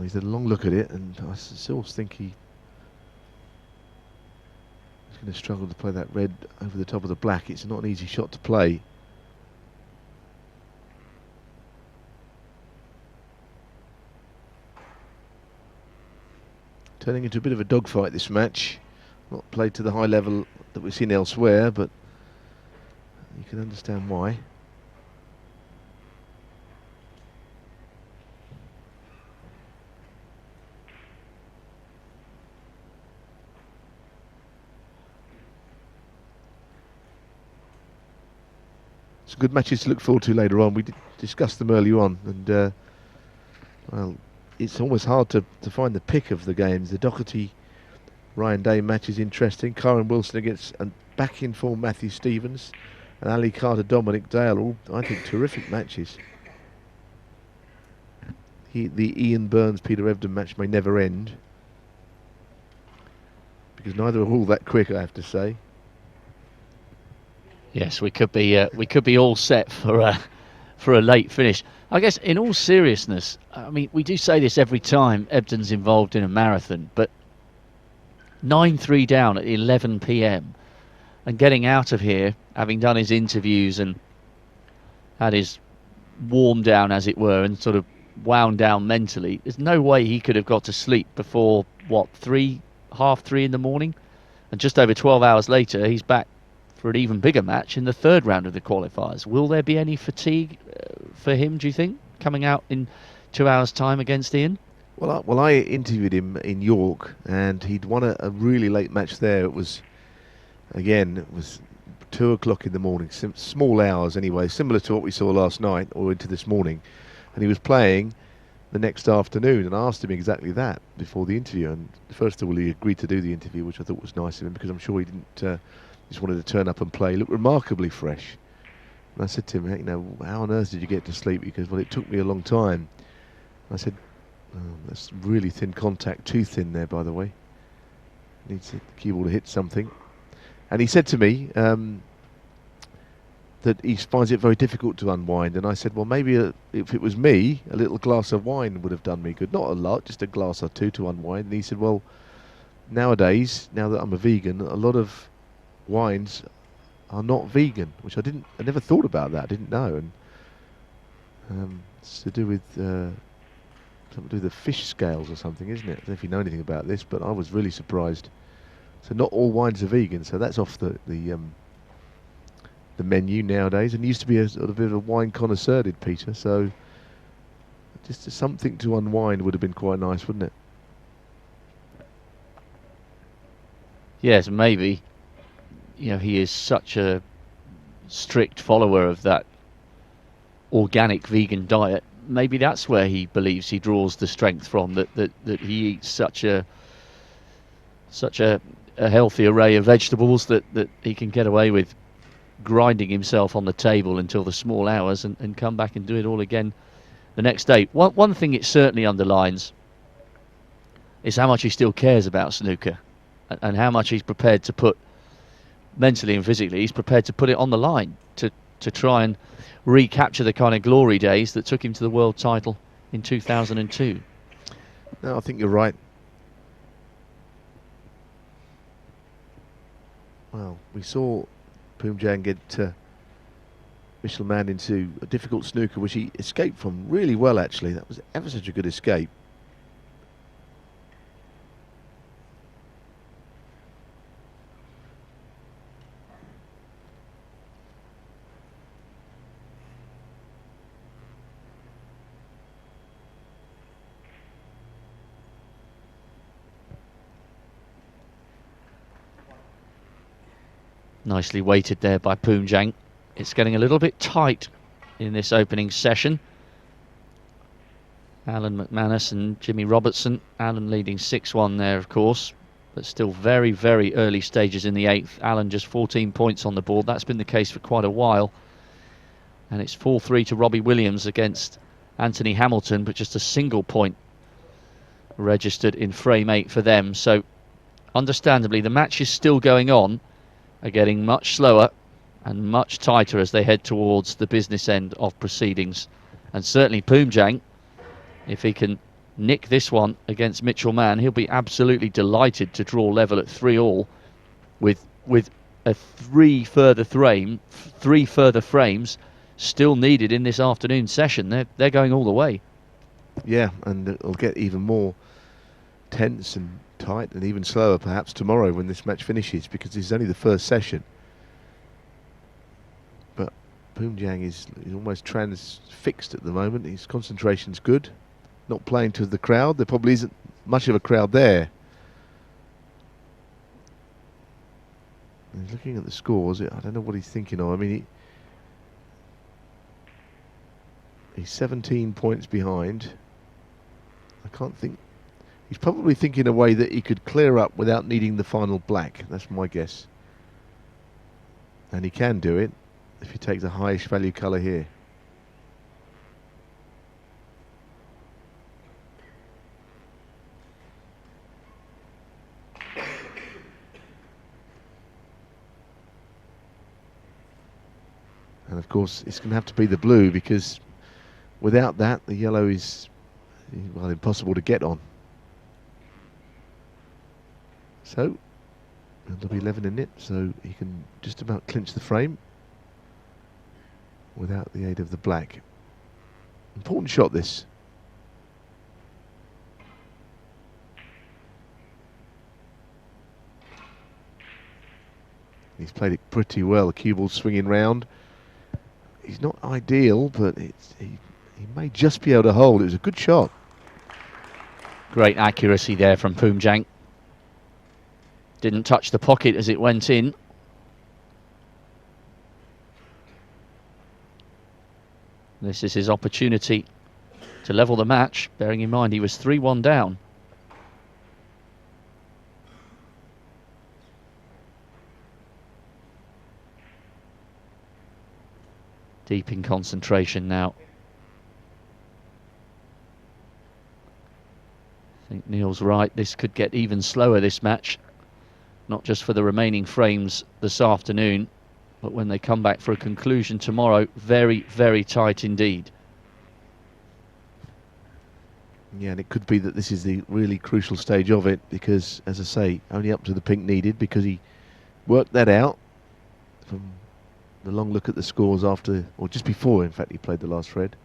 S3: he's had a long look at it, and I still think he's going to struggle to play that red over the top of the black. It's not an easy shot to play. Turning into a bit of a dogfight, this match. Not played to the high level that we've seen elsewhere, but you can understand why. Some good matches to look forward to later on. We did discuss them earlier on, and well, it's almost hard to find the pick of the games. The Doherty Ryan Day match is interesting. Karen Wilson against and back in form Matthew Stevens, and Ali Carter Dominic Dale, all I think terrific matches. The Ian Burns Peter Evden match may never end, because neither are all that quick, I have to say.
S1: Yes, we could be all set for a late finish. I guess, in all seriousness, I mean, we do say this every time Ebden's involved in a marathon, but 9-3 down at 11 p.m. and getting out of here, having done his interviews and had his warm down, as it were, and sort of wound down mentally, there's no way he could have got to sleep before, what, half three in the morning? And just over 12 hours later, he's back for an even bigger match in the third round of the qualifiers. Will there be any fatigue for him, do you think, coming out in 2 hours' time against Ian?
S3: Well, I interviewed him in York, and he'd won a really late match there. It was 2 o'clock in the morning, small hours anyway, similar to what we saw last night or into this morning. And he was playing the next afternoon, and I asked him exactly that before the interview. And first of all, he agreed to do the interview, which I thought was nice of him, because I'm sure he didn't just wanted to turn up and play. He looked remarkably fresh. And I said to him, hey, how on earth did you get to sleep? Because, well, it took me a long time. I said, oh, that's really thin contact, too thin there, by the way. Needs the keyboard to hit something. And he said to me that he finds it very difficult to unwind. And I said, well, maybe if it was me, a little glass of wine would have done me good. Not a lot, just a glass or two to unwind. And he said, well, nowadays, now that I'm a vegan, a lot of wines are not vegan, which I never thought about that. I didn't know. And it's to do with something to do with the fish scales or something, isn't it? I don't know if you know anything about this, but I was really surprised. So not all wines are vegan, so that's off the menu nowadays. And used to be a sort of bit of a wine connoisseur, did Peter? So just something to unwind would have been quite nice, wouldn't it?
S1: Yes, maybe. You know, he is such a strict follower of that organic vegan diet. Maybe that's where he believes he draws the strength from, that he eats such a healthy array of vegetables that he can get away with grinding himself on the table until the small hours and come back and do it all again the next day. One thing it certainly underlines is how much he still cares about snooker and how much he's prepared to put, mentally and physically, he's prepared to put it on the line to try and recapture the kind of glory days that took him to the world title in 2002.
S3: No, I think you're right. Well, we saw Poomjang get Michelman into a difficult snooker, which he escaped from really well, actually. That was ever such a good escape.
S1: Nicely weighted there by Poomjang. It's getting a little bit tight in this opening session. Alan McManus and Jimmy Robertson. Alan leading 6-1 there, of course, but still very, very early stages in the eighth. Alan just 14 points on the board. That's been the case for quite a while. And it's 4-3 to Robbie Williams against Anthony Hamilton, but just a single point registered in frame 8 for them. So, understandably, the match is still going on. Are getting much slower and much tighter as they head towards the business end of proceedings. And certainly Poomjang, if he can nick this one against Mitchell Mann, he'll be absolutely delighted to draw level at 3-all with a three further frames still needed in this afternoon session. They're going all the way.
S3: Yeah, and it'll get even more tense and tight and even slower perhaps tomorrow when this match finishes, because this is only the first session. But Poomjang is almost transfixed at the moment. His concentration's good. Not playing to the crowd. There probably isn't much of a crowd there. He's looking at the scores. I don't know what he's thinking of. I mean, he's 17 points behind. I can't think. He's probably thinking a way that he could clear up without needing the final black. That's my guess. And he can do it if he takes a highish value colour here. And of course it's going to have to be the blue, because without that the yellow is, well, impossible to get on. So there'll be 11 in it, so he can just about clinch the frame without the aid of the black. Important shot this. He's played it pretty well. The cue ball swinging round. He's not ideal, but he may just be able to hold. It was a good shot.
S1: Great accuracy there from Poomjang. Didn't touch the pocket as it went in. This is his opportunity to level the match, bearing in mind he was 3-1 down. Deep in concentration now. I think Neil's right, this could get even slower, this match. Not just for the remaining frames this afternoon, but when they come back for a conclusion tomorrow, very, very tight indeed.
S3: Yeah, and it could be that this is the really crucial stage of it, because, as I say, only up to the pink needed, because he worked that out from the long look at the scores after, or just before, in fact, he played the last red.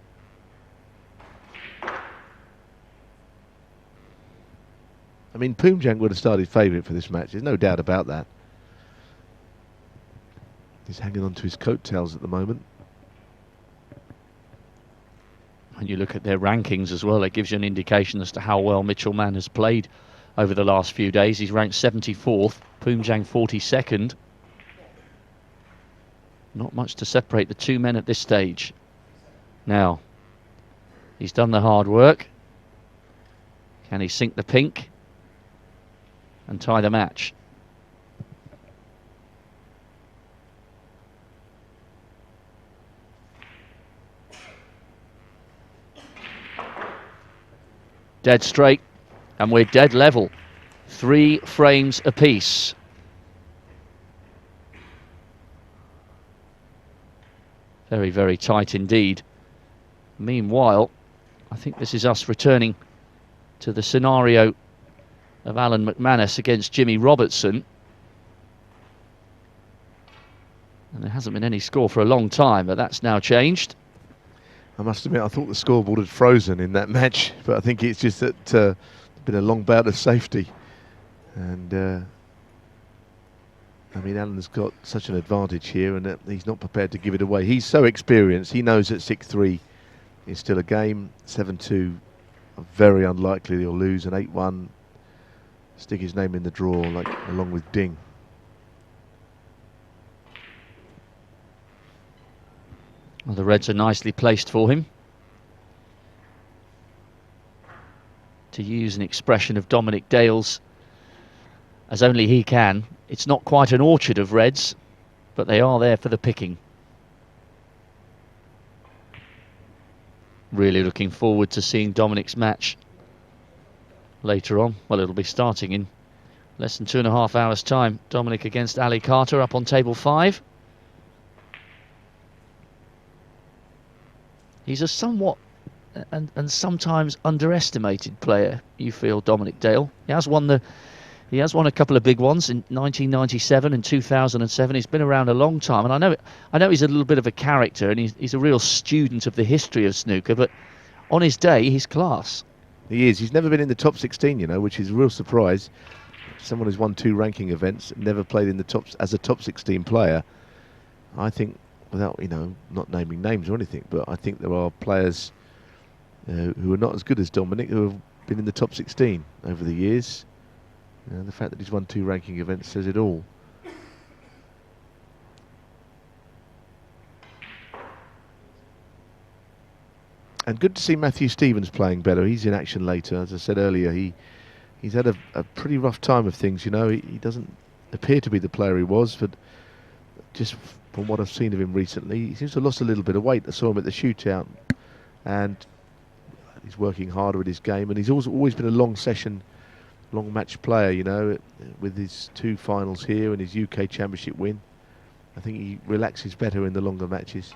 S3: I mean, Poomjang would have started favourite for this match, there's no doubt about that. He's hanging on to his coattails at the moment.
S1: When you look at their rankings as well, it gives you an indication as to how well Mitchell Mann has played over the last few days. He's ranked 74th, Poomjang 42nd. Not much to separate the two men at this stage. Now, he's done the hard work. Can he sink the pink and tie the match? Dead straight, and we're dead level. 3 frames apiece. Very, very tight indeed. Meanwhile, I think this is us returning to the scenario of Alan McManus against Jimmy Robertson. And there hasn't been any score for a long time, but that's now changed.
S3: I must admit, I thought the scoreboard had frozen in that match, but I think it's just that it's been a long bout of safety. And I mean, Alan's got such an advantage here, and he's not prepared to give it away. He's so experienced. He knows that 6-3 is still a game. 7-2, very unlikely he'll lose. And 8-1, stick his name in the draw, like along with Ding.
S1: Well, the reds are nicely placed for him. To use an expression of Dominic Dale's, as only he can, it's not quite an orchard of reds, but they are there for the picking. Really looking forward to seeing Dominic's match later on. Well, it'll be starting in less than 2.5 hours' time. Dominic against Ali Carter up on table 5. He's a somewhat and sometimes underestimated player, you feel, Dominic Dale. He has won a couple of big ones in 1997 and 2007. He's been around a long time, and I know he's a little bit of a character, and he's a real student of the history of snooker, but on his day, he's class.
S3: He is. He's never been in the top 16, you know, which is a real surprise. Someone who's won 2 ranking events, never played in the tops as a top 16 player. I think, without, you know, not naming names or anything, but I think there are players who are not as good as Dominic who have been in the top 16 over the years. The fact that he's won 2 ranking events says it all. And good to see Matthew Stevens playing better. He's in action later. As I said earlier, he's had a pretty rough time of things, you know. He doesn't appear to be the player he was, but just from what I've seen of him recently, he seems to have lost a little bit of weight. I saw him at the shootout, and he's working harder at his game, and he's always been a long match player, you know, with his 2 finals here and his UK Championship win. I think he relaxes better in the longer matches.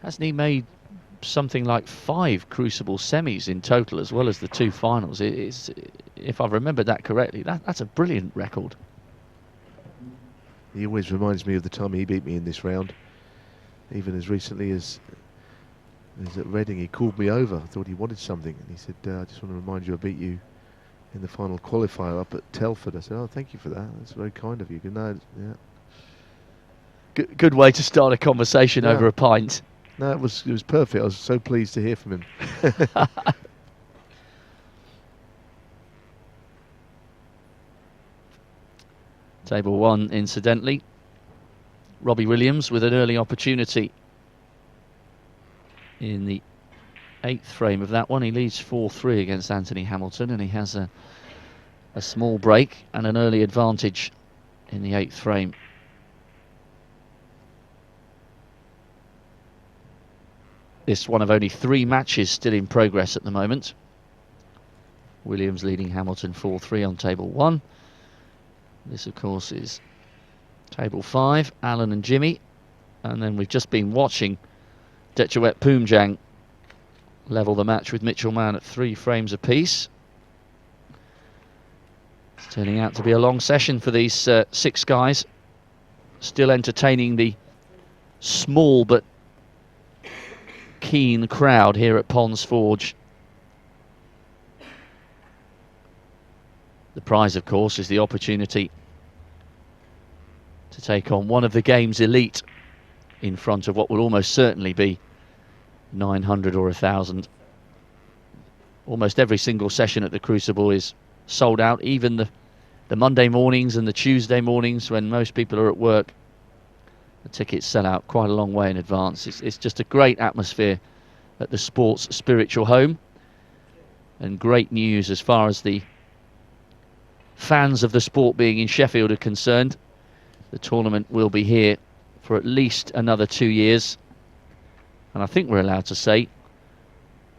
S1: Hasn't he made something like 5 Crucible semis in total, as well as the 2 finals? If I remember that correctly, that's a brilliant record.
S3: He always reminds me of the time he beat me in this round. Even as recently as at Reading, he called me over. I thought he wanted something, and he said, I just want to remind you I beat you in the final qualifier up at Telford. I said, oh, thank you for that. That's very kind of you. Good night. Yeah.
S1: Good way to start a conversation over a pint.
S3: No, it was perfect. I was so pleased to hear from him.
S1: Table 1, incidentally. Robbie Williams with an early opportunity in the 8th frame of that one. He leads 4-3 against Anthony Hamilton, and he has a small break and an early advantage in the 8th frame. This one of only 3 matches still in progress at the moment. Williams leading Hamilton 4-3 on table 1. This, of course, is table 5, Alan and Jimmy. And then we've just been watching Dechawet Poomjang level the match with Mitchell Mann at 3 frames apiece. It's turning out to be a long session for these 6 guys. Still entertaining the small but keen crowd here at Ponds Forge. The prize, of course, is the opportunity to take on one of the game's elite in front of what will almost certainly be 900 or 1,000. Almost every single session at the Crucible is sold out, even the Monday mornings and the Tuesday mornings when most people are at work. The tickets sell out quite a long way in advance. It's just a great atmosphere at the sport's spiritual home, and great news as far as the fans of the sport being in Sheffield are concerned. The tournament will be here for at least another 2 years, and I think we're allowed to say,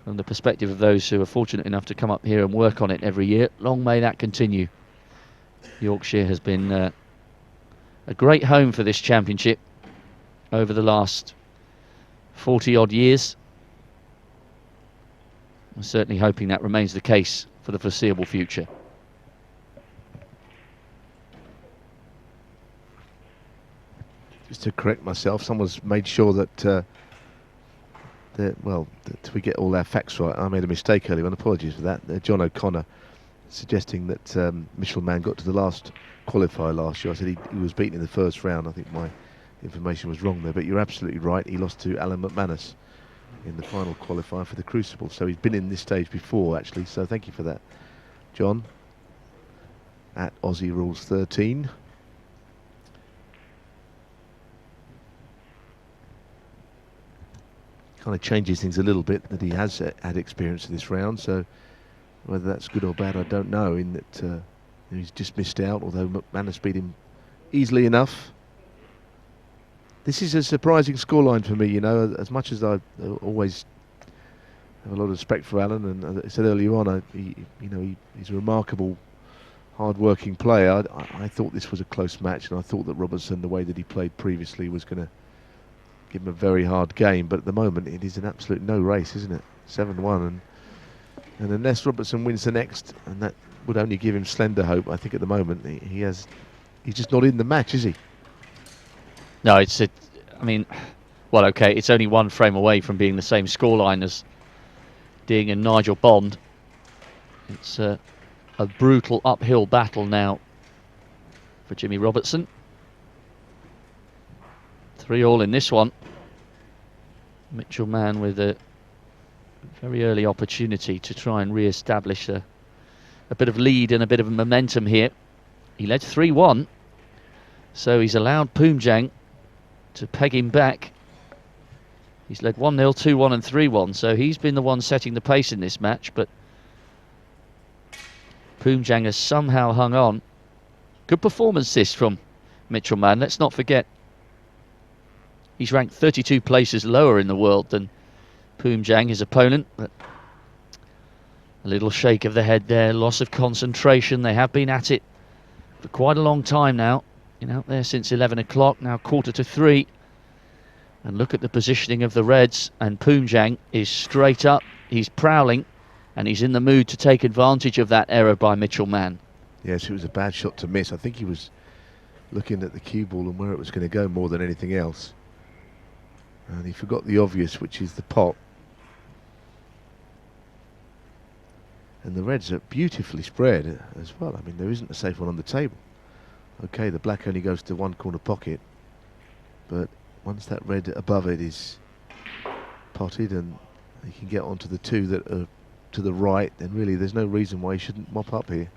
S1: from the perspective of those who are fortunate enough to come up here and work on it every year, long may that continue. Yorkshire has been a great home for this championship over the last 40 odd years. I'm certainly hoping that remains the case for the foreseeable future.
S3: Just to correct myself, someone's made sure that that we get all our facts right. I made a mistake earlier, and apologies for that. John O'Connor suggesting that Mitchell Mann got to the last qualifier last year. I said he was beaten in the first round. I think my information was wrong there, but you're absolutely right. He lost to Alan McManus in the final qualifier for the Crucible. So he's been in this stage before, actually. So thank you for that, John. At Aussie Rules 13. Kind of changes things a little bit that he has had experience of this round. So whether that's good or bad, I don't know. In that he's just missed out, although McManus beat him easily enough. This is a surprising scoreline for me, you know, as much as I always have a lot of respect for Alan, and as I said earlier on, he's a remarkable, hard-working player. I thought this was a close match, and I thought that Robertson, the way that he played previously, was going to give him a very hard game, but at the moment it is an absolute no race, isn't it? 7-1, and unless Robertson wins the next, and that would only give him slender hope, I think at the moment he's just not in the match, is he?
S1: No, well, okay, it's only one frame away from being the same scoreline as Ding and Nigel Bond. It's a brutal uphill battle now for Jimmy Robertson. 3-all in this one. Mitchell Mann with a very early opportunity to try and re-establish a bit of lead and a bit of momentum here. He led 3-1, so he's allowed Poomjang to peg him back. He's led 1-0, 2-1 and 3-1, so he's been the one setting the pace in this match, but Poomjang has somehow hung on. Good performance this from Mitchell Mann. Let's not forget, he's ranked 32 places lower in the world than Poomjang, his opponent. But a little shake of the head there, loss of concentration. They have been at it for quite a long time now. Been out there since 11 o'clock, now 2:45. And look at the positioning of the Reds, and Poomjang is straight up, he's prowling, and he's in the mood to take advantage of that error by Mitchell Mann.
S3: Yes, it was a bad shot to miss. I think he was looking at the cue ball and where it was going to go more than anything else. And he forgot the obvious, which is the pot. And the Reds are beautifully spread as well. I mean, there isn't a safe one on the table. Okay, the black only goes to one corner pocket, but once that red above it is potted and he can get onto the two that are to the right, then really there's no reason why he shouldn't mop up here.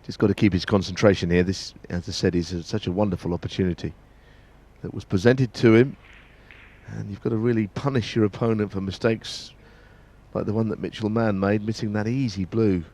S3: Just got to keep his concentration here. This, as I said, is such a wonderful opportunity that was presented to him, and you've got to really punish your opponent for mistakes like the one that Mitchell Mann made, missing that easy blue.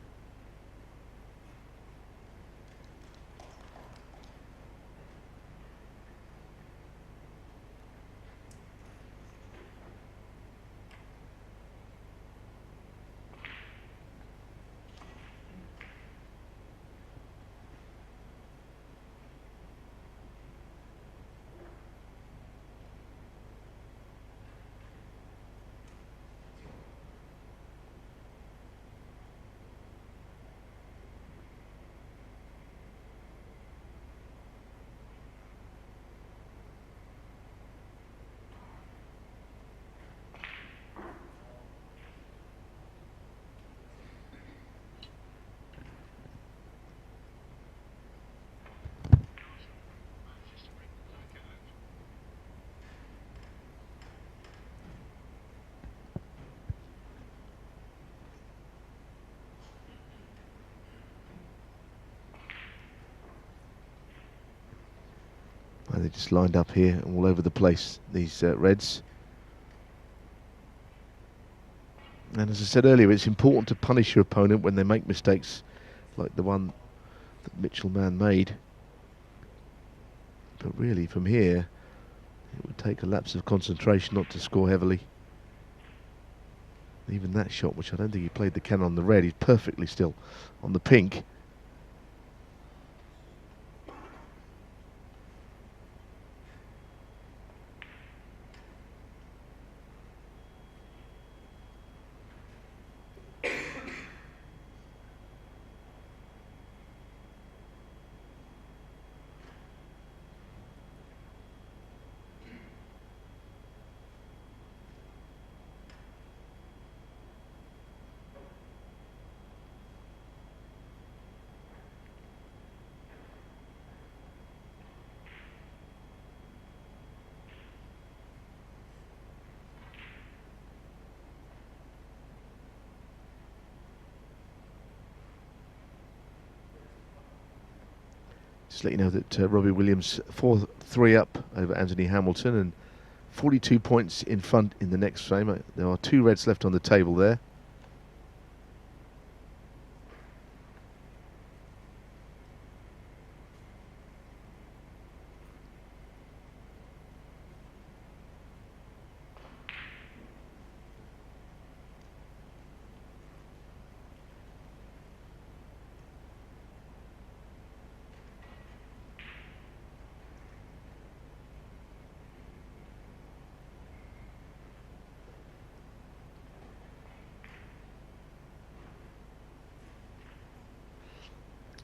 S3: They just lined up here all over the place, these Reds. And as I said earlier, it's important to punish your opponent when they make mistakes like the one that Mitchell Man made. But really, from here, it would take a lapse of concentration not to score heavily. Even that shot, which I don't think he played the cannon on the red, he's perfectly still on the pink. Just let you know that Robbie Williams 4-3 up over Anthony Hamilton and 42 points in front in the next frame. There are 2 reds left on the table there.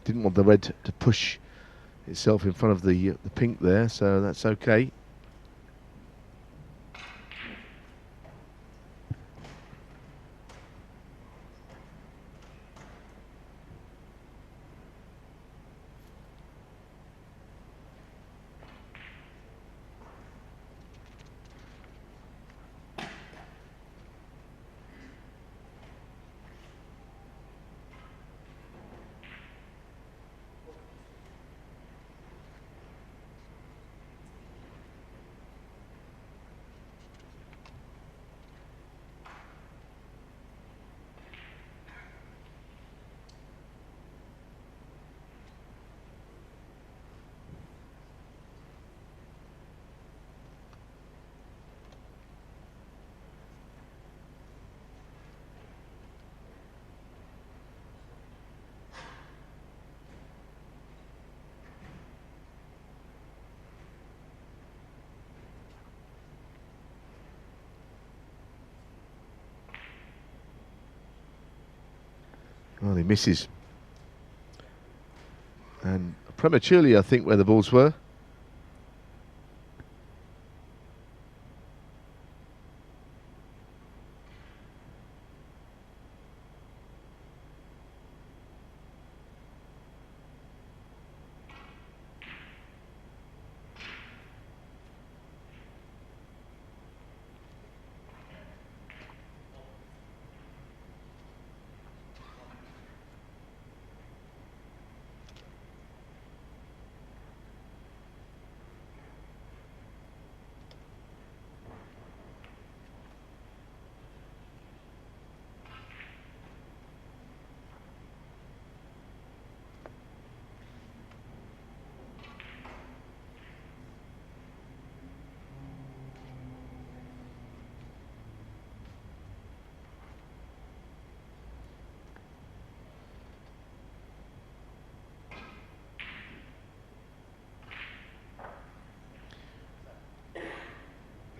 S3: Didn't want the red to push itself in front of the pink there, so that's okay. Well, he misses. And prematurely, I think, where the balls were.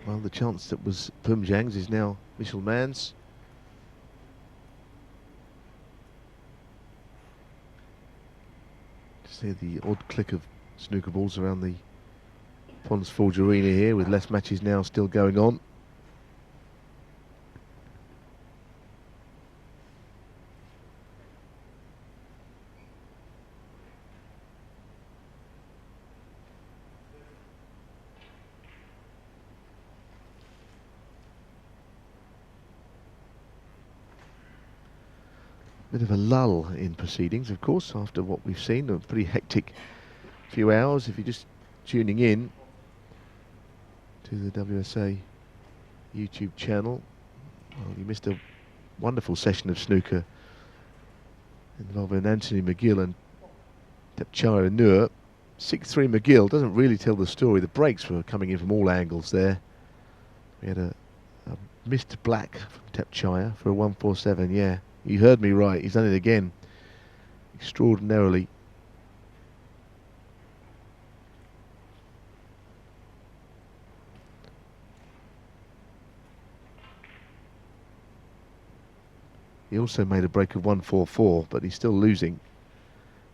S3: Well, the chance that was Pumjang's is now Mitchell Mann's. Just hear the odd click of snooker balls around the Ponds Forge Arena here, with less matches now still going on. Bit of a lull in proceedings, of course, after what we've seen, a pretty hectic few hours. If you're just tuning in to the WSA YouTube channel, well, you missed a wonderful session of snooker involving Anthony McGill and Tepchire and Nur. 6-3 McGill doesn't really tell the story. The breaks were coming in from all angles there. We had a missed black from Tepchire for a 147. Yeah, you heard me right. He's done it again. Extraordinarily. He also made a break of 144, but he's still losing.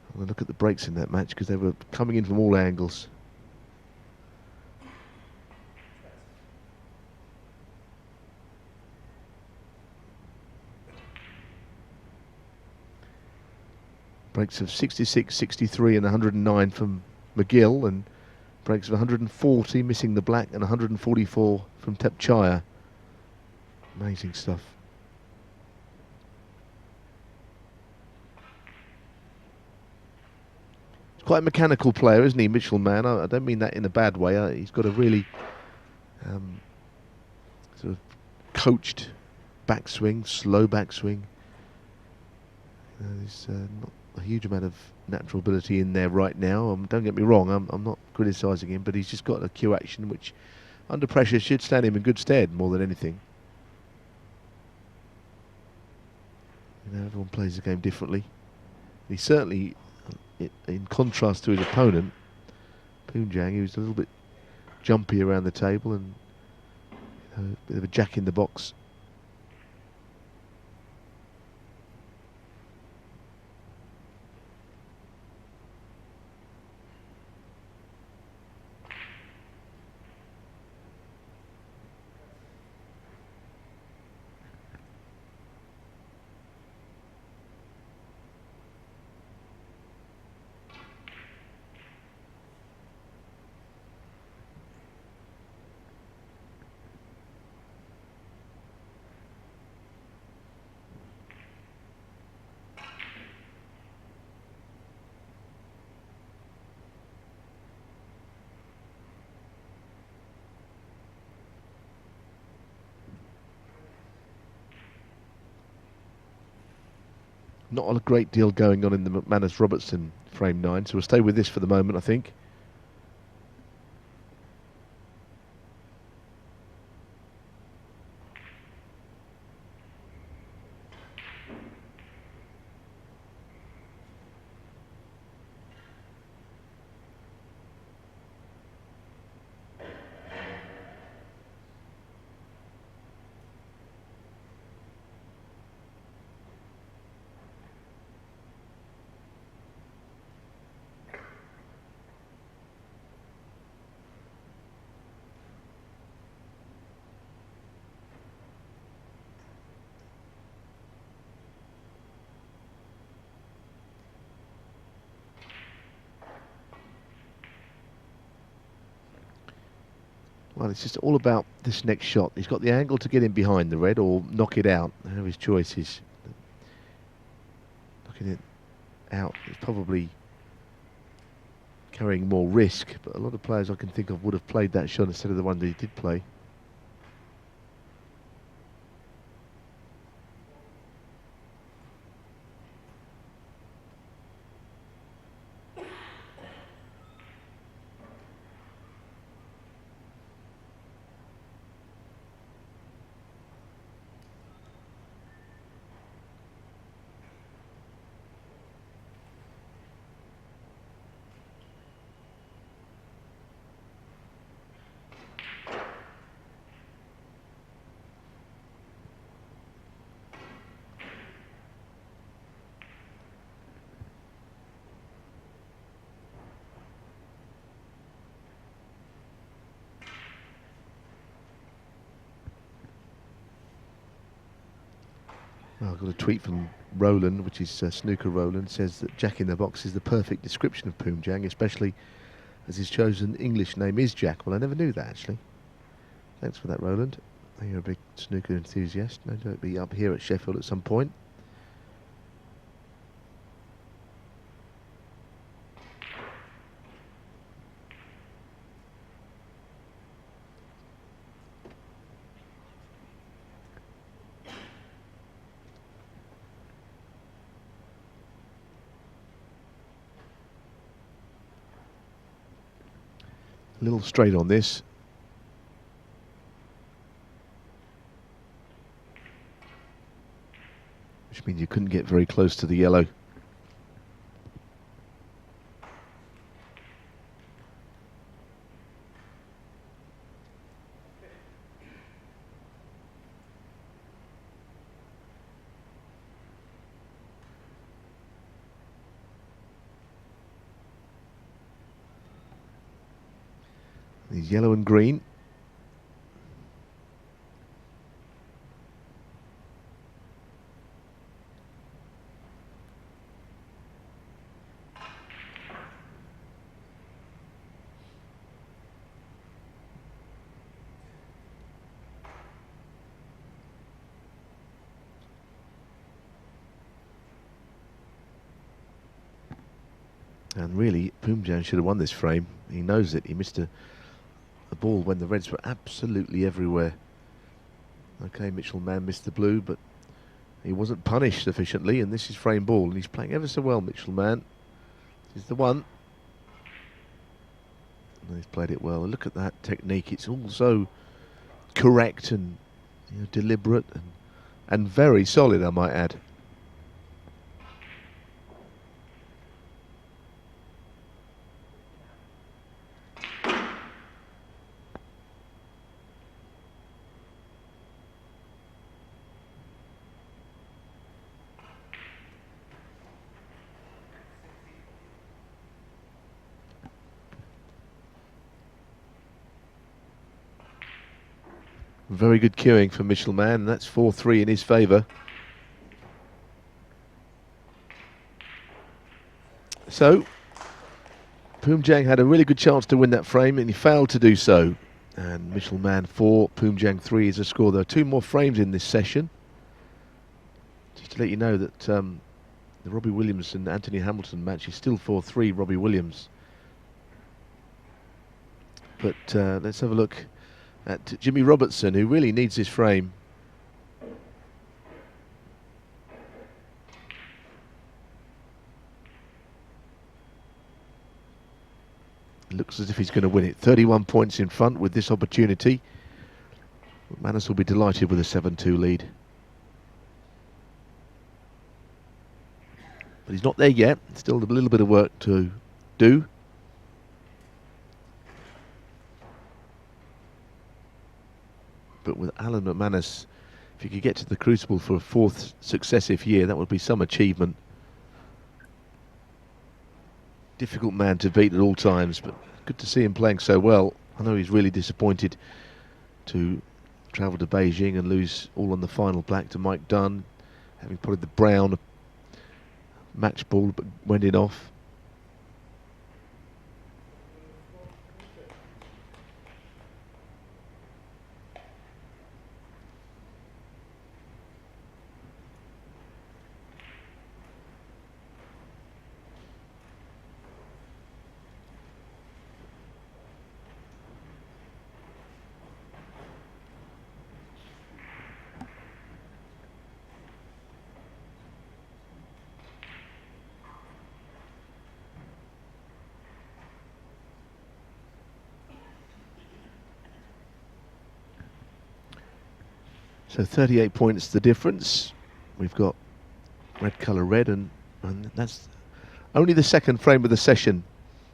S3: I'm going to look at the breaks in that match because they were coming in from all angles. Breaks of 66, 63 and 109 from McGill, and breaks of 140 missing the black and 144 from Tepchire. Amazing stuff. Quite a mechanical player, isn't he, Mitchell Mann? I don't mean that in a bad way. He's got a really sort of coached backswing, slow backswing. There's not a huge amount of natural ability in there right now. Don't get me wrong, I'm not criticising him, but he's just got a cue action which, under pressure, should stand him in good stead more than anything. You know, everyone plays the game differently. He certainly, in contrast to his opponent, Poonjang, he was a little bit jumpy around the table and a bit of a jack in the box. Not a great deal going on in the McManus-Robertson frame 9, so we'll stay with this for the moment, I think. Well, it's just all about this next shot. He's got the angle to get in behind the red or knock it out. They have his choices. Knocking it out is probably carrying more risk, but a lot of players I can think of would have played that shot instead of the one that he did play. Well, I've got a tweet from Roland, which is Snooker Roland, says that Jack in the Box is the perfect description of Poonjang, especially as his chosen English name is Jack. Well, I never knew that, actually. Thanks for that, Roland. You're a big snooker enthusiast. No doubt be up here at Sheffield at some point. A little straight on this. Which means you couldn't get very close to the yellow. These yellow and green. And really, Poomjang should have won this frame. He knows it. He missed a ball when the reds were absolutely everywhere. Okay, Mitchell Mann missed the blue, but he wasn't punished sufficiently, and this is frame ball, and he's playing ever so well, Mitchell Mann. This is the one. And he's played it well. Look at that technique. It's all so correct and deliberate and very solid, I might add. Very good cueing for Mitchell Mann. That's 4-3 in his favour. So, Poomjang had a really good chance to win that frame, and he failed to do so. And Mitchell Mann 4, Poomjang 3 is a score. There are 2 more frames in this session. Just to let you know that the Robbie Williams and Anthony Hamilton match is still 4-3 Robbie Williams. But let's have a look at Jimmy Robertson, who really needs this frame. Looks as if he's going to win it. 31 points in front with this opportunity. McManus will be delighted with a 7-2 lead. But he's not there yet. Still a little bit of work to do. But with Alan McManus, if he could get to the Crucible for a 4th successive year, that would be some achievement. Difficult man to beat at all times, but good to see him playing so well. I know he's really disappointed to travel to Beijing and lose all on the final black to Mike Dunn, having put the brown match ball but went in off. So 38 points the difference. We've got red colour red, and that's only the second frame of the session,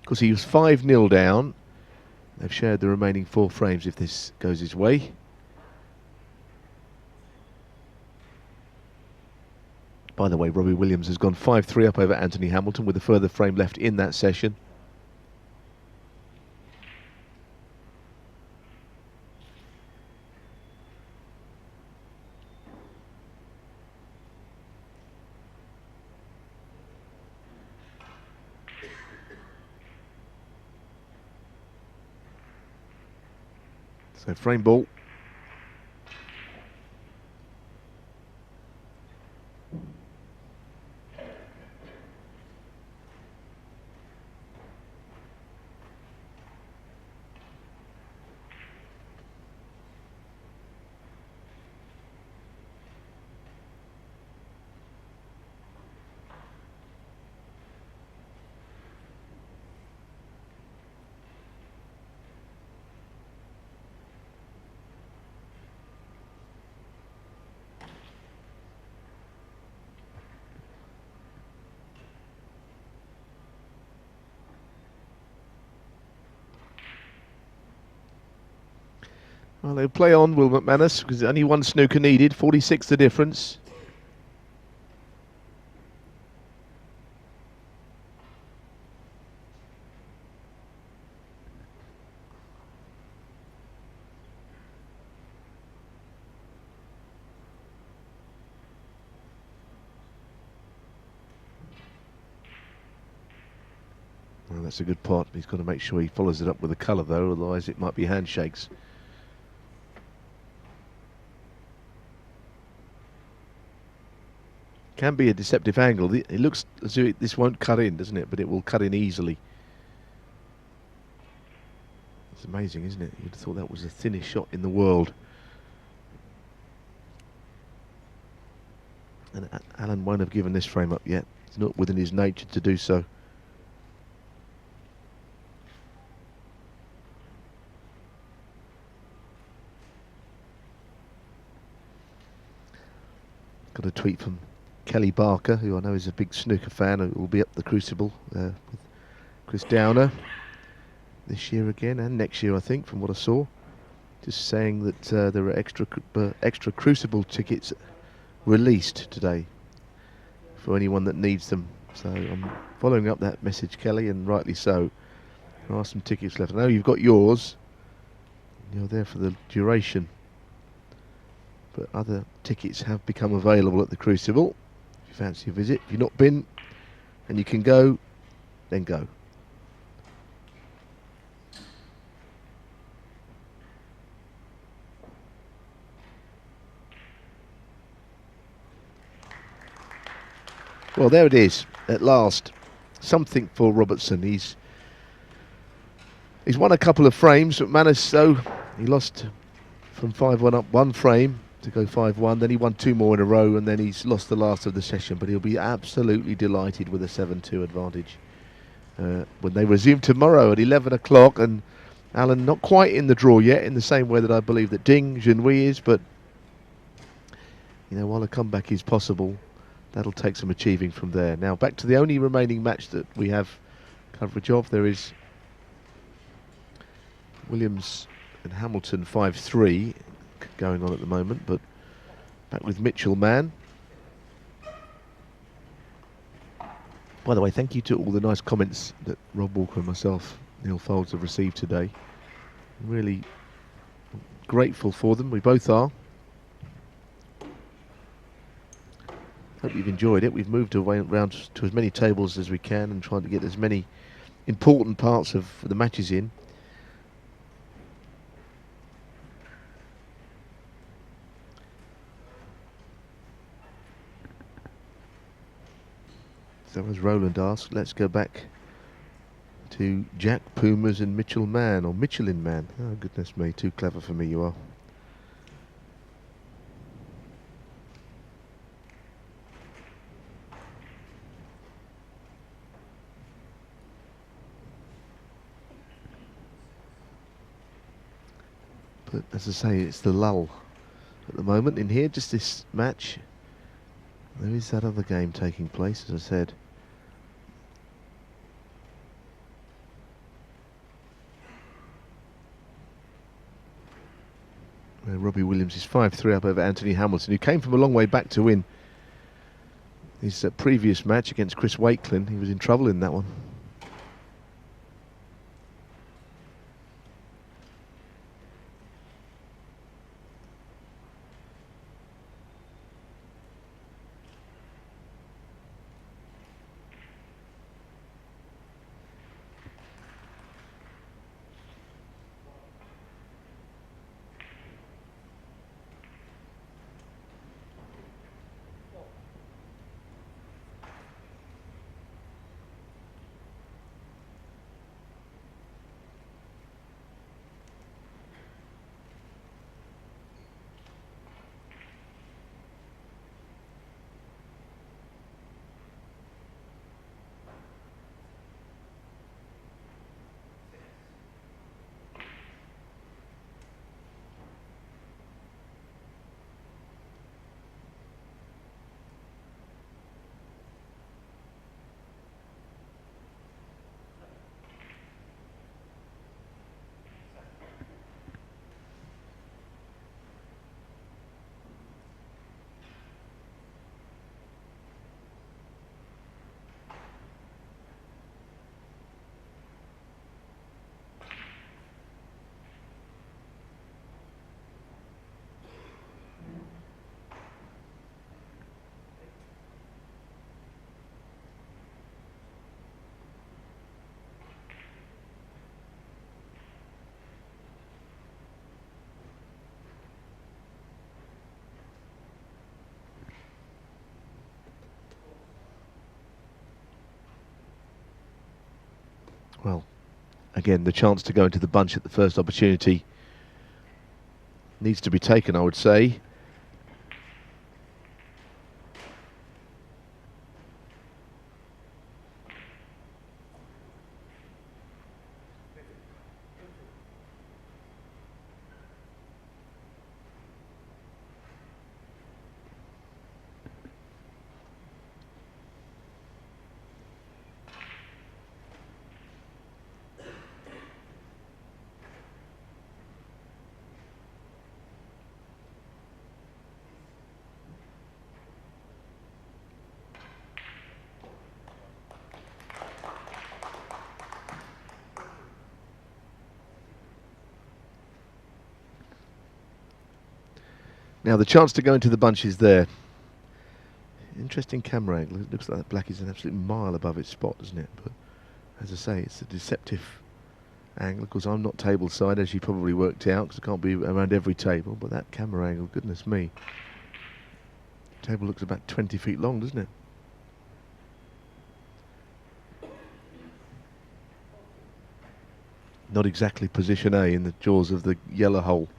S3: because he was 5-0 down. They've shared the remaining 4 frames if this goes his way. By the way, Robbie Williams has gone 5-3 up over Anthony Hamilton with a further frame left in that session. So frame ball. Well, they'll play on, Will McManus, because only one snooker needed, 46 the difference. Well, that's a good pot. He's got to make sure he follows it up with a colour, though, otherwise it might be handshakes. Can be a deceptive angle. It looks as though this won't cut in, doesn't it? But it will cut in easily. It's amazing, isn't it? You'd have thought that was the thinnest shot in the world. And Alan won't have given this frame up yet. It's not within his nature to do so. Got a tweet from Kelly Barker, who I know is a big snooker fan, who will be up the Crucible with Chris Downer this year again, and next year I think, from what I saw. Just saying that there are extra Crucible tickets released today for anyone that needs them. So I'm following up that message, Kelly, and rightly so. There are some tickets left. I know you've got yours. You're there for the duration. But other tickets have become available at the Crucible. If you fancy a visit, if you've not been and you can go, then go. Well, there it is, at last. Something for Robertson. He's won a couple of frames. McManus, though, he lost from 5-1 up one frame to go 5-1, then he won two more in a row, and then he's lost the last of the session, but he'll be absolutely delighted with a 7-2 advantage when they resume tomorrow at 11 o'clock. And Alan not quite in the draw yet, in the same way that I believe that Ding Junhui is, but you know, while a comeback is possible, that'll take some achieving from there. Now back to the only remaining match that we have coverage of. There is Williams and Hamilton 5-3 going on at the moment, but back with Mitchell Mann. By the way, thank you to all the nice comments that Rob Walker and myself, Neil Folds, have received today. I'm really grateful for them. We both are. Hope you've enjoyed it. We've moved around to as many tables as we can and trying to get as many important parts of the matches in. So as Roland asked, let's go back to Jack Pumas and Mitchell Mann, or Michelin Man. Oh goodness me, too clever for me you are. But as I say, it's the lull at the moment in here, just this match. There is that other game taking place, as I said. Robbie Williams is 5-3 up over Anthony Hamilton, who came from a long way back to win his previous match against Chris Wakelin. He was in trouble in that one. Well, again, the chance to go into the bunch at the first opportunity needs to be taken, I would say. Now the chance to go into the bunch is there. Interesting camera angle. It looks like that black is an absolute mile above its spot, doesn't it? But as I say, it's a deceptive angle. Of course, I'm not table side, as you probably worked out, because I can't be around every table. But that camera angle, goodness me. The table looks about 20 feet long, doesn't it? Not exactly position A in the jaws of the yellow hole.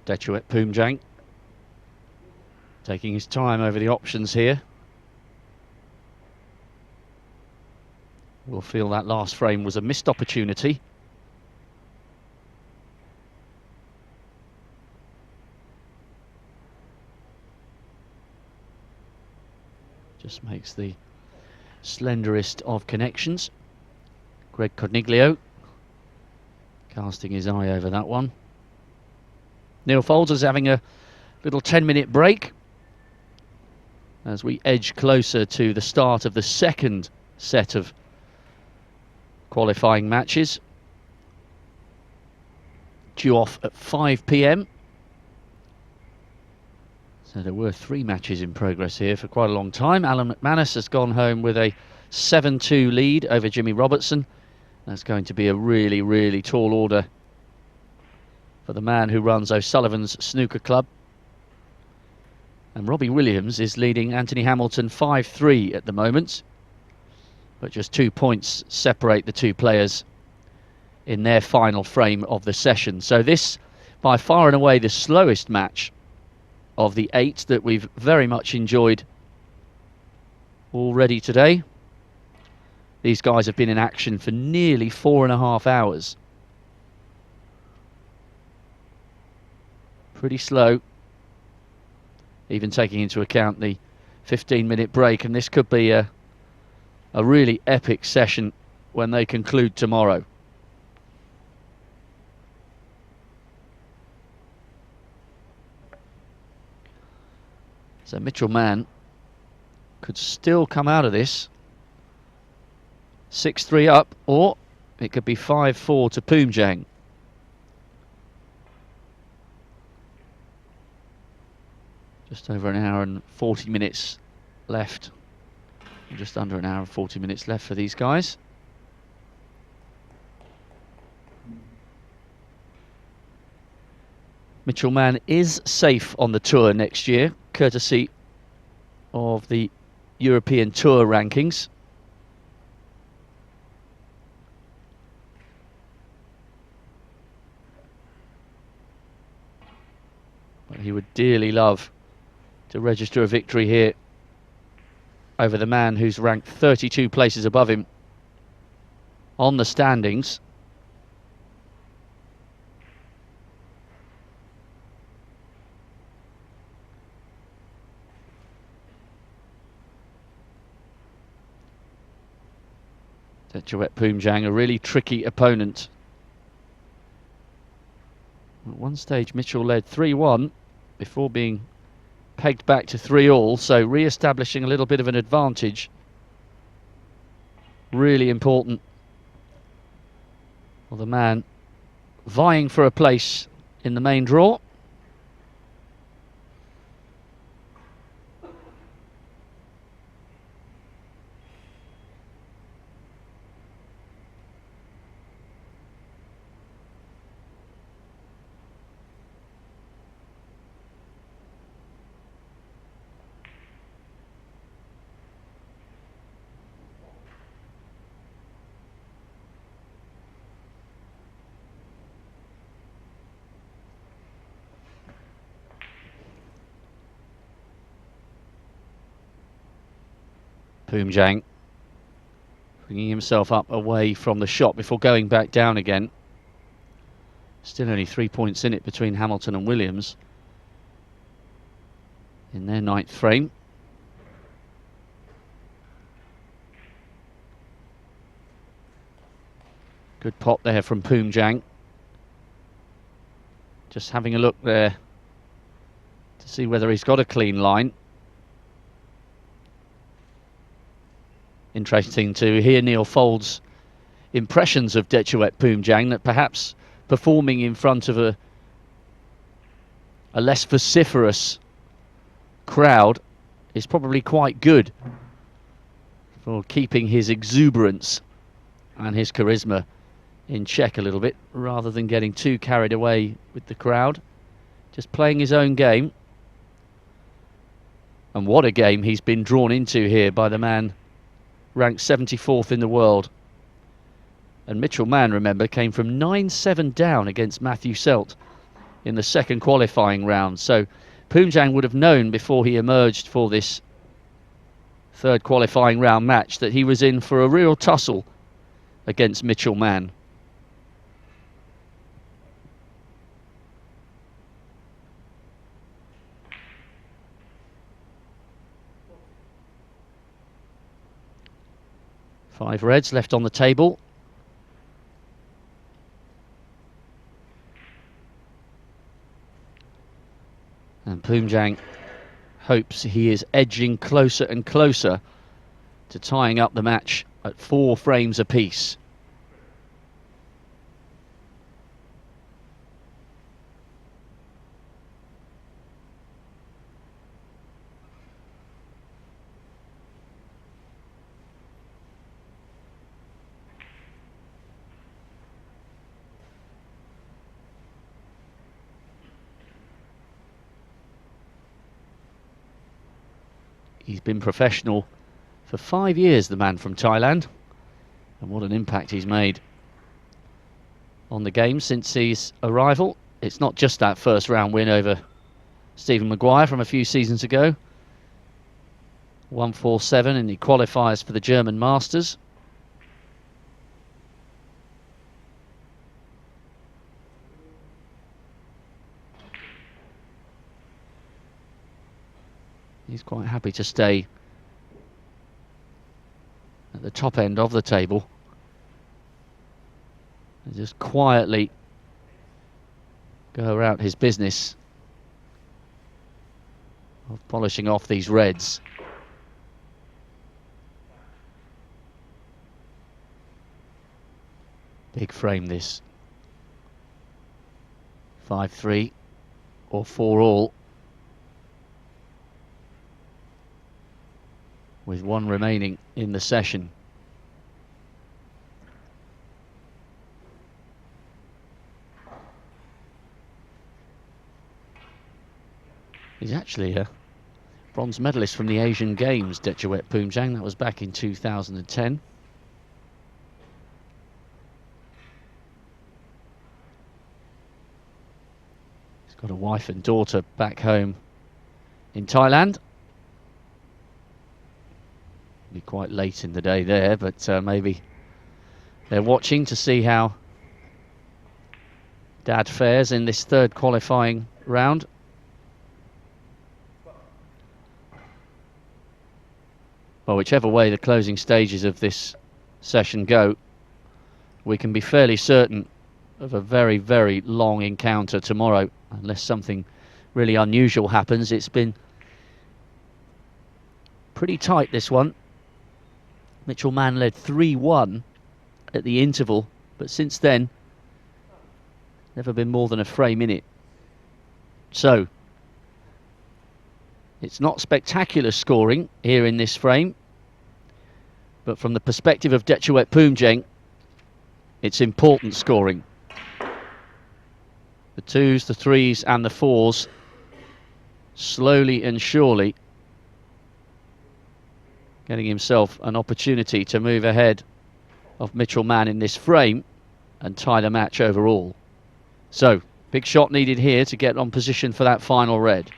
S1: Detuet Poomjang taking his time over the options here. We'll feel that last frame was a missed opportunity. Just makes the slenderest of connections. Greg Corniglio casting his eye over that one. Neil Foulds is having a little 10-minute break as we edge closer to the start of the second set of qualifying matches, due off at 5 p.m. So there were 3 matches in progress here for quite a long time. Alan McManus has gone home with a 7-2 lead over Jimmy Robertson. That's going to be a really, really tall order for the man who runs O'Sullivan's Snooker Club. And Robbie Williams is leading Anthony Hamilton 5-3 at the moment. But just 2 points separate the two players in their final frame of the session. So this, by far and away, the slowest match of the 8 that we've very much enjoyed already today. These guys have been in action for nearly 4.5 hours. Pretty slow, even taking into account the 15-minute break, and this could be a really epic session when they conclude tomorrow. So Mitchell Mann could still come out of this 6-3 up, or it could be 5-4 to Poomjang. Just over an hour and 40 minutes left. Just under an hour and 40 minutes left for these guys. Mitchell Mann is safe on the tour next year, courtesy of the European Tour rankings. But he would dearly love to register a victory here over the man who's ranked 32 places above him on the standings. Detuet Poomjang, a really tricky opponent. At one stage Mitchell led 3-1 before being pegged back to 3-all, so re-establishing a little bit of an advantage. Really important for the man vying for a place in the main draw. Poomjang bringing himself up away from the shot before going back down again. Still only 3 points in it between Hamilton and Williams in their 9th frame. Good pot there from Poomjang. Just having a look there to see whether he's got a clean line. Interesting to hear Neil Foulds' impressions of Detuet Poomjang, that perhaps performing in front of a less vociferous crowd is probably quite good for keeping his exuberance and his charisma in check a little bit, rather than getting too carried away with the crowd. Just playing his own game. And what a game he's been drawn into here by the man ranked 74th in the world. And Mitchell Mann, remember, came from 9-7 down against Matthew Selt in the second qualifying round. So Poomjang would have known before he emerged for this third qualifying round match that he was in for a real tussle against Mitchell Mann. Five reds left on the table. And Poomjang hopes he is edging closer and closer to tying up the match at 4 frames apiece. He's been professional for 5 years, the man from Thailand, and what an impact he's made on the game since his arrival. It's not just that first round win over Stephen Maguire from a few seasons ago. 147 in the qualifiers for the German Masters. He's quite happy to stay at the top end of the table and just quietly go about his business of polishing off these reds. Big frame this. 5-3 or 4 all. With 1 remaining in the session. He's actually a bronze medalist from the Asian Games, Detchawet Poomjang. That was back in 2010. He's got a wife and daughter back home in Thailand. Be quite late in the day there, but maybe they're watching to see how Dad fares in this third qualifying round. Well, whichever way the closing stages of this session go, we can be fairly certain of a very, very long encounter tomorrow, unless something really unusual happens. It's been pretty tight, this one. Mitchell Mann led 3-1 at the interval, but since then, never been more than a frame in it. So, it's not spectacular scoring here in this frame, but from the perspective of Detchawet Poomjang, it's important scoring. The 2s, the 3s and the 4s, slowly and surely, getting himself an opportunity to move ahead of Mitchell Mann in this frame and tie the match overall. So, big shot needed here to get on position for that final red.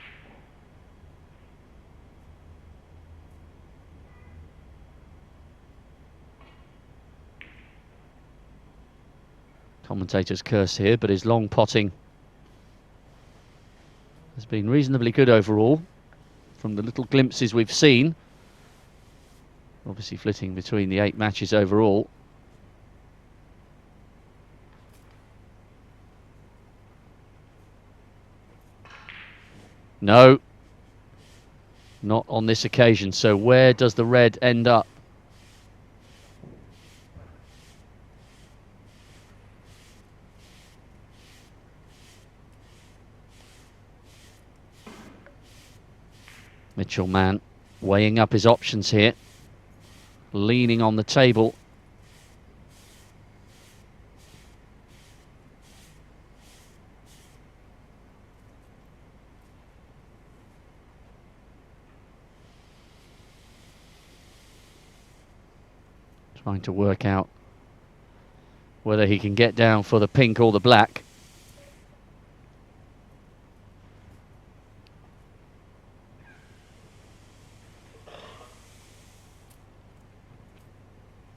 S1: Commentators curse here, but his long potting has been reasonably good overall from the little glimpses we've seen. Obviously flitting between the 8 matches overall. No, not on this occasion. So where does the red end up? Mitchell Mann weighing up his options here, leaning on the table. Trying to work out whether he can get down for the pink or the black.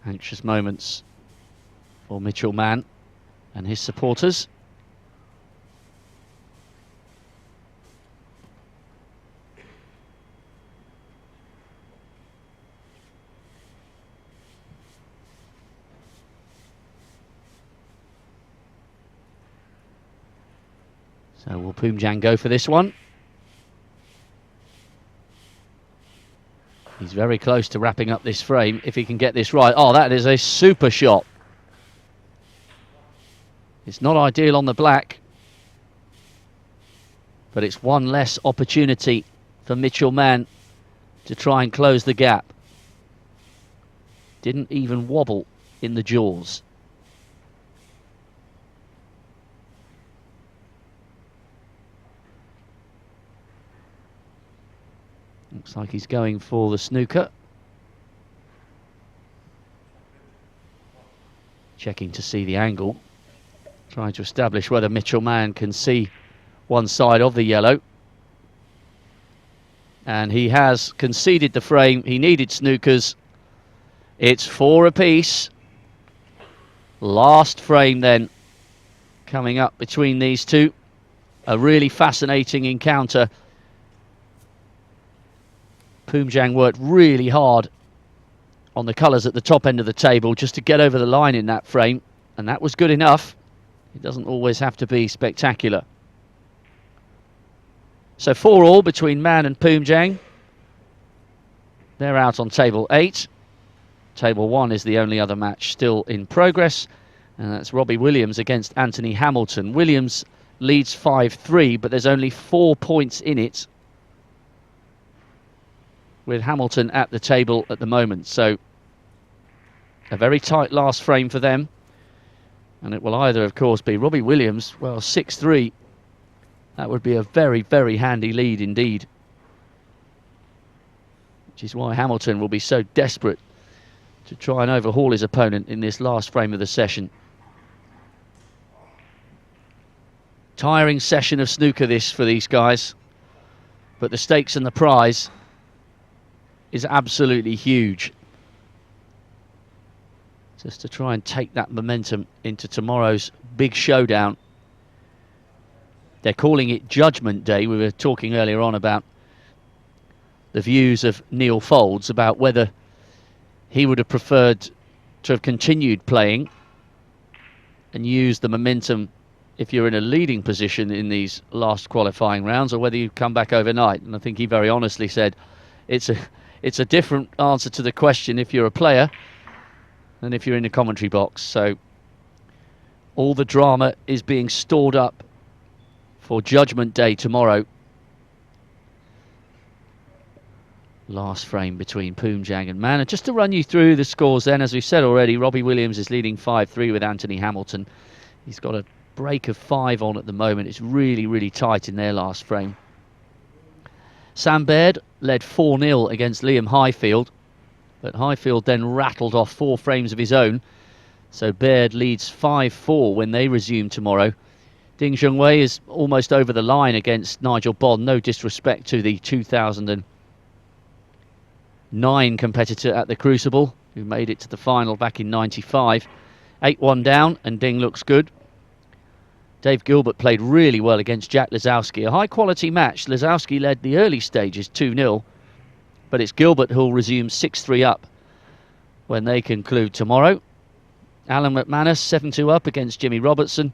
S1: Anxious moments for Mitchell Mann and his supporters. So will Poomjang go for this one? He's very close to wrapping up this frame if he can get this right. Oh, that is a super shot. It's not ideal on the black, but it's one less opportunity for Mitchell Mann to try and close the gap. Didn't even wobble in the jaws. Looks like he's going for the snooker. Checking to see the angle. Trying to establish whether Mitchell Mann can see one side of the yellow. And he has conceded the frame. He needed snookers. It's 4 apiece. Last frame then coming up between these two. A really fascinating encounter. Poomjang worked really hard on the colours at the top end of the table just to get over the line in that frame, and that was good enough. It doesn't always have to be spectacular. So 4-all between Mann and Poomjang. They're out on table 8. Table 1 is the only other match still in progress, and that's Robbie Williams against Anthony Hamilton. Williams leads 5-3, but there's only 4 points in it, with Hamilton at the table at the moment. So a very tight last frame for them. And it will either, of course, be Robbie Williams, well, 6-3. That would be a very, very handy lead indeed. Which is why Hamilton will be so desperate to try and overhaul his opponent in this last frame of the session. Tiring session of snooker this for these guys. But the stakes and the prize is absolutely huge. Just to try and take that momentum into tomorrow's big showdown. They're calling it Judgement Day. We were talking earlier on about the views of Neil Foulds about whether he would have preferred to have continued playing and used the momentum if you're in a leading position in these last qualifying rounds, or whether you come back overnight. And I think he very honestly said it's a different answer to the question if you're a player than if you're in the commentary box. So all the drama is being stored up for Judgement Day tomorrow. Last frame between Poomjang and Mann. And just to run you through the scores then, as we said already, Robbie Williams is leading 5-3 with Anthony Hamilton. He's got a break of 5 on at the moment. It's really, really tight in their last frame. Sam Baird led 4-0 against Liam Highfield, but Highfield then rattled off 4 frames of his own, so Baird leads 5-4 when they resume tomorrow. Ding Junhui is almost over the line against Nigel Bond. No disrespect to the 2009 competitor at the Crucible, who made it to the final back in '95. 8-1 down, and Ding looks good. Dave Gilbert played really well against Jack Lisowski. A high-quality match. Lisowski led the early stages 2-0, but it's Gilbert who'll resume 6-3 up when they conclude tomorrow. Alan McManus 7-2 up against Jimmy Robertson.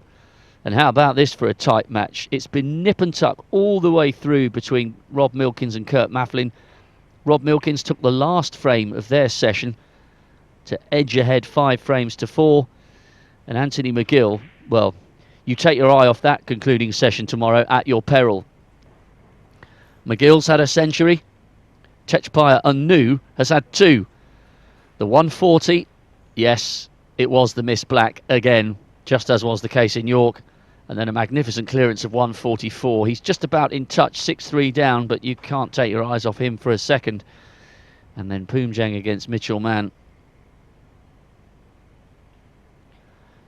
S1: And how about this for a tight match? It's been nip and tuck all the way through between Rob Milkins and Kurt Maflin. Rob Milkins took the last frame of their session to edge ahead 5 frames to 4. And Anthony McGill, well, you take your eye off that concluding session tomorrow at your peril. McGill's had a century. Techpire Unnu has had 2. The 140, yes, it was the Miss Black again, just as was the case in York. And then a magnificent clearance of 144. He's just about in touch, 6-3 down, but you can't take your eyes off him for a second. And then Poomjang against Mitchell Mann.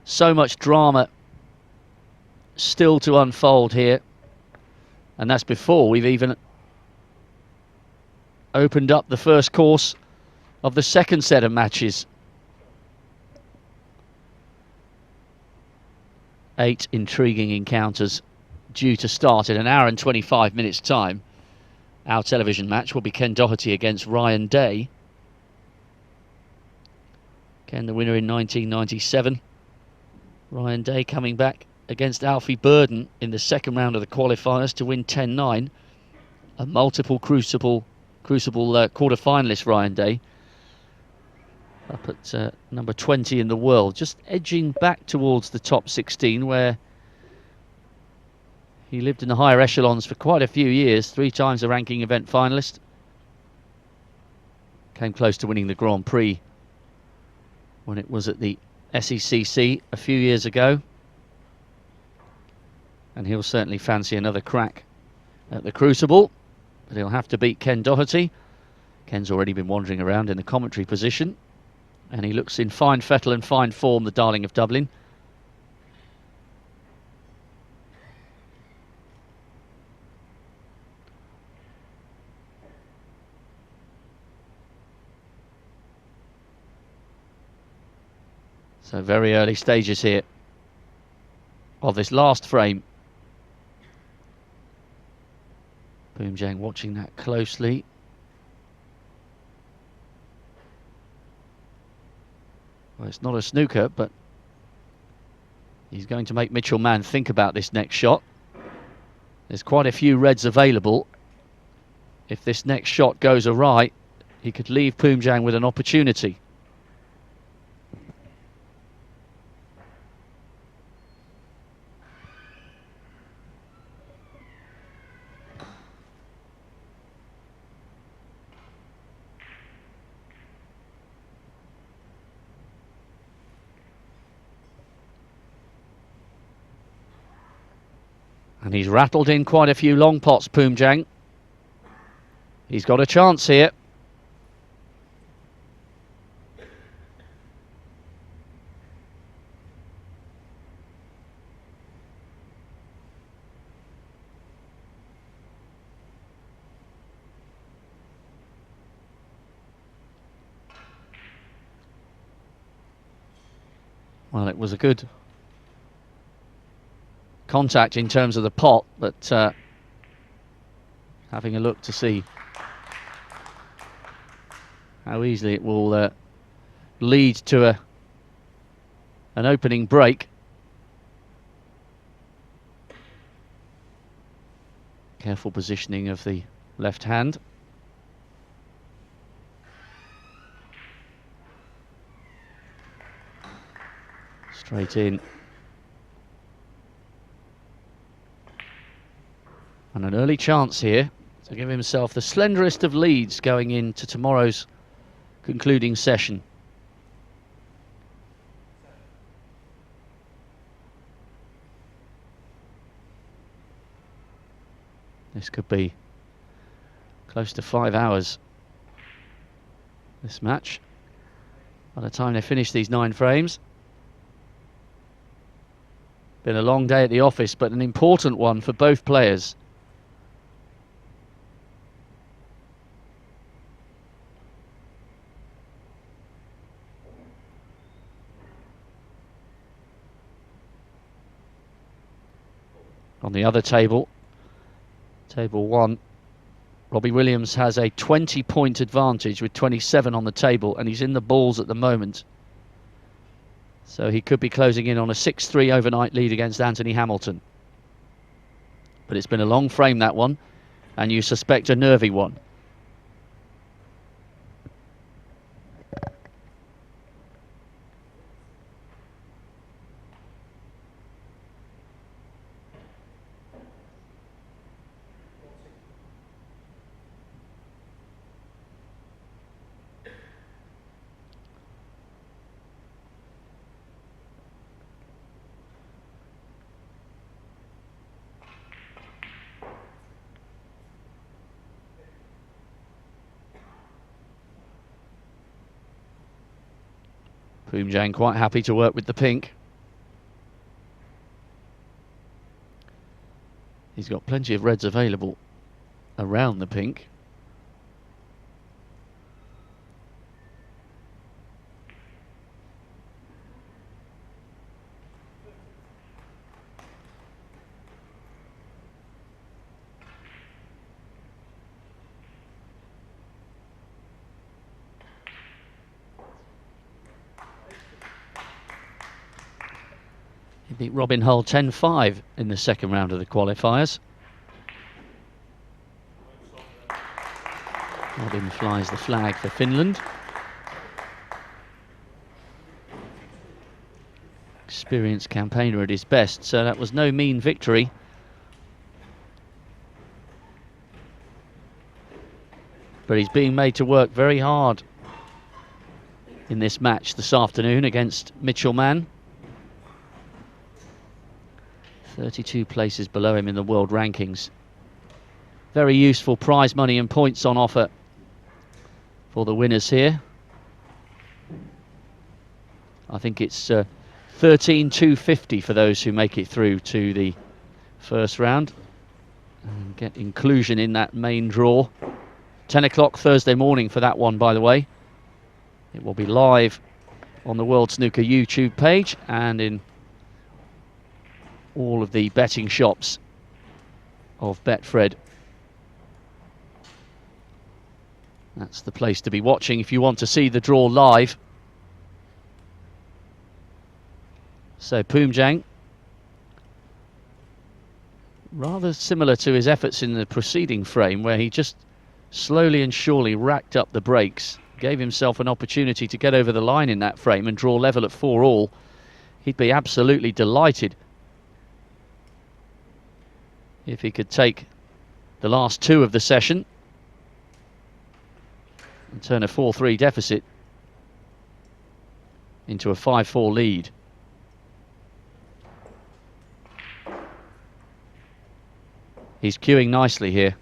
S1: So much drama still to unfold here. And that's before we've even opened up the first course of the second set of matches. 8 intriguing encounters due to start in an hour and 25 minutes time. Our television match will be Ken Doherty against Ryan Day. Ken, the winner in 1997. Ryan Day coming back against Alfie Burden in the second round of the qualifiers to win 10-9. A multiple Crucible quarter-finalist, Ryan Day. Up at number 20 in the world. Just edging back towards the top 16, where he lived in the higher echelons for quite a few years. 3 times a ranking event finalist. Came close to winning the Grand Prix when it was at the SECC a few years ago. And he'll certainly fancy another crack at the Crucible. But he'll have to beat Ken Doherty. Ken's already been wandering around in the commentary position. And he looks in fine fettle and fine form, the darling of Dublin. So very early stages here of this last frame. Poomjang watching that closely. Well, it's not a snooker, but he's going to make Mitchell Mann think about this next shot. There's quite a few reds available. If this next shot goes awry, he could leave Poomjang with an opportunity. And he's rattled in quite a few long pots, Poomjang. He's got a chance here. Well, it was a good contact in terms of the pot, but having a look to see how easily it will lead to an opening break. Careful positioning of the left hand. Straight in. And an early chance here to give himself the slenderest of leads going into tomorrow's concluding session. This could be close to 5 hours, this match, by the time they finish these 9 frames. Been a long day at the office, but an important one for both players. On the other table, table 1, Robbie Williams has a 20-point advantage with 27 on the table, and he's in the balls at the moment. So he could be closing in on a 6-3 overnight lead against Anthony Hamilton. But it's been a long frame, that one, and you suspect a nervy one. Poomjang quite happy to work with the pink. He's got plenty of reds available around the pink. He beat Robin Hull 10-5 in the second round of the qualifiers. Robin flies the flag for Finland. Experienced campaigner at his best, so that was no mean victory. But he's being made to work very hard in this match this afternoon against Mitchell Mann. 32 places below him in the world rankings. Very useful prize money and points on offer for the winners here. I think it's 13,250 for those who make it through to the first round and get inclusion in that main draw. 10 o'clock Thursday morning for that one, by the way. It will be live on the World Snooker YouTube page and in all of the betting shops of Betfred. That's the place to be watching if you want to see the draw live. So Poomjang, rather similar to his efforts in the preceding frame, where he just slowly and surely racked up the breaks, gave himself an opportunity to get over the line in that frame and draw level at 4-all. He'd be absolutely delighted if he could take the last two of the session and turn a 4-3 deficit into a 5-4 lead. He's queuing nicely here.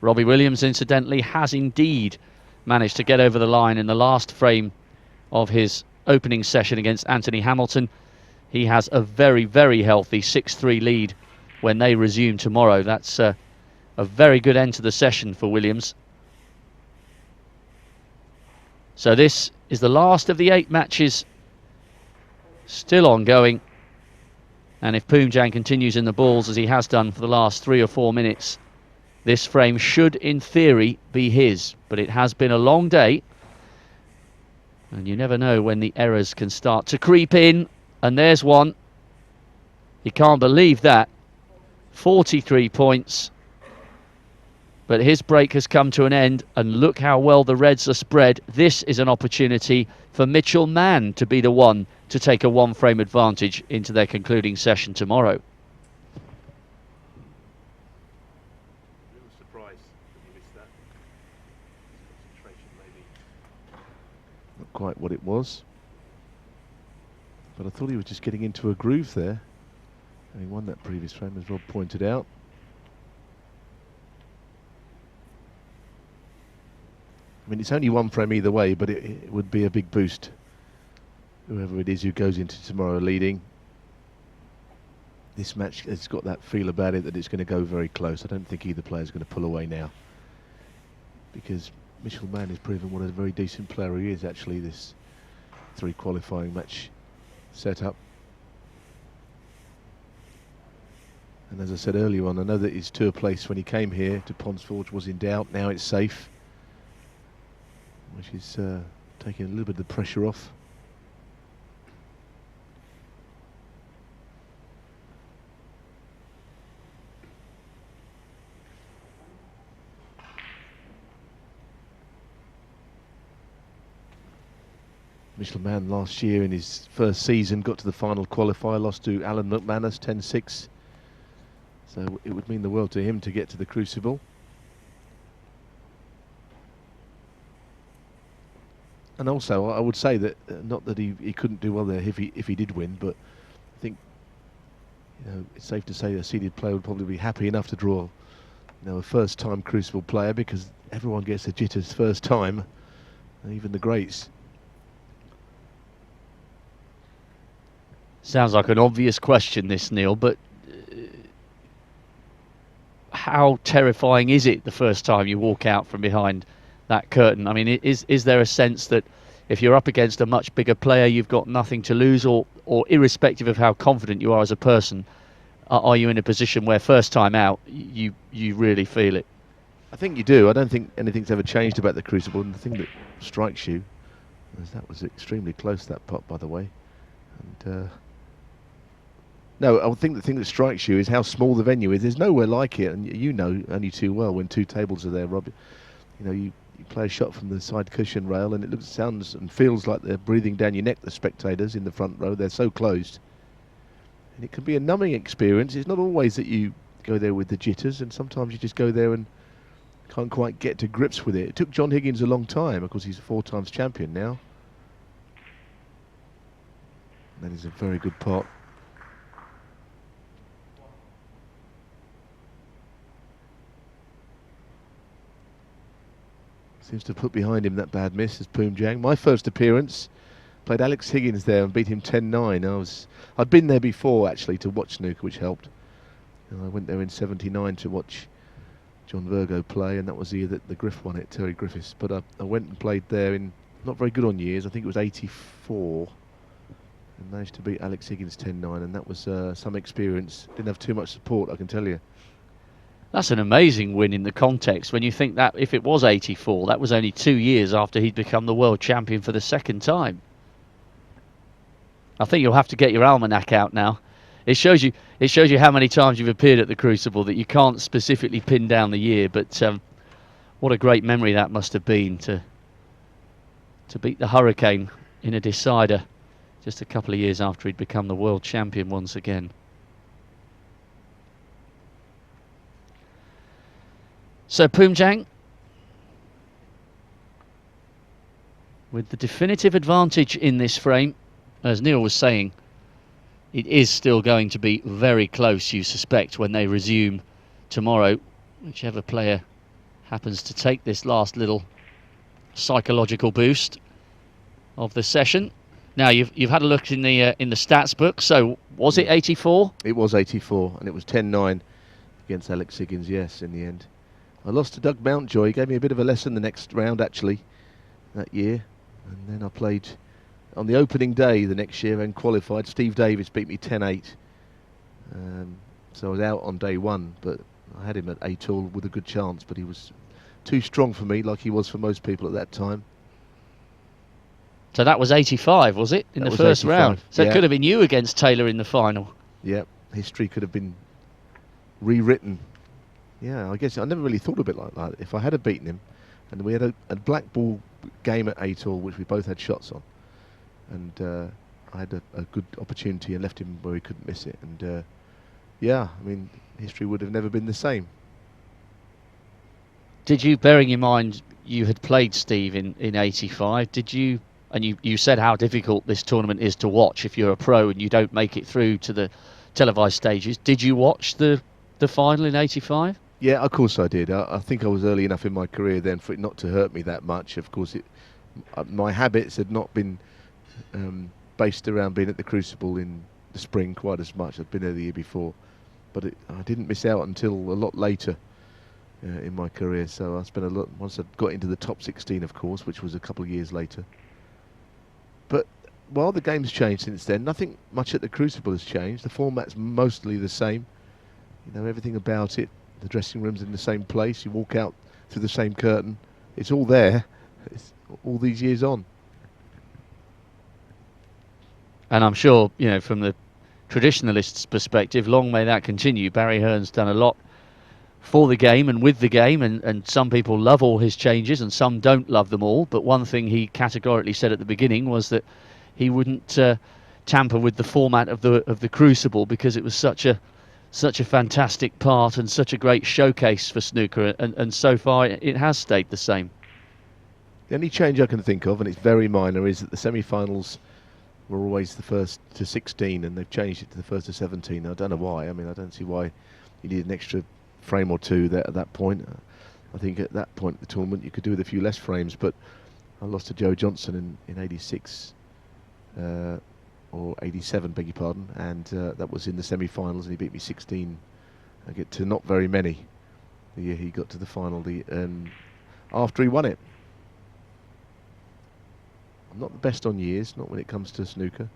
S1: Robbie Williams, incidentally, has indeed managed to get over the line in the last frame of his opening session against Anthony Hamilton. He has a very, very healthy 6-3 lead when they resume tomorrow. That's a very good end to the session for Williams. So this is the last of the 8 matches still ongoing. And if Poomjang continues in the balls as he has done for the last 3 or 4 minutes, this frame should, in theory, be his. But it has been a long day. And you never know when the errors can start to creep in. And there's one. You can't believe that. 43 points. But his break has come to an end. And look how well the Reds are spread. This is an opportunity for Mitchell Mann to be the one to take a one-frame advantage into their concluding session tomorrow.
S3: Not quite what it was, but I thought he was just getting into a groove there, and he won that previous frame, as Rob pointed out. I mean, it's only one frame either way, but it would be a big boost, whoever it is who goes into tomorrow leading. This match has got that feel about it that it's going to go very close. I don't think either player is going to pull away now, because Mitchell Mann has proven what a very decent player he is, actually, this 3 qualifying match setup. And as I said earlier on, I know that his tour place when he came here to Ponds Forge was in doubt. Now it's safe, which is taking a little bit of the pressure off. Mitchell Mann last year in his first season got to the final qualifier, lost to Alan McManus 10-6. So it would mean the world to him to get to the Crucible. And also I would say that not that he couldn't do well there if he did win, but I think, you know, it's safe to say a seeded player would probably be happy enough to draw, you know, a first-time Crucible player, because everyone gets the jitters first time, even the greats.
S1: Sounds like an obvious question, this, Neil, but how terrifying is it the first time you walk out from behind that curtain? I mean, is there a sense that if you're up against a much bigger player, you've got nothing to lose, or irrespective of how confident you are as a person, are you in a position where first time out you really feel it?
S3: I think you do. I don't think anything's ever changed about the Crucible, and the thing that strikes you As that was extremely close, that pot, by the way. And no, I think the thing that strikes you is how small the venue is. There's nowhere like it, and you know only too well when two tables are there, Rob. You know, you play a shot from the side cushion rail, and it looks, sounds, and feels like they're breathing down your neck. The spectators in the front row, they're so closed, and it can be a numbing experience. It's not always that you go there with the jitters, and sometimes you just go there and can't quite get to grips with it. It took John Higgins a long time, of course. He's a 4 times champion now. That is a very good pot. Seems to have put behind him that bad miss as Poom Jang. My first appearance, played Alex Higgins there and beat him 10-9. I'd been there before actually to watch snooker, which helped. And I went there in '79 to watch John Virgo play, and that was the year that the Griff won it, Terry Griffiths. But I went and played there in, not very good on years, I think it was '84, and managed to beat Alex Higgins 10-9, and that was some experience. Didn't have too much support, I can tell you.
S1: That's an amazing win in the context when you think that if it was '84, that was only 2 years after he'd become the world champion for the second time. I think you'll have to get your almanac out now. It shows you how many times you've appeared at the Crucible that you can't specifically pin down the year, but what a great memory that must have been to beat the Hurricane in a decider just a couple of years after he'd become the world champion once again. So Poom Jang with the definitive advantage in this frame. As Neil was saying, it is still going to be very close, you suspect, when they resume tomorrow, whichever player happens to take this last little psychological boost of the session. Now you've had a look in the stats book. So was it 84?
S3: It was 84, and it was 10-9 against Alex Higgins. Yes, in the end. I lost to Doug Mountjoy. He gave me a bit of a lesson the next round, actually, that year. And then I played on the opening day the next year and qualified. Steve Davis beat me 10-8. So I was out on day one, but I had him at 8-all with a good chance, but he was too strong for me, like he was for most people at that time.
S1: So that was 85, was it, in the first round? So
S3: yeah.
S1: It could have been you against Taylor in the final.
S3: Yeah, history could have been rewritten. Yeah, I guess I never really thought of it like that. If I had beaten him, and we had a black ball game at 8-all, which we both had shots on, and I had a good opportunity and left him where he couldn't miss it. And yeah, I mean, history would have never been the same.
S1: Did you, bearing in mind you had played Steve in 85, did you, and you said how difficult this tournament is to watch if you're a pro and you don't make it through to the televised stages, did you watch the final in 85?
S3: Yeah, of course I did. I think I was early enough in my career then for it not to hurt me that much. Of course, my habits had not been based around being at the Crucible in the spring quite as much. I'd been there the year before, but I didn't miss out until a lot later in my career. So I spent a lot, once I got into the top 16, of course, which was a couple of years later. But while the game's changed since then, nothing much at the Crucible has changed. The format's mostly the same. You know, everything about it. The dressing room's in the same place. You walk out through the same curtain. It's all there. It's all these years on.
S1: And I'm sure, you know, from the traditionalist's perspective, long may that continue. Barry Hearn's done a lot for the game and with the game, and some people love all his changes and some don't love them all. But one thing he categorically said at the beginning was that he wouldn't tamper with the format of the Crucible because it was such a fantastic part and such a great showcase for snooker, and so far it has stayed the same.
S3: The only change I can think of, and it's very minor, is that the semi-finals were always the first to 16, and they've changed it to the first to 17. I don't know why. I mean, I don't see why you need an extra frame or two there at that point. I think at that point of the tournament you could do with a few less frames, but I lost to Joe Johnson in 86. Or 87, beg your pardon, and that was in the semi-finals, and he beat me 16. I get to not very many. The year he got to the final, after he won it. I'm not the best on years, not when it comes to snooker,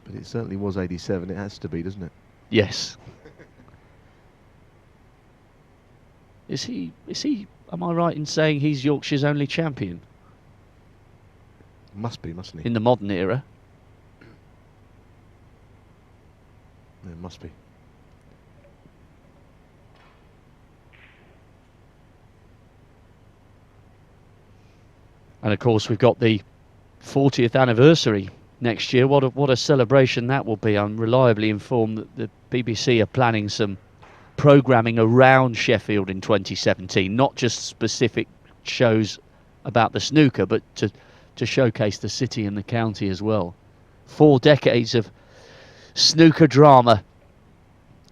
S3: but it certainly was 87. It has to be, doesn't it?
S1: Yes. Is he? Am I right in saying he's Yorkshire's only champion?
S3: Must be, mustn't he?
S1: in the modern era.
S3: It must be.
S1: And of course, we've got the 40th anniversary next year. What a celebration that will be. I'm reliably informed that the BBC are planning some programming around Sheffield in 2017, not just specific shows about the snooker, but to showcase the city and the county as well. 4 decades of snooker drama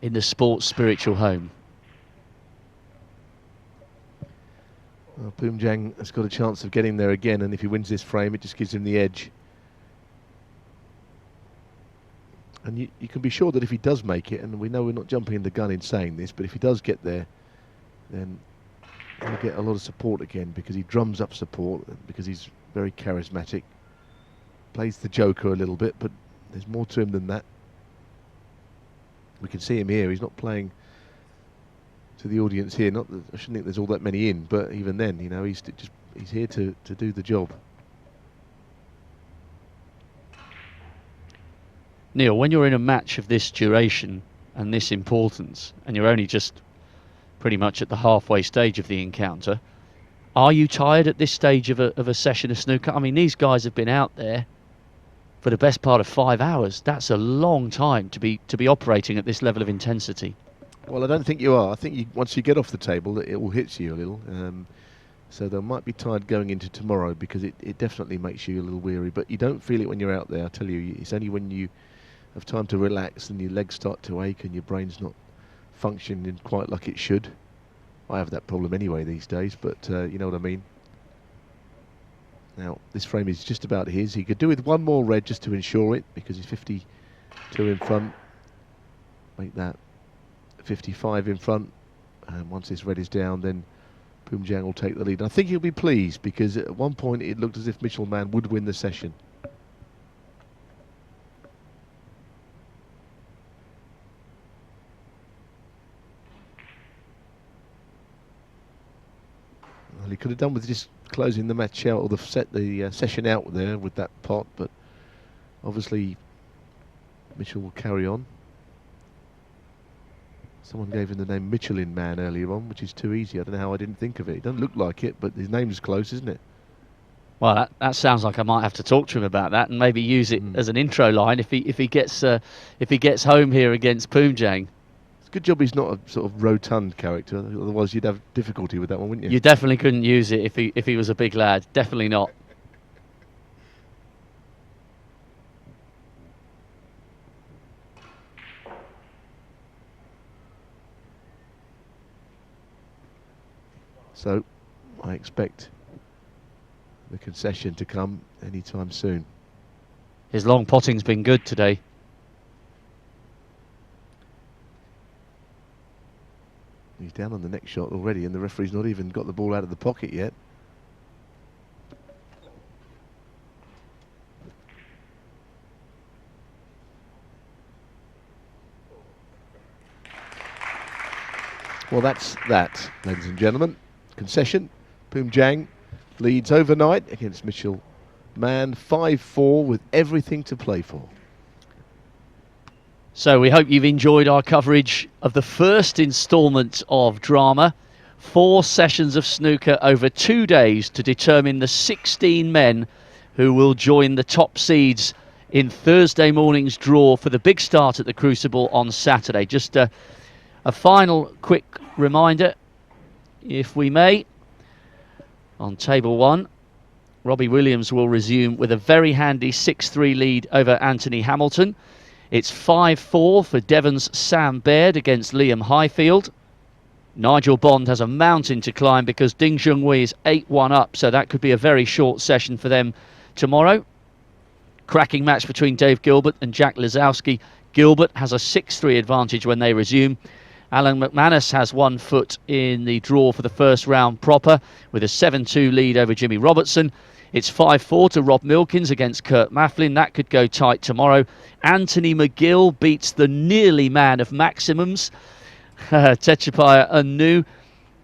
S1: in the sports spiritual home.
S3: Well, Poomjang has got a chance of getting there again, and if he wins this frame, it just gives him the edge. And you can be sure that if he does make it, and we know we're not jumping the gun in saying this, but if he does get there, then he'll get a lot of support again, because he drums up support, because he's very charismatic. Plays the joker a little bit, but there's more to him than that. We can see him here. He's not playing to the audience here. Not that, I shouldn't think there's all that many in, but even then, you know, he's here to do the job.
S1: Neil, when you're in a match of this duration and this importance, and you're only just pretty much at the halfway stage of the encounter, are you tired at this stage of a session of snooker? I mean, these guys have been out there for the best part of 5 hours. That's a long time to be operating at this level of intensity.
S3: Well, I don't think you are. I think once you get off the table, it will hit you a little. So they might be tired going into tomorrow, because it definitely makes you a little weary. But you don't feel it when you're out there. I tell you, it's only when you have time to relax and your legs start to ache and your brain's not functioning quite like it should. I have that problem anyway these days, but you know what I mean. Now, this frame is just about his. He could do with one more red just to ensure it, because he's 52 in front. Make that 55 in front. And once this red is down, then Poomjang will take the lead. I think he'll be pleased, because at one point it looked as if Mitchell Mann would win the session. Well, he could have done with just closing the match out, or the session out there with that pot, but obviously Mitchell will carry on. Someone gave him the name Michelin Man earlier on, which is too easy. I don't know how I didn't think of it. It doesn't look like it, but his name's close, isn't it?
S1: Well, that sounds like I might have to talk to him about that and maybe use it as an intro line if he gets home here against Poomjang.
S3: It's a good job he's not a sort of rotund character. Otherwise, you'd have difficulty with that one, wouldn't you?
S1: You definitely couldn't use it if he was a big lad. Definitely not.
S3: So, I expect the concession to come anytime soon.
S1: His long potting's been good today.
S3: He's down on the next shot already, and the referee's not even got the ball out of the pocket yet. Well, that's that, ladies and gentlemen. Concession. Poomjang leads overnight against Mitchell Mann 5-4 with everything to play for.
S1: So we hope you've enjoyed our coverage of the first instalment of drama. 4 sessions of snooker over 2 days to determine the 16 men who will join the top seeds in Thursday morning's draw for the big start at the Crucible on Saturday. Just a final quick reminder, if we may. On table 1, Robbie Williams will resume with a very handy 6-3 lead over Anthony Hamilton. It's 5-4 for Devon's Sam Baird against Liam Highfield. Nigel Bond has a mountain to climb because Ding Junhui is 8-1 up, so that could be a very short session for them tomorrow. Cracking match between Dave Gilbert and Jack Lisowski. Gilbert has a 6-3 advantage when they resume. Alan McManus has 1 foot in the draw for the first round proper with a 7-2 lead over Jimmy Robertson. It's 5-4 to Rob Milkins against Kurt Maflin. That could go tight tomorrow. Anthony McGill beats the nearly man of maximums, Techapaya Unnu.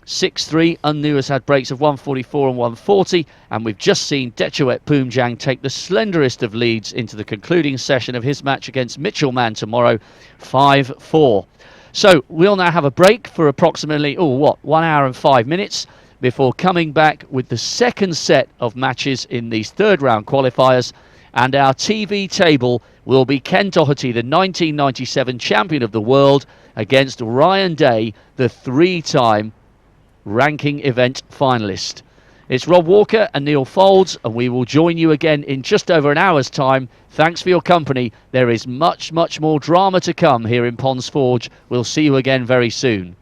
S1: 6-3. Unnu has had breaks of 144 and 140, and we've just seen Dechuet Poomjang take the slenderest of leads into the concluding session of his match against Mitchellman tomorrow, 5-4. So we'll now have a break for approximately 1 hour and 5 minutes before coming back with the second set of matches in these third round qualifiers, and our TV table will be Ken Doherty, the 1997 champion of the world, against Ryan Day, the 3-time ranking event finalist. It's Rob Walker and Neil Folds, and we will join you again in just over an hour's time. Thanks for your company. There is much more drama to come here in Ponds Forge. We'll see you again very soon.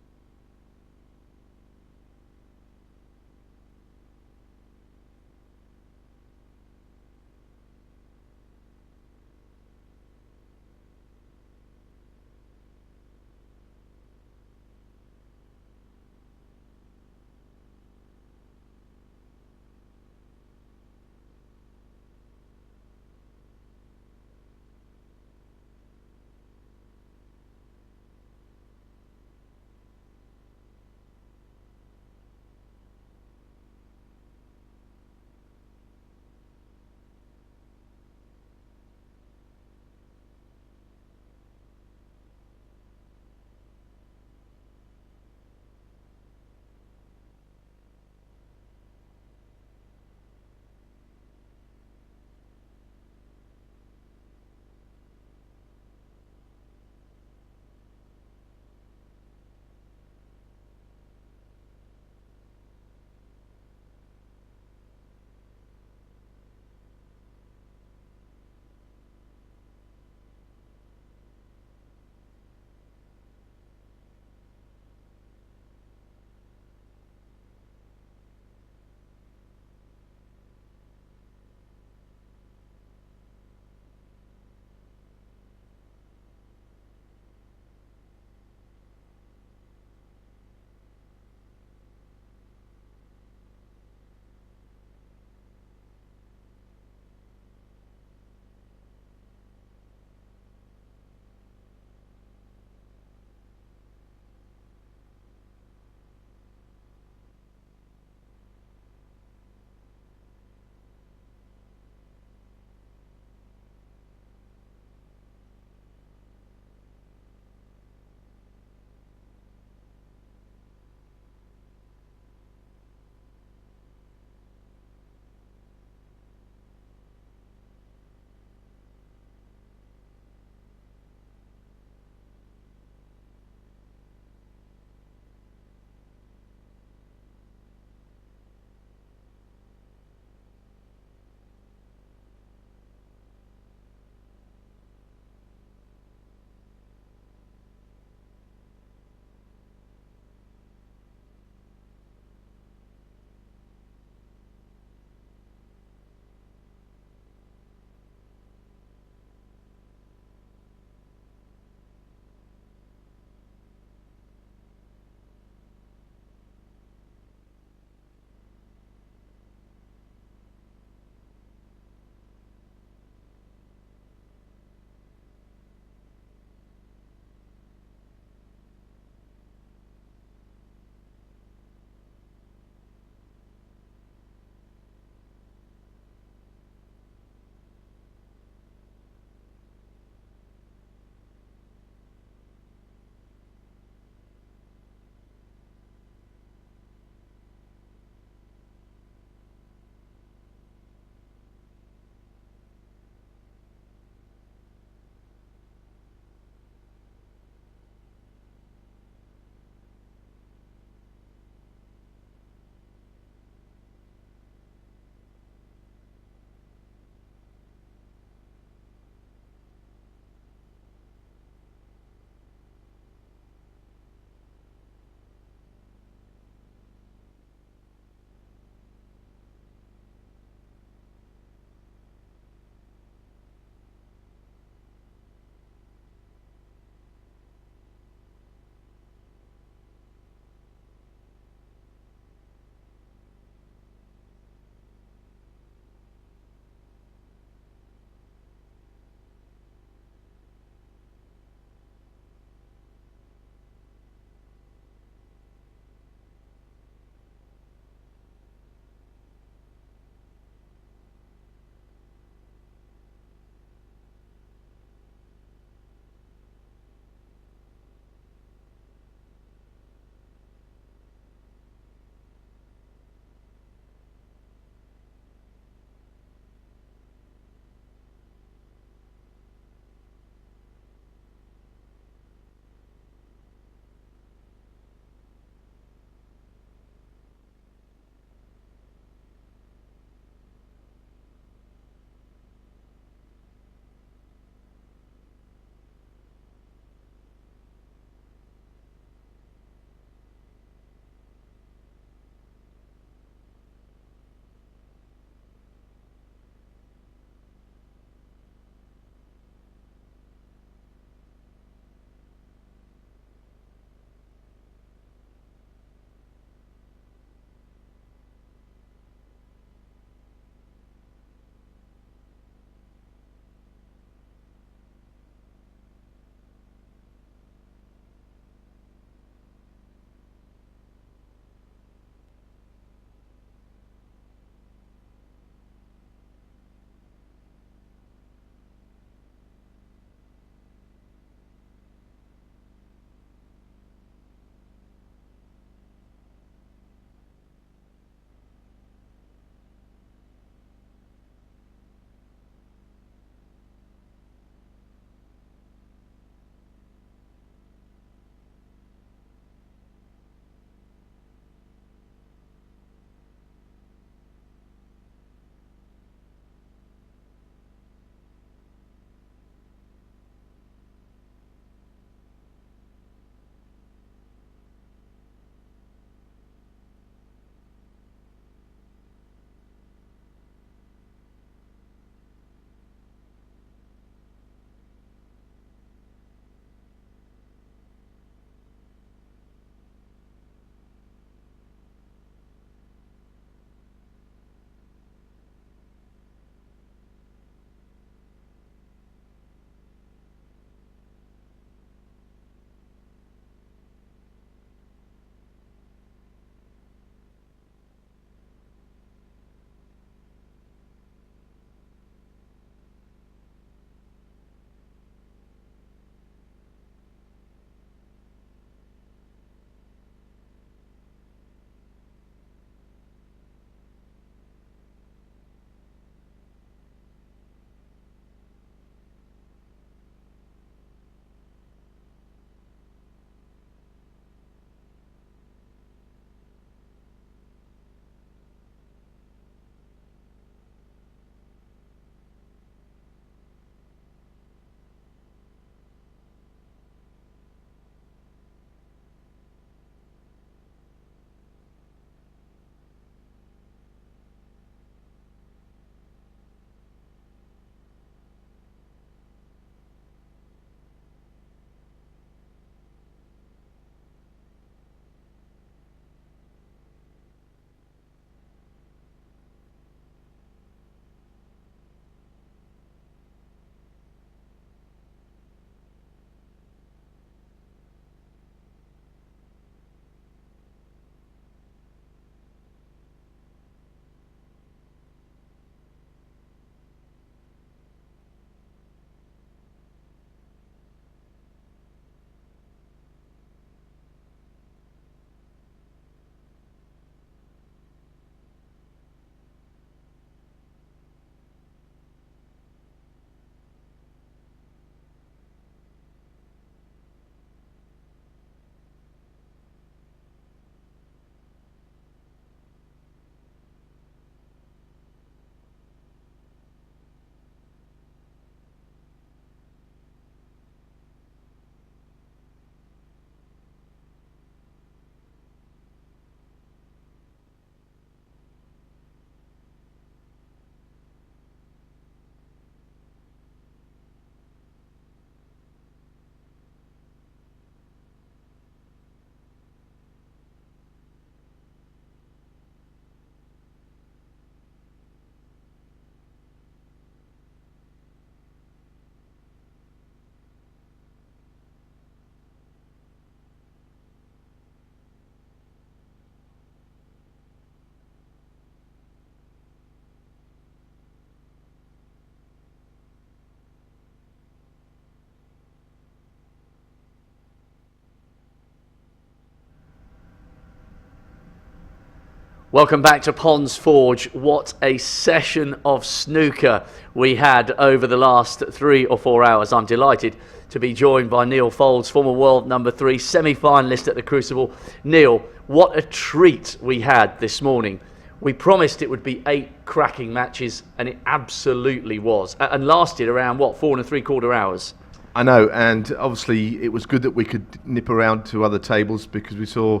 S1: Welcome back to Ponds Forge. What a session of snooker we had over the last 3 or 4 hours. I'm delighted to be joined by Neil Foulds, former world number 3, semi-finalist at the Crucible. Neil, what a treat we had this morning. We promised it would be 8 cracking matches, and it absolutely was. And lasted around, 4 3/4 hours?
S2: I know, and obviously it was good that we could nip around to other tables, because we saw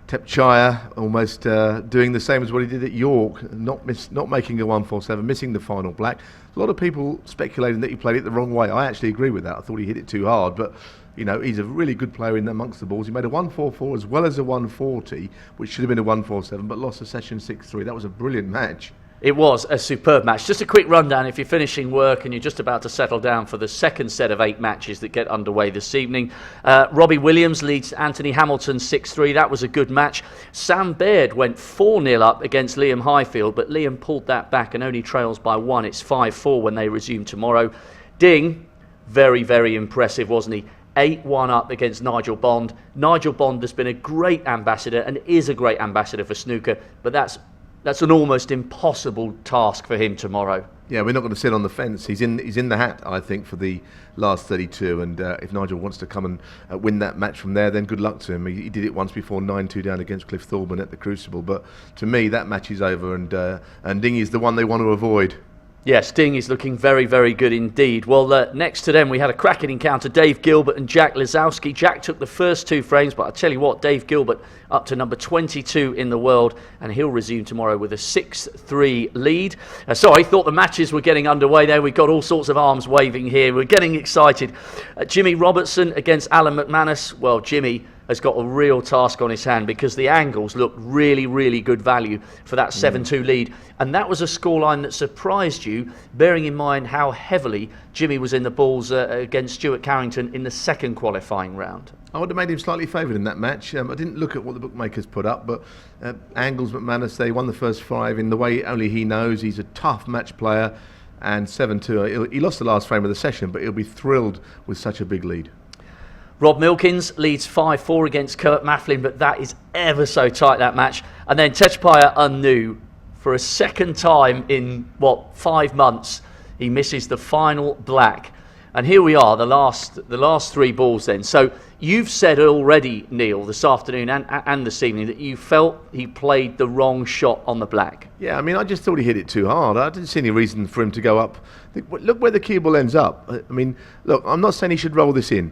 S2: Tepchire almost doing the same as what he did at York, not making a 147, missing the final black. A lot of people speculating that he played it the wrong way. I actually agree with that. I thought he hit it too hard, but you know, he's a really good player in amongst the balls. He made a 144 as well as a 140, which should have been a 147, but lost the session 6-3. That was a brilliant match.
S1: It was a superb match. Just a quick rundown if you're finishing work and you're just about to settle down for the second set of 8 matches that get underway this evening. Robbie Williams leads Anthony Hamilton 6-3. That was a good match. Sam Baird went 4-0 up against Liam Highfield, but Liam pulled that back and only trails by 1. It's 5-4 when they resume tomorrow. Ding, very, very impressive, wasn't he? 8-1 up against Nigel Bond. Nigel Bond has been a great ambassador and is a great ambassador for snooker, but that's an almost impossible task for him tomorrow.
S2: Yeah, we're not going to sit on the fence. He's in the hat, I think, for the last 32. And if Nigel wants to come and win that match from there, then good luck to him. He did it once before, 9-2 down against Cliff Thorburn at the Crucible. But to me, that match is over, and Ding is the one they want to avoid.
S1: Yes, Ding is looking very, very good indeed. Well, next to them, we had a cracking encounter. Dave Gilbert and Jack Lisowski. Jack took the first 2 frames, but I tell you what, Dave Gilbert up to number 22 in the world, and he'll resume tomorrow with a 6-3 lead. Sorry, thought the matches were getting underway there. We've got all sorts of arms waving here. We're getting excited. Jimmy Robertson against Alan McManus. Well, Jimmy has got a real task on his hand, because the angles look really, really good value for that 7-2 lead. And that was a scoreline that surprised you, bearing in mind how heavily Jimmy was in the balls against Stuart Carrington in the second qualifying round.
S2: I would have made him slightly favoured in that match. I didn't look at what the bookmakers put up, but Angles, McManus, they won the first 5 in the way only he knows. He's a tough match player, and 7-2. He lost the last frame of the session, but he'll be thrilled with such a big lead.
S1: Rob Milkins leads 5-4 against Kurt Maflin, but that is ever so tight, that match. And then Tejpaya Unnu, for a second time in, 5 months, he misses the final black. And here we are, the last 3 balls then. So you've said already, Neil, this afternoon and this evening, that you felt he played the wrong shot on the black.
S2: Yeah, I mean, I just thought he hit it too hard. I didn't see any reason for him to go up. Look where the cue ball ends up. I mean, look, I'm not saying he should roll this in,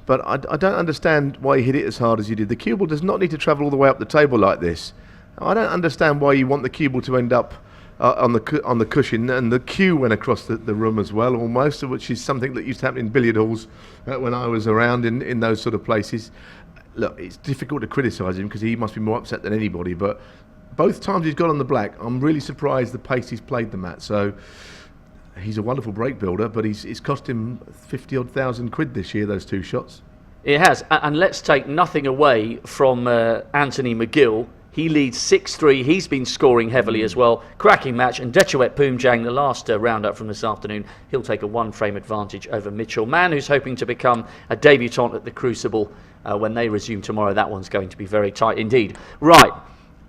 S2: but I don't understand why he hit it as hard as he did. The cue ball does not need to travel all the way up the table like this. I don't understand why you want the cue ball to end up on the cushion, and the cue went across the room as well, almost, which is something that used to happen in billiard halls when I was around in those sort of places. Look, it's difficult to criticise him because he must be more upset than anybody, but both times he's got on the black, I'm really surprised the pace he's played them at. So he's a wonderful break builder, but it's cost him 50-odd thousand quid this year, those 2 shots.
S1: It has, and let's take nothing away from Anthony McGill. He leads 6-3. He's been scoring heavily as well. Cracking match. And Dechawet Poomjang, the last round-up from this afternoon, he'll take a 1-frame advantage over Mitchell Mann, who's hoping to become a debutant at the Crucible when they resume tomorrow. That one's going to be very tight indeed. Right,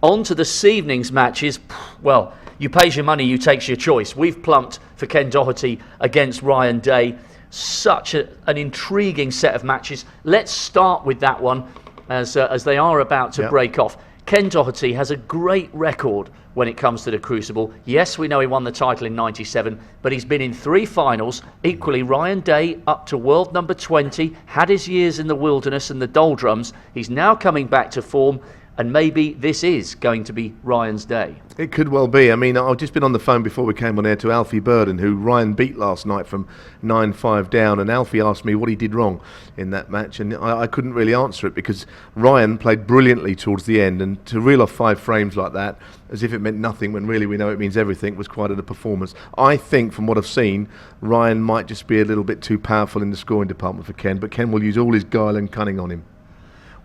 S1: on to this evening's matches. Well, you pays your money, you takes your choice. We've plumped for Ken Doherty against Ryan Day. Such an intriguing set of matches. Let's start with that one as they are about to break off. Ken Doherty has a great record when it comes to the Crucible. Yes, we know he won the title in '97, but he's been in 3 finals. Equally, Ryan Day up to world number 20, had his years in the wilderness and the doldrums. He's now coming back to form, and maybe this is going to be Ryan's day.
S2: It could well be. I mean, I've just been on the phone before we came on air to Alfie Burden, who Ryan beat last night from 9-5 down, and Alfie asked me what he did wrong in that match, and I couldn't really answer it because Ryan played brilliantly towards the end, and to reel off 5 frames like that, as if it meant nothing when really we know it means everything, was quite a performance. I think, from what I've seen, Ryan might just be a little bit too powerful in the scoring department for Ken, but Ken will use all his guile and cunning on him.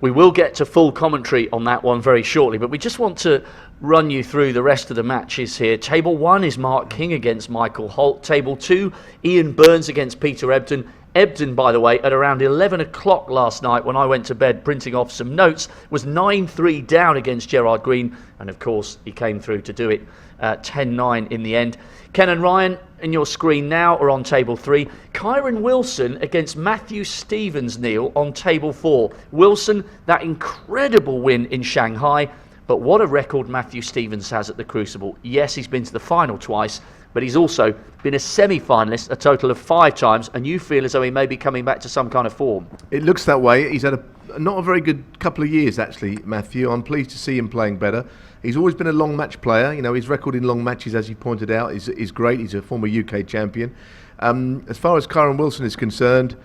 S1: We will get to full commentary on that one very shortly, but we just want to run you through the rest of the matches here. Table 1 is Mark King against Michael Holt. Table 2, Ian Burns against Peter Ebdon. Ebden, by the way, at around 11 o'clock last night when I went to bed printing off some notes, was 9-3 down against Gerard Green. And of course, he came through to do it 10-9 in the end. Ken and Ryan, in your screen now, are on table 3. Kyron Wilson against Matthew Stevens, Neil, on table 4. Wilson, that incredible win in Shanghai. But what a record Matthew Stevens has at the Crucible. Yes, he's been to the final twice, but he's also been a semi-finalist a total of 5 times, and you feel as though he may be coming back to some kind of form.
S2: It looks that way. He's had not a very good couple of years, actually, Matthew. I'm pleased to see him playing better. He's always been a long match player. You know, his record in long matches, as you pointed out, is great. He's a former UK champion. As far as Kyron Wilson is concerned,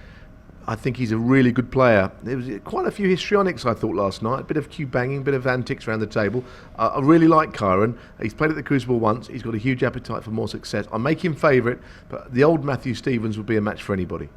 S2: I think he's a really good player. There was quite a few histrionics, I thought, last night. A bit of cue banging, a bit of antics around the table. I really like Kyron. He's played at the Crucible once. He's got a huge appetite for more success. I make him favourite, but the old Matthew Stevens would be a match for anybody.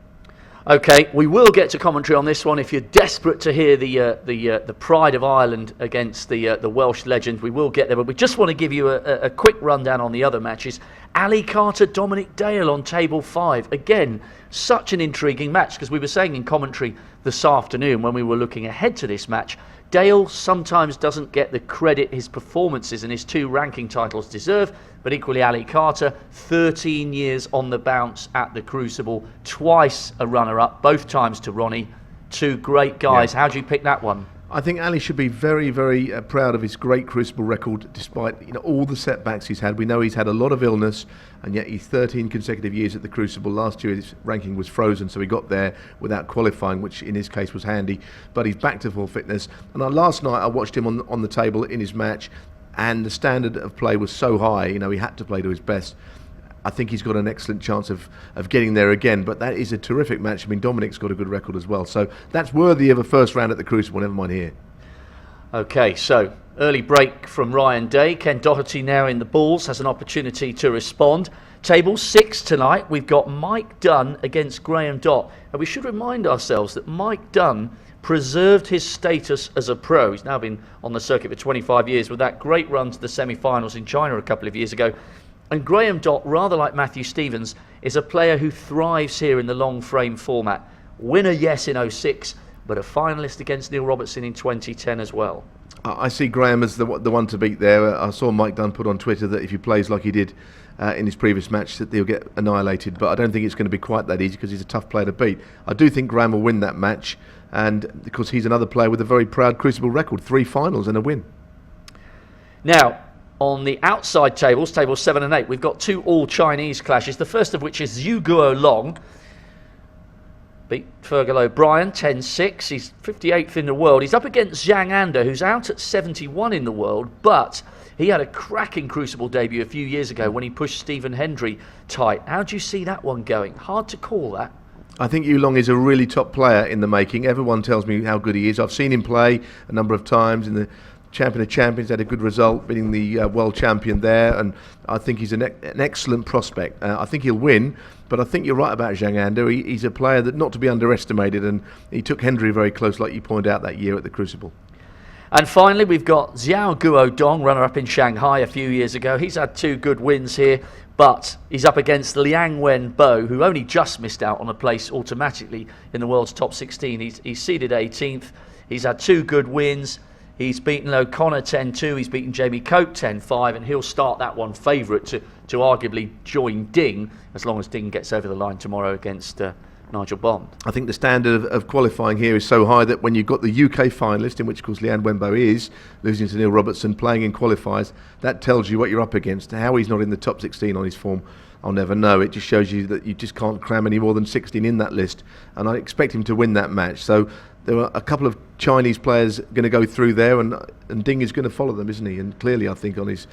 S1: Okay, we will get to commentary on this one. If you're desperate to hear the pride of Ireland against the Welsh legend, we will get there. But we just want to give you a quick rundown on the other matches. Ali Carter, Dominic Dale on table 5. Again, such an intriguing match, because we were saying in commentary this afternoon when we were looking ahead to this match, Dale sometimes doesn't get the credit his performances and his 2 ranking titles deserve, but equally Ali Carter, 13 years on the bounce at the Crucible, twice a runner-up, both times to Ronnie. 2 great guys. Yeah. How do you pick that one?
S2: I think Ali should be very, very proud of his great Crucible record, despite all the setbacks he's had. We know he's had a lot of illness, and yet he's 13 consecutive years at the Crucible. Last year his ranking was frozen, so he got there without qualifying, which in his case was handy. But he's back to full fitness. And last night I watched him on the table in his match, and the standard of play was so high. He had to play to his best. I think he's got an excellent chance of getting there again, but that is a terrific match. I mean, Dominic's got a good record as well, so that's worthy of a first round at the Crucible, never mind here.
S1: Okay, so early break from Ryan Day. Ken Doherty now in the balls, has an opportunity to respond. Table 6 tonight, we've got Mike Dunn against Graham Dott. And we should remind ourselves that Mike Dunn preserved his status as a pro. He's now been on the circuit for 25 years with that great run to the semi-finals in China a couple of years ago. And Graham Dott, rather like Matthew Stevens, is a player who thrives here in the long frame format. Winner, yes, in 06, but a finalist against Neil Robertson in 2010 as well.
S2: I see Graham as the one to beat there. I saw Mike Dunn put on Twitter that if he plays like he did in his previous match, that he'll get annihilated. But I don't think it's going to be quite that easy, because he's a tough player to beat. I do think Graham will win that match, and because he's another player with a very proud Crucible record, 3 finals and a win.
S1: Now, on the outside tables, tables 7 and 8, we've got 2 all-Chinese clashes. The first of which is Zhu Guo Long. Beat Fergal O'Brien, 10-6. He's 58th in the world. He's up against Zhang Anda, who's out at 71 in the world, but he had a cracking Crucible debut a few years ago when he pushed Stephen Hendry tight. How do you see that one going? Hard to call that.
S2: I think Yu Long is a really top player in the making. Everyone tells me how good he is. I've seen him play a number of times in the Champion of Champions, had a good result, beating the world champion there, and I think he's an excellent prospect. I think he'll win, but I think you're right about Zhang Anda. He's a player that not to be underestimated, and he took Hendry very close, like you pointed out, that year at the Crucible.
S1: And finally, we've got Xiao Guo Dong, runner-up in Shanghai a few years ago. He's had 2 good wins here, but he's up against Liang Wenbo, who only just missed out on a place automatically in the world's top 16. He's seeded 18th. He's had 2 good wins. He's beaten O'Connor 10-2, he's beaten Jamie Cope 10-5, and he'll start that one favourite to arguably join Ding, as long as Ding gets over the line tomorrow against Nigel Bond.
S2: I think the standard of qualifying here is so high that when you've got the UK finalist, in which of course Liang Wenbo is, losing to Neil Robertson, playing in qualifiers, that tells you what you're up against. How he's not in the top 16 on his form, I'll never know. It just shows you that you just can't cram any more than 16 in that list, and I expect him to win that match. So there are a couple of Chinese players going to go through there, and Ding is going to follow them, isn't he? And clearly, I think, on his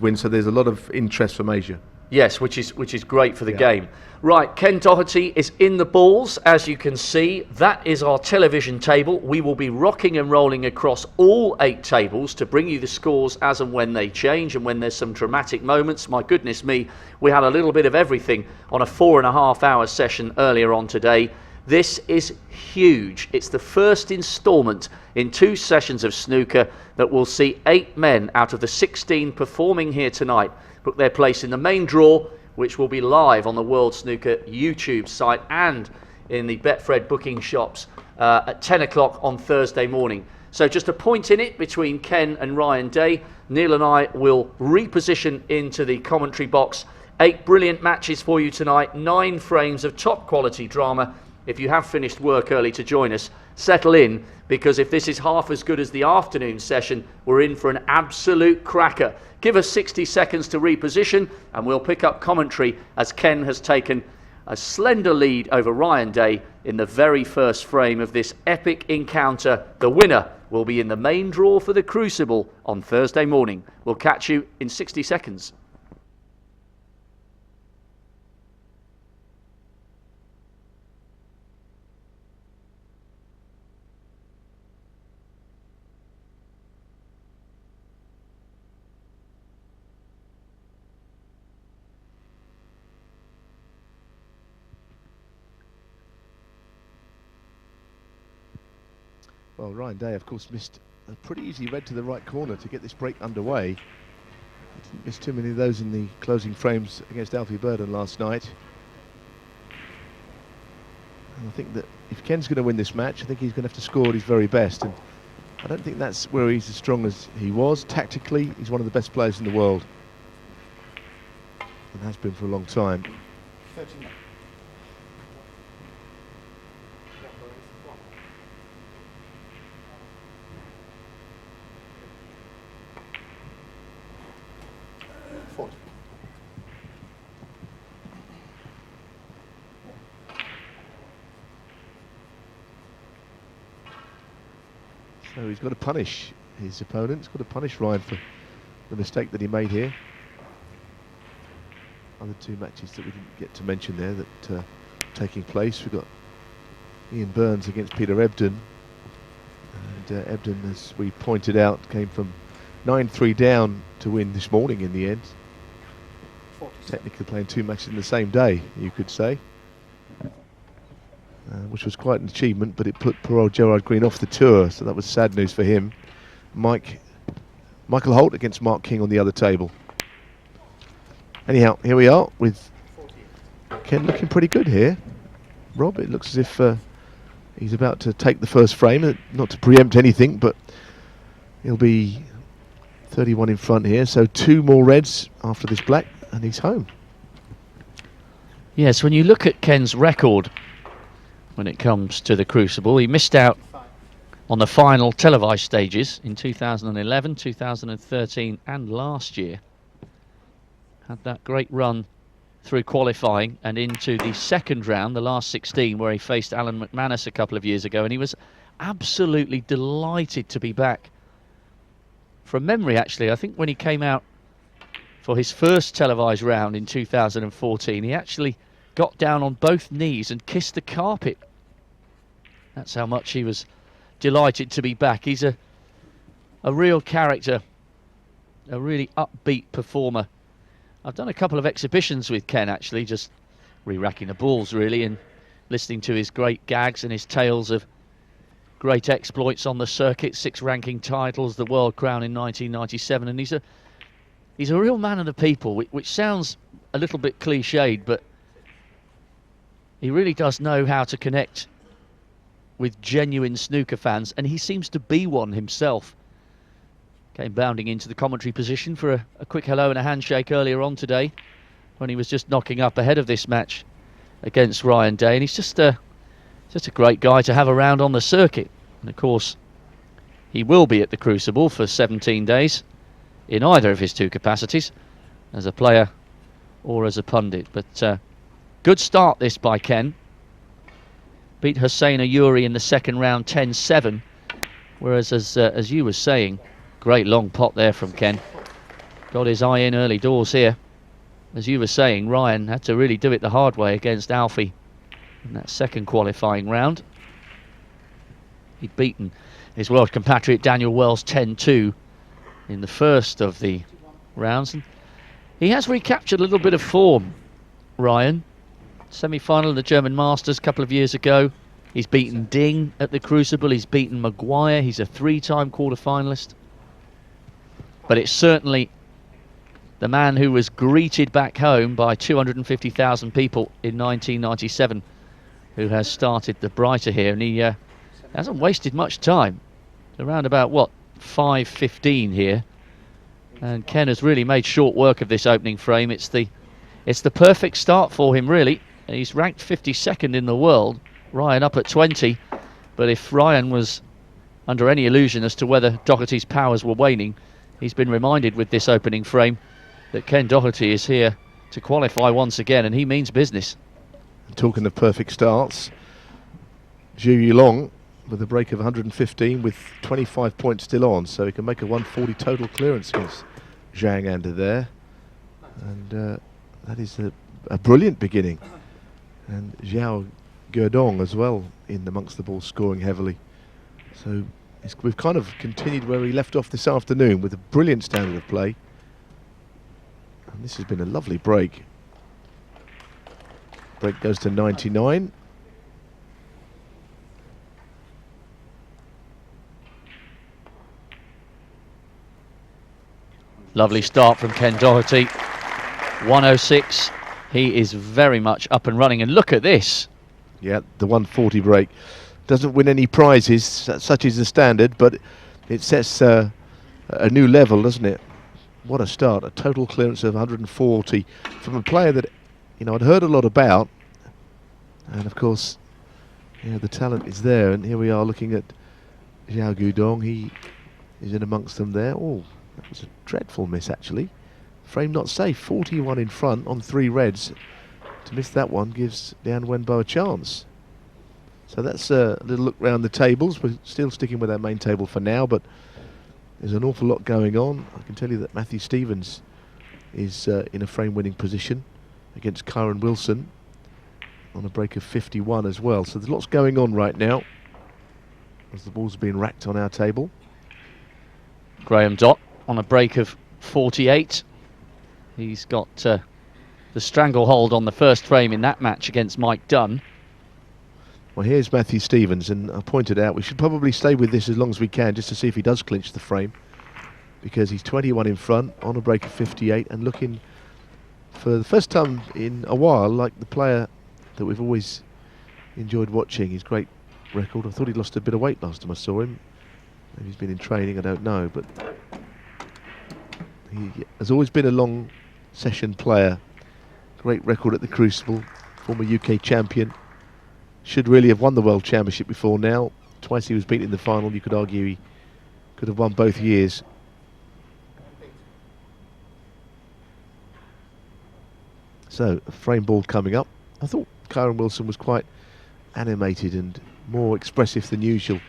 S2: win. So there's a lot of interest from Asia.
S1: Yes, which is great for the game. Right, Ken Doherty is in the balls, as you can see. That is our television table. We will be rocking and rolling across all 8 tables to bring you the scores as and when they change, and when there's some dramatic moments. My goodness me, we had a little bit of everything on a 4.5-hour session earlier on today. This is huge. It's the first instalment in 2 sessions of snooker that will see 8 men out of the 16 performing here tonight book their place in the main draw, which will be live on the World Snooker YouTube site and in the Betfred booking shops at 10 o'clock on Thursday morning. So just a point in it between Ken and Ryan Day. Neil and I will reposition into the commentary box. 8 brilliant matches for you tonight, 9 frames of top quality drama. If you have finished work early to join us, settle in, because if this is half as good as the afternoon session, we're in for an absolute cracker. Give us 60 seconds to reposition and we'll pick up commentary as Ken has taken a slender lead over Ryan Day in the very first frame of this epic encounter. The winner will be in the main draw for the Crucible on Thursday morning. We'll catch you in 60 seconds.
S3: Well, Ryan Day, of course, missed a pretty easy red to the right corner to get this break underway. He didn't miss too many of those in the closing frames against Alfie Burden last night. And I think that if Ken's going to win this match, I think he's going to have to score at his very best. And I don't think that's where he's as strong as he was. Tactically, he's one of the best players in the world. And has been for a long time.
S5: 39.
S3: So he's got to punish his opponent. He's got to punish Ryan for the mistake that he made here. Other 2 matches that we didn't get to mention there that are taking place. We've got Ian Burns against Peter Ebden. And Ebden, as we pointed out, came from 9-3 down to win this morning in the end. Technically playing 2 matches in the same day, you could say. Which was quite an achievement, but it put poor old Gerard Green off the tour, so that was sad news for him. Michael Holt against Mark King on the other table. Anyhow, here we are with Ken looking pretty good here. Rob, it looks as if he's about to take the first frame, not to preempt anything, but he'll be 31 in front here, so 2 more reds after this black, and he's home.
S1: Yes, when you look at Ken's record when it comes to the Crucible, he missed out on the final televised stages in 2011, 2013 and last year. Had that great run through qualifying and into the second round, the last 16, where he faced Alan McManus a couple of years ago, and he was absolutely delighted to be back. From memory, actually, I think when he came out for his first televised round in 2014, he actually got down on both knees and kissed the carpet. That's how much he was delighted to be back. He's a real character, a really upbeat performer. I've done a couple of exhibitions with Ken, actually, just re-racking the balls really and listening to his great gags and his tales of great exploits on the circuit, 6 ranking titles, the World Crown in 1997, and he's a real man of the people, which sounds a little bit cliched, but he really does know how to connect with genuine snooker fans, and he seems to be one himself. Came bounding into the commentary position for a quick hello and a handshake earlier on today when he was just knocking up ahead of this match against Ryan Day, and he's just a great guy to have around on the circuit. And of course, he will be at the Crucible for 17 days in either of his 2 capacities, as a player or as a pundit. But good start this by Ken. Beat Hussein Ayuri in the second round 10-7, whereas as you were saying, great long pot there from Ken. Got his eye in early doors here. As you were saying, Ryan had to really do it the hard way against Alfie in that second qualifying round. He'd beaten his world compatriot Daniel Wells 10-2 in the first of the rounds. And he has recaptured a little bit of form, Ryan. Semi-final of the German Masters a couple of years ago. He's beaten Ding at the Crucible. He's beaten Maguire. He's a 3-time quarter-finalist. But it's certainly the man who was greeted back home by 250,000 people in 1997 who has started the brighter here, and he hasn't wasted much time. Around about, what, 5:15 here. And Ken has really made short work of this opening frame. It's the perfect start for him, really. He's ranked 52nd in the world, Ryan up at 20. But if Ryan was under any illusion as to whether Doherty's powers were waning, he's been reminded with this opening frame that Ken Doherty is here to qualify once again, and he means business.
S3: Talking of perfect starts, Zhu Yulong with a break of 115 with 25 points still on, so he can make a 140 total clearance against Zhang Anda there. And that is a brilliant beginning. And Zhao Guodong as well in amongst the ball, scoring heavily. So we've kind of continued where we left off this afternoon with a brilliant standard of play. And this has been a lovely break. Break goes to 99.
S1: Lovely start from Ken Doherty. 106. He is very much up and running. And look at this.
S3: Yeah, the 140 break. Doesn't win any prizes, such is the standard, but it sets a new level, doesn't it? What a start. A total clearance of 140 from a player that, you know, I'd heard a lot about. And of course, yeah, the talent is there. And here we are looking at Zhao Guodong. He is in amongst them there. Oh, that was a dreadful miss, actually. Frame not safe. 41 in front on 3 reds. To miss that one gives Lian Wenbo a chance. So that's a little look round the tables. We're still sticking with our main table for now, but there's an awful lot going on. I can tell you that Matthew Stevens is in a frame-winning position against Kyron Wilson on a break of 51 as well. So there's lots going on right now as the balls are being racked on our table.
S1: Graham Dott on a break of 48. He's got the stranglehold on the first frame in that match against Mike Dunn.
S3: Well, here's Matthew Stevens, and I pointed out we should probably stay with this as long as we can just to see if he does clinch the frame, because he's 21 in front on a break of 58 and looking for the first time in a while like the player that we've always enjoyed watching. His great record. I thought he'd lost a bit of weight last time I saw him. Maybe he's been in training, I don't know, but he has always been a long session player. Great record at the Crucible, former UK champion. Should really have won the World Championship before now. Twice he was beaten in the final. You could argue he could have won both years. So, a frame ball coming up. I thought Kyron Wilson was quite animated and more expressive than usual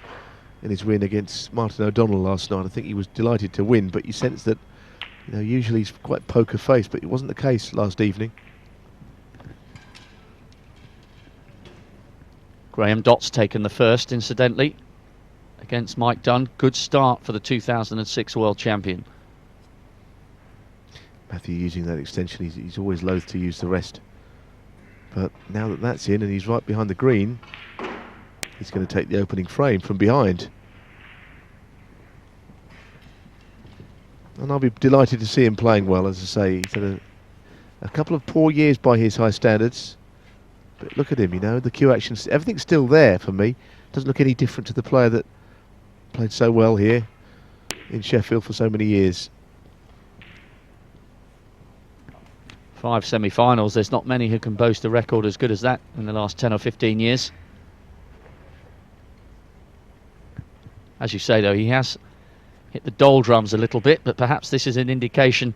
S3: in his win against Martin O'Donnell last night. I think he was delighted to win, but you sense that, you know, usually he's quite poker faced, but it wasn't the case last evening.
S1: Graham Dott's taken the first, incidentally, against Mike Dunn. Good start for the 2006 World Champion.
S3: Matthew using that extension, he's always loath to use the rest. But now that that's in and he's right behind the green, he's going to take the opening frame from behind. And I'll be delighted to see him playing well, as I say. He's had a couple of poor years by his high standards. But look at him, you know, the cue action, everything's still there for me. Doesn't look any different to the player that played so well here in Sheffield for so many years.
S1: 5 semi-finals, there's not many who can boast a record as good as that in the last 10 or 15 years. As you say, though, he has hit the doldrums a little bit, but perhaps this is an indication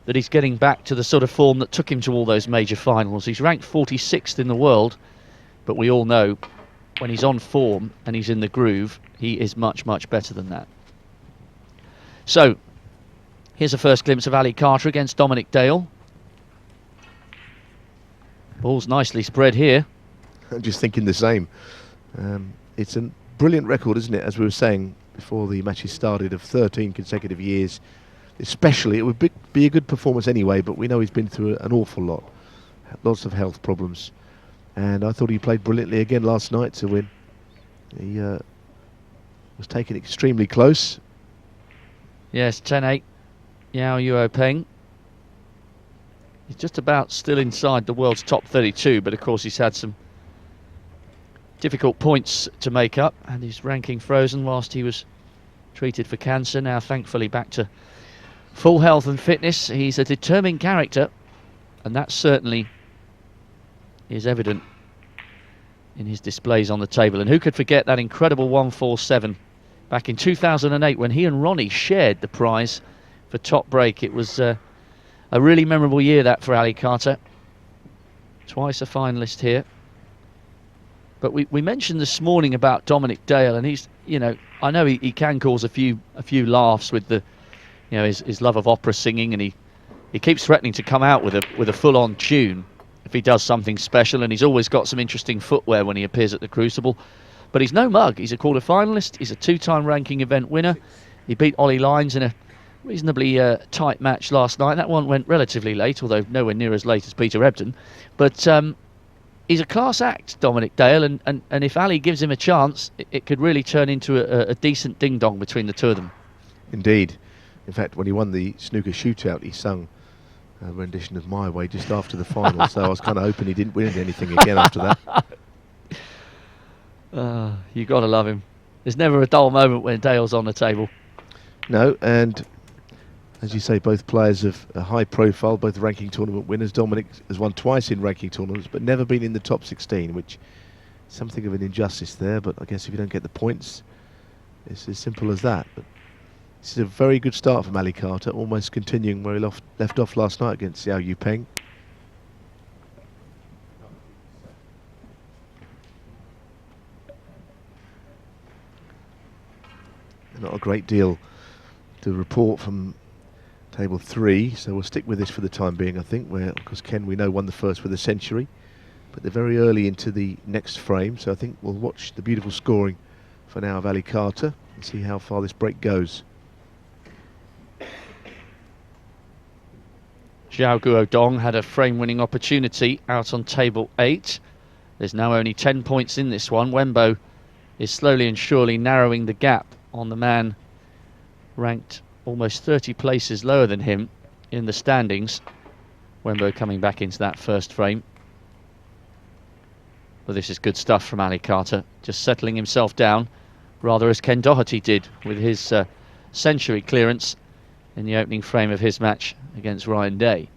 S1: that he's getting back to the sort of form that took him to all those major finals. He's ranked 46th in the world, but we all know when he's on form and he's in the groove, he is much, much better than that. So, here's a first glimpse of Ali Carter against Dominic Dale. Ball's nicely spread here.
S3: I'm just thinking the same. It's a brilliant record, isn't it, as we were saying before the matches started, of 13 consecutive years. Especially, it would be a good performance anyway, but we know he's been through an awful lot. Lots of health problems. And I thought he played brilliantly again last night to win. He was taken extremely close.
S1: Yes, 10-8, Yao Yuopeng. He's just about still inside the world's top 32, but of course he's had some difficult points to make up, and his ranking frozen whilst he was treated for cancer. Now thankfully back to full health and fitness. He's a determined character, and that certainly is evident in his displays on the table. And who could forget that incredible 147 back in 2008 when he and Ronnie shared the prize for top break. It was a really memorable year, that, for Ali Carter. Twice a finalist here. But we mentioned this morning about Dominic Dale, and he's, you know, I know he can cause a few laughs with the, you know, his love of opera singing, and he keeps threatening to come out with a full-on tune if he does something special, and he's always got some interesting footwear when he appears at the Crucible. But he's no mug. He's a quarter-finalist. He's a two-time ranking event winner. He beat Ollie Lines in a reasonably tight match last night. That one went relatively late, although nowhere near as late as Peter Ebdon. But he's a class act, Dominic Dale, and if Ali gives him a chance, it could really turn into a decent ding-dong between the two of them.
S3: Indeed. In fact, when he won the snooker shootout, he sung a rendition of My Way just after the final, so I was kind of hoping he didn't win anything again after that.
S1: You got to love him. There's never a dull moment when Dale's on the table.
S3: No, and as you say, both players of a high profile, both ranking tournament winners. Dominic has won twice in ranking tournaments, but never been in the top 16, which is something of an injustice there. But I guess if you don't get the points, it's as simple as that. But this is a very good start from Ali Carter, almost continuing where he left off last night against Xiao Yupeng. Not a great deal to report from table 3, so we'll stick with this for the time being, I think, where, of course, Ken, we know, won the first with a century, but they're very early into the next frame, so I think we'll watch the beautiful scoring for now of Ali Carter and see how far this break goes.
S1: Zhao Guodong had a frame-winning opportunity out on table 8. There's now only 10 points in this one. Wembo is slowly and surely narrowing the gap on the man ranked almost 30 places lower than him in the standings. Wembo coming back into that first frame. But this is good stuff from Ali Carter, just settling himself down, rather as Ken Doherty did with his century clearance in the opening frame of his match against Ryan Day.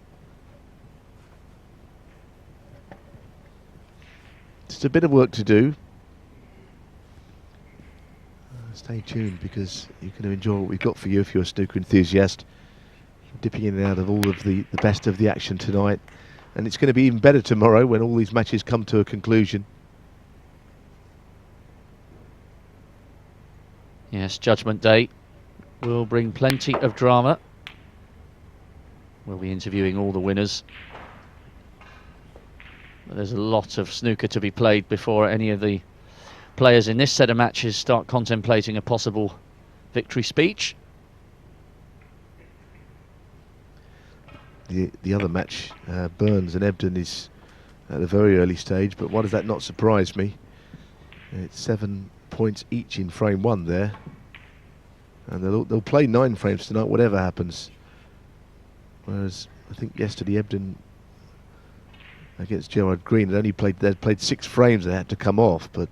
S3: Just a bit of work to do. Stay tuned, because you're going to enjoy what we've got for you if you're a snooker enthusiast. Dipping in and out of all of the best of the action tonight. And it's going to be even better tomorrow when all these matches come to a conclusion.
S1: Yes, Judgment Day will bring plenty of drama. We'll be interviewing all the winners. But there's a lot of snooker to be played before any of the players in this set of matches start contemplating a possible victory speech.
S3: The other match, Burns and Ebdon, is at a very early stage, but why does that not surprise me? It's 7 points each in frame 1 there, and they'll play 9 frames tonight, whatever happens. Whereas I think yesterday Ebdon against Gerard Green they'd played 6 frames. They had to come off, but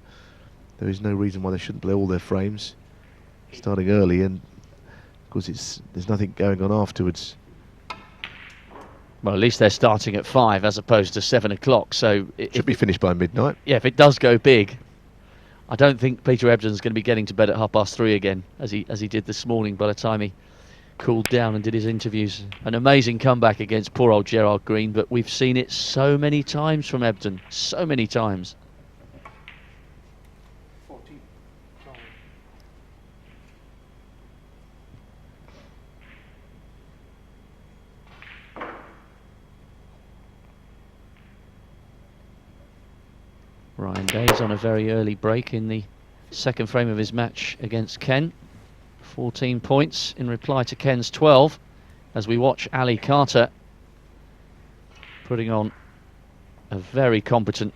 S3: there is no reason why they shouldn't play all their frames, starting early, and of course there's nothing going on afterwards.
S1: Well, at least they're starting at 5 as opposed to 7 o'clock, so it
S3: should be finished by midnight.
S1: Yeah, if it does go big, I don't think Peter Ebdon's going to be getting to bed at 3:30 again, as he did this morning by the time he cooled down and did his interviews. An amazing comeback against poor old Gerard Green, but we've seen it so many times from Ebdon, so many times. Ryan Day's on a very early break in the second frame of his match against Ken. 14 points in reply to Ken's 12, as we watch Ali Carter putting on a very competent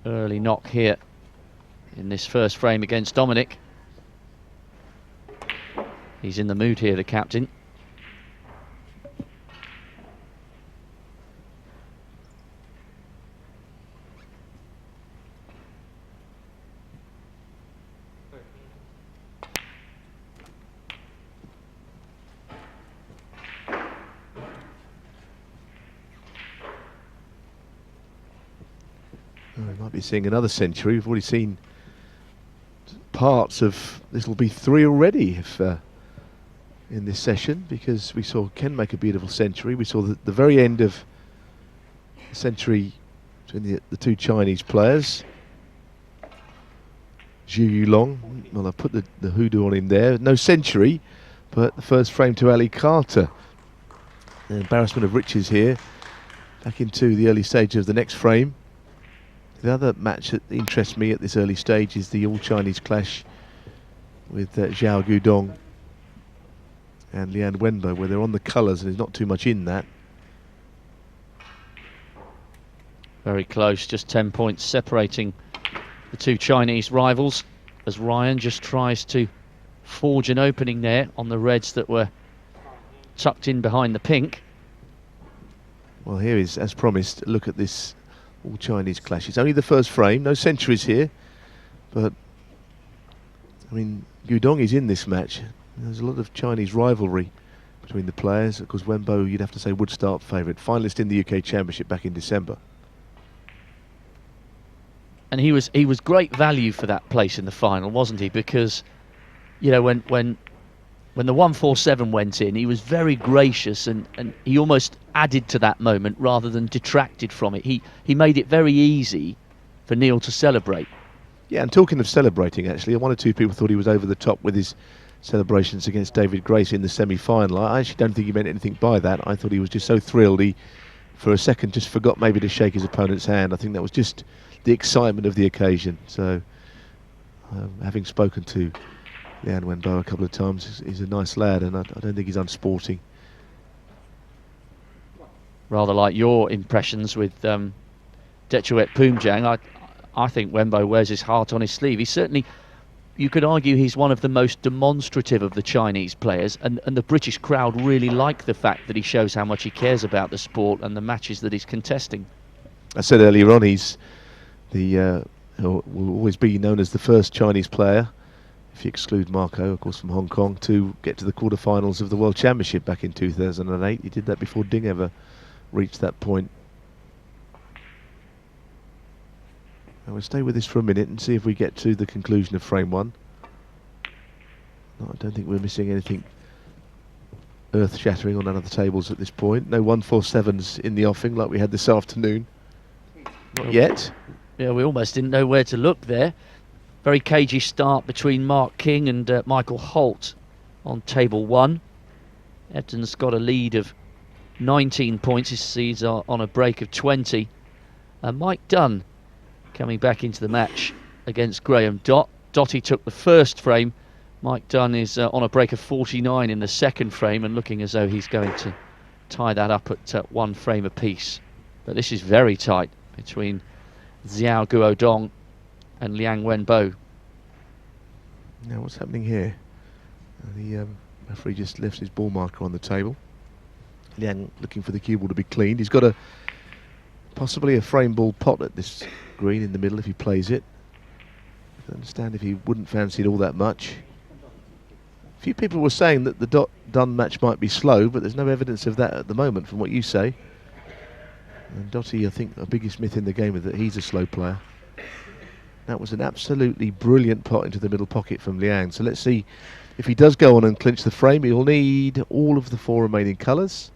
S1: early knock here in this first frame against Dominic. He's in the mood here, the captain.
S3: We might be seeing another century. We've already seen parts of this. Will be 3 already if in this session, because we saw Ken make a beautiful century. We saw the very end of the century between the 2 Chinese players. Zhu Yulong, well, I've put the hoodoo on him there. No century, but the first frame to Ali Carter. An embarrassment of riches here. Back into the early stage of the next frame. The other match that interests me at this early stage is the all-Chinese clash with Zhao Guodong and Lian Wenbo, where they're on the colours and there's not too much in that.
S1: Very close, just 10 points separating the 2 Chinese rivals, as Ryan just tries to forge an opening there on the reds that were tucked in behind the pink.
S3: Well, here is, as promised, a look at this all-Chinese clash. It's only the first frame, no centuries here, but I mean, Guodong is in this match. There's a lot of Chinese rivalry between the players. Of course, Wenbo, you'd have to say, would start favourite. Finalist in the UK Championship back in December.
S1: And he was great value for that place in the final, wasn't he? Because, you know, when the 147 went in, he was very gracious and he almost added to that moment rather than detracted from it. He made it very easy for Neil to celebrate.
S3: Yeah, and talking of celebrating, actually, 1 or 2 people thought he was over the top with his celebrations against David Grace in the semi-final. I actually don't think he meant anything by that. I thought he was just so thrilled he, for a second, just forgot maybe to shake his opponent's hand. I think that was just the excitement of the occasion. So, having spoken to Lian Wenbo a couple of times, he's a nice lad, and I don't think he's unsporting.
S1: Rather like your impressions with Dechuet Poomjang, I think Wenbo wears his heart on his sleeve. He's certainly, you could argue, he's one of the most demonstrative of the Chinese players, and the British crowd really like the fact that he shows how much he cares about the sport and the matches that he's contesting.
S3: I said earlier on, he's will always be known as the first Chinese player, if you exclude Marco, of course, from Hong Kong, to get to the quarterfinals of the World Championship back in 2008. He did that before Ding ever reached that point. And we'll stay with this for a minute and see if we get to the conclusion of frame 1. No, I don't think we're missing anything earth-shattering on none of the tables at this point. No 147s in the offing like we had this afternoon. Not yet.
S1: Yeah, we almost didn't know where to look there. Very cagey start between Mark King and Michael Holt on table 1. Ebden's got a lead of 19 points. He's on a break of 20. Mike Dunn coming back into the match against Graham Dott. Dotty took the first frame. Mike Dunn is on a break of 49 in the second frame and looking as though he's going to tie that up at 1 frame apiece. But this is very tight between Zhao Guodong and Liang Wenbo.
S3: Now what's happening here? The referee just left his ball marker on the table. Liang looking for the cue ball to be cleaned. He's got possibly a frame ball pot at this green in the middle if he plays it. I understand if he wouldn't fancy it all that much. A few people were saying that the Dunn match might be slow, but there's no evidence of that at the moment from what you say. And Dotty, I think, the biggest myth in the game is that he's a slow player. That was an absolutely brilliant pot into the middle pocket from Liang. So let's see if he does go on and clinch the frame. He'll need all of the 4 remaining colours.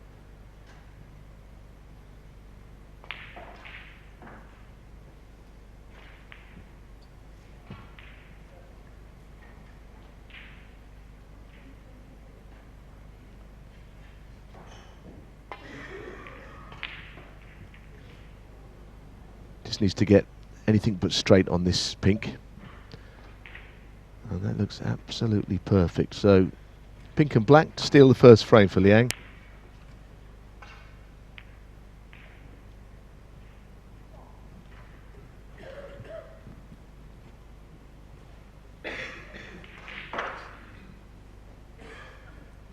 S3: Just needs to get anything but straight on this pink. And that looks absolutely perfect. So pink and black to steal the first frame for Liang.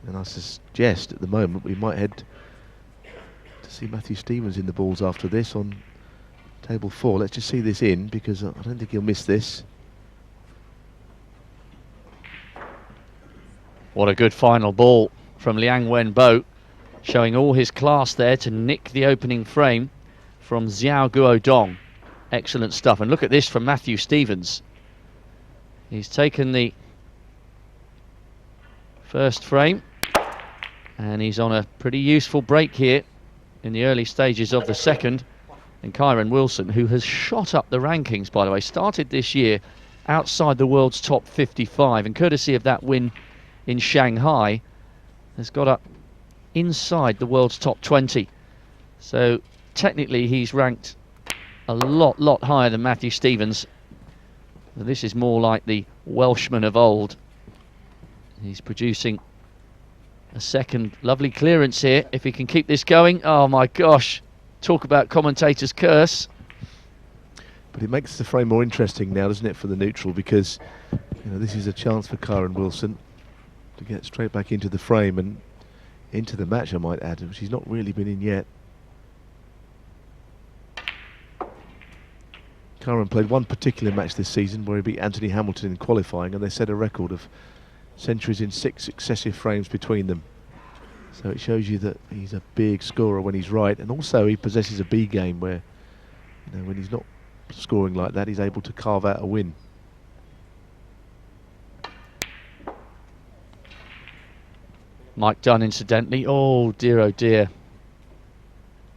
S3: And I suggest at the moment we might head to see Matthew Stevens in the balls after this on table 4. Let's just see this in, because I don't think he'll miss this.
S1: What a good final ball from Liang Wenbo, showing all his class there to nick the opening frame from Zhao Guodong. Excellent stuff. And look at this from Matthew Stevens. He's taken the first frame and he's on a pretty useful break here in the early stages of the second. And Kyron Wilson, who has shot up the rankings, by the way, started this year outside the world's top 55, and courtesy of that win in Shanghai, has got up inside the world's top 20. So technically he's ranked a lot higher than Matthew Stevens. This is more like the Welshman of old. He's producing a second lovely clearance here. If he can keep this going, oh my gosh, talk about commentator's curse.
S3: But it makes the frame more interesting now, doesn't it, for the neutral, because this is a chance for Kyron Wilson to get straight back into the frame and into the match, I might add, which he's not really been in yet. Kyron played one particular match this season where he beat Anthony Hamilton in qualifying, and they set a record of centuries in 6 successive frames between them. So it shows you that he's a big scorer when he's right, and also he possesses a B game where, when he's not scoring like that, he's able to carve out a win.
S1: Mike Dunn, incidentally. Oh dear.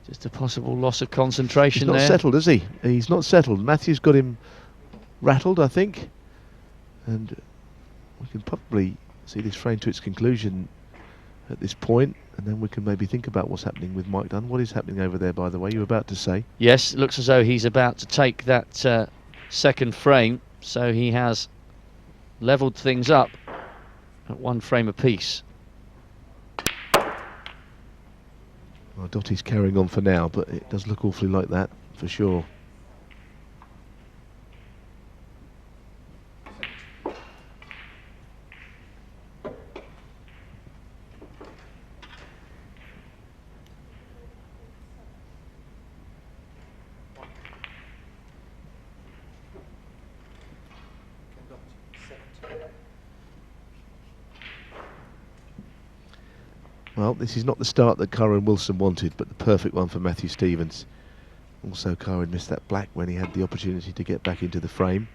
S1: Just a possible loss of concentration there.
S3: He's not settled, is he? He's not settled. Matthew's got him rattled, I think. And we can probably see this frame to its conclusion at this point, and then we can maybe think about what's happening with Mike Dunn. What is happening over there, by the way? You were about to say?
S1: Yes, it looks as though he's about to take that second frame, so he has levelled things up at 1 frame apiece.
S3: Well, Dottie's carrying on for now, but it does look awfully like that, for sure. Well, this is not the start that Kyron Wilson wanted, but the perfect one for Matthew Stevens. Also, Kyron missed that black when he had the opportunity to get back into the frame.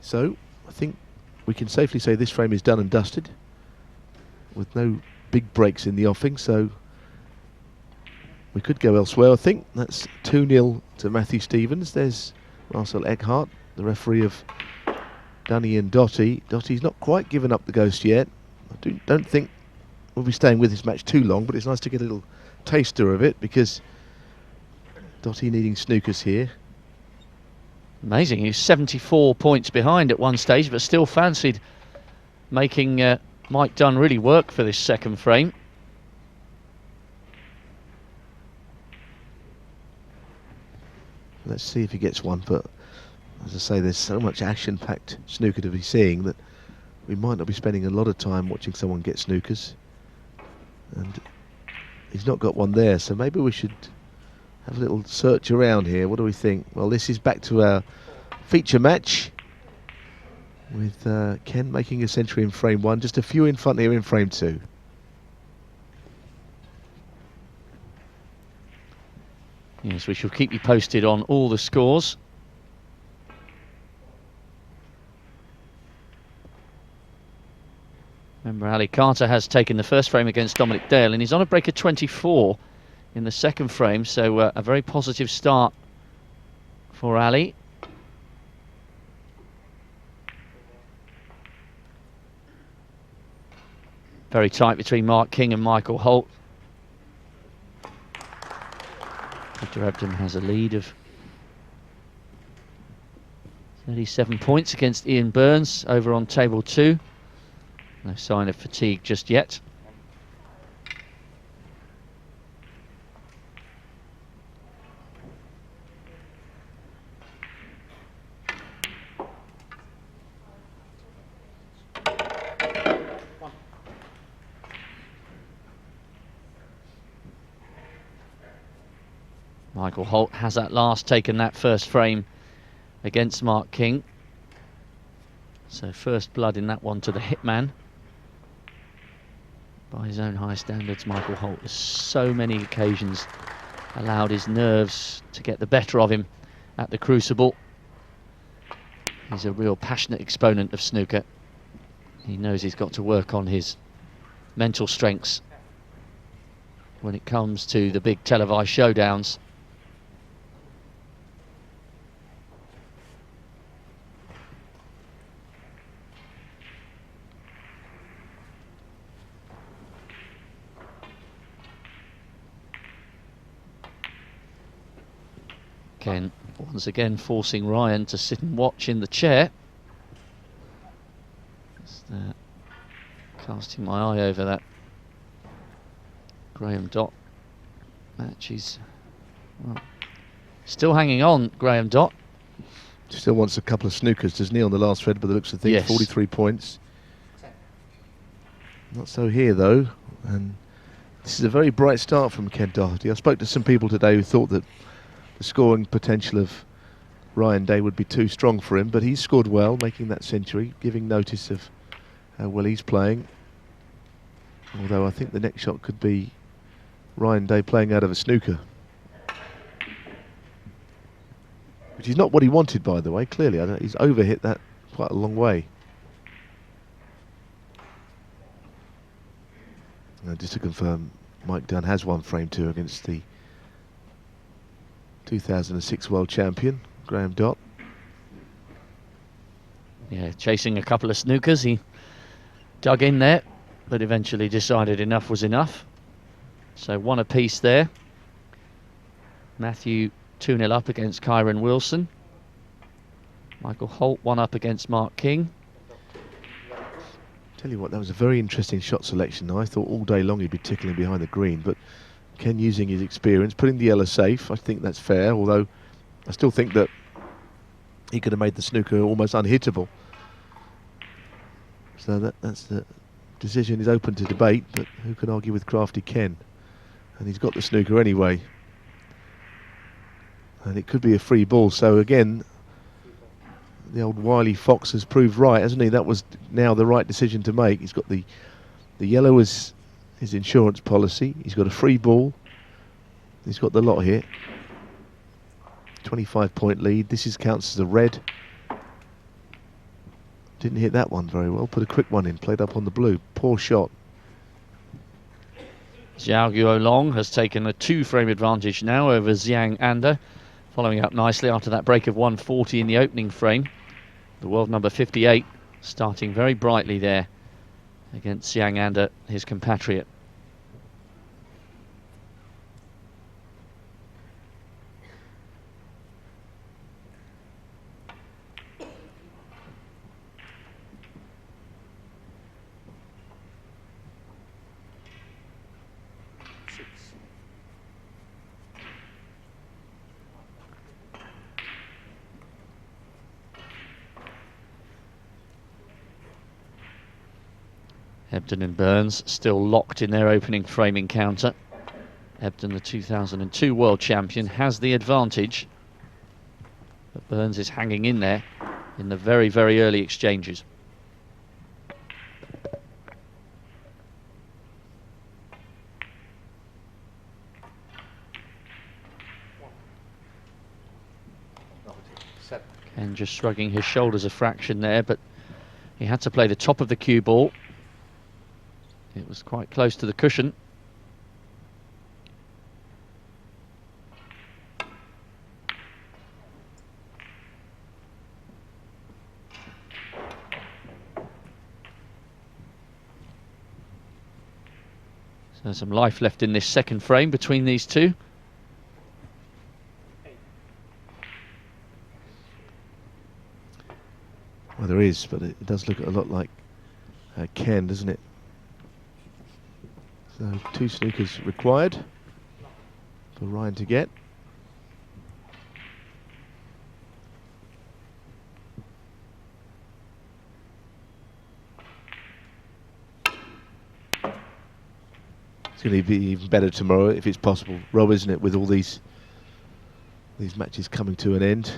S3: So, I think we can safely say this frame is done and dusted, with no big breaks in the offing, so we could go elsewhere, I think. That's 2-0 to Matthew Stevens. There's Marcel Eckhart, the referee of Dunny and Dottie. Dottie's not quite given up the ghost yet. I don't think we'll be staying with this match too long, but it's nice to get a little taster of it, because Dottie needing snookers here.
S1: Amazing, he was 74 points behind at one stage, but still fancied making Mike Dunn really work for this second frame.
S3: Let's see if he gets one, but as I say, there's so much action-packed snooker to be seeing that we might not be spending a lot of time watching someone get snookers. And he's not got one there, so maybe we should have a little search around here. What do we think? Well, this is back to our feature match with Ken making a century in frame 1, just a few in front here in frame 2.
S1: Yes, we shall keep you posted on all the scores. Remember, Ali Carter has taken the first frame against Dominic Dale, and he's on a break of 24 in the second frame, so a very positive start for Ali. Very tight between Mark King and Michael Holt. Peter Ebdon has a lead of 37 points against Ian Burns over on table 2. No sign of fatigue just yet. Michael Holt has at last taken that first frame against Mark King. So first blood in that one to the hitman. by his own high standards, Michael Holt has so many occasions allowed his nerves to get the better of him at the Crucible. He's a real passionate exponent of snooker. He knows he's got to work on his mental strengths when it comes to the big televised showdowns. Ken once again forcing Ryan to sit and watch in the chair. Just, casting my eye over that Graham Dott match. He's still hanging on, Graham Dott.
S3: Still wants a couple of snookers, doesn't he, on the last thread, by the looks of things.
S1: Yes.
S3: 43 points. Not so here, though. And this is a very bright start from Ken Doherty. I spoke to some people today who thought that the scoring potential of Ryan Day would be too strong for him, but he's scored well, making that century, giving notice of how well he's playing. Although I think the next shot could be Ryan Day playing out of a snooker. Which is not what he wanted, by the way, clearly. He's overhit that quite a long way. Just to confirm, Mike Dunn has won frame 2 against the 2006 world champion, Graham Dott.
S1: Yeah, chasing a couple of snookers. He dug in there, but eventually decided enough was enough. So one apiece there. Matthew 2-0 up against Kyron Wilson. Michael Holt 1 up against Mark King.
S3: Tell you what, that was a very interesting shot selection. I thought all day long he'd be tickling behind the green, but Ken using his experience, putting the yellow safe. I think that's fair, although I still think that he could have made the snooker almost unhittable. So that's the decision is open to debate, but who can argue with crafty Ken? And he's got the snooker anyway. And it could be a free ball. So again, the old wily fox has proved right, hasn't he? That was now the right decision to make. He's got the yellow as his insurance policy. He's got a free ball. He's got the lot here. 25-point lead. This counts as a red. Didn't hit that one very well. Put a quick one in. Played up on the blue. Poor shot.
S1: Xiao Guolong has taken a 2-frame advantage now over Zhang Anda, following up nicely after that break of 140 in the opening frame. The world number 58 starting very brightly there against Zhang Anda, his compatriot. Ebden and Burns still locked in their opening frame encounter. Ebden, the 2002 world champion, has the advantage, but Burns is hanging in there in the very, very early exchanges. Ken just shrugging his shoulders a fraction there, but he had to play the top of the cue ball. It was quite close to the cushion. So some life left in this second frame between these two.
S3: Well, there is, but it does look a lot like Ken, doesn't it? So 2 snookers required for Ryan to get. It's going to be even better tomorrow if it's possible, Rob, isn't it, with all these matches coming to an end.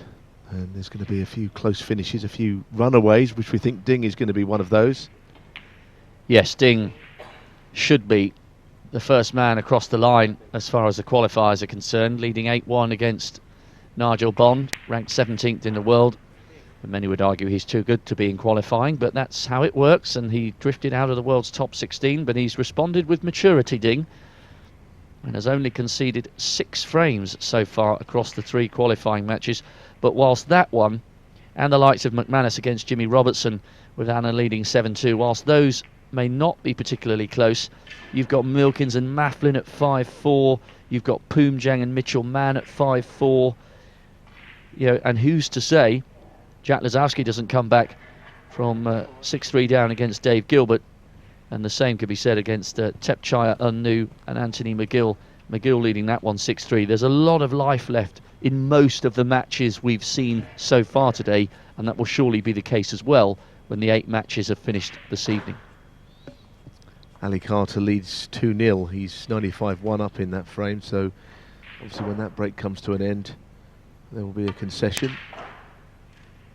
S3: And there's going to be a few close finishes, a few runaways, which we think Ding is going to be one of those.
S1: Yes, Ding should be the first man across the line as far as the qualifiers are concerned, leading 8-1 against Nigel Bond, ranked 17th in the world. And many would argue he's too good to be in qualifying, but that's how it works, and he drifted out of the world's top 16, but he's responded with maturity, Ding, and has only conceded 6 frames so far across the 3 qualifying matches. But whilst that one, and the likes of McManus against Jimmy Robertson, with Anna leading 7-2, whilst those may not be particularly close, you've got Milkins and Maflin at 5-4, you've got Poomjang and Mitchell Mann at 5-4, you know, and who's to say Jack Lazowski doesn't come back from 6-3 down against Dave Gilbert, and the same could be said against Tepchaya Unnu and Anthony McGill. McGill leading that one 6-3. There's a lot of life left in most of the matches we've seen so far today, and that will surely be the case as well when the 8 matches are finished this evening.
S3: Ali Carter leads 2-0. He's 95-1 up in that frame, so obviously when that break comes to an end, there will be a concession.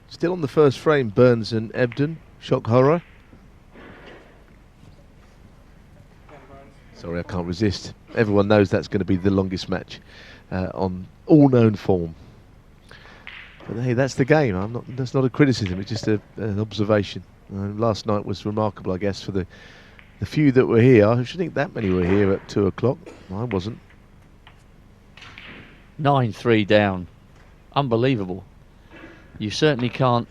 S3: Still on the first frame, Burns and Ebden. Shock horror. Sorry, I can't resist. Everyone knows that's going to be the longest match on all known form. But hey, that's the game. That's not a criticism. It's just an observation. Last night was remarkable, I guess, for the few that were here. I should think that many were here at 2 o'clock. I wasn't.
S1: 9-3 down. Unbelievable. You certainly can't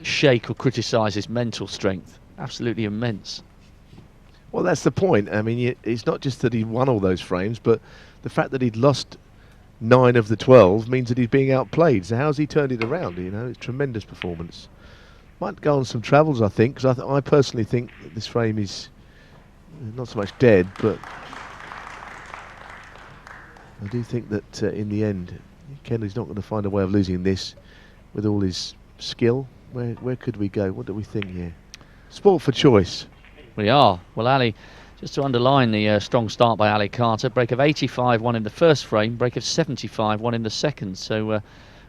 S1: shake or criticise his mental strength. Absolutely immense.
S3: Well, that's the point. I mean, it's not just that he won all those frames, but the fact that he'd lost 9 of the 12 means that he's being outplayed. So how's he turned it around? You know, it's a tremendous performance. Might go on some travels, I think, because I personally think that this frame is not so much dead, but I do think that in the end, Kenley's not going to find a way of losing this with all his skill. Where could we go? What do we think here? Sport for choice.
S1: We are. Well, Ali, just to underline the strong start by Ali Carter, break of 85, won in the first frame, break of 75, won in the second. So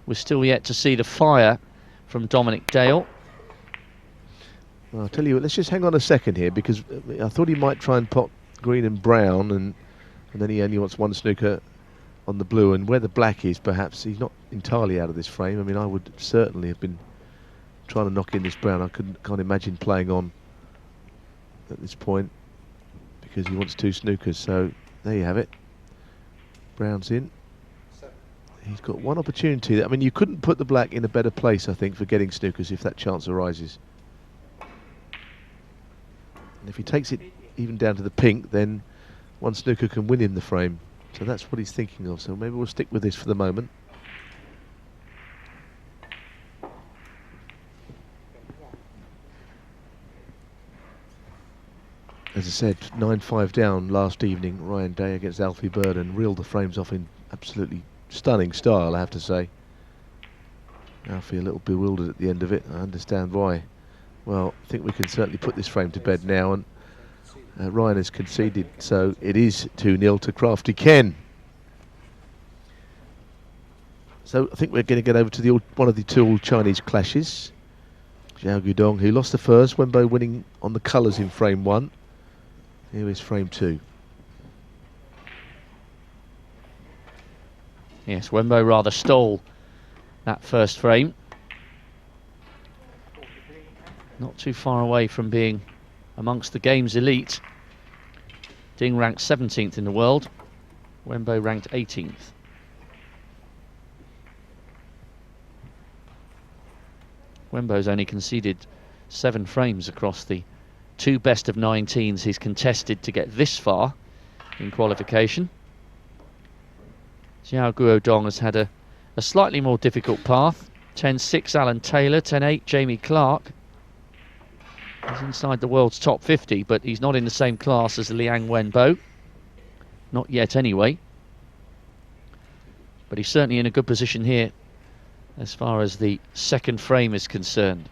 S1: we're still yet to see the fire from Dominic Dale.
S3: Well, I'll tell you what, let's just hang on a second here, because I thought he might try and pot green and brown, and then he only wants 1 snooker on the blue, and where the black is, perhaps he's not entirely out of this frame. I mean, I would certainly have been trying to knock in this brown. I can't imagine playing on at this point, because he wants 2 snookers. So there you have it. Brown's in. He's got 1 opportunity. I mean, you couldn't put the black in a better place, I think, for getting snookers if that chance arises. And if he takes it even down to the pink, then 1 snooker can win in the frame. So that's what he's thinking of. So maybe we'll stick with this for the moment. As I said, 9-5 down last evening, Ryan Day against Alfie Bird, and reeled the frames off in absolutely stunning style, I have to say. Alfie a little bewildered at the end of it. I understand why. Well, I think we can certainly put this frame to bed now, and Ryan has conceded, so it is 2-0 to Crafty Ken. So I think we're going to get over to one of the 2 all-Chinese clashes. Zhao Gudong, who lost the first, Wenbo winning on the colours in frame 1. Here is frame 2.
S1: Yes, Wenbo rather stole that first frame. Not too far away from being amongst the game's elite. Ding ranked 17th in the world. Wenbo ranked 18th. Wenbo's only conceded 7 frames across the 2 best of 19s he's contested to get this far in qualification. Zhao Guodong has had a slightly more difficult path. 10-6 Alan Taylor, 10-8 Jamie Clark. He's inside the world's top 50, but he's not in the same class as Liang Wenbo. Not yet anyway. But he's certainly in a good position here as far as the second frame is concerned.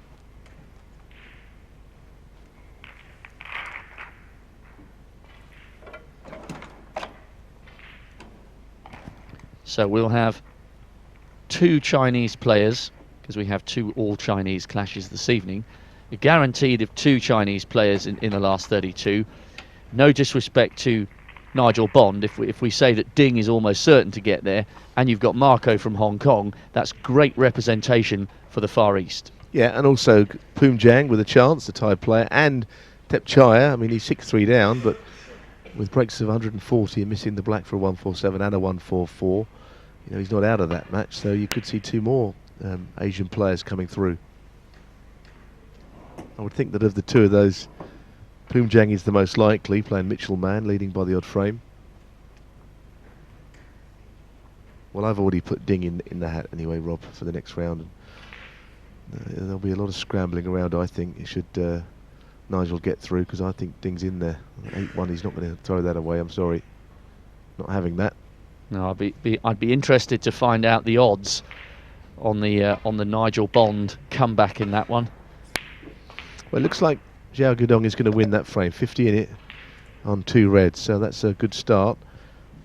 S1: So we'll have 2 Chinese players, because we have 2 all-Chinese clashes this evening. You're guaranteed of 2 Chinese players in the last 32. no disrespect to Nigel Bond, if we say that Ding is almost certain to get there, and you've got Marco from Hong Kong, that's great representation for the Far East.
S3: Yeah, and also Poom Jang with a chance, the Thai player, and Tep Chaya. I mean, he's 6-3 down, but with breaks of 140 and missing the black for a 147 and a 144, you know, he's not out of that match, so you could see two more Asian players coming through. I would think that of the two of those, Poom Jang is the most likely, playing Mitchell Man, leading by the odd frame. Well, I've already put Ding in the hat anyway, Rob, for the next round. There'll be a lot of scrambling around, I think. Should Nigel get through, because I think Ding's in there. 8-1, he's not going to throw that away, I'm sorry. Not having that.
S1: No, I'd be interested to find out the odds on the Nigel Bond comeback in that one.
S3: Well, it looks like Zhao Guodong is going to win that frame. 50 in it on 2 reds, so that's a good start.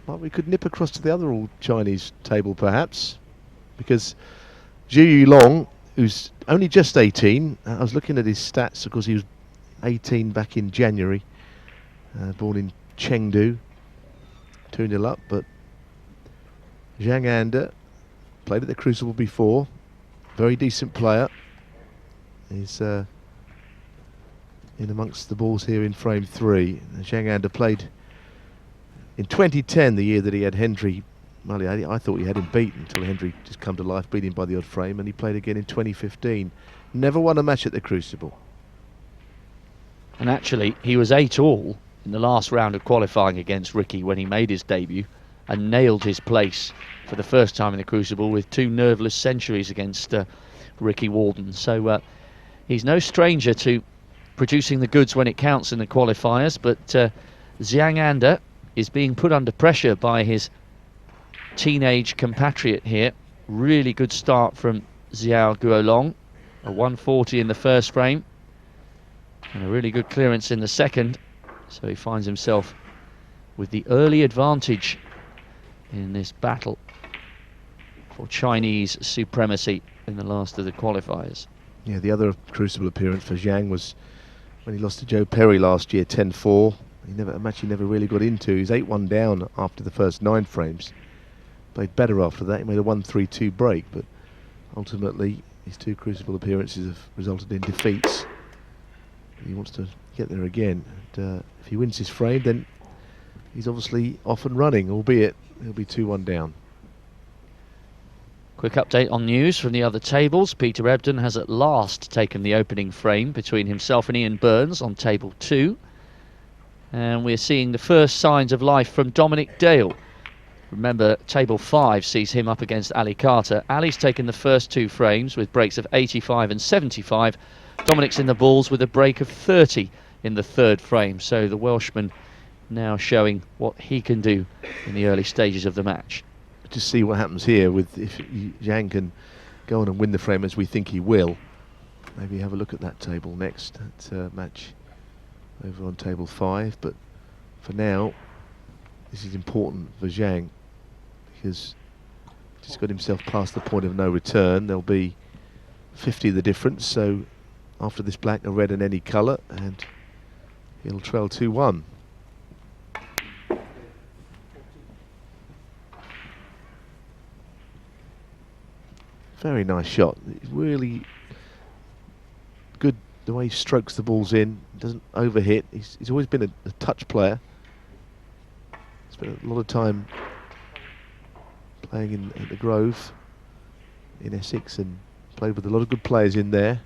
S3: But we could nip across to the other all Chinese table, perhaps, because Zhu Yulong, who's only just 18, I was looking at his stats, of course he was 18 back in January, born in Chengdu, 2-0 up, but Zhang Anda played at the Crucible before, very decent player. He's in amongst the balls here in frame 3. Zhang Anda played in 2010, the year that he had Hendry. Well, I thought he had him beaten until Hendry just come to life, beat him by the odd frame, and he played again in 2015. Never won a match at the Crucible.
S1: And actually, he was 8-all in the last round of qualifying against Ricky when he made his debut, and nailed his place for the first time in the Crucible with 2 nerveless centuries against Ricky Walden. So he's no stranger to producing the goods when it counts in the qualifiers, but Zhang Anda is being put under pressure by his teenage compatriot here. Really good start from Zhao Guolong, a 140 in the first frame, and a really good clearance in the second, so he finds himself with the early advantage in this battle for Chinese supremacy in the last of the qualifiers.
S3: Yeah, the other Crucible appearance for Zhang was when he lost to Joe Perry last year, 10-4. A match he never really got into. He's 8-1 down after the first 9 frames. Played better after that. He made a 1-3-2 break, but ultimately his 2 Crucible appearances have resulted in defeats. He wants to get there again. And, if he wins his frame, then he's obviously off and running, albeit he'll be 2-1 down.
S1: Quick update on news from the other tables. Peter Ebdon has at last taken the opening frame between himself and Ian Burns on table 2. And we're seeing the first signs of life from Dominic Dale. Remember, table 5 sees him up against Ali Carter. Ali's taken the first 2 frames with breaks of 85 and 75. Dominic's in the balls with a break of 30 in the 3rd frame. So the Welshman now showing what he can do in the early stages of the match.
S3: Just see what happens here with if Zhang can go on and win the frame as we think he will. Maybe have a look at that table next. That match over on table 5, but for now this is important for Zhang because he's got himself past the point of no return. There'll be 50 the difference, so after this black, a red and any colour, and he'll trail 2-1. Very nice shot. Really good the way he strokes the balls in, doesn't overhit. He's always been a touch player. Spent a lot of time playing in the Grove in Essex and played with a lot of good players in there.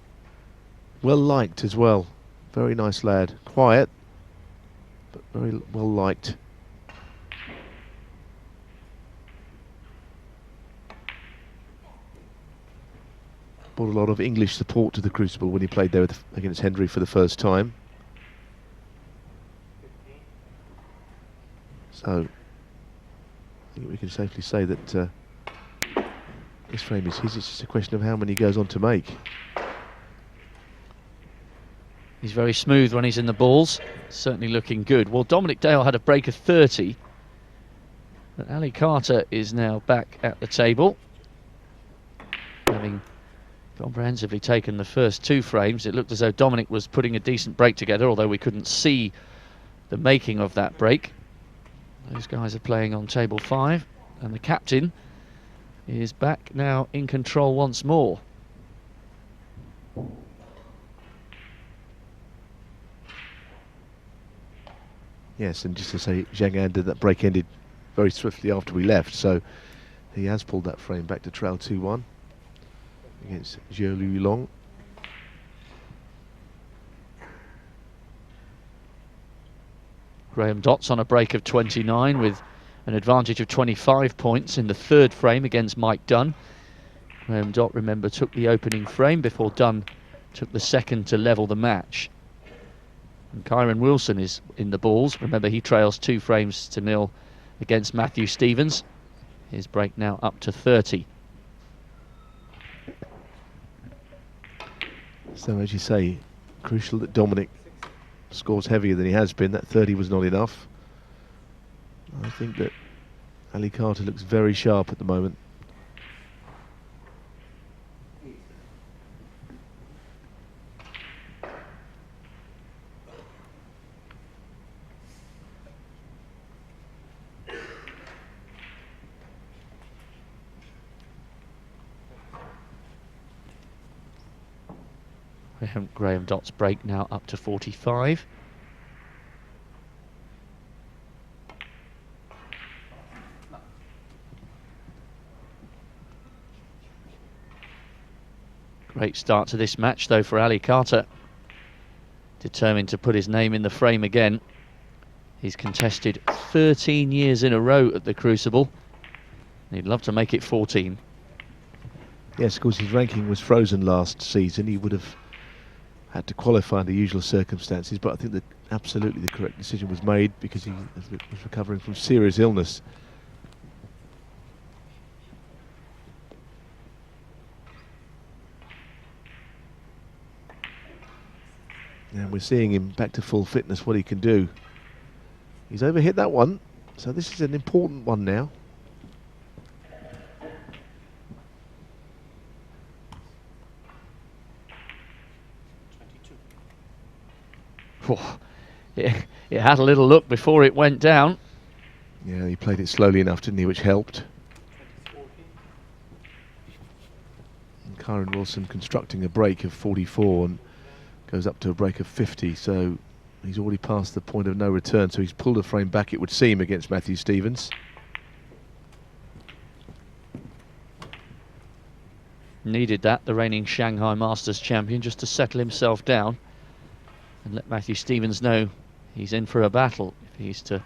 S3: Well liked as well. Very nice lad. Quiet, but very well liked. Brought a lot of English support to the Crucible when he played there against Hendry for the first time. So I think we can safely say that this frame is his. It's just a question of how many he goes on to make.
S1: He's very smooth when he's in the balls, certainly looking good. Well, Dominic Dale had a break of 30, but Ali Carter is now back at the table, having comprehensively taken the first 2 frames. It looked as though Dominic was putting a decent break together, although we couldn't see the making of that break. Those guys are playing on table 5, and the captain is back now in control once more.
S3: Yes, and just to say, Zhang An did that break ended very swiftly after we left, so he has pulled that frame back to trail 2-1 against Zhou Long.
S1: Graham Dott's on a break of 29 with an advantage of 25 points in the third frame against Mike Dunn. Graham Dott, remember, took the opening frame before Dunn took the second to level the match. And Kyron Wilson is in the balls. Remember, he trails 2 frames to nil against Matthew Stevens. His break now up to 30.
S3: So as you say, crucial that Dominic scores heavier than he has been. That 30 was not enough. I think that Ali Carter looks very sharp at the moment.
S1: Graham Dott's break now up to 45. Great start to this match though for Ali Carter. Determined to put his name in the frame again. He's contested 13 years in a row at the Crucible. He'd love to make it 14.
S3: Yes, of course his ranking was frozen last season. He would have had to qualify under usual circumstances, but I think that absolutely the correct decision was made because he was recovering from serious illness. And we're seeing him back to full fitness, what he can do. He's overhit that one, so this is an important one now.
S1: Oh, it had a little look before it went down.
S3: Yeah, he played it slowly enough, didn't he, which helped. And Kyron Wilson constructing a break of 44 and goes up to a break of 50, so he's already passed the point of no return, so he's pulled a frame back, it would seem, against Matthew Stevens.
S1: Needed that, the reigning Shanghai Masters champion, just to settle himself down and let Matthew Stevens know he's in for a battle if he's to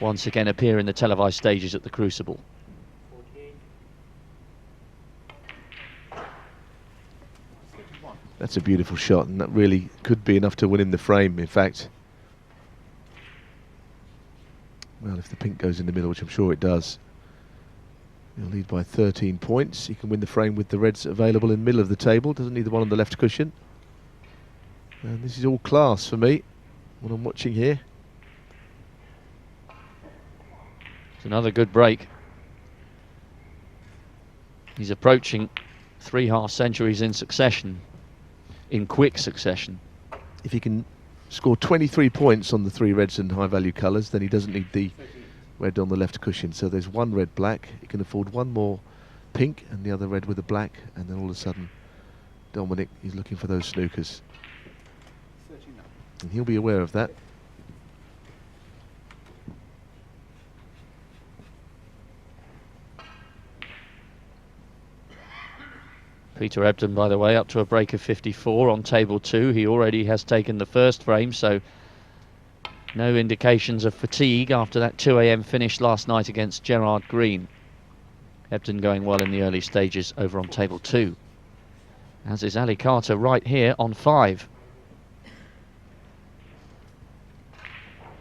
S1: once again appear in the televised stages at the Crucible.
S3: That's a beautiful shot, and that really could be enough to win him the frame, in fact. Well, if the pink goes in the middle, which I'm sure it does, he'll lead by 13 points. He can win the frame with the reds available in the middle of the table. Doesn't need the one on the left cushion. And this is all class for me, what I'm watching here.
S1: It's another good break. He's approaching 3 half-centuries in succession, in quick succession.
S3: If he can score 23 points on the 3 reds and high-value colours, then he doesn't need the red on the left cushion. So there's 1 red-black. He can afford 1 more pink and the other red with a black, and then all of a sudden Dominic is looking for those snookers. And he'll be aware of that.
S1: Peter Ebdon, by the way, up to a break of 54 on table 2. He already has taken the first frame, so no indications of fatigue after that 2 AM finish last night against Gerard Green. Ebdon going well in the early stages over on table 2. As is Ali Carter right here on 5.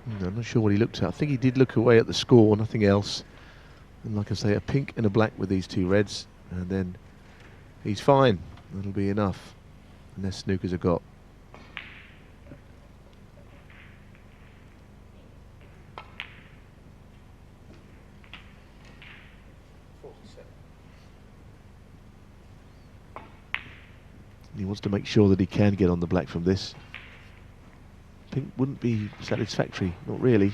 S3: I'm not sure what he looked at. I think he did look away at the score, nothing else. And like I say, a pink and a black with these 2 reds, and then he's fine. That'll be enough, unless snookers are got. He wants to make sure that he can get on the black from this. pink wouldn't be satisfactory, not really.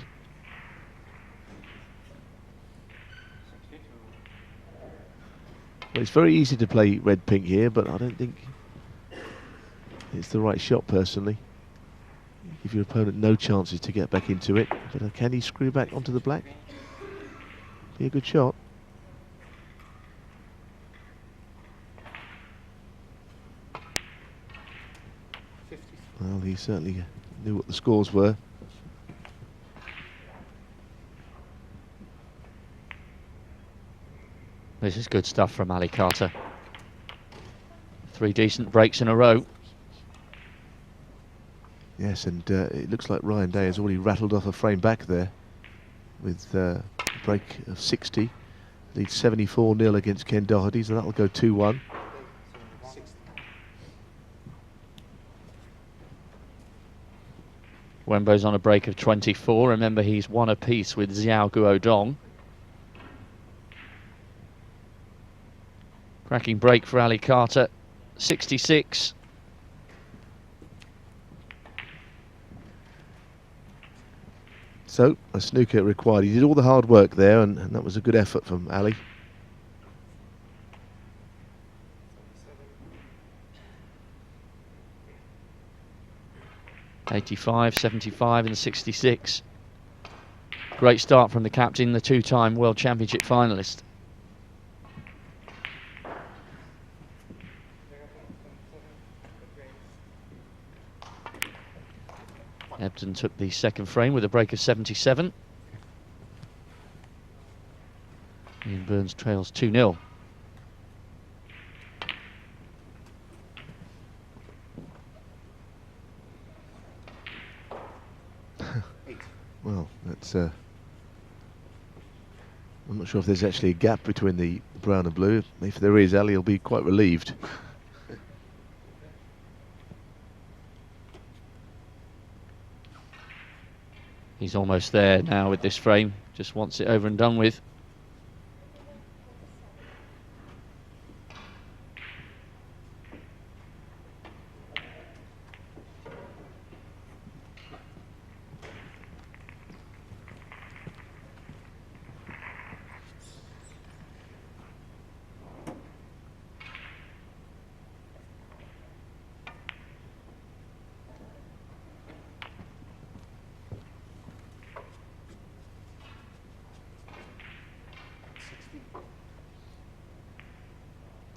S3: Well, it's very easy to play red-pink here, but I don't think it's the right shot personally. Give your opponent no chances to get back into it, but can he screw back onto the black? Be a good shot. Well, he certainly knew what the scores were.
S1: This is good stuff from Ali Carter. 3 decent breaks in a row.
S3: Yes, and it looks like Ryan Day has already rattled off a frame back there with a break of 60. Leads 74-0 against Ken Doherty, so that'll go 2-1.
S1: Wenbo's on a break of 24. Remember, he's 1 apiece with Xiao Guodong. Cracking break for Ali Carter, 66.
S3: So, a snooker required. He did all the hard work there, and that was a good effort from Ali.
S1: $85, $75 and $66. Great start from the captain, the 2-time World Championship finalist. Ebden took the second frame with a break of 77. Ian Burns trails 2-0.
S3: Well, that's... I'm not sure if there's actually a gap between the brown and blue. If there is, Ali will be quite relieved.
S1: He's almost there now with this frame. Just wants it over and done with.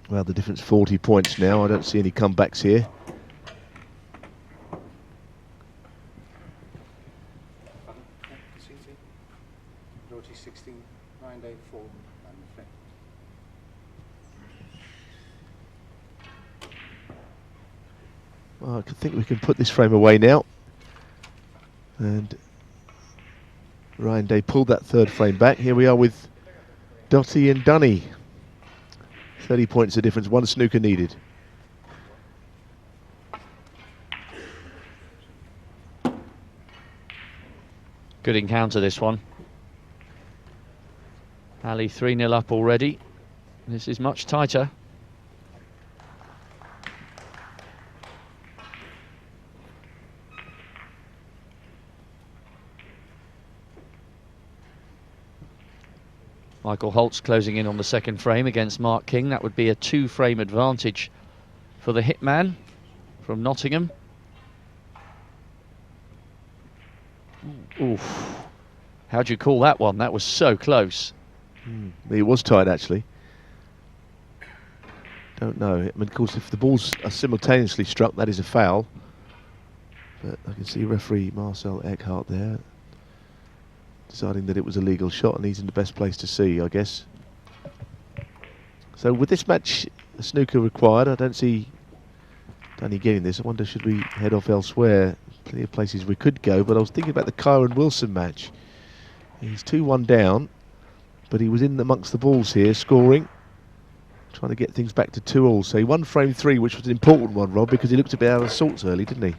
S3: Well, the difference 40 points now. I don't see any comebacks here. Well, I think we can put this frame away now. And Ryan Day pulled that third frame back. Here we are with Dotty and Dunny. 30 points of difference, 1 snooker needed.
S1: Good encounter, this one. Ali 3-0 up already. This is much tighter. Michael Holtz closing in on the second frame against Mark King. That would be a 2-frame advantage for the hitman from Nottingham. Oof. How do you call that one? That was so close.
S3: It was tight, actually. Don't know. I mean, of course, if the balls are simultaneously struck, that is a foul. But I can see referee Marcel Eckhart there, deciding that it was a legal shot, and he's in the best place to see, I guess. So with this match, a snooker required. I don't see Danny getting this. I wonder, should we head off elsewhere? Plenty of places we could go, but I was thinking about the Kyron Wilson match. He's 2-1 down, but he was in amongst the balls here, scoring, trying to get things back to 2-all. So he won frame 3, which was an important one, Rob, because he looked a bit out of sorts early, didn't he?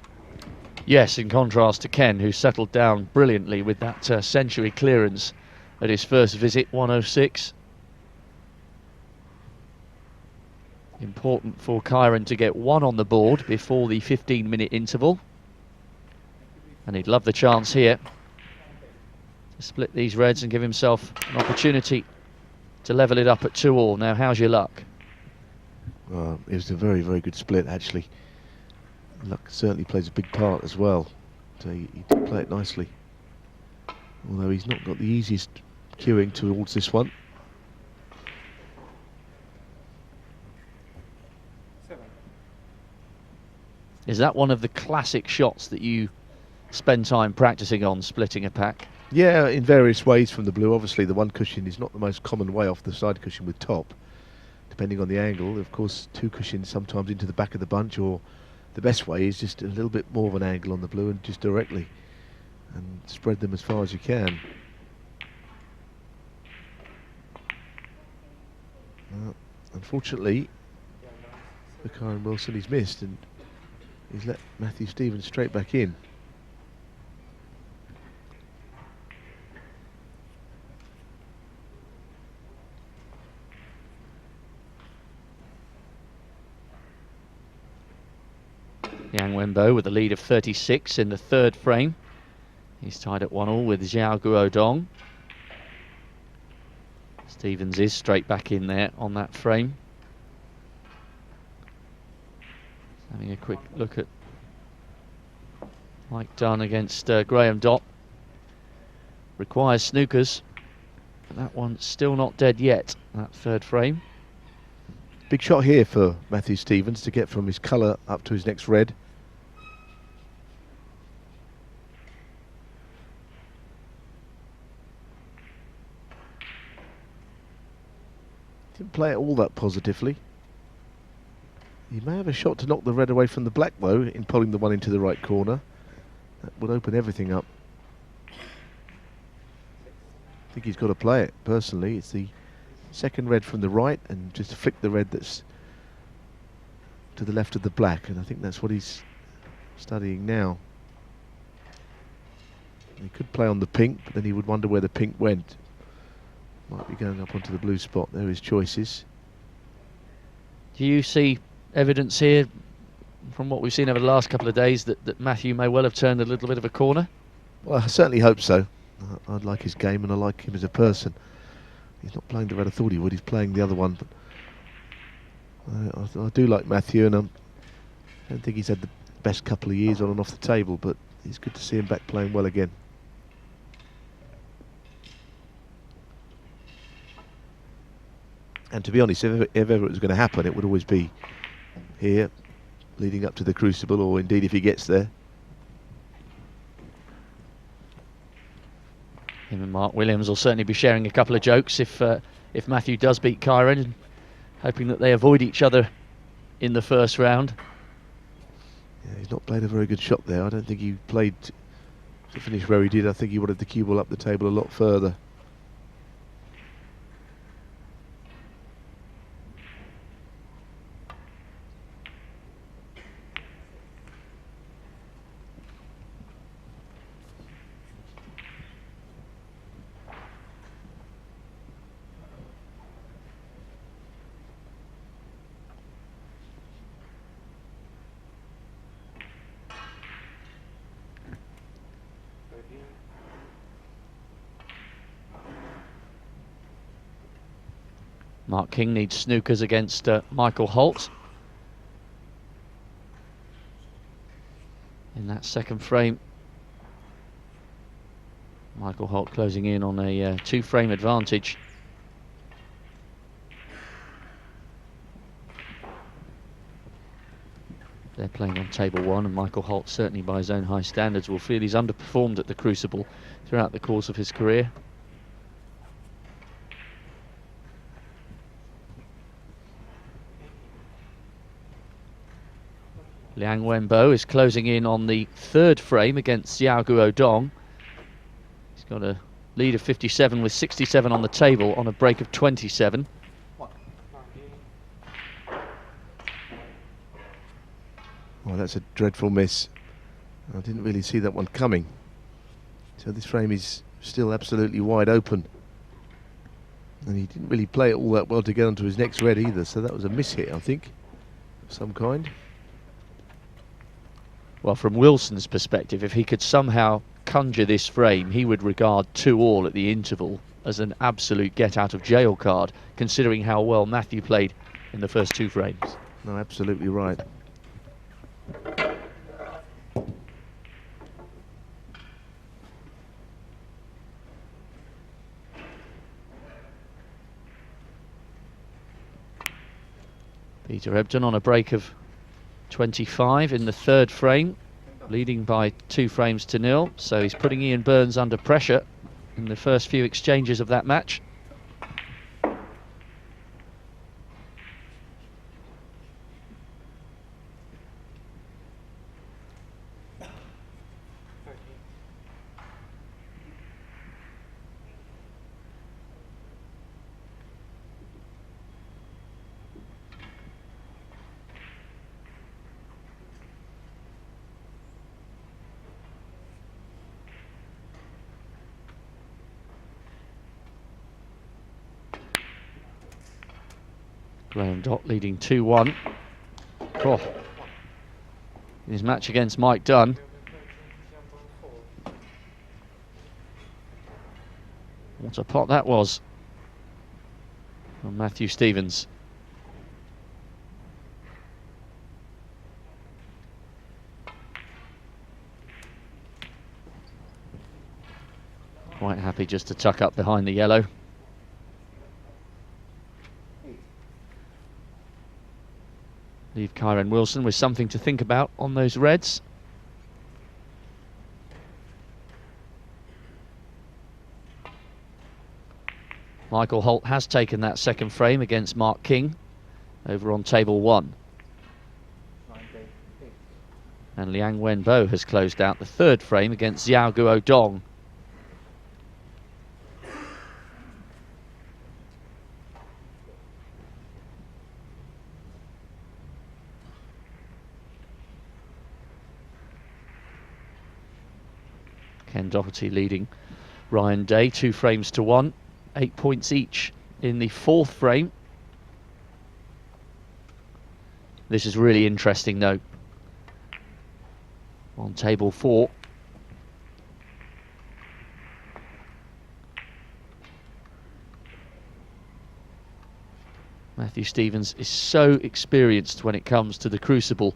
S1: Yes, in contrast to Ken, who settled down brilliantly with that century clearance at his first visit, 106. Important for Kyron to get 1 on the board before the 15-minute interval. And he'd love the chance here to split these reds and give himself an opportunity to level it up at 2-all. Now, how's your luck?
S3: It was a very, very good split, actually. Luck certainly plays a big part as well. So he did play it nicely. Although he's not got the easiest queuing towards this one.
S1: Is that one of the classic shots that you spend time practicing on, splitting a pack?
S3: Yeah, in various ways from the blue. Obviously, the one cushion is not the most common way off the side cushion with top. Depending on the angle, of course, two cushions sometimes into the back of the bunch, or the best way is just a little bit more of an angle on the blue and just directly, and spread them as far as you can. Unfortunately, for Kyron Wilson, he's missed, and he's let Matthew Stevens straight back in.
S1: Yang Wenbo with a lead of 36 in the third frame. He's tied at 1-all with Xiao Guodong. Stevens is straight back in there on that frame. Having a quick look at Mike Dunn against Graham Dott. Requires snookers, but that one's still not dead yet, that third frame.
S3: Big shot here for Matthew Stevens to get from his colour up to his next red. Didn't play it all that positively. He may have a shot to knock the red away from the black, though, in pulling the one into the right corner. That would open everything up. I think he's got to play it, personally. It's the second red from the right, and just flick the red that's to the left of the black, and I think that's what he's studying now. He could play on the pink, but then he would wonder where the pink went. Might be going up onto the blue spot. There are his choices.
S1: Do you see evidence here, from what we've seen over the last couple of days, that Matthew may well have turned a little bit of a corner?
S3: Well, I certainly hope so. I like his game and I like him as a person. He's not playing the red I thought he would. He's playing the other one. But I do like Matthew, and I don't think he's had the best couple of years on and off the table, but it's good to see him back playing well again. And to be honest, if ever it was going to happen, it would always be here, leading up to the Crucible, or indeed if he gets there.
S1: Him and Mark Williams will certainly be sharing a couple of jokes if Matthew does beat Kyron, and hoping that they avoid each other in the first round.
S3: Yeah, he's not played a very good shot there. I don't think he played to finish where he did. I think he wanted the cue ball up the table a lot further.
S1: Mark King needs snookers against Michael Holt. In that second frame, Michael Holt closing in on a two-frame advantage. They're playing on table one, and Michael Holt, certainly by his own high standards, will feel he's underperformed at the Crucible throughout the course of his career. Liang Wenbo is closing in on the third frame against Xiao Guodong. He's got a lead of 57 with 67 on the table on a break of 27.
S3: Oh, that's a dreadful miss. I didn't really see that one coming. So this frame is still absolutely wide open. And he didn't really play it all that well to get onto his next red either, so that was a miss hit, I think, of some kind.
S1: Well, from Wilson's perspective, if he could somehow conjure this frame, he would regard 2-all at the interval as an absolute get-out-of-jail card, considering how well Matthew played in the first 2 frames.
S3: No, absolutely right.
S1: Peter Ebdon on a break of 25 in the 3rd frame, leading by 2 frames to 0. So he's putting Ian Burns under pressure in the first few exchanges of that match. Graham Dott leading 2-1. Oh. In his match against Mike Dunn. What a pot that was from Matthew Stevens. Quite happy just to tuck up behind the yellow. Leave Kyren Wilson with something to think about on those reds. Michael Holt has taken that 2nd frame against Mark King over on table 1. And Liang Wenbo has closed out the 3rd frame against Xiao Guo Dong. Ken Doherty leading Ryan Day 2 frames to 1, 8 points each in the 4th frame. This is really interesting though. On table 4. Matthew Stevens is so experienced when it comes to the crucible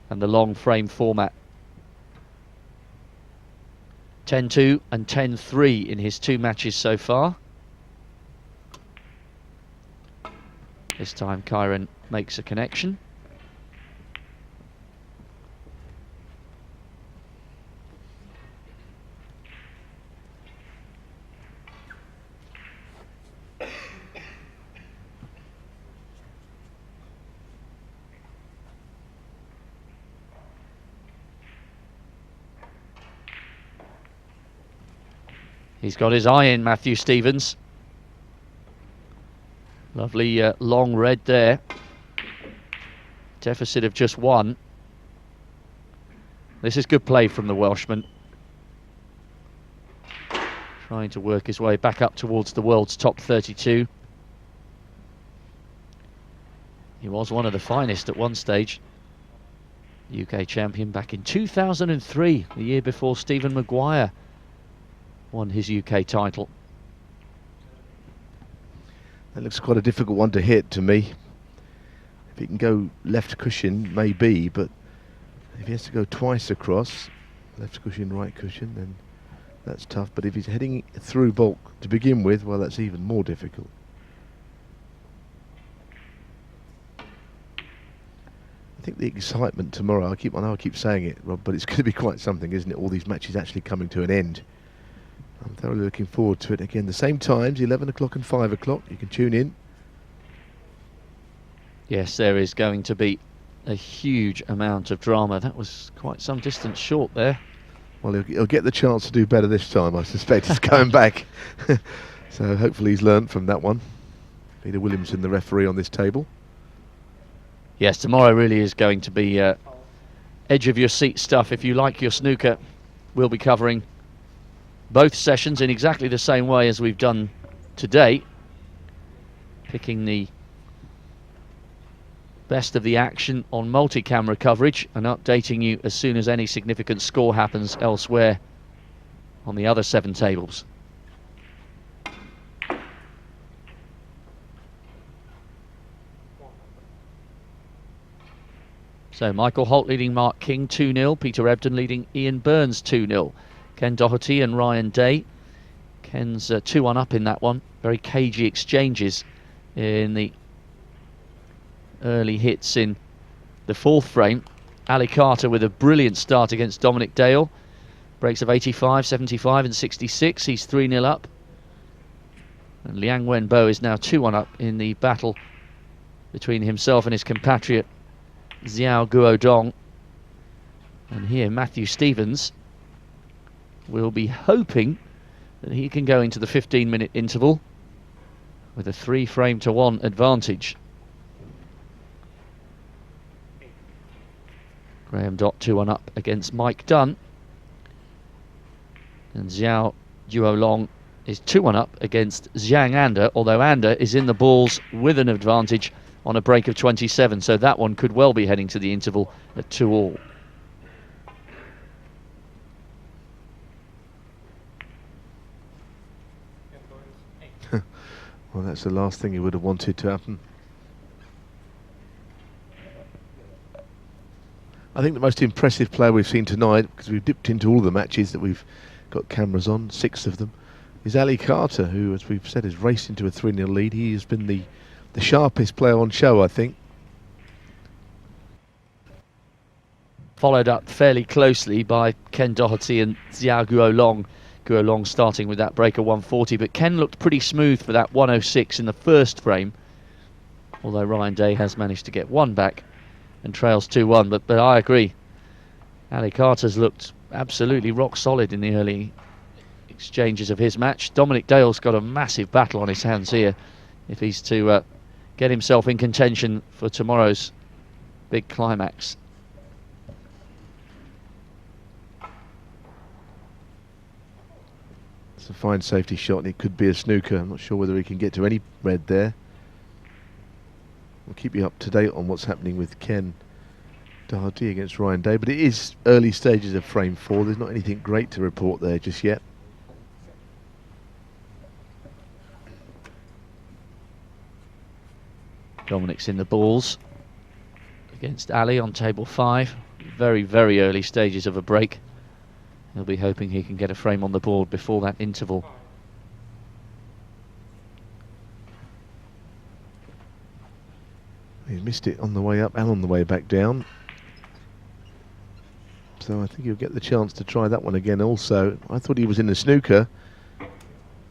S1: and the long frame format. 10-2 and 10-3 in his 2 matches so far. This time Kyren makes a connection. He's got his eye in, Matthew Stevens. Lovely long red there. Deficit of just 1. This is good play from the Welshman. Trying to work his way back up towards the world's top 32. He was one of the finest at one stage. UK champion back in 2003, the year before Stephen Maguire won his UK title.
S3: That looks quite a difficult one to hit to me. If he can go left cushion, maybe, but if he has to go twice across, left cushion, right cushion, then that's tough. But if he's heading through bulk to begin with, well, that's even more difficult. I think the excitement tomorrow, I know I keep saying it, Rob, but it's going to be quite something, isn't it? All these matches actually coming to an end. I'm thoroughly looking forward to it. Again, the same times, 11 o'clock and 5 o'clock. You can tune in.
S1: Yes, there is going to be a huge amount of drama. That was quite some distance short there.
S3: Well, he'll get the chance to do better this time, I suspect. He's going back. So hopefully he's learnt from that one. Peter Williamson, the referee on this table.
S1: Yes, tomorrow really is going to be edge of your seat stuff. If you like your snooker, we'll be covering both sessions in exactly the same way as we've done today, picking the best of the action on multi-camera coverage and updating you as soon as any significant score happens elsewhere on the other 7 tables. So Michael Holt leading Mark King 2-0, Peter Ebdon leading Ian Burns 2-0. Ken Doherty and Ryan Day. Ken's 2-1 up in that one. Very cagey exchanges in the early hits in the 4th frame. Ali Carter with a brilliant start against Dominic Dale. Breaks of 85, 75 and 66. He's 3-0 up. And Liang Wenbo is now 2-1 up in the battle between himself and his compatriot Xiao Guodong. And here Matthew Stevens will be hoping that he can go into the 15-minute interval with a 3-frame-to-1 advantage. Graham Dott 2-1 up against Mike Dunn. And Xiao Duolong is 2-1 up against Zhang Anda, although Anda is in the balls with an advantage on a break of 27, so that one could well be heading to the interval at 2-all.
S3: Well, that's the last thing you would have wanted to happen. I think the most impressive player we've seen tonight, because we've dipped into all the matches that we've got cameras on, 6 of them, is Ali Carter, who, as we've said, has raced into a 3-0 lead. He has been the sharpest player on show, I think.
S1: Followed up fairly closely by Ken Doherty and Xiao Guolong. Guolong starting with that break of 140, but Ken looked pretty smooth for that 106 in the 1st frame, although Ryan Day has managed to get 1 back and trails 2-1. But I agree, Ali Carter's looked absolutely rock solid in the early exchanges of his match. Dominic Dale's got a massive battle on his hands here if he's to get himself in contention for tomorrow's big climax.
S3: It's a fine safety shot, and it could be a snooker. I'm not sure whether he can get to any red there. We'll keep you up to date on what's happening with Ken Doherty against Ryan Day, but it is early stages of frame 4. There's not anything great to report there just yet.
S1: Dominic's in the balls against Ali on table 5. Very, very early stages of a break. He'll be hoping he can get a frame on the board before that interval.
S3: He's missed it on the way up and on the way back down. So I think he'll get the chance to try that one again also. I thought he was in the snooker.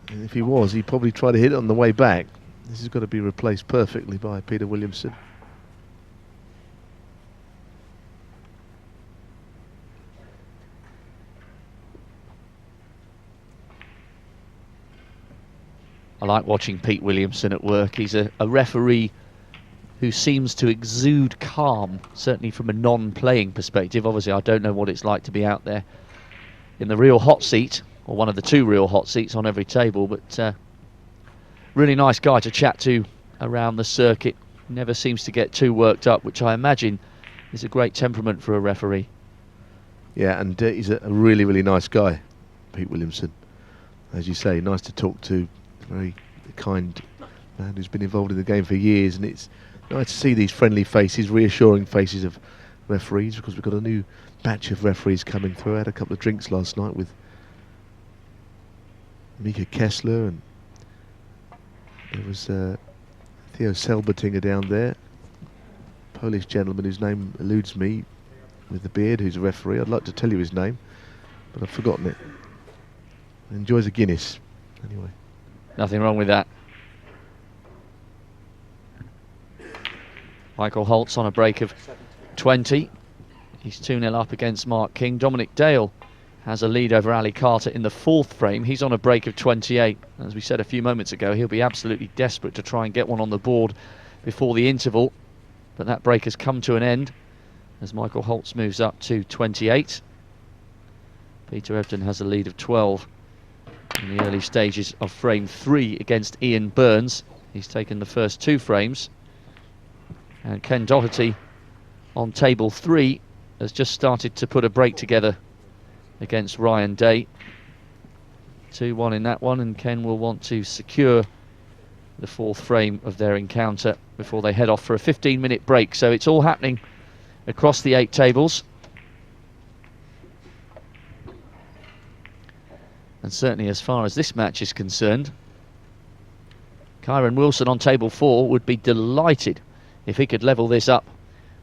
S3: And if he was, he'd probably try to hit it on the way back. This has got to be replaced perfectly by Peter Williamson.
S1: I like watching Pete Williamson at work. He's a referee who seems to exude calm, certainly from a non-playing perspective. Obviously, I don't know what it's like to be out there in the real hot seat, or one of the 2 real hot seats on every table, but really nice guy to chat to around the circuit. Never seems to get too worked up, which I imagine is a great temperament for a referee.
S3: Yeah, and he's a really, really nice guy, Pete Williamson. As you say, nice to talk to. Very kind man who's been involved in the game for years, and it's nice to see these friendly faces, reassuring faces of referees, because we've got a new batch of referees coming through. I had a couple of drinks last night with Mika Kessler, and there was Theo Selbertinger down there, Polish gentleman whose name eludes me, with the beard, who's a referee. I'd like to tell you his name, but I've forgotten it. Enjoys a Guinness anyway.
S1: Nothing wrong with that. Michael Holt's on a break of 20. He's 2-0 up against Mark King. Dominic Dale has a lead over Ali Carter in the 4th frame. He's on a break of 28. As we said a few moments ago, he'll be absolutely desperate to try and get one on the board before the interval. But that break has come to an end as Michael Holtz moves up to 28. Peter Ebdon has a lead of 12 in the early stages of frame 3 against Ian Burns. He's taken the first 2 frames. And Ken Doherty on table 3 has just started to put a break together against Ryan Day. 2-1 in that one, and Ken will want to secure the 4th frame of their encounter before they head off for a 15-minute break. So it's all happening across the 8 tables. And certainly as far as this match is concerned, Kyron Wilson on table 4 would be delighted if he could level this up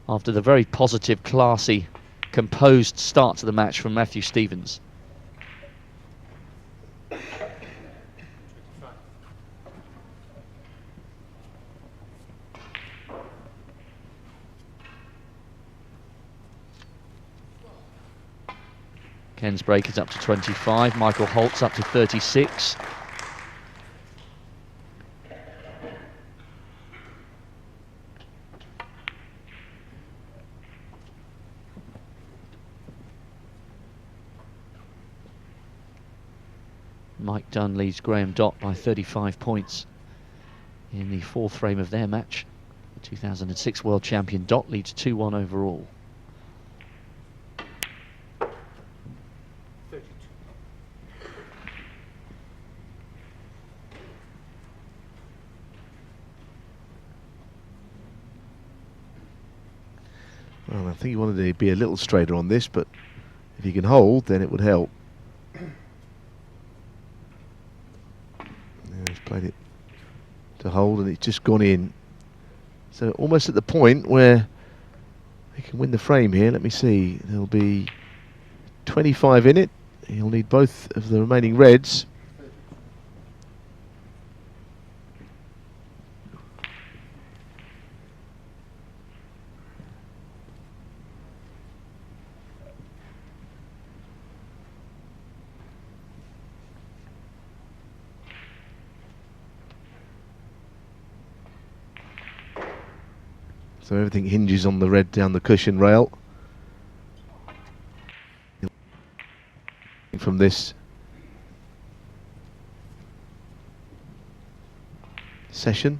S1: after the very positive, classy, composed start to the match from Matthew Stevens. Ken's break is up to 25, Michael Holt's up to 36. Mike Dunn leads Graham Dott by 35 points in the 4th frame of their match. The 2006 world champion Dott leads 2-1 overall.
S3: Well, I think he wanted to be a little straighter on this, but if he can hold, then it would help. He's played it to hold, and it's just gone in. So almost at the point where he can win the frame here. Let me see. There'll be 25 in it. He'll need both of the remaining reds. So everything hinges on the red down the cushion rail. From this session,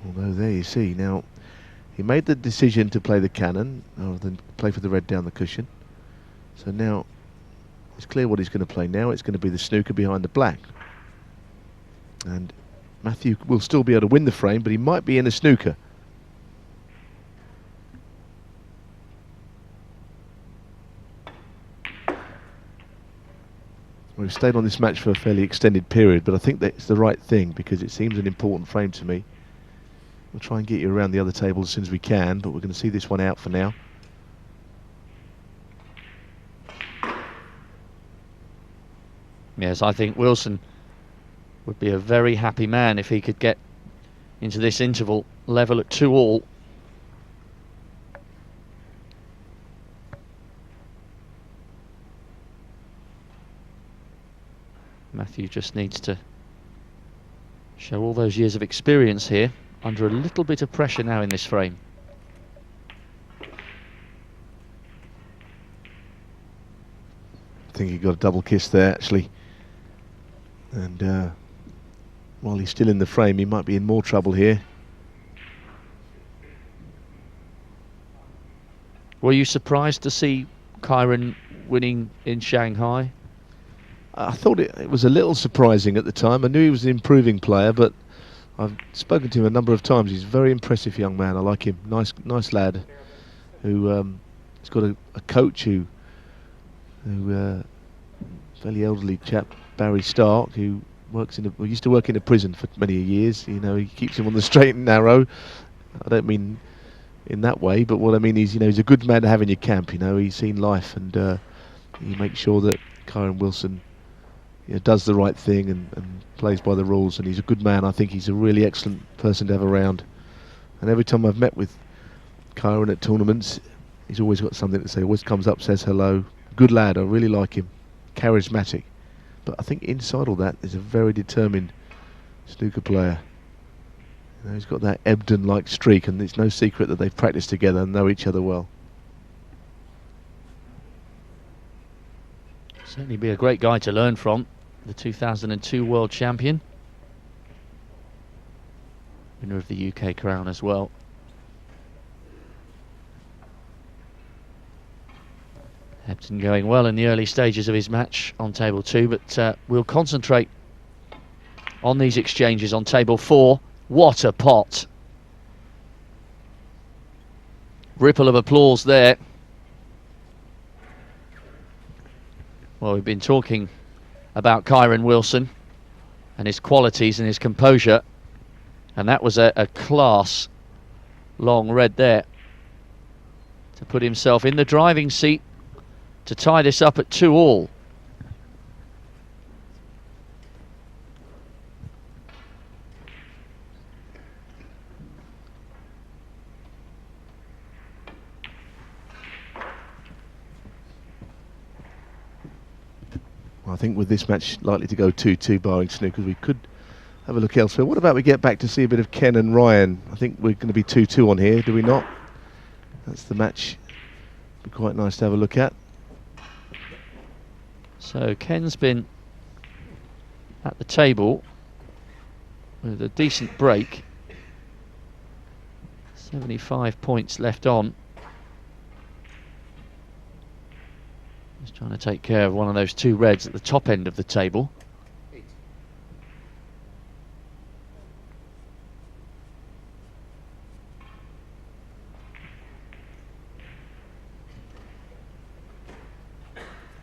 S3: although there you see, now he made the decision to play the cannon rather than play for the red down the cushion. So now it's clear what he's going to play now. It's going to be the snooker behind the black. And Matthew will still be able to win the frame, but he might be in a snooker. We've stayed on this match for a fairly extended period, but I think that's the right thing because it seems an important frame to me. We'll try and get you around the other table as soon as we can, but we're going to see this one out for now.
S1: Yes, I think Wilson would be a very happy man if he could get into this interval level at 2-all. Matthew just needs to show all those years of experience here under a little bit of pressure now in this frame.
S3: I think he got a double kiss there actually, and while he's still in the frame he might be in more trouble here.
S1: Were you surprised to see Kyron winning in Shanghai?
S3: I thought it was a little surprising at the time. I knew he was an improving player, but I've spoken to him a number of times. He's a very impressive young man. I like him. Nice lad who has got a coach who fairly elderly chap, Barry Stark, who used to work in a prison for many years. You know, he keeps him on the straight and narrow. I don't mean in that way, but what I mean is, you know, he's a good man to have in your camp. You know, he's seen life, and he makes sure that Kyron Wilson, you know, does the right thing and plays by the rules, and he's a good man. I think he's a really excellent person to have around. And every time I've met with Kyron at tournaments, he's always got something to say. Always comes up, says hello. Good lad, I really like him. Charismatic. But I think inside all that, there's a very determined snooker player. You know, he's got that Ebden-like streak, and it's no secret that they've practiced together and know each other well.
S1: Certainly be a great guy to learn from. The 2002 world champion, winner of the UK crown as well. Been going well in the early stages of his match on table 2, but we'll concentrate on these exchanges on table 4. What a pot! Ripple of applause there. Well, we've been talking about Kyron Wilson and his qualities and his composure, and that was a class long red there to put himself in the driving seat to tie this up at 2-all.
S3: I think with this match likely to go 2-2 barring snookers, we could have a look elsewhere. What about we get back to see a bit of Ken and Ryan? I think we're going to be 2-2 on here, do we not? That's the match. Be quite nice to have a look at.
S1: So Ken's been at the table with a decent break. 75 points left on. He's trying to take care of one of those 2 reds at the top end of the table.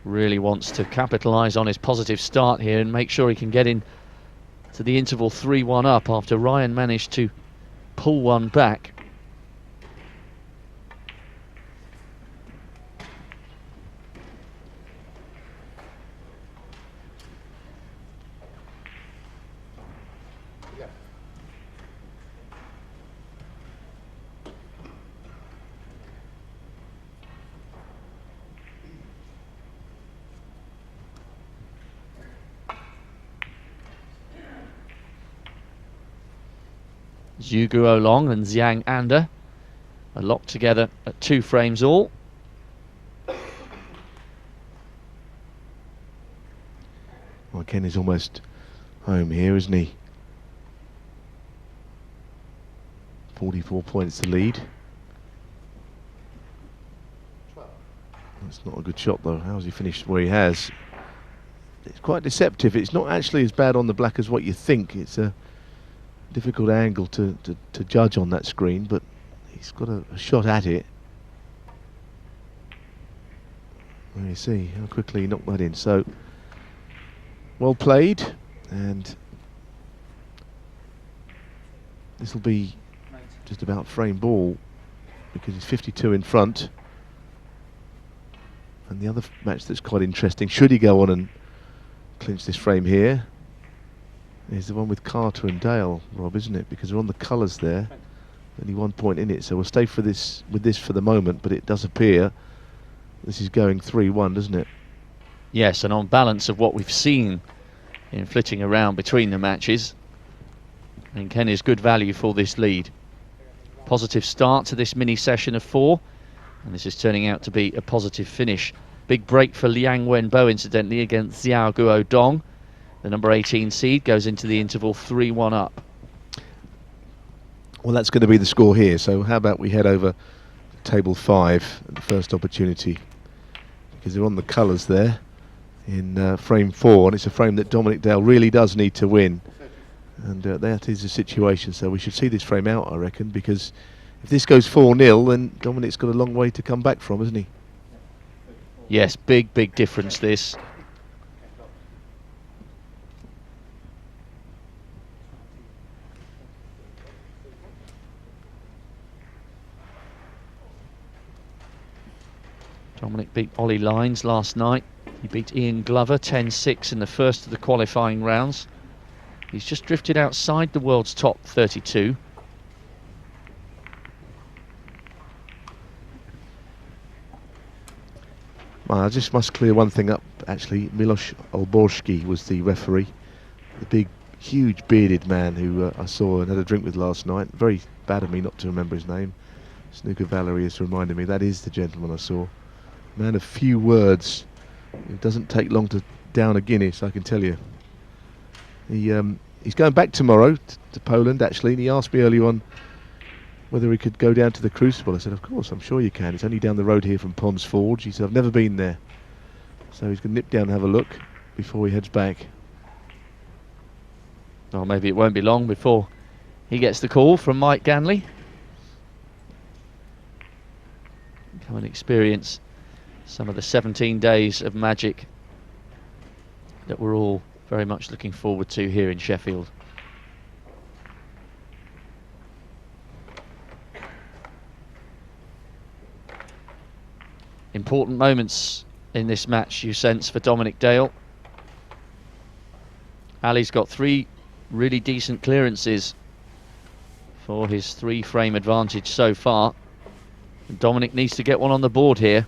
S1: Really wants to capitalise on his positive start here and make sure he can get in to the interval 3-1 up after Ryan managed to pull one back. Zhu Guolong and Xiang Anda are locked together at 2 frames all.
S3: Well, Ken is almost home here, isn't he? 44 points to lead. That's not a good shot though. How's he finished where he has? It's quite deceptive. It's not actually as bad on the black as what you think. It's a difficult angle to judge on that screen, but he's got a shot at it. There you see how quickly he knocked that in. So well played, and this will be just about frame ball because he's 52 in front. And the other match that's quite interesting, should he go on and clinch this frame here, is the one with Carter and Dale, Rob, isn't it? Because we're on the colours there. Only 1 point in it, so we'll stay for this with this for the moment, but it does appear this is going 3-1, doesn't it?
S1: Yes, and on balance of what we've seen in flitting around between the matches, and Ken is good value for this lead. Positive start to this mini session of 4, and this is turning out to be a positive finish. Big break for Liang Wenbo, incidentally, against Xiao Guodong. The number 18 seed goes into the interval 3-1 up.
S3: Well, that's going to be the score here, so how about we head over to table 5 at the first opportunity, because they're on the colours there in frame 4, and it's a frame that Dominic Dale really does need to win, and that is the situation. So we should see this frame out, I reckon, because if this goes 4-0, then Dominic's got a long way to come back from, hasn't he?
S1: Yes, big difference this. Dominic beat Ollie Lines last night. He beat Ian Glover 10-6 in the first of the qualifying rounds. He's just drifted outside the world's top 32.
S3: Well, I just must clear one thing up, actually. Milos Olborski was the referee. The big, huge bearded man who I saw and had a drink with last night. Very bad of me not to remember his name. Snooker Valerie has reminded me that is the gentleman I saw. Man of few words. It doesn't take long to down a Guinness, I can tell you. He's going back tomorrow to Poland, actually, and he asked me earlier on whether he could go down to the Crucible. I said, of course, I'm sure you can. It's only down the road here from Ponds Forge. He said, I've never been there. So he's going to nip down and have a look before he heads back.
S5: Well, maybe it won't be long before he gets the call from Mike Ganley. Come and experience some of the 17 days of magic that we're all very much looking forward to here in Sheffield. Important moments in this match, you sense, for Dominic Dale. Ali's got 3 really decent clearances for his 3-frame advantage so far. And Dominic needs to get one on the board here.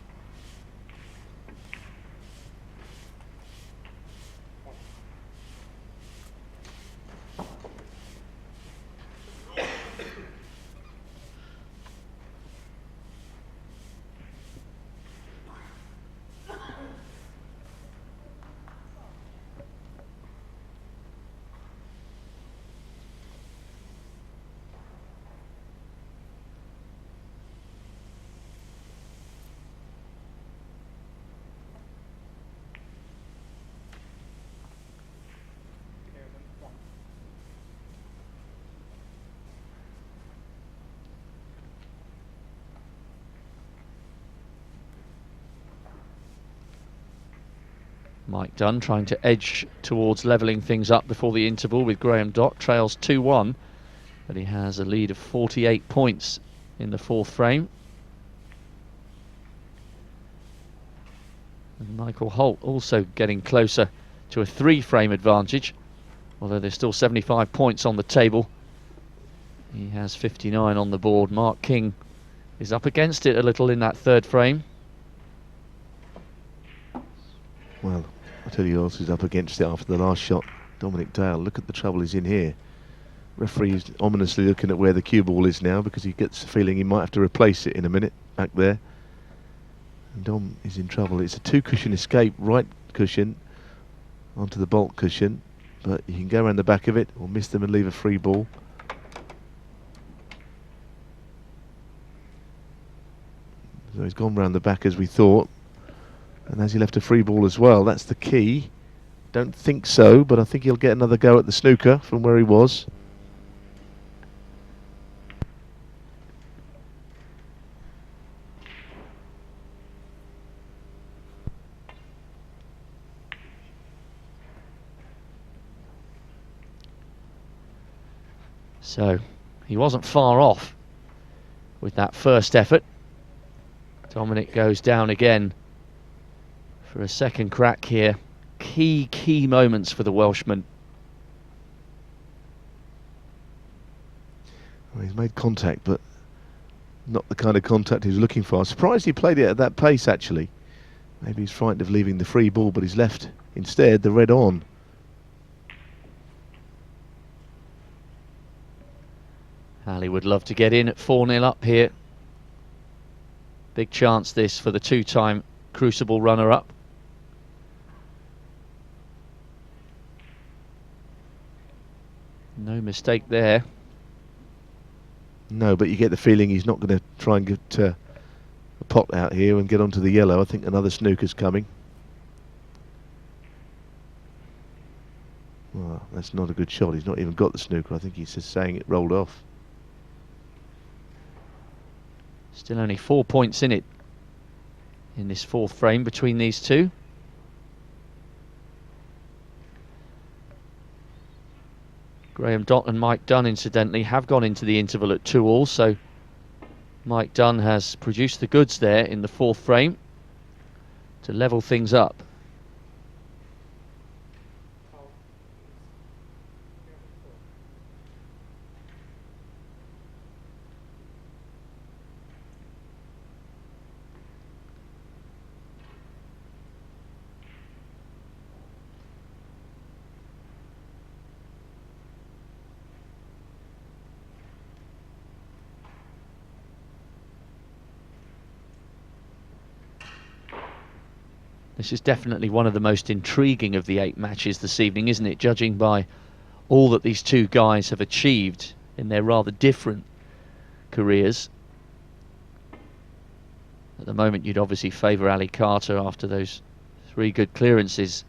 S5: Mike Dunn trying to edge towards levelling things up before the interval with Graham Dock. Trails 2-1, but he has a lead of 48 points in the 4th frame. And Michael Holt also getting closer to a 3-frame advantage, although there's still 75 points on the table. He has 59 on the board. Mark King is up against it a little in that 3rd frame.
S3: Well, I'll tell you who else is up against it after the last shot. Dominic Dale. Look at the trouble he's in here. Referee's ominously looking at where the cue ball is now, because he gets the feeling he might have to replace it in a minute back there. And Dom is in trouble. It's a 2-cushion escape, right cushion onto the baulk cushion, but you can go around the back of it or miss them and leave a free ball. So he's gone round the back as we thought. And has he left a free ball as well? That's the key. Don't think so, but I think he'll get another go at the snooker from where he was.
S5: So he wasn't far off with that first effort. Dominic goes down again for a second crack here. Key moments for the Welshman.
S3: Well, he's made contact, but not the kind of contact he was looking for. I'm surprised he played it at that pace, actually. Maybe he's frightened of leaving the free ball, but he's left instead the red on.
S5: Ali would love to get in at 4-0 up here. Big chance this for the 2-time Crucible runner-up. No mistake there.
S3: No, but you get the feeling he's not going to try and get a pot out here and get onto the yellow. I think another snooker's coming. Well, that's not a good shot. He's not even got the snooker. I think he's just saying it rolled off.
S5: Still only 4 points in it in this 4th frame between these two. Graham Dott and Mike Dunn, incidentally, have gone into the interval at 2-all, so Mike Dunn has produced the goods there in the 4th frame to level things up. This is definitely one of the most intriguing of the 8 matches this evening, isn't it? Judging by all that these two guys have achieved in their rather different careers. At the moment, you'd obviously favour Ali Carter after those 3 good clearances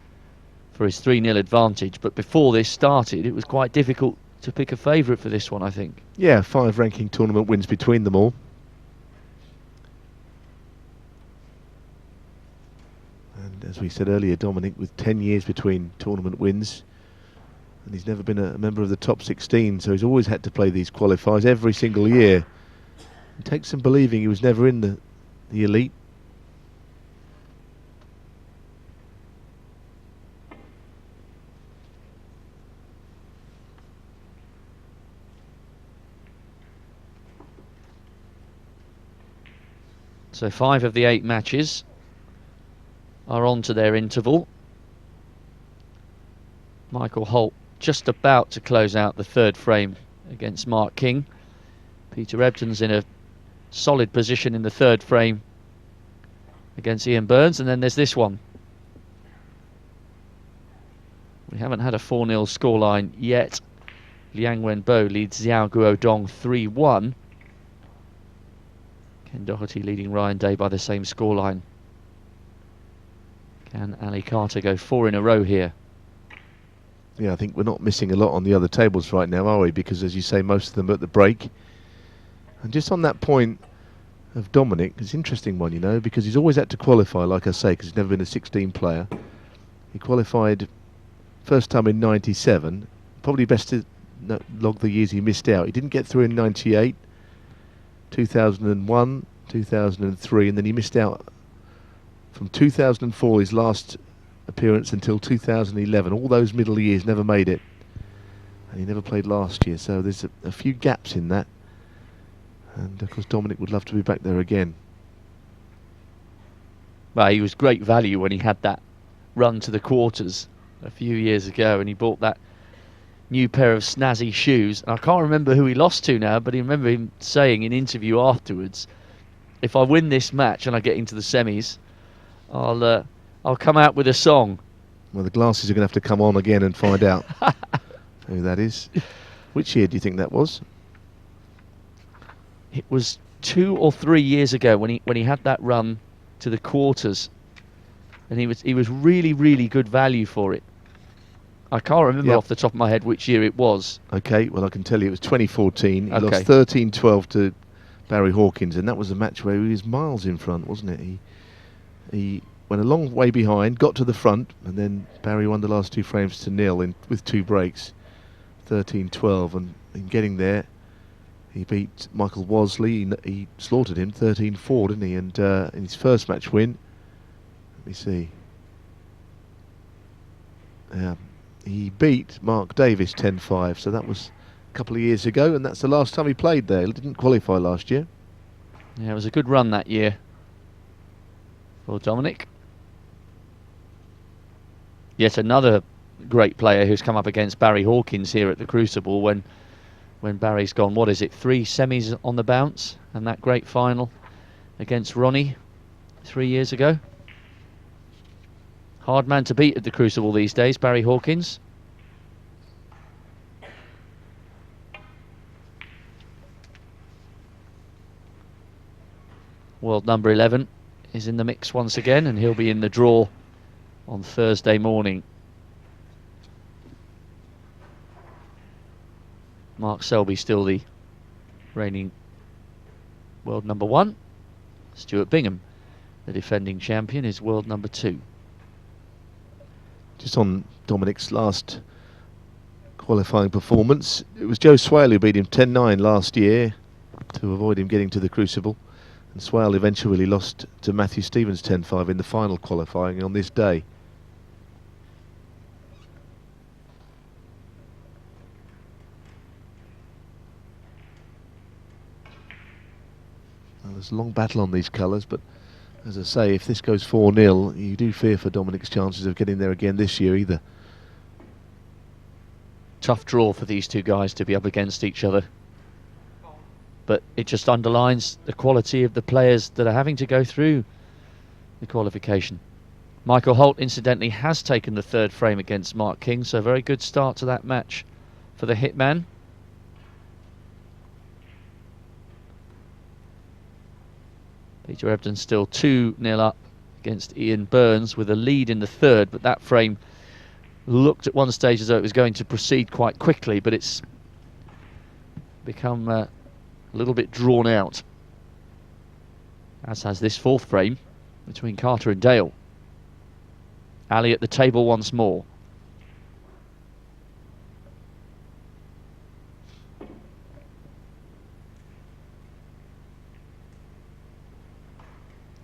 S5: for his 3-0 advantage. But before this started, it was quite difficult to pick a favourite for this one, I think.
S3: Yeah, 5 ranking tournament wins between them all. And as we said earlier, Dominic with 10 years between tournament wins, and he's never been a member of the top 16, so he's always had to play these qualifiers every single year. It takes some believing he was never in the elite.
S5: So 5 of the 8 matches are on to their interval. Michael Holt just about to close out the 3rd frame against Mark King. Peter Ebdon's in a solid position in the 3rd frame against Ian Burns, and then there's this one. We haven't had a 4-0 scoreline yet. Liang Wenbo leads Xiao Guodong 3-1. Ken Doherty leading Ryan Day by the same scoreline. Can Ali Carter go 4 in a row here?
S3: Yeah, I think we're not missing a lot on the other tables right now, are we? Because, as you say, most of them are at the break. And just on that point of Dominic, it's an interesting one, you know, because he's always had to qualify, like I say, because he's never been a 16 player. He qualified first time in 97. Probably best to log the years he missed out. He didn't get through in 98, 2001, 2003, and then he missed out from 2004, his last appearance, until 2011. All those middle years never made it, and he never played last year, so there's a few gaps in that. And of course Dominic would love to be back there again.
S5: Well, he was great value when he had that run to the quarters a few years ago, and he bought that new pair of snazzy shoes. And I can't remember who he lost to now, but I remember him saying in interview afterwards, if I win this match and I get into the semis, I'll come out with a song.
S3: Well, the glasses are going to have to come on again and find out who that is. Which year do you think that was?
S5: It was 2 or 3 years ago when he had that run to the quarters, and he was really, really good value for it. I can't remember off the top of my head which year it was.
S3: Okay, well I can tell you it was 2014. He
S5: Okay.
S3: lost 13-12 to Barry Hawkins, and that was a match where he was miles in front, wasn't it? He went a long way behind, got to the front, and then Barry won the last 2 frames to nil with 2 breaks, 13-12, and in getting there, he beat Michael Wasley. He slaughtered him 13-4, didn't he? And in his first match win, let me see, he beat Mark Davis 10-5, so that was a couple of years ago, and that's the last time he played there. He didn't qualify last year.
S5: Yeah, it was a good run that year for Dominic. Yet another great player who's come up against Barry Hawkins here at the Crucible when Barry's gone, what is it, 3 semis on the bounce, and that great final against Ronnie 3 years ago. Hard man to beat at the Crucible these days, Barry Hawkins. World number 11 is in the mix once again, and he'll be in the draw on Thursday morning. Mark Selby still the reigning world number 1. Stuart Bingham, the defending champion, is world number 2.
S3: Just on Dominic's last qualifying performance, it was Joe Swale who beat him 10-9 last year to avoid him getting to the Crucible, and Swale eventually lost to Matthew Stevens 10-5 in the final qualifying on this day. Well, there's a long battle on these colours, but as I say, if this goes 4-0, you do fear for Dominic's chances of getting there again this year either.
S5: Tough draw for these two guys to be up against each other, but it just underlines the quality of the players that are having to go through the qualification. Michael Holt, incidentally, has taken the 3rd frame against Mark King, so a very good start to that match for the hitman. Peter Ebdon still 2-0 up against Ian Burns with a lead in the third, but that frame looked at one stage as though it was going to proceed quite quickly, but it's become a little bit drawn out, as has this fourth frame between Carter and Dale. Ali at the table once more.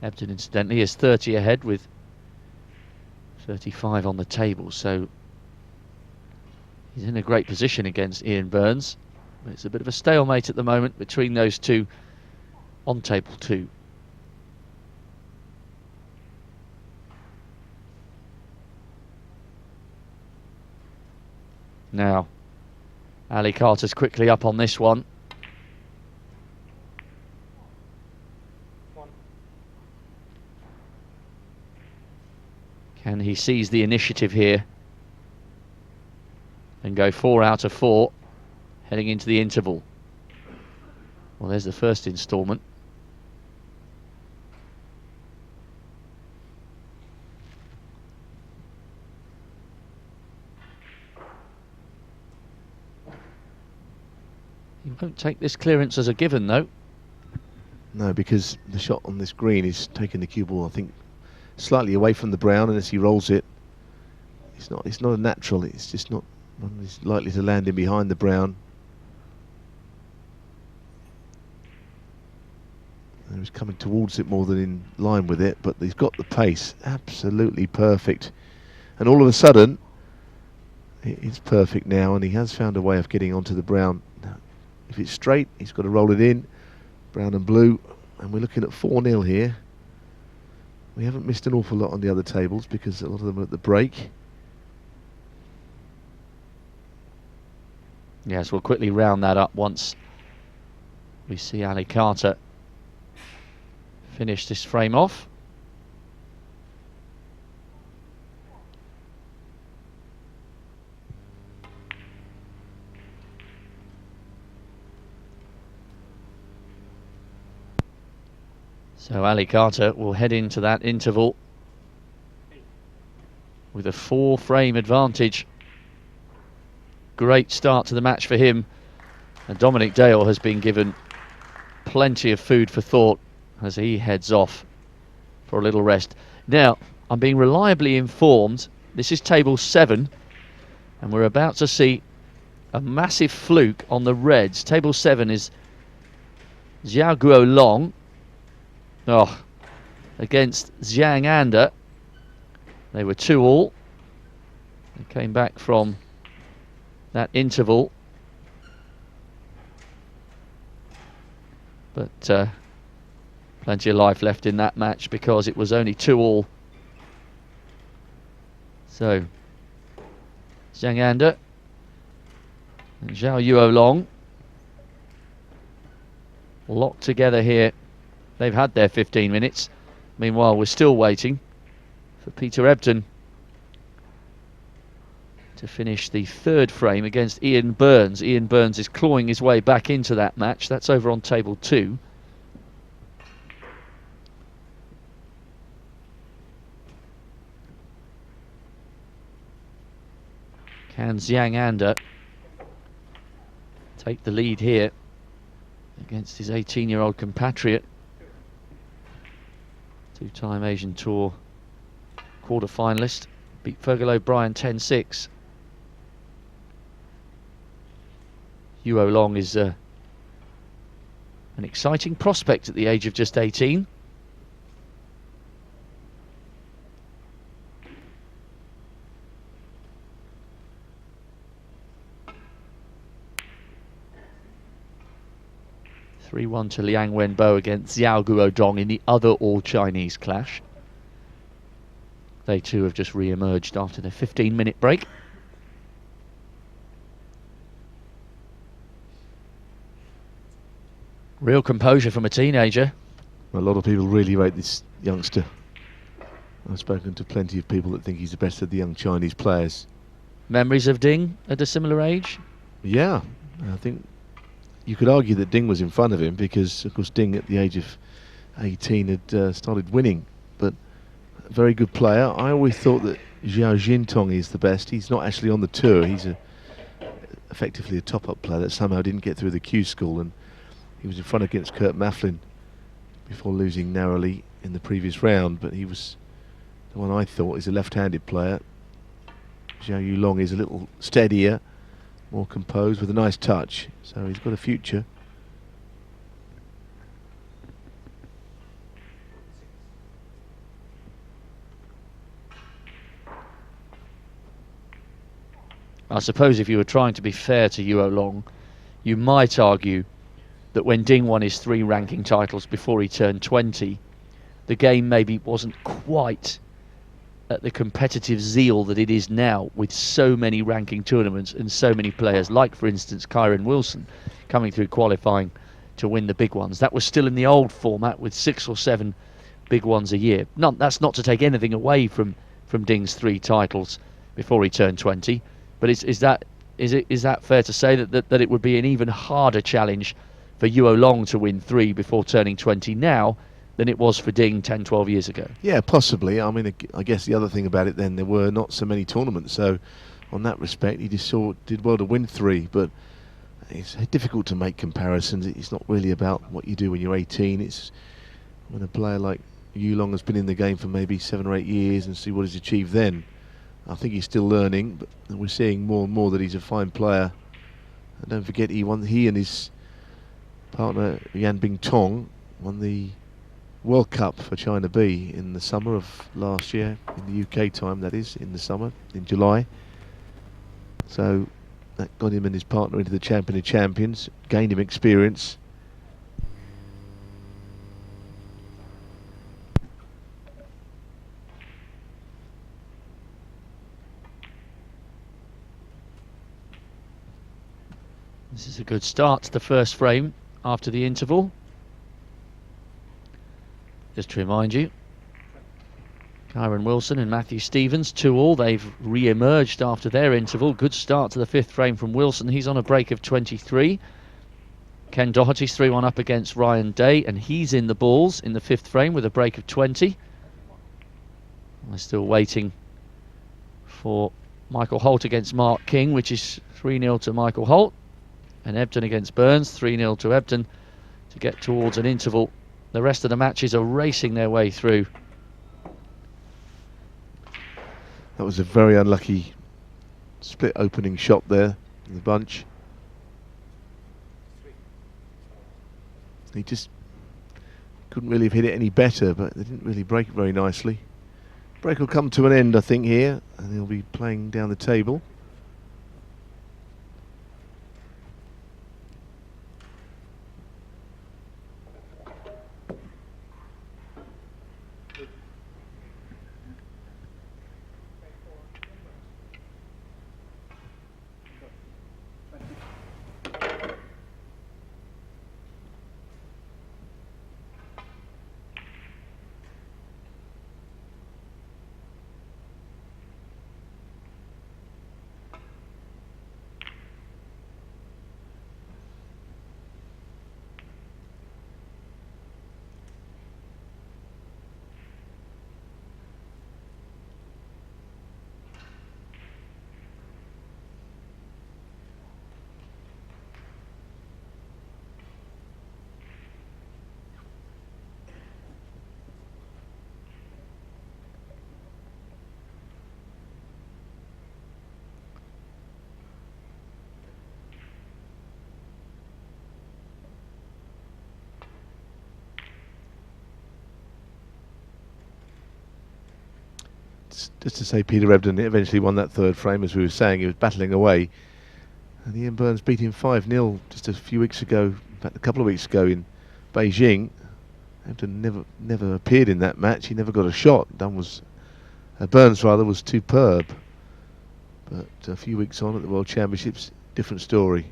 S5: Ebden, incidentally, is 30 ahead with 35 on the table, so he's in a great position against Ian Burns. It's a bit of a stalemate at the moment between those two on table 2. Now, Ali Carter's quickly up on this one. Can he seize the initiative here and go 4 out of 4 heading into the interval? Well, there's the first instalment. He won't take this clearance as a given, though.
S3: No, because the shot on this green is taking the cue ball, I think, slightly away from the brown, and as he rolls it, it's not a natural. It's just not one that's likely to land in behind the brown. And he's coming towards it more than in line with it, but he's got the pace absolutely perfect. And all of a sudden, it's perfect now, and he has found a way of getting onto the brown. Now, if it's straight, he's got to roll it in, brown and blue, and we're looking at 4-0 here. We haven't missed an awful lot on the other tables because a lot of them are at the break.
S5: Yes, we'll quickly round that up once we see Ali Carter finish this frame off. So Ali Carter will head into that interval with a 4-frame advantage. Great start to the match for him. And Dominic Dale has been given plenty of food for thought as he heads off for a little rest. Now, I'm being reliably informed this is table 7, and we're about to see a massive fluke on the reds. Table 7 is Xiao Guo Long against Zhang Anda. They were 2-all. They came back from that interval, but plenty of life left in that match because it was only 2-all. So Zhang Anda and Zhao Yuo Long locked together here. They've had their 15 minutes. Meanwhile, we're still waiting for Peter Ebden to finish the third frame against Ian Burns. Ian Burns is clawing his way back into that match. That's over on table 2. Can Zhang Anda take the lead here against his 18-year-old compatriot? Two-time Asian Tour quarter-finalist. Beat Fergal O'Brien 10-6. Yuo Long is an exciting prospect at the age of just 18. (3-1) to Liang Wenbo against Xiao Guodong in the other all-Chinese clash. They too have just re-emerged after their 15-minute break. Real composure from a teenager.
S3: A lot of people really rate this youngster. I've spoken to plenty of people that think he's the best of the young Chinese players.
S5: Memories of Ding at a similar age?
S3: Yeah, I think you could argue that Ding was in front of him because, of course, Ding at the age of 18 had started winning. But a very good player. I always thought that Xiao Jintong is the best. He's not actually on the tour. He's effectively a top-up player that somehow didn't get through the Q school, and he was in front against Kurt Maflin before losing narrowly in the previous round. But he was the one I thought is a left-handed player. Xiao Yulong is a little steadier, more composed, with a nice touch, so he's got a future.
S5: I suppose if you were trying to be fair to Yuo Long, you might argue that when Ding won his 3 ranking titles before he turned 20, the game maybe wasn't quite at the competitive zeal that it is now, with so many ranking tournaments and so many players, like for instance Kyron Wilson, coming through qualifying to win the big ones. That was still in the old format with 6 or 7 big ones a year. That's not to take anything away from Ding's 3 titles before he turned 20, but is that fair to say that it would be an even harder challenge for Yuo Long to win 3 before turning 20 now than it was for Ding 10, 12 years ago?
S3: Yeah, possibly. I mean, I guess the other thing about it then, there were not so many tournaments, so on that respect he just did well to win 3, but it's difficult to make comparisons. It's not really about what you do when you're 18. It's when a player like Yulong has been in the game for maybe 7 or 8 years and see what he's achieved then. I think he's still learning, but we're seeing more and more that he's a fine player. And don't forget, he and his partner Yan Bingtong won the World Cup for China B in the summer of last year, in the UK time, that is, in the summer, in July. So that got him and his partner into the Champion of Champions, gained him experience.
S5: This is a good start to the first frame after the interval. Just to remind you, Kyron Wilson and Matthew Stevens, 2-all. They've re-emerged after their interval. Good start to the 5th frame from Wilson. He's on a break of 23. Ken Doherty's 3-1 up against Ryan Day, and he's in the balls in the 5th frame with a break of 20. We're still waiting for Michael Holt against Mark King, which is 3-0 to Michael Holt. And Ebden against Burns, 3-0 to Ebden to get towards an interval. The rest of the matches are racing their way through.
S3: That was a very unlucky split opening shot there in the bunch. He just couldn't really have hit it any better, but they didn't really break it very nicely. Break will come to an end, I think, here, and he'll be playing down the table. Just to say, Peter Ebden eventually won that 3rd frame, as we were saying. He was battling away, and Ian Burns beat him 5-0 just a few weeks ago, in fact a couple of weeks ago in Beijing. Ebden never appeared in that match. He never got a shot. Burns was superb, but a few weeks on at the World Championships, different story.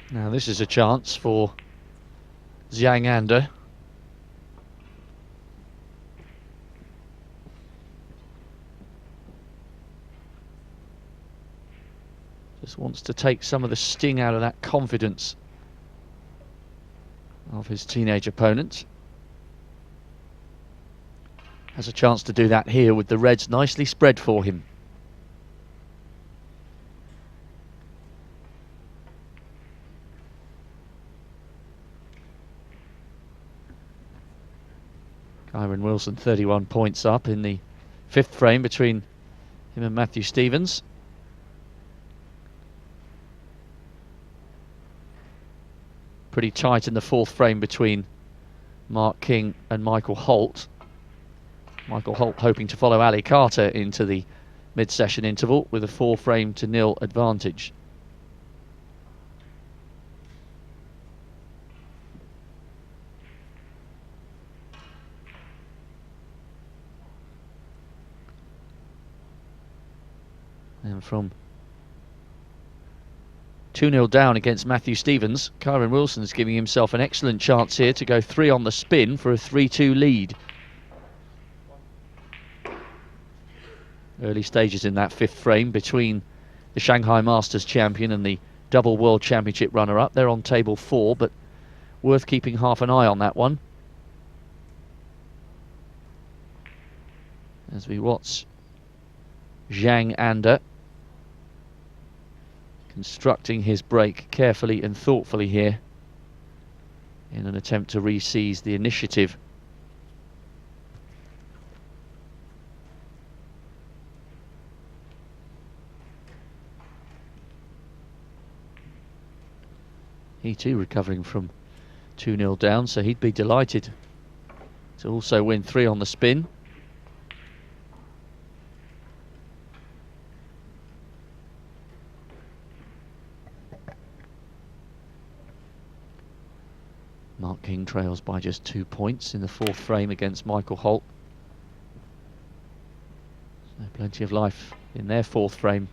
S5: Now this is a chance for Zhang Anda. Just wants to take some of the sting out of that confidence of his teenage opponent. Has a chance to do that here with the reds nicely spread for him. Kyron Wilson 31 points up in the 5th frame between him and Matthew Stevens. Pretty tight in the 4th frame between Mark King and Michael Holt. Michael Holt hoping to follow Ali Carter into the mid-session interval with a 4-frame-to-0 advantage. And from 2-0 down against Matthew Stevens, Kyron Wilson's giving himself an excellent chance here to go 3 on the spin for a 3-2 lead. Early stages in that 5th frame between the Shanghai Masters champion and the double World Championship runner-up. They're on table 4, but worth keeping half an eye on that one. As we watch Zhang Anda constructing his break carefully and thoughtfully here in an attempt to re-seize the initiative. He too recovering from 2-0 down, so he'd be delighted to also win 3 on the spin. Mark King trails by just 2 points in the 4th frame against Michael Holt. So plenty of life in their 4th frame.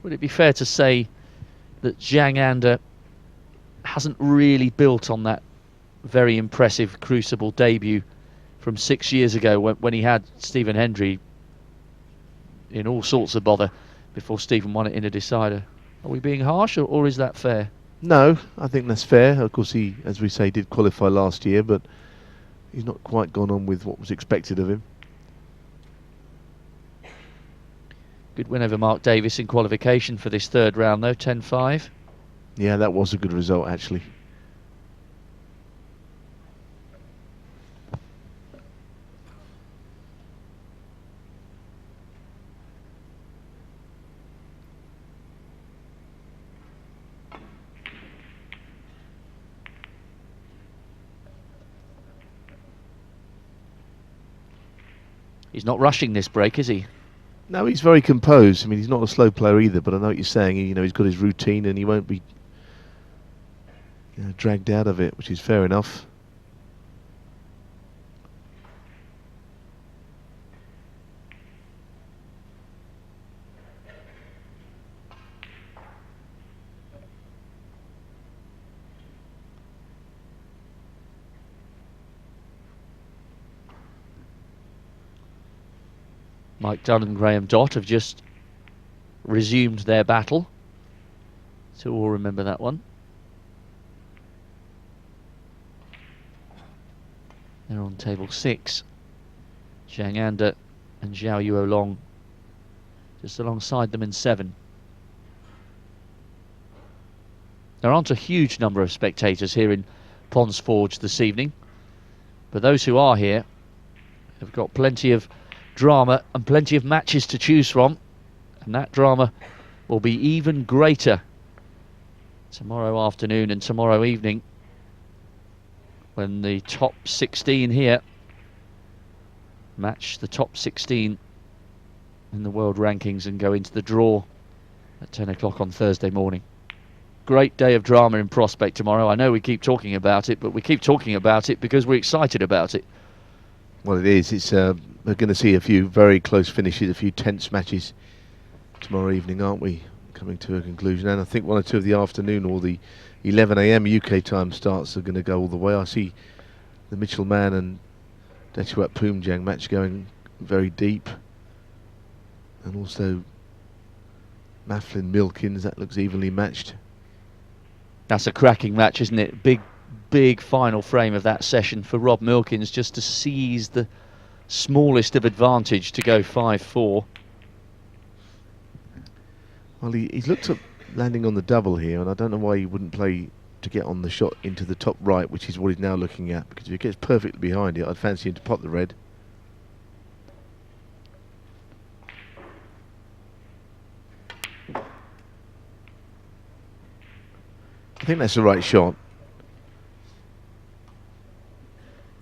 S5: Would it be fair to say that Zhang Anda hasn't really built on that very impressive Crucible debut from 6 years ago when he had Stephen Hendry in all sorts of bother before Stephen won it in a decider? Are we being harsh, or is that fair?
S3: No, I think that's fair. Of course, he, as we say, did qualify last year, but he's not quite gone on with what was expected of him.
S5: Good win over Mark Davis in qualification for this 3rd round though, 10-5.
S3: Yeah, that was a good result actually.
S5: He's not rushing this break, is he?
S3: No, he's very composed. I mean, he's not a slow player either, but I know what you're saying. You know, he's got his routine and he won't be dragged out of it, which is fair enough.
S5: Mike Dunn and Graham Dott have just resumed their battle, so we'll remember that one. They're on table 6. Zhang Anda and Zhao Yuolong just alongside them in 7. There aren't a huge number of spectators here in Ponds Forge this evening, but those who are here have got plenty of drama and plenty of matches to choose from, and that drama will be even greater tomorrow afternoon and tomorrow evening when the top 16 here match the top 16 in the world rankings and go into the draw at 10 o'clock on Thursday morning. Great day of drama in prospect tomorrow. I know we keep talking about it, but we keep talking about it because we're excited about it.
S3: Well, it is. It's we're going to see a few very close finishes, a few tense matches tomorrow evening, aren't we? Coming to a conclusion, and I think 1 or 2 of the afternoon or the 11 AM UK time starts are going to go all the way. I see the Mitchell Mann and Dechawat Poomjang match going very deep, and also Maflin Milkins, that looks evenly matched.
S5: That's a cracking match, isn't it? Big final frame of that session for Rob Milkins, just to seize the smallest of advantage to go 5-4.
S3: Well, he's looked at landing on the double here, and I don't know why he wouldn't play to get on the shot into the top right, which is what he's now looking at, because if he gets perfectly behind it, I'd fancy him to pot the red. I think that's the right shot.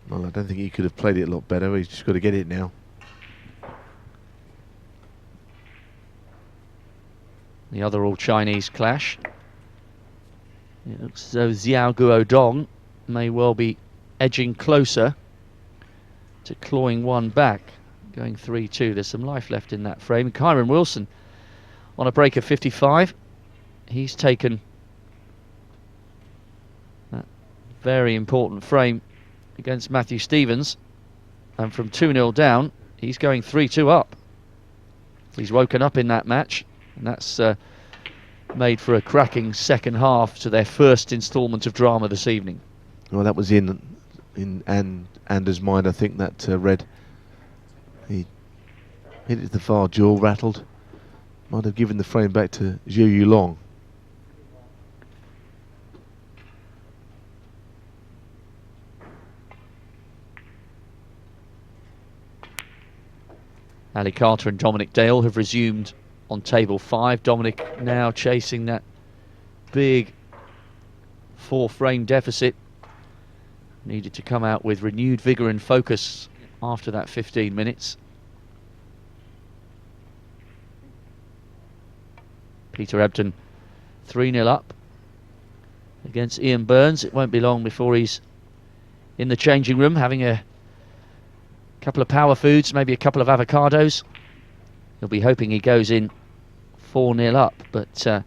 S3: Well, I don't think he could have played it a lot better. He's just got to get it now.
S5: The other all-Chinese clash. It looks as though Xiao Guodong may well be edging closer to clawing one back, going 3-2. There's some life left in that frame. Kyron Wilson on a break of 55. He's taken that very important frame against Matthew Stevens, and from 2-0 down, he's going 3-2 up. He's woken up in that match, and that's made for a cracking second half to their first instalment of drama this evening.
S3: Well, that was in Anders' mind, I think, that red. He hit it to the far jaw, rattled. Might have given the frame back to Zhu Yulong.
S5: Ali Carter and Dominic Dale have resumed on table 5. Dominic now chasing that big 4-frame deficit. Needed to come out with renewed vigour and focus after that 15 minutes. Peter Ebdon 3-0 up against Ian Burns. It won't be long before he's in the changing room having a couple of power foods, maybe a couple of avocados. He'll be hoping he goes in 4-0 up, but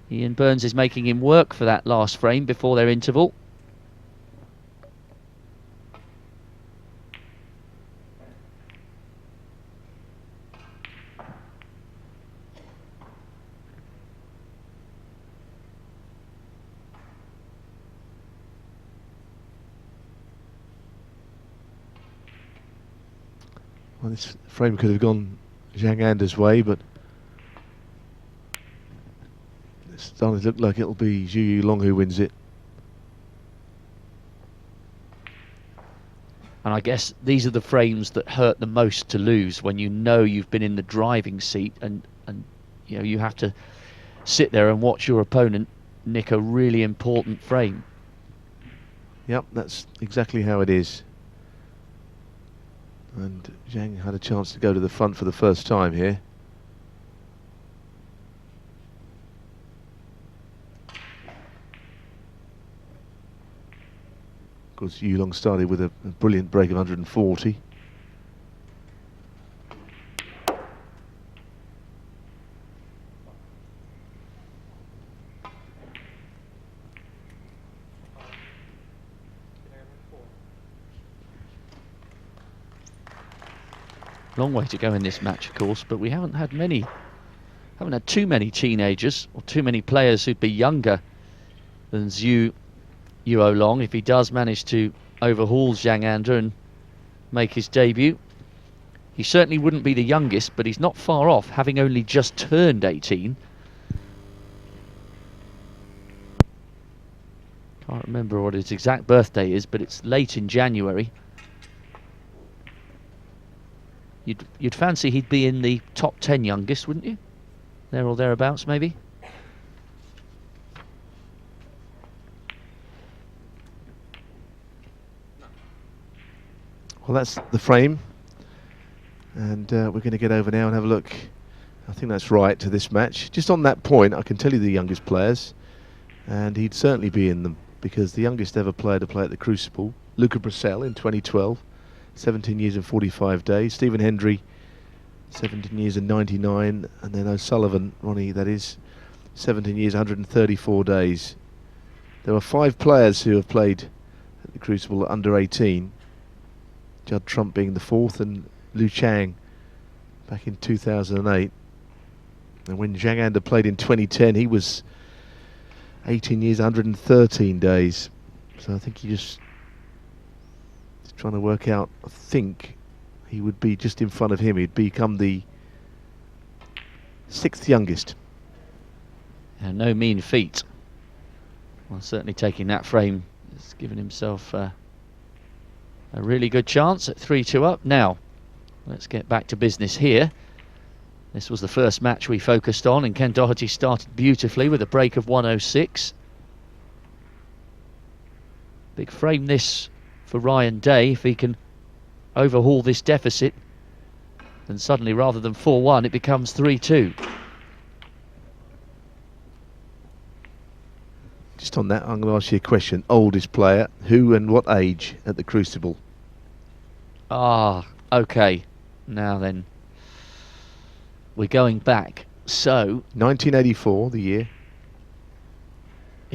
S5: Ian Burns is making him work for that last frame before their interval.
S3: Well, this frame could have gone Zhang Anders' way, but it's starting to look like it'll be Zhu Yulong who wins it.
S5: And I guess these are the frames that hurt the most to lose, when you know you've been in the driving seat and you know you have to sit there and watch your opponent nick a really important frame.
S3: Yep, that's exactly how it is. And Zhang had a chance to go to the front for the first time here. Of course, Yulong started with a brilliant break of 140.
S5: Long way to go in this match, of course, but we haven't had too many teenagers or too many players who'd be younger than Zhu Yulong if he does manage to overhaul Zhang Anda and make his debut. He certainly wouldn't be the youngest, but he's not far off, having only just turned 18. Can't remember what his exact birthday is, but it's late in January. You'd fancy he'd be in the top 10 youngest, wouldn't you? There or thereabouts, maybe.
S3: Well, that's the frame, and we're going to get over now and have a look. I think that's right to this match. Just on that point, I can tell you the youngest players, and he'd certainly be in them, because the youngest ever player to play at the Crucible, Luca Brissell in 2012, 17 years and 45 days. Stephen Hendry, 17 years and 99, and then O'Sullivan, Ronnie, that is, 17 years, 134 days. There are 5 players who have played at the Crucible under 18. Judd Trump being the 4th, and Liu Chang back in 2008. And when Zhang Anda played in 2010, he was 18 years, 113 days. So I think he just trying to work out. I think he would be just in front of him. He'd become the 6th youngest.
S5: And no mean feat. Well, certainly taking that frame has given himself a really good chance at 3-2 up. Now, let's get back to business here. This was the first match we focused on, and Ken Doherty started beautifully with a break of 106. Big frame this for Ryan Day. If he can overhaul this deficit, then suddenly rather than 4-1 it becomes 3-2.
S3: Just on that, I'm going to ask you a question. Oldest player, who and what age at the Crucible?
S5: Ah, okay. Now then, we're going back. So
S3: 1984, the year.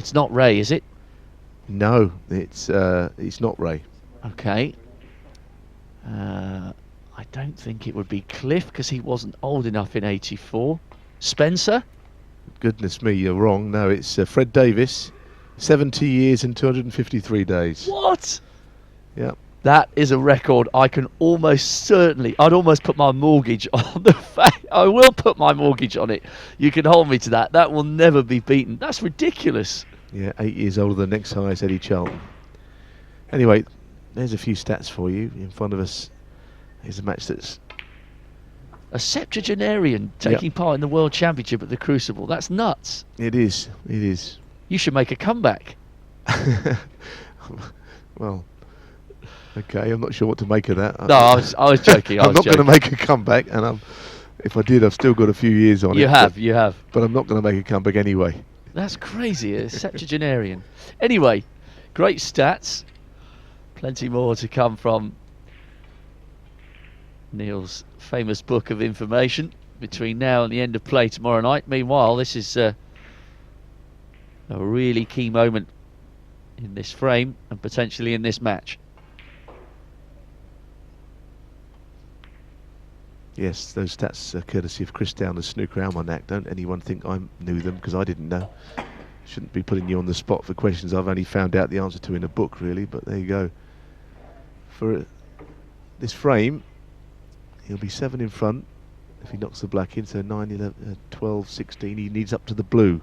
S5: it's not Ray, is it?
S3: No, it's not Ray.
S5: Okay. I don't think it would be Cliff, because he wasn't old enough in 84. Spencer?
S3: Goodness me, you're wrong. No, it's Fred Davis, 70 years and 253 days.
S5: What?
S3: Yep.
S5: That is a record I can almost certainly, I'd almost put my mortgage on the fact, I will put my mortgage on it. You can hold me to that. That will never be beaten. That's ridiculous.
S3: Yeah, 8 years older than the next highest, Eddie Charlton. Anyway, there's a few stats for you in front of us. Here's a match that's...
S5: A septuagenarian taking part in the World Championship at the Crucible. That's nuts.
S3: It is, it is.
S5: You should make a comeback.
S3: Well, okay, I'm not sure what to make of that.
S5: No, I was joking.
S3: I'm not going to make a comeback, and if I did, I've still got a few years on it.
S5: You have.
S3: But I'm not going to make a comeback anyway.
S5: That's crazy, a septuagenarian. Anyway, great stats. Plenty more to come from Neil's famous book of information between now and the end of play tomorrow night. Meanwhile, this is a really key moment in this frame and potentially in this match.
S3: Yes, those stats are courtesy of Chris Downer's Snooker Almanac. Don't anyone think I knew them, because I didn't know. Shouldn't be putting you on the spot for questions I've only found out the answer to in a book, really, but there you go. For this frame, he'll be 7 in front if he knocks the black in, so 9, 11, 12, 16. He needs up to the blue.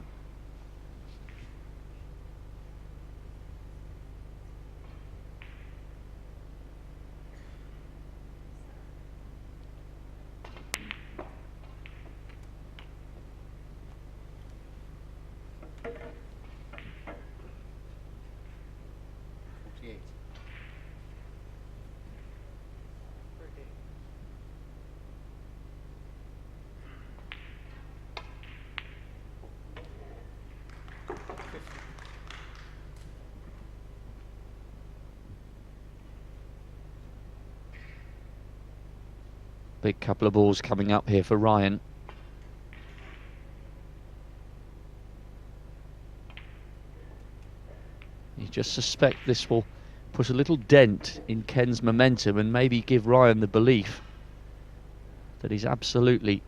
S5: Big couple of balls coming up here for Ryan. You just suspect this will put a little dent in Ken's momentum and maybe give Ryan the belief that he's absolutely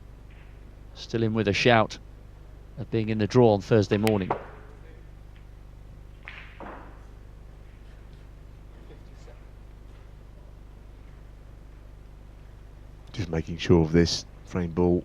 S5: still in with a shout at being in the draw on Thursday morning.
S3: Just making sure of this frame ball.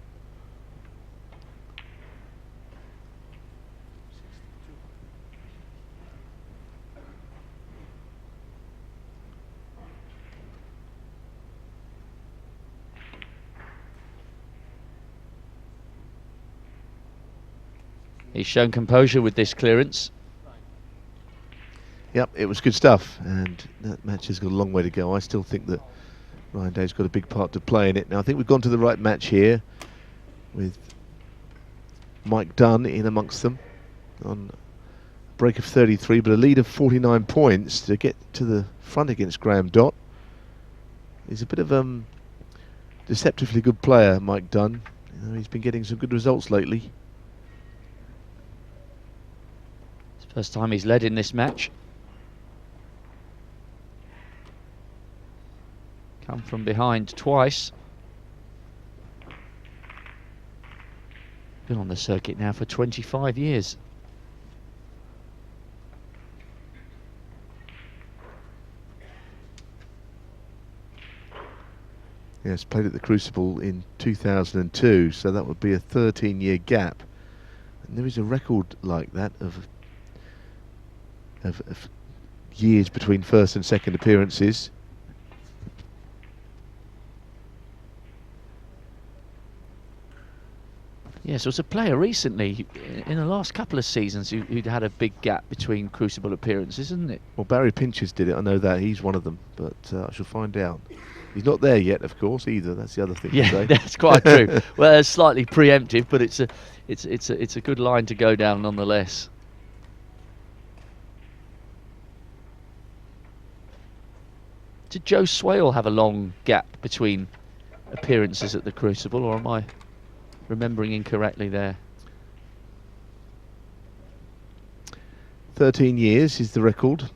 S5: He's shown composure with this clearance.
S3: Yep, it was good stuff, and that match has got a long way to go. I still think that Ryan Day's got a big part to play in it. Now I think we've gone to the right match here with Mike Dunn in amongst them on a break of 33, but a lead of 49 points to get to the front against Graham Dott. He's a bit of deceptively good player, Mike Dunn. You know, he's been getting some good results lately.
S5: It's the first time he's led in this match. Come from behind twice. Been on the circuit now for 25 years.
S3: Yes, played at the Crucible in 2002, so that would be a 13-year gap. And there is a record like that of years between first and second appearances.
S5: Yes, there was a player recently in the last couple of seasons who'd had a big gap between Crucible appearances, isn't it?
S3: Well, Barry Pinchers did it, I know that, he's one of them, but I shall find out. He's not there yet, of course, either. That's the other thing to
S5: Yeah,
S3: say.
S5: that's quite true. Well, it's slightly preemptive, but it's a good line to go down nonetheless. Did Joe Swale have a long gap between appearances at the Crucible, or am I remembering incorrectly there?
S3: 13 years is the record.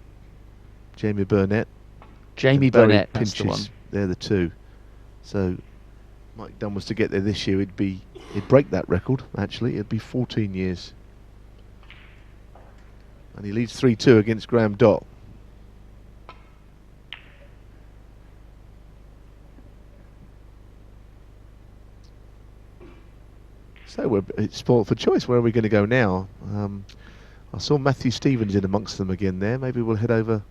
S3: Jamie Burnett.
S5: Jamie
S3: and Barry
S5: Burnett, that's the
S3: Pinchers,
S5: one.
S3: they're the two. So Mike Dunn was to get there this year, he'd break that record, actually. It'd be 14 years. And he leads 3-2 against Graham Dott. So it's sport for choice. Where are we going to go now? I saw Matthew Stevens in amongst them again there. Maybe we'll head over,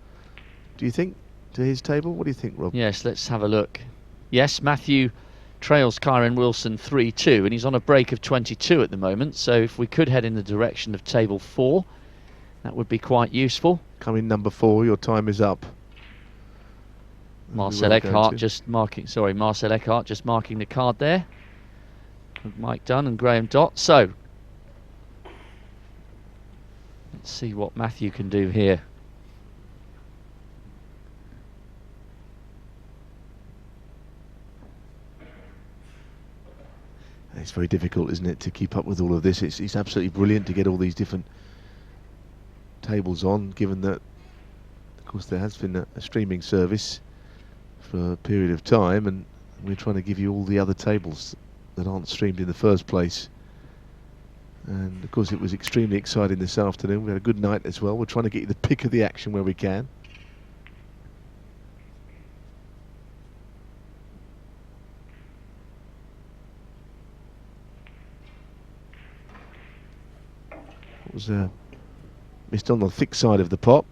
S3: do you think, to his table? What do you think, Rob?
S5: Yes, let's have a look. Yes, Matthew trails Kyron Wilson 3-2, and he's on a break of 22 at the moment. So if we could head in the direction of table 4, that would be quite useful.
S3: Coming number 4, your time is up.
S5: Marcel Eckhart just marking the card there. Mike Dunn and Graham Dott. So let's see what Matthew can do here.
S3: It's very difficult, isn't it, to keep up with all of this. It's absolutely brilliant to get all these different tables on, given that, of course, there has been a streaming service for a period of time, and we're trying to give you all the other tables that aren't streamed in the first place. And of course it was extremely exciting this afternoon. We had a good night as well. We're trying to get you the pick of the action where we can. It was missed on the thick side of the pot.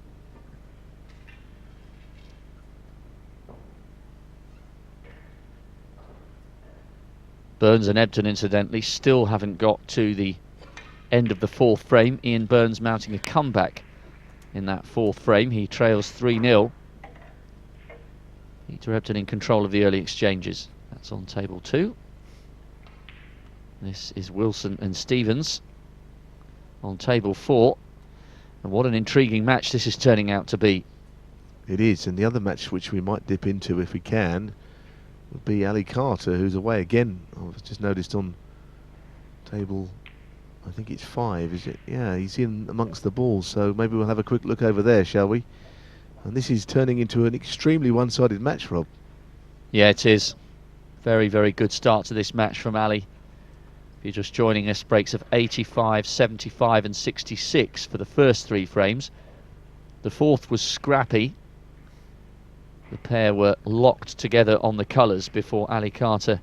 S5: Burns and Ebden, incidentally, still haven't got to the end of the 4th frame. Ian Burns mounting a comeback in that 4th frame. He trails 3-0. Peter Ebden in control of the early exchanges. That's on table 2. This is Wilson and Stevens on table 4. And what an intriguing match this is turning out to be.
S3: It is, and the other match which we might dip into if we can would be Ali Carter, who's away again. I've just noticed on table, I think it's 5, is it? Yeah, he's in amongst the balls, so maybe we'll have a quick look over there, shall we? And this is turning into an extremely one-sided match, Rob.
S5: Yeah, it is. Very, very good start to this match from Ali. If you're just joining us, breaks of 85, 75 and 66 for the first 3 frames. The 4th was scrappy. The pair were locked together on the colours before Ali Carter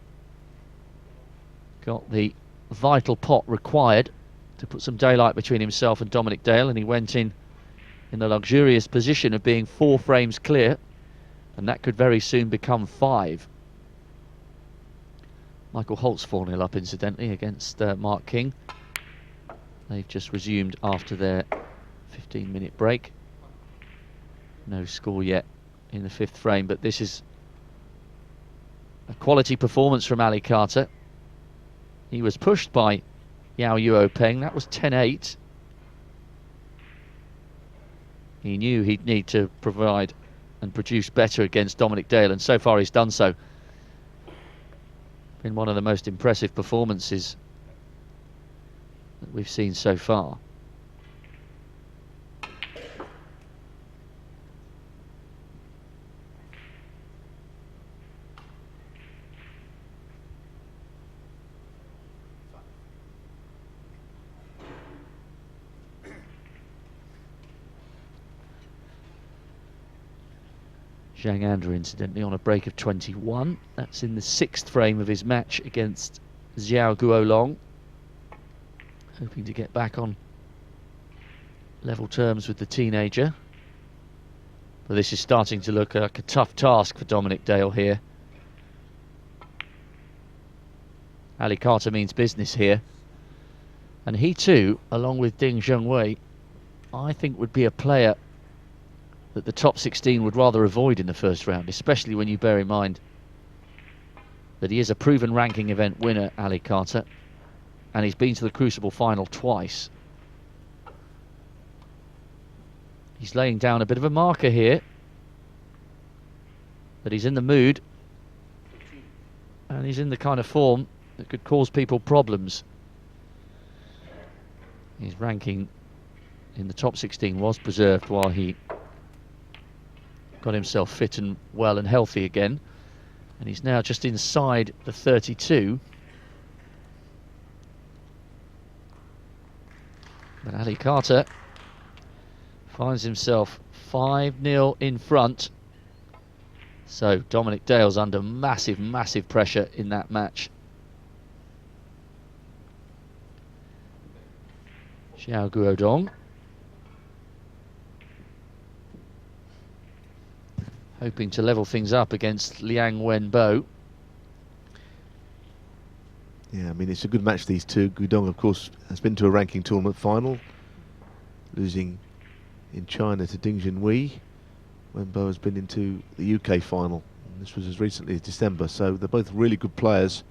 S5: got the vital pot required to put some daylight between himself and Dominic Dale, and he went in the luxurious position of being 4 frames clear, and that could very soon become 5. Michael Holt's 4-0 up, incidentally, against Mark King. They've just resumed after their 15-minute break. No score yet in the 5th frame, but this is a quality performance from Ali Carter. He was pushed by Yao Yuo Peng. That was 10-8. He knew he'd need to provide and produce better against Dominic Dale, and so far he's done so. Been one of the most impressive performances that we've seen so far. Zhang Anda, incidentally, on a break of 21. That's in the 6th frame of his match against Xiao Guolong. Hoping to get back on level terms with the teenager. But this is starting to look like a tough task for Dominic Dale here. Ali Carter means business here. And he too, along with Ding Junhui, I think would be a player that the top 16 would rather avoid in the first round, especially when you bear in mind that he is a proven ranking event winner, Ali Carter, and he's been to the Crucible final twice. He's laying down a bit of a marker here that he's in the mood and he's in the kind of form that could cause people problems. His ranking in the top 16 was preserved while he got himself fit and well and healthy again, and he's now just inside the 32. But Ali Carter finds himself 5-0 in front, so Dominic Dale's under massive pressure in that match. Xiao Guodong hoping to level things up against Liang Wenbo.
S3: Yeah, I mean, it's a good match, these two. Guodong, of course, has been to a ranking tournament final, losing in China to Ding Junhui. Wenbo has been into the UK final, and this was as recently as December, so they're both really good players.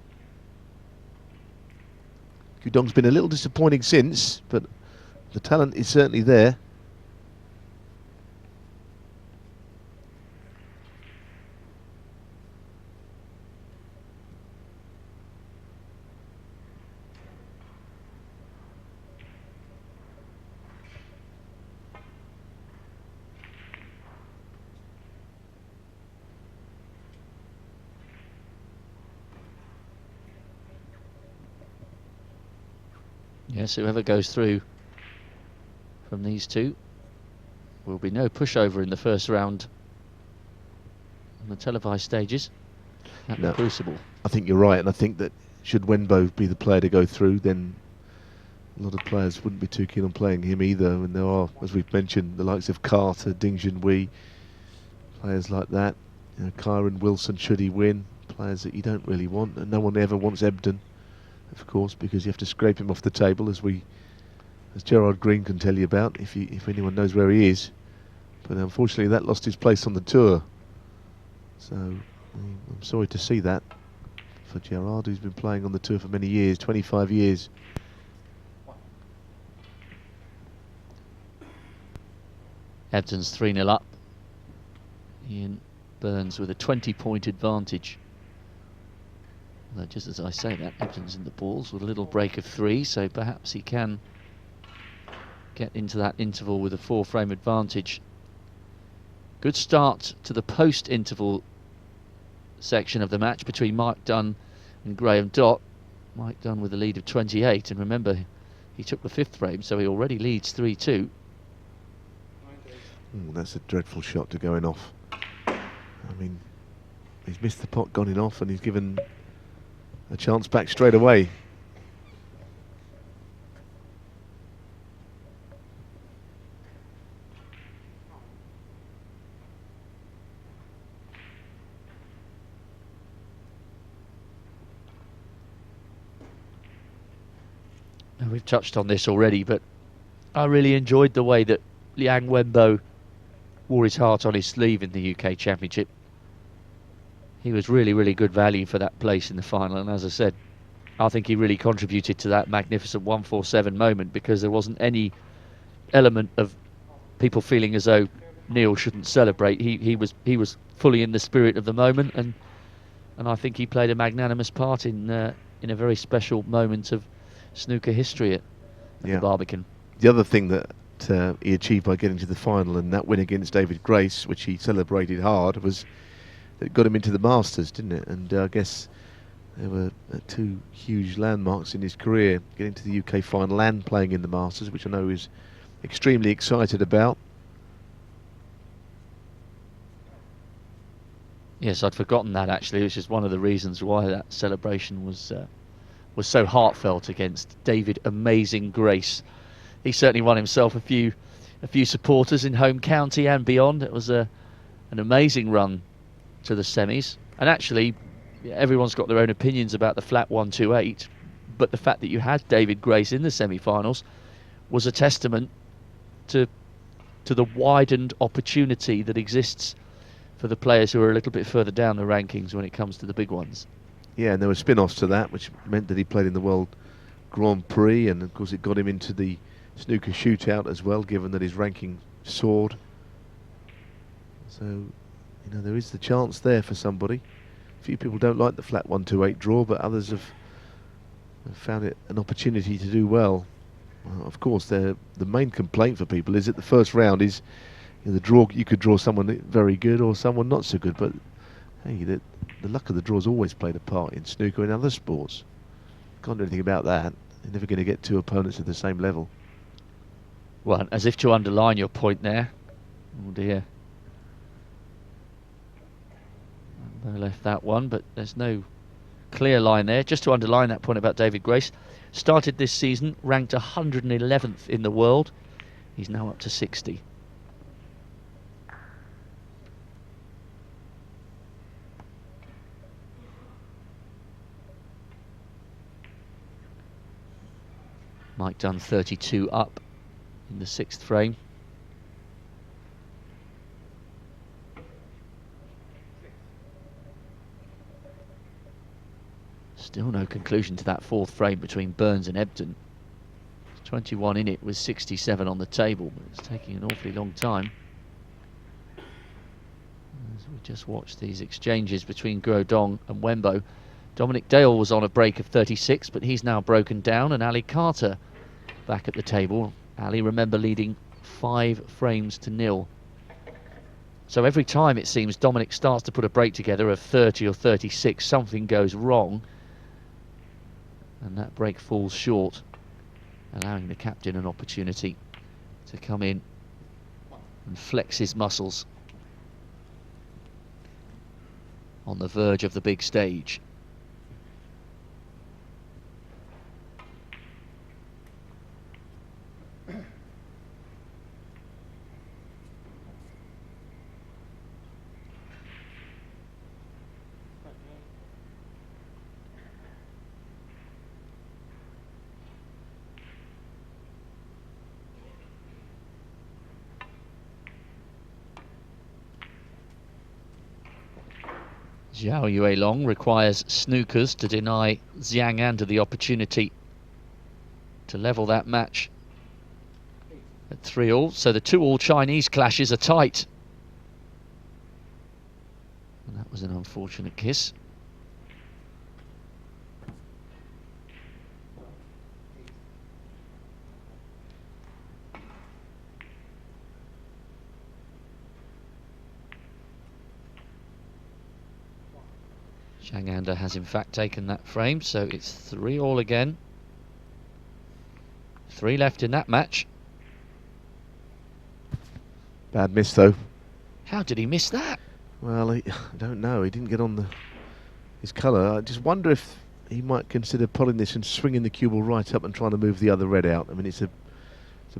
S3: Guodong's been a little disappointing since, but the talent is certainly there.
S5: Yes, whoever goes through from these two, will be no pushover in the first round on the televised stages at the Crucible.
S3: I think you're right, and I think that should Wenbo be the player to go through, then a lot of players wouldn't be too keen on playing him either. And there are, as we've mentioned, the likes of Carter, Ding Junhui, players like that. You know, Kyron Wilson, should he win, players that you don't really want, and no one ever wants Ebden, of course, because you have to scrape him off the table, as Gerard Green can tell you about, if anyone knows where he is. But unfortunately, that lost his place on the tour. So I'm sorry to see that for Gerard, who's been playing on the tour for many years, 25 years.
S5: Ebden's 3-0 up. Ian Burns with a 20-point advantage. Although, just as I say that, Ebden's in the balls with a little break of 3, so perhaps he can get into that interval with a 4-frame advantage. Good start to the post-interval section of the match between Mike Dunn and Graham Dott. Mike Dunn with a lead of 28, and remember, he took the 5th frame, so he already leads 3-2.
S3: That's a dreadful shot to go in off. I mean, he's missed the pot, gone in off, and he's given a chance back straight away.
S5: Now, we've touched on this already, but I really enjoyed the way that Liang Wenbo wore his heart on his sleeve in the UK Championship. He was really good value for that place in the final, and as I said, I think he really contributed to that magnificent 147 moment, because there wasn't any element of people feeling as though Neil shouldn't celebrate. He was fully in the spirit of the moment, and I think he played a magnanimous part in a very special moment of snooker history at the Barbican.
S3: The other thing that he achieved by getting to the final, and that win against David Grace, which he celebrated hard, was that it got him into the Masters, didn't it? And I guess there were two huge landmarks in his career, getting to the UK final and playing in the Masters, which I know he's extremely excited about.
S5: Yes, I'd forgotten that actually, which is one of the reasons why that celebration was so heartfelt against David Amazing Grace. He certainly won himself a few supporters in home county and beyond. It was an amazing run to the semis, and actually everyone's got their own opinions about the flat 128, but the fact that you had David Grace in the semi-finals was a testament to the widened opportunity that exists for the players who are a little bit further down the rankings when it comes to the big ones.
S3: Yeah, and there were spin-offs to that, which meant that he played in the World Grand Prix, and of course it got him into the snooker shootout as well, given that his ranking soared. So, you know, there is the chance there for somebody. A few people don't like the flat 128 draw, but others have found it an opportunity to do well. Of course, the main complaint for people is that the first round is, you know, the draw. You could draw someone very good or someone not so good, but hey, the luck of the draw's always played a part in snooker and other sports. Can't do anything about that. You're never going to get two opponents at the same level.
S5: Well, as if to underline your point there. Oh dear. They left that one, but there's no clear line there. Just to underline that point about David Grace, started this season ranked 111th in the world. He's now up to 60. Mike Dunn 32 up in the 6th frame. Still no conclusion to that 4th frame between Burns and Ebden. 21 in it with 67 on the table, but it's taking an awfully long time. As we just watch these exchanges between Guodong and Wembo. Dominic Dale was on a break of 36, but he's now broken down, and Ali Carter back at the table. Ali, remember, leading 5 frames to 0. So every time it seems Dominic starts to put a break together of 30 or 36, something goes wrong, and that break falls short, allowing the captain an opportunity to come in and flex his muscles on the verge of the big stage. Zhao Yuelong requires snookers to deny Zhang Anda the opportunity to level that match at 3-all. So the 2-all Chinese clashes are tight. And that was an unfortunate kiss. Zhang Anda has in fact taken that frame, so it's 3-all again. 3 left in that match.
S3: Bad miss though.
S5: How did he miss that?
S3: Well, I don't know. He didn't get on his colour. I just wonder if he might consider pulling this and swinging the cue ball right up and trying to move the other red out. I mean, it's a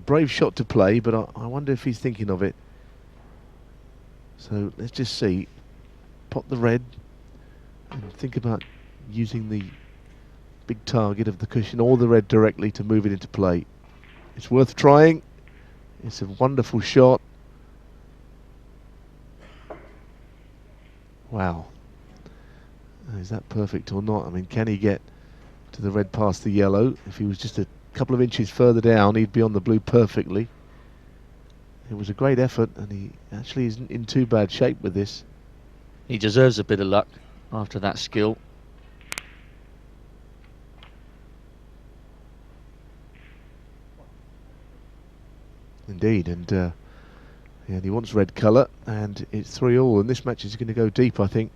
S3: brave shot to play, but I wonder if he's thinking of it. So let's just see. Pot the red and think about using the big target of the cushion or the red directly to move it into play. It's worth trying. It's a wonderful shot. Wow. Is that perfect or not? I mean, can he get to the red past the yellow? If he was just a couple of inches further down, he'd be on the blue perfectly. It was a great effort, and he actually isn't in too bad shape with this.
S5: He deserves a bit of luck after that skill.
S3: Indeed, and yeah, he wants red colour, and it's 3-all, and this match is going to go deep, I think.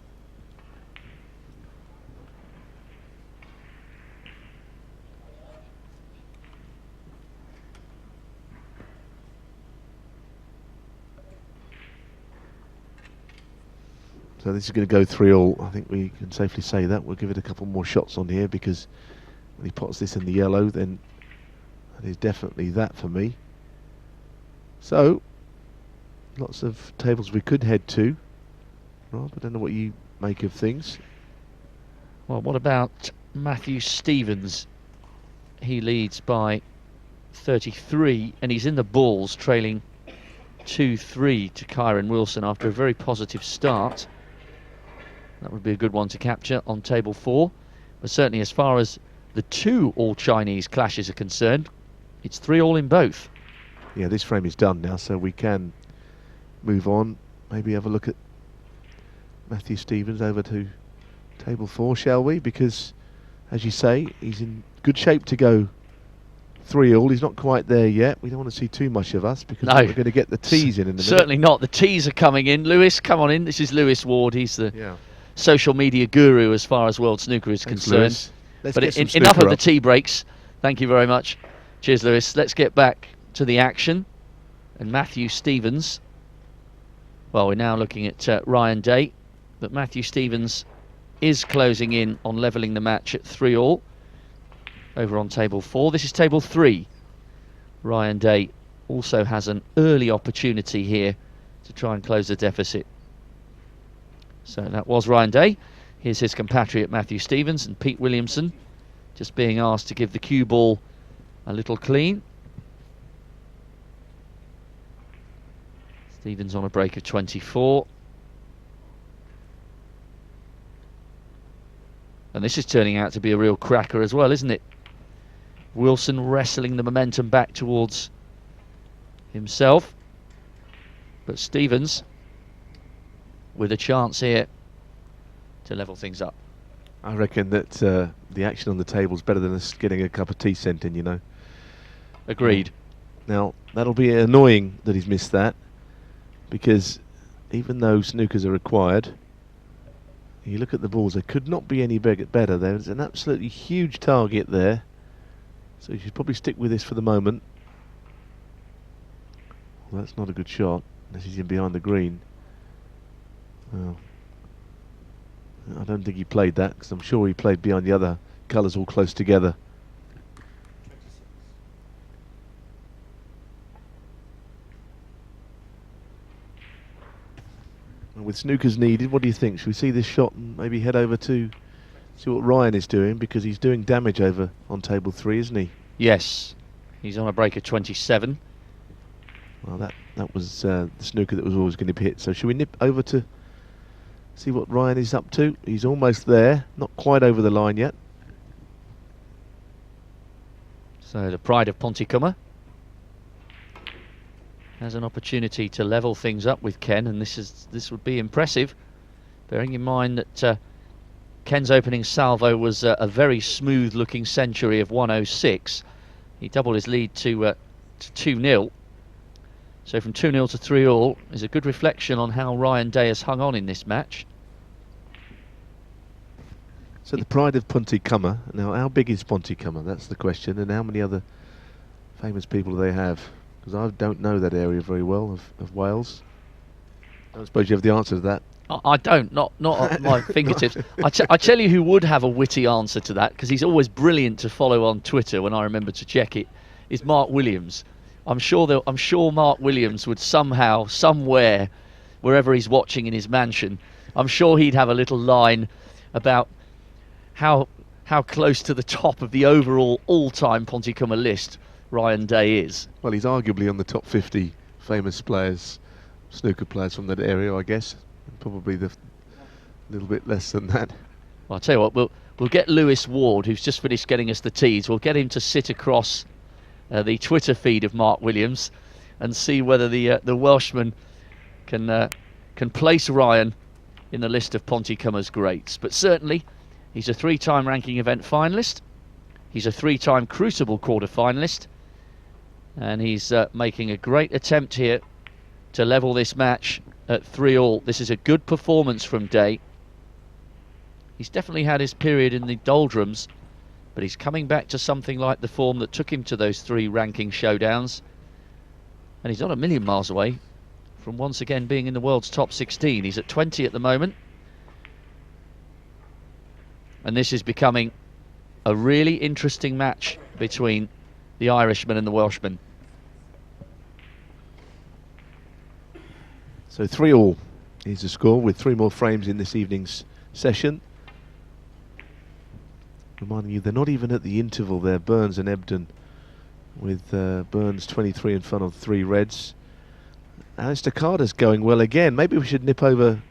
S3: So this is going to go 3-all. I think we can safely say that. We'll give it a couple more shots on here, because when he pots this in the yellow, then that is definitely that for me. So, lots of tables we could head to. Rob, I don't know what you make of things.
S5: Well, what about Matthew Stevens? He leads by 33, and he's in the balls, trailing 2-3 to Kyron Wilson after a very positive start. That would be a good one to capture on table 4. But certainly as far as the 2 all-Chinese clashes are concerned, it's 3-all in both.
S3: Yeah, this frame is done now, so we can move on. Maybe have a look at Matthew Stevens over to table 4, shall we? Because, as you say, he's in good shape to go 3-all. He's not quite there yet. We don't want to see too much of us, because we're going to get the tees in a minute.
S5: Certainly not. The tees are coming in. Lewis, come on in. This is Lewis Ward. He's the social media guru as far as World Snooker is concerned.
S3: But
S5: enough of the tea breaks. Thank you very much. Cheers, Lewis. Let's get back to the action. And Matthew Stevens. Well, we're now looking at Ryan Day. But Matthew Stevens is closing in on levelling the match at 3-all. Over on table 4. This is table 3. Ryan Day also has an early opportunity here to try and close the deficit. So that was Ryan Day. Here's his compatriot Matthew Stevens, and Pete Williamson just being asked to give the cue ball a little clean. Stevens on a break of 24. And this is turning out to be a real cracker as well, isn't it? Wilson wrestling the momentum back towards himself. But Stevens with a chance here to level things up.
S3: I reckon that the action on the table is better than us getting a cup of tea sent in, you know.
S5: Agreed.
S3: Now, that'll be annoying that he's missed that, because even though snookers are required, you look at the balls, they could not be any better. There's an absolutely huge target there, so you should probably stick with this for the moment. Well, that's not a good shot, unless he's in behind the green. Well, I don't think he played that, because I'm sure he played behind the other colours all close together. And with snookers needed, what do you think? Should we see this shot and maybe head over to see what Ryan is doing, because he's doing damage over on table 3, isn't he?
S5: Yes, he's on a break of 27.
S3: Well, that was the snooker that was always going to hit. So should we nip over to see what Ryan is up to? He's almost there, not quite over the line yet.
S5: So the pride of Pontycummer has an opportunity to level things up with Ken, and this would be impressive, bearing in mind that Ken's opening salvo was a very smooth looking century of 106. He doubled his lead to 2-0. So from 2-0 to 3-all is a good reflection on how Ryan Day has hung on in this match.
S3: So the pride of Pontycummer. Now, how big is Pontycummer? That's the question. And how many other famous people do they have? Because I don't know that area very well of Wales. I don't suppose you have the answer to that.
S5: I don't, not at my fingertips. I tell you who would have a witty answer to that, because he's always brilliant to follow on Twitter when I remember to check it, is Mark Williams. I'm sure Mark Williams would somehow, somewhere, wherever he's watching in his mansion, I'm sure he'd have a little line about how close to the top of the overall all-time Pontycummer list Ryan Day is.
S3: Well, he's arguably on the top 50 famous players, snooker players from that area, I guess. Probably a little bit less than that.
S5: Well, I'll tell you what, we'll get Lewis Ward, who's just finished getting us the tees. We'll get him to sit across the Twitter feed of Mark Williams and see whether the Welshman can place Ryan in the list of Pontycummer's greats. But certainly, he's a 3-time ranking event finalist. He's a 3-time Crucible quarter finalist, and he's making a great attempt here to level this match at 3-all. This is a good performance from Day. He's definitely had his period in the doldrums, but he's coming back to something like the form that took him to those 3 ranking showdowns, and he's not a million miles away from once again being in the world's top 16. He's at 20 at the moment, And this is becoming a really interesting match between the Irishman and the Welshman.
S3: So 3-all is the score, with 3 more frames in this evening's session. Reminding you, they're not even at the interval there, Burns and Ebden, with Burns 23 in front of 3 reds. Alistair Carter's going well again. Maybe we should nip over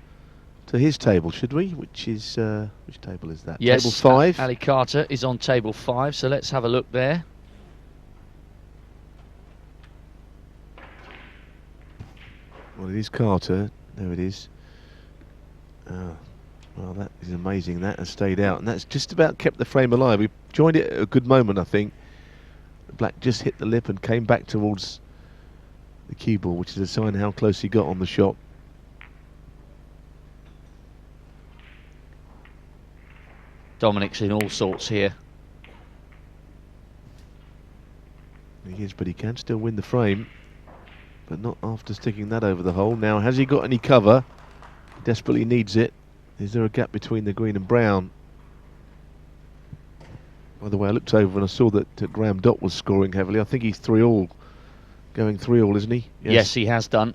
S3: to his table, should we? Which table is that?
S5: Yes,
S3: table 5.
S5: Ali Carter is on table 5, so let's have a look there.
S3: Well, it is Carter. There it is. Well, that is amazing. That has stayed out, and that's just about kept the frame alive. We joined it at a good moment, I think. Black just hit the lip and came back towards the cue ball, which is a sign of how close he got on the shot.
S5: Dominic's in all sorts here.
S3: He is, but he can still win the frame, but not after sticking that over the hole. Now, has he got any cover? He desperately needs it. Is there a gap between the green and brown? By the way, I looked over and I saw that Graham Dott was scoring heavily. I think he's 3-all, going 3-all, isn't he?
S5: Yes, he has done.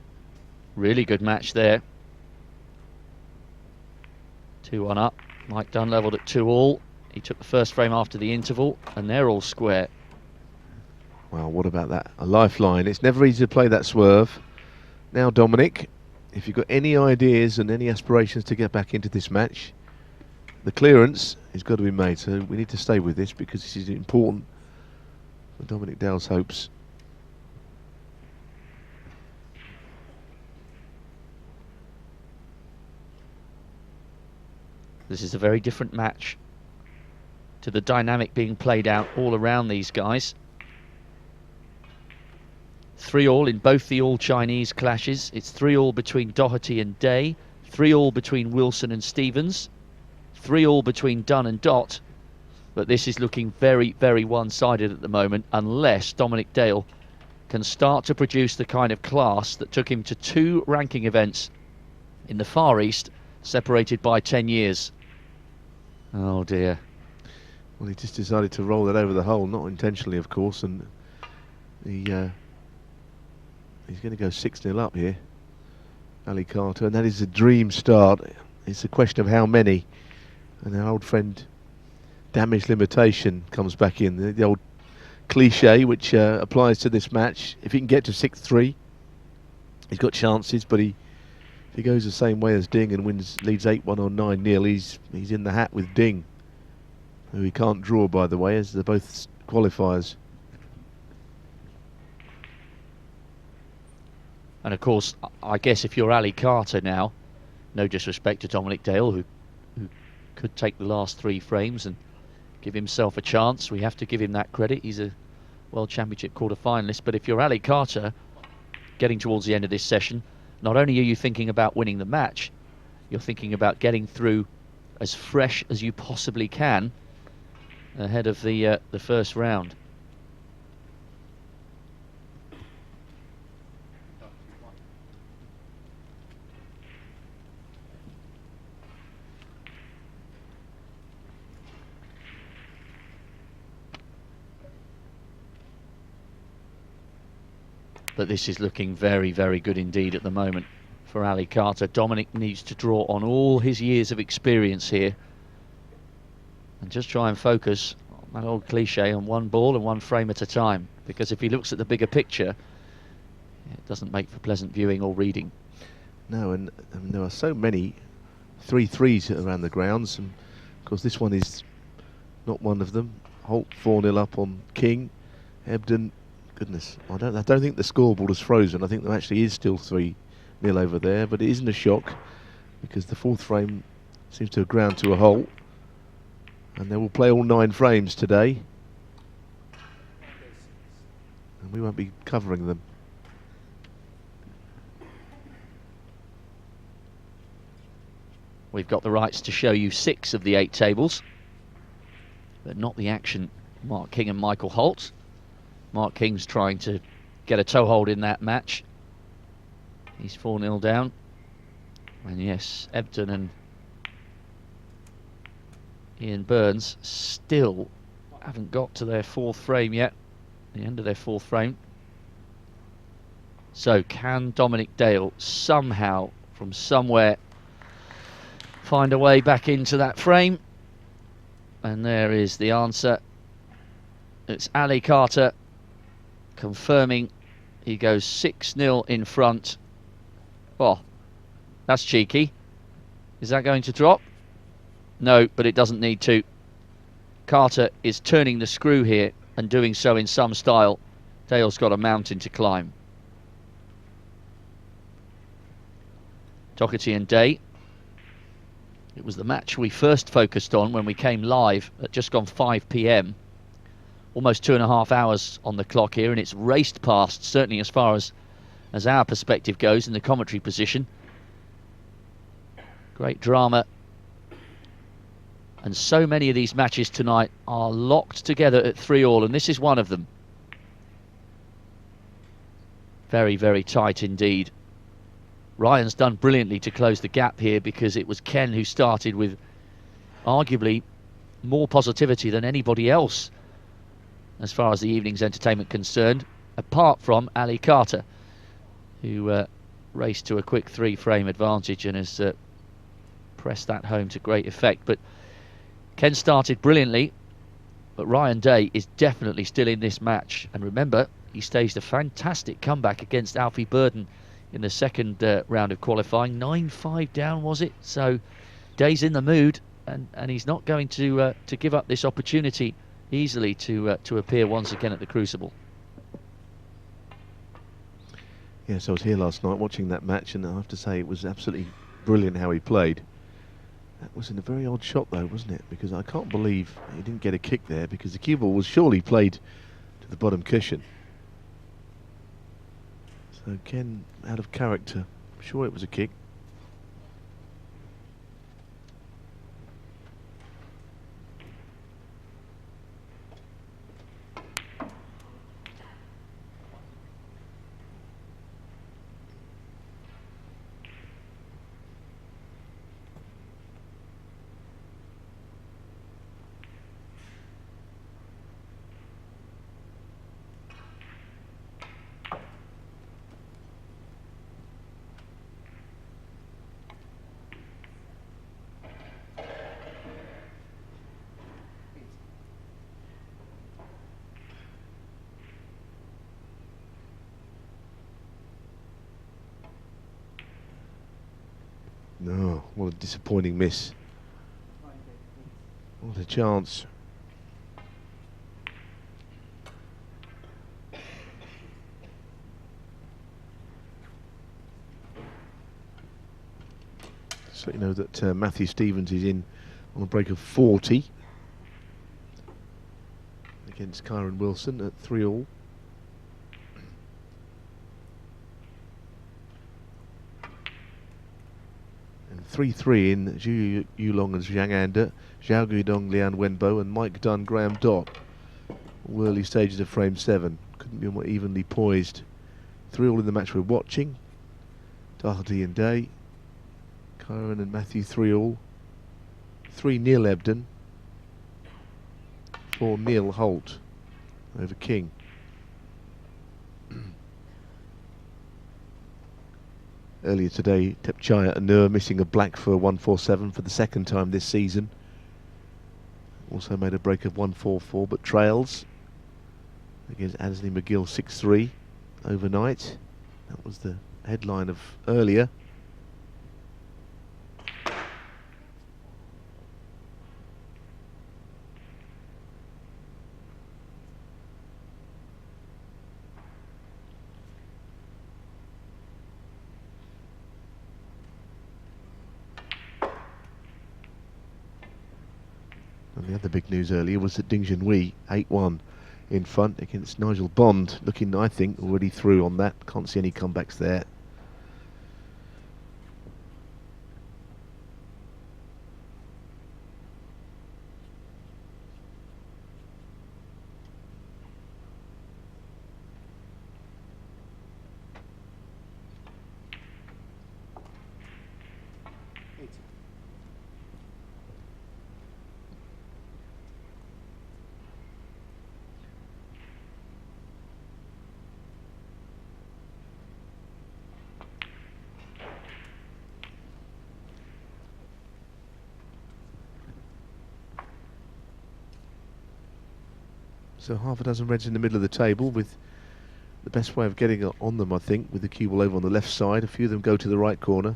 S5: Really good match there. 2-1 up. Mike Dunn levelled at 2-all. He took the first frame after the interval, and they're all square.
S3: Well, what about that? A lifeline. It's never easy to play that swerve. Now, Dominic, if you've got any ideas and any aspirations to get back into this match, the clearance has got to be made. So we need to stay with this because this is important for Dominic Dale's hopes.
S5: This is a very different match to the dynamic being played out all around these guys. 3-all in both the all-Chinese clashes. It's 3-all between Doherty and Day, 3-all between Wilson and Stevens, 3-all between Dunn and Dott. But this is looking very, very one-sided at the moment, unless Dominic Dale can start to produce the kind of class that took him to 2 ranking events in the Far East, separated by 10 years. Oh dear.
S3: Well, he just decided to roll that over the hole, not intentionally, of course, and he's going to go 6-0 up here, Ali Carter, and that is a dream start. It's a question of how many, and our old friend damage limitation comes back in, the old cliche which applies to this match. If he can get to 6-3, he's got chances, but if he goes the same way as Ding and leads 8-1 or 9-0, he's in the hat with Ding, who he can't draw, by the way, as they're both qualifiers.
S5: And of course, I guess if you're Ali Carter now, no disrespect to Dominic Dale, who could take the last 3 frames and give himself a chance, we have to give him that credit. He's a World Championship quarter-finalist. But if you're Ali Carter, getting towards the end of this session, not only are you thinking about winning the match, you're thinking about getting through as fresh as you possibly can ahead of the first round. But this is looking very, very good indeed at the moment for Ali Carter. Dominic needs to draw on all his years of experience here and just try and focus on that old cliche on 1 ball and 1 frame at a time, because if he looks at the bigger picture, it doesn't make for pleasant viewing or reading.
S3: No, and there are so many 3-3s around the grounds, and of course this one is not one of them. Holt 4-0 up on King. Ebden, goodness, I don't think the scoreboard is frozen. I think there actually is still 3-0 over there, but it isn't a shock because the 4th frame seems to have ground to a halt, and they will play all 9 frames today, and we won't be covering them.
S5: We've got the rights to show you 6 of the 8 tables, but not the action. Mark King and Michael Holt. Mark King's trying to get a toehold in that match. He's 4-0 down. And yes, Ebden and Ian Burns still haven't got to their 4th frame yet, the end of their 4th frame. So can Dominic Dale somehow, from somewhere, find a way back into that frame? And there is the answer. It's Ali Carter confirming he goes 6-0 in front. Oh, that's cheeky. Is that going to drop? No, but it doesn't need to. Carter is turning the screw here and doing so in some style. Dale's got a mountain to climb. Doherty and Day. It was the match we first focused on when we came live at just gone 5 p.m. Almost 2.5 hours on the clock here, and it's raced past, certainly as far as our perspective goes in the commentary position. Great drama. And so many of these matches tonight are locked together at 3-all, and this is one of them. Very, very tight indeed. Ryan's done brilliantly to close the gap here, because it was Ken who started with arguably more positivity than anybody else as far as the evening's entertainment concerned, apart from Ali Carter, who raced to a quick 3-frame advantage and has pressed that home to great effect. But Ken started brilliantly, but Ryan Day is definitely still in this match. And remember, he staged a fantastic comeback against Alfie Burden in the second round of qualifying. 9-5 down, was it? So Day's in the mood, and he's not going to give up this opportunity easily to appear once again at the Crucible.
S3: Yes, I was here last night watching that match, and I have to say it was absolutely brilliant how he played. That was in a very odd shot though, wasn't it? Because I can't believe he didn't get a kick there, because the cue ball was surely played to the bottom cushion. So Ken out of character. I'm sure it was a kick. No, what a disappointing miss. What a chance. So you know that Matthew Stevens is in on a break of 40 against Kyron Wilson at 3-all. And 3-3 in Zhu Yulong and Zhang Anda, Zhao Guidong, Lian Wenbo, and Mike Dunn, Graham Dott. All early stages of frame 7. Couldn't be more evenly poised. 3-all in the match we're watching. Doherty and Day. Kyron and Matthew 3-all. 3 Neil Ebden. 4 Neil Holt over King. Earlier today, Tepchaya Anur missing a black for 147 for the second time this season. Also made a break of 144, but trails against Anthony McGill 6-3 overnight. That was the headline of earlier. And the other big news earlier was that Ding Junhui 8-1 in front against Nigel Bond, looking, I think, already through on that. Can't see any comebacks there. So half a dozen reds in the middle of the table, with the best way of getting on them, I think, with the cue ball over on the left side. A few of them go to the right corner.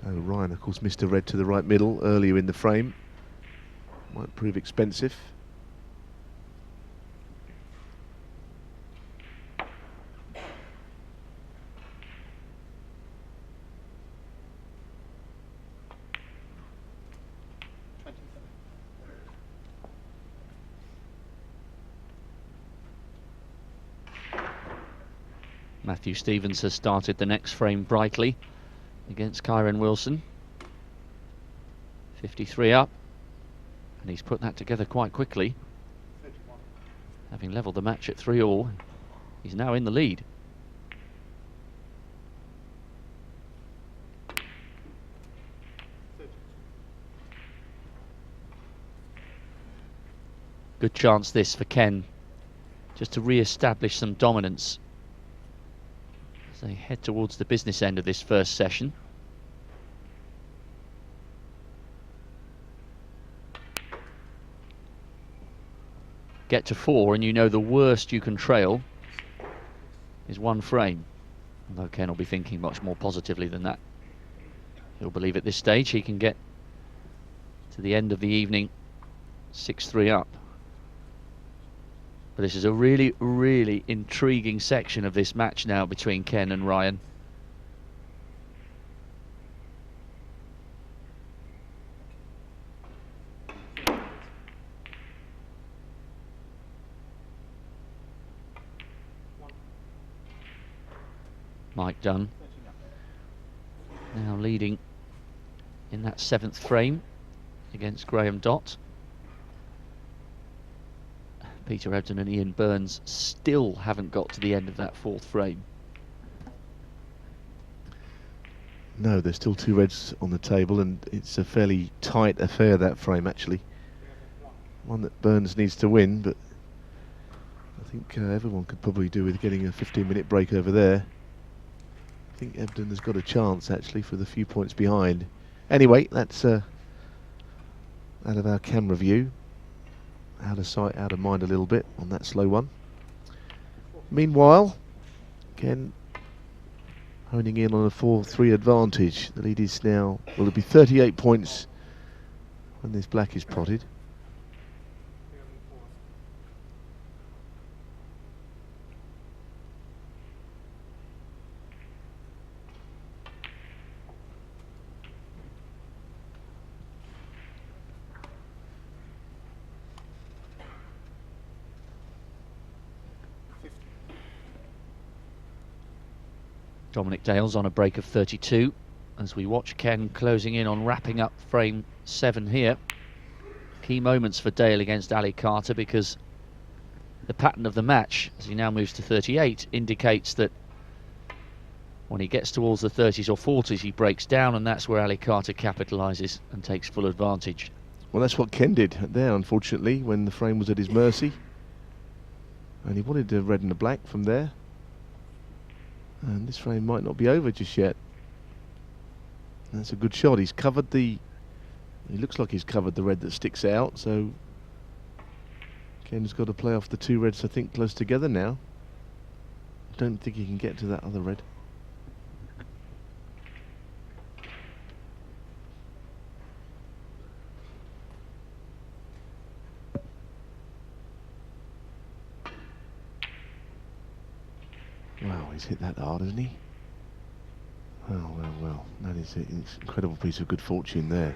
S3: So Ryan, of course, missed a red to the right middle earlier in the frame. Might prove expensive.
S5: Matthew Stevens has started the next frame brightly against Kyron Wilson. 53 up, and he's put that together quite quickly. Having levelled the match at 3-all, he's now in the lead. Good chance this for Ken, just to re-establish some dominance as they head towards the business end of this first session. Get to 4 and you know the worst you can trail is 1 frame. Although Ken will be thinking much more positively than that. He'll believe at this stage he can get to the end of the evening 6-3 up. But this is a really, really intriguing section of this match now between Ken and Ryan. Mike Dunn now leading in that 7th frame against Graham Dott. Peter Ebdon and Ian Burns still haven't got to the end of that 4th frame.
S3: No, there's still 2 reds on the table, and it's a fairly tight affair, that frame, actually. One that Burns needs to win, but I think everyone could probably do with getting a 15-minute break over there. I think Ebdon has got a chance, actually, for the few points behind. Anyway, that's out of our camera view. Out of sight, out of mind a little bit on that slow one. Meanwhile, Ken honing in on a 4-3 advantage. The lead is now, well, it'll be 38 points when this black is potted.
S5: Dominic Dale's on a break of 32 as we watch Ken closing in on wrapping up frame 7 here. Key moments for Dale against Ali Carter, because the pattern of the match as he now moves to 38 indicates that when he gets towards the 30s or 40s he breaks down, and that's where Ali Carter capitalises and takes full advantage.
S3: Well, that's what Ken did there, unfortunately, when the frame was at his mercy, and he wanted the red and the black from there. And this frame might not be over just yet. That's a good shot. He's covered the... He looks like he's covered the red that sticks out, so Ken's got to play off the 2 reds, I think, close together now. I don't think he can get to that other red. Wow, he's hit that hard, hasn't he? Well, well, well. That is an incredible piece of good fortune there.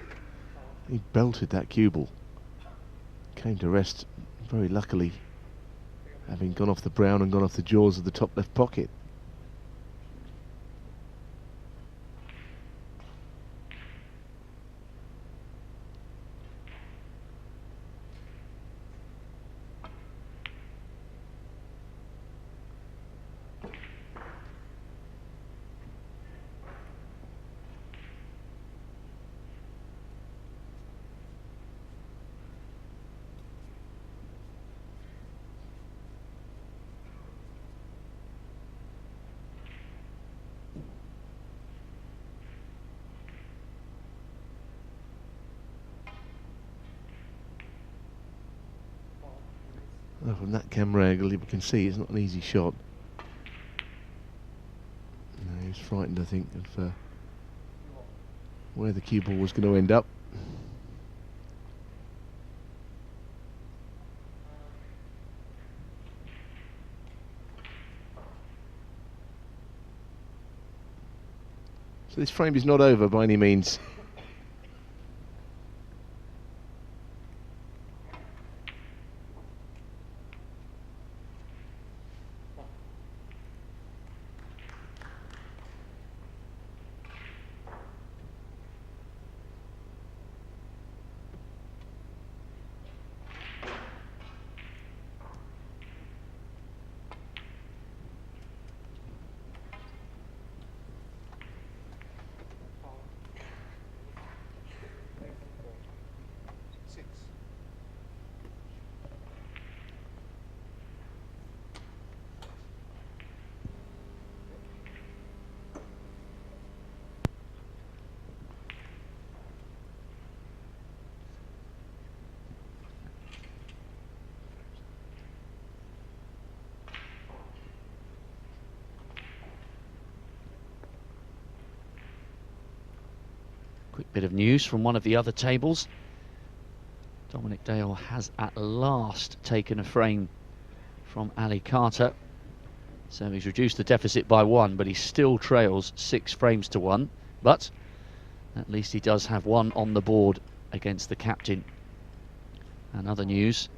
S3: He belted that cue ball. Came to rest very luckily, having gone off the brown and gone off the jaws of the top left pocket. Well, from that camera angle, you can see it's not an easy shot. No, he was frightened, I think, of where the cue ball was going to end up. So this frame is not over by any means.
S5: Quick bit of news from one of the other tables. Dominic Dale has at last taken a frame from Ali Carter. So he's reduced the deficit by 1, but he still trails 6 frames to 1. But at least he does have 1 on the board against the captain. And other news,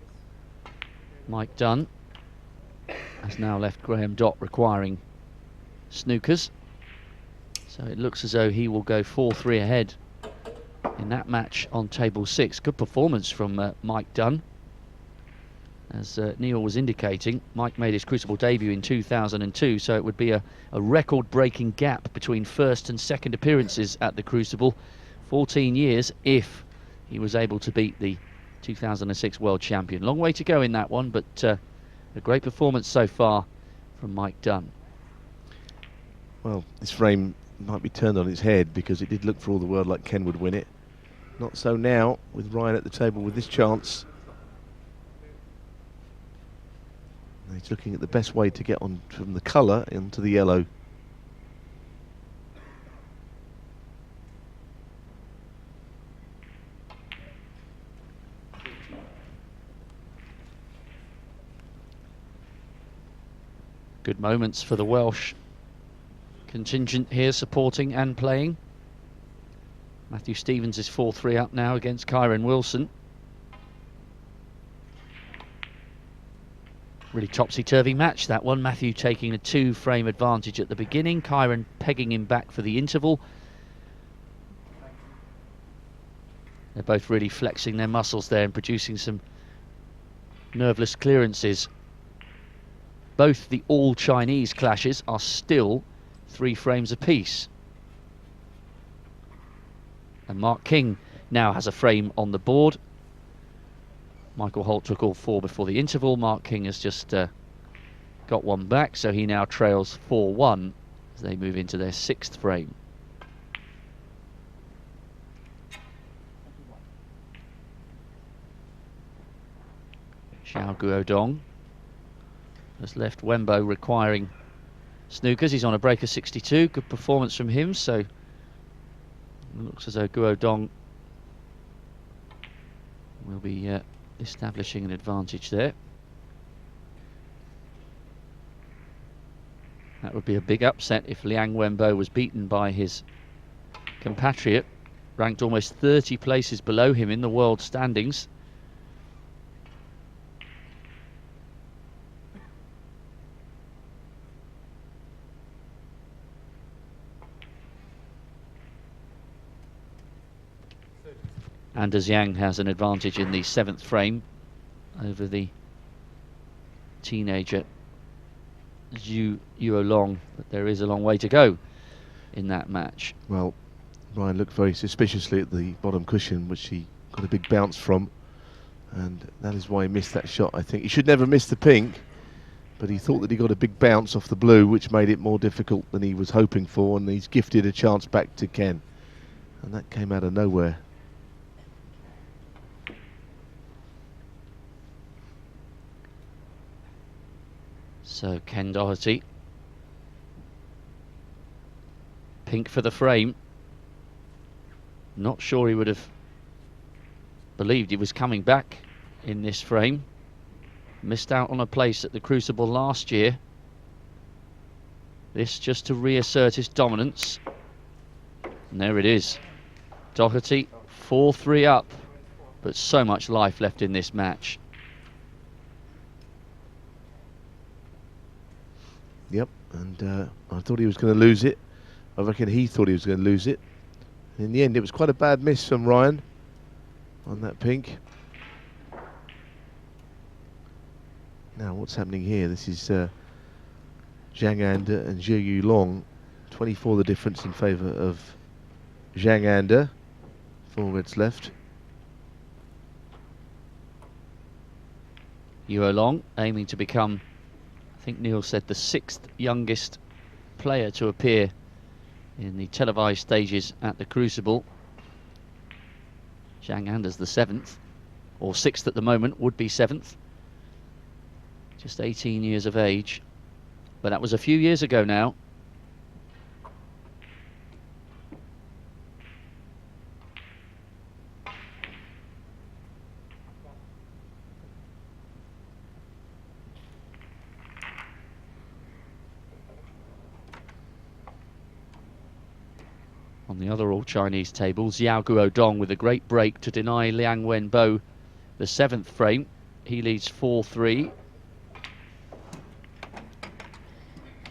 S5: Mike Dunn has now left Graham Dott requiring snookers. So it looks as though he will go 4-3 ahead in that match on table 6. Good performance from Mike Dunn. As Neil was indicating, Mike made his Crucible debut in 2002, so it would be a record-breaking gap between first and second appearances at the Crucible. 14 years if he was able to beat the 2006 world champion. Long way to go in that one, but a great performance so far from Mike Dunn.
S3: Well, this frame might be turned on its head because it did look for all the world like Ken would win it. Not so now, with Ryan at the table with this chance. He's looking at the best way to get on from the colour into the yellow.
S5: Good moments for the Welsh contingent here, supporting and playing. Matthew Stevens is 4-3 up now against Kyron Wilson. Really topsy-turvy match, that one. Matthew taking a 2-frame advantage at the beginning, Kyron pegging him back for the interval. They're both really flexing their muscles there and producing some nerveless clearances. Both the all-Chinese clashes are still 3 frames apiece. And Mark King now has a frame on the board. Michael Holt took all 4 before the interval. Mark King has just got 1 back, so he now trails 4-1 as they move into their 6th frame. Xiao Guodong has left Wembo requiring snookers. He's on a break of 62. Good performance from him, so it looks as though Guodong will be establishing an advantage there. That would be a big upset if Liang Wenbo was beaten by his compatriot, ranked almost 30 places below him in the world standings. Anders Yang has an advantage in the 7th frame over the teenager Zhu Yuolong, but there is a long way to go in that match.
S3: Well, Ryan looked very suspiciously at the bottom cushion, which he got a big bounce from, and that is why he missed that shot. I think he should never miss the pink, but he thought that he got a big bounce off the blue, which made it more difficult than he was hoping for, and he's gifted a chance back to Ken, and that came out of nowhere.
S5: So Ken Doherty. Pink for the frame. Not sure he would have believed he was coming back in this frame. Missed out on a place at the Crucible last year. This just to reassert his dominance. And there it is. Doherty 4-3 up, but so much life left in this match.
S3: Yep, and I thought he was going to lose it. I reckon he thought he was going to lose it. In the end, it was quite a bad miss from Ryan on that pink. Now, what's happening here? This is Zhang Anda and Zhou Yulong. 24 the difference in favour of Zhang Anda. 4 reds left.
S5: Yuo Long aiming to become, I think Neil said, the 6th youngest player to appear in the televised stages at the Crucible. Zhang Anda's the 7th, or 6th at the moment, would be 7th. Just 18 years of age, but that was a few years ago now. On the other all-Chinese table, Xiao Guodong with a great break to deny Liang Wenbo the 7th frame. He leads 4-3.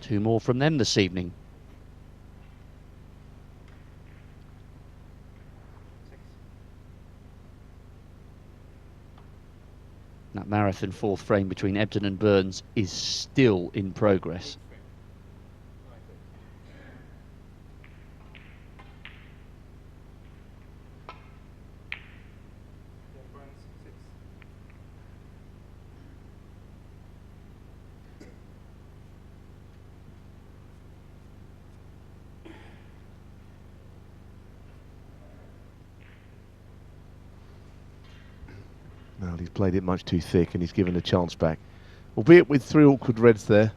S5: 2 more from them this evening. That marathon 4th frame between Ebden and Burns is still in progress.
S3: Well, he's played it much too thick and he's given a chance back. Albeit with 3 awkward reds there.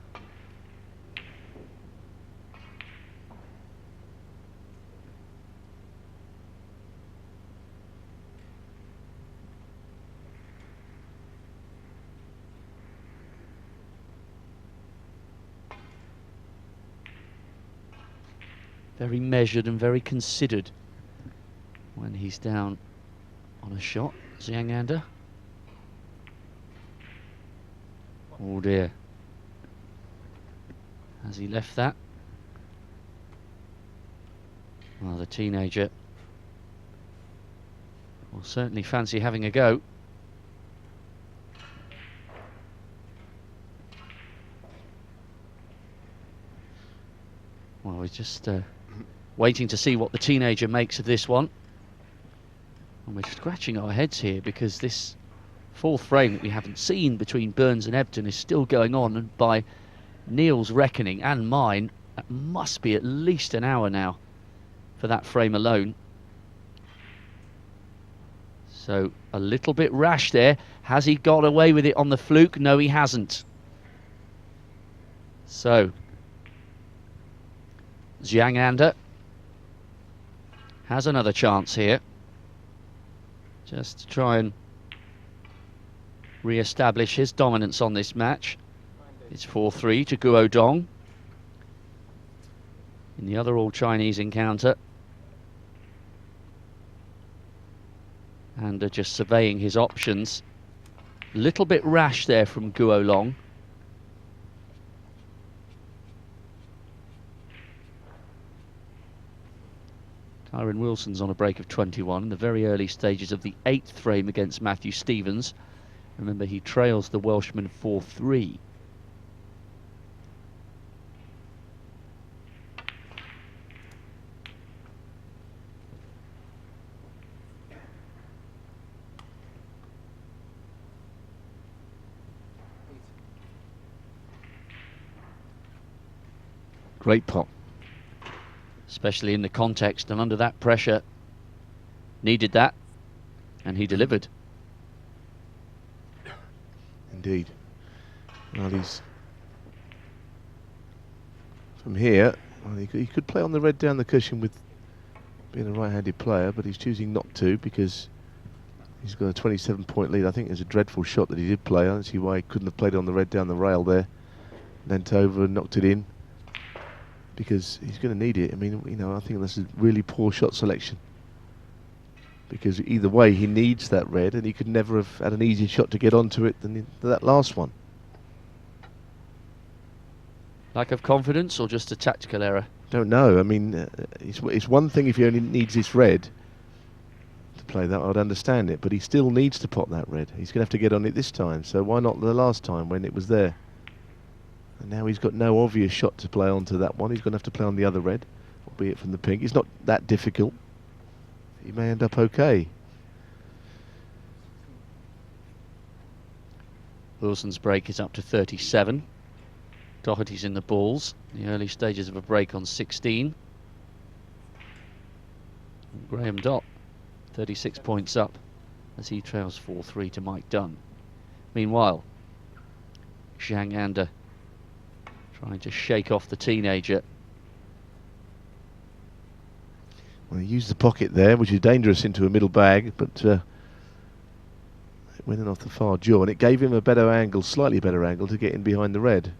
S5: Very measured and very considered when he's down on a shot, Zhang Anda. Oh dear. Has he left that? Well, the teenager will certainly fancy having a go. Well, we're just waiting to see what the teenager makes of this one. And we're scratching our heads here because this 4th frame that we haven't seen between Burns and Ebden is still going on, and by Neil's reckoning and mine, that must be at least an hour now for that frame alone. So a little bit rash there. Has he got away with it on the fluke? No, he hasn't. So Zhang Anda has another chance here, just to try and re-establish his dominance on this match. It's 4-3 to Guodong in the other all-Chinese encounter. And just surveying his options. Little bit rash there from Guolong. Kyron Wilson's on a break of 21 in the very early stages of the 8th frame against Matthew Stevens. Remember, he trails the Welshman 4-3.
S3: Great pot.
S5: Especially in the context and under that pressure. Needed that, and he delivered.
S3: Indeed. Well, he's From here, well, he could play on the red down the cushion with being a right-handed player, but he's choosing not to because he's got a 27-point lead. I think it's a dreadful shot that he did play. I don't see why he couldn't have played it on the red down the rail there. Leant over and knocked it in because he's going to need it. I mean, you know, I think that's a really poor shot selection because either way he needs that red, and he could never have had an easier shot to get onto it than that last one.
S5: Lack of confidence or just a tactical error?
S3: Don't know. I mean, it's one thing if he only needs this red to play that, I'd understand it, but he still needs to pot that red. He's going to have to get on it this time, so why not the last time when it was there? And now he's got no obvious shot to play onto that one. He's going to have to play on the other red, albeit from the pink. It's not that difficult. He may end up okay.
S5: Wilson's break is up to 37. Doherty's in the balls, the early stages of a break on 16. And Graham Dott, 36 points up as he trails 4-3 to Mike Dunn. Meanwhile, Zhang Anda trying to shake off the teenager.
S3: Well, he used the pocket there, which is dangerous into a middle bag, but it went in off the far jaw, and it gave him a better angle, slightly better angle, to get in behind the red.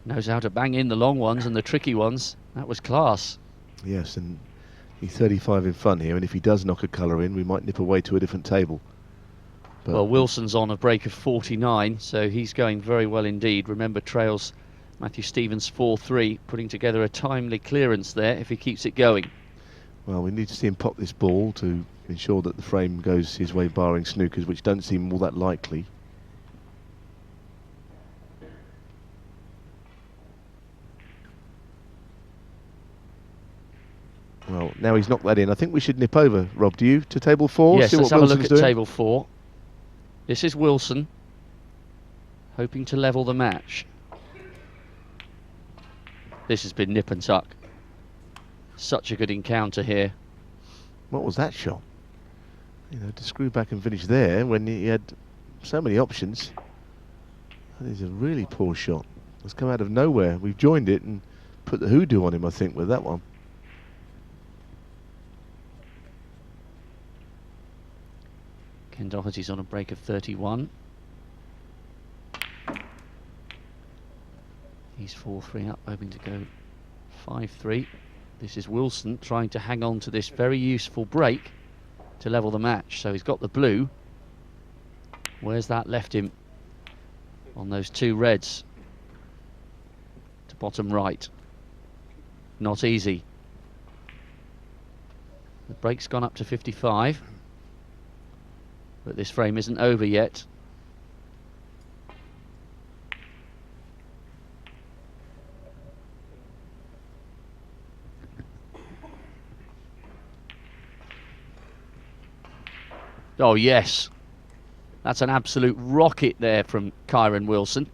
S5: Knows how to bang in the long ones and the tricky ones. That was class.
S3: Yes, and he's 35 in front here, and if he does knock a colour in, we might nip away to a different table. But
S5: well, Wilson's on a break of 49, so he's going very well indeed. Remember, trails Matthew Stevens 4-3, putting together a timely clearance there if he keeps it going.
S3: Well, we need to see him pop this ball to ensure that the frame goes his way, barring snookers, which don't seem all that likely. Well, now he's knocked that in. I think we should nip over, Rob, do you, to table 4?
S5: Yes,
S3: see
S5: let's
S3: what
S5: have a
S3: Wilson's
S5: look at
S3: doing?
S5: table 4. This is Wilson, hoping to level the match. This has been nip and tuck. Such a good encounter here.
S3: What was that shot? You know, to screw back and finish there when he had so many options. That is a really poor shot. It's come out of nowhere. We've joined it and put the hoodoo on him, I think, with that one.
S5: Ken Doherty's on a break of 31. He's 4-3 up, hoping to go 5-3. This is Wilson trying to hang on to this very useful break to level the match. So he's got the blue. Where's that left him? On those two reds. To bottom right. Not easy. The break's gone up to 55. But this frame isn't over yet. Oh yes, that's an absolute rocket there from Kyron Wilson.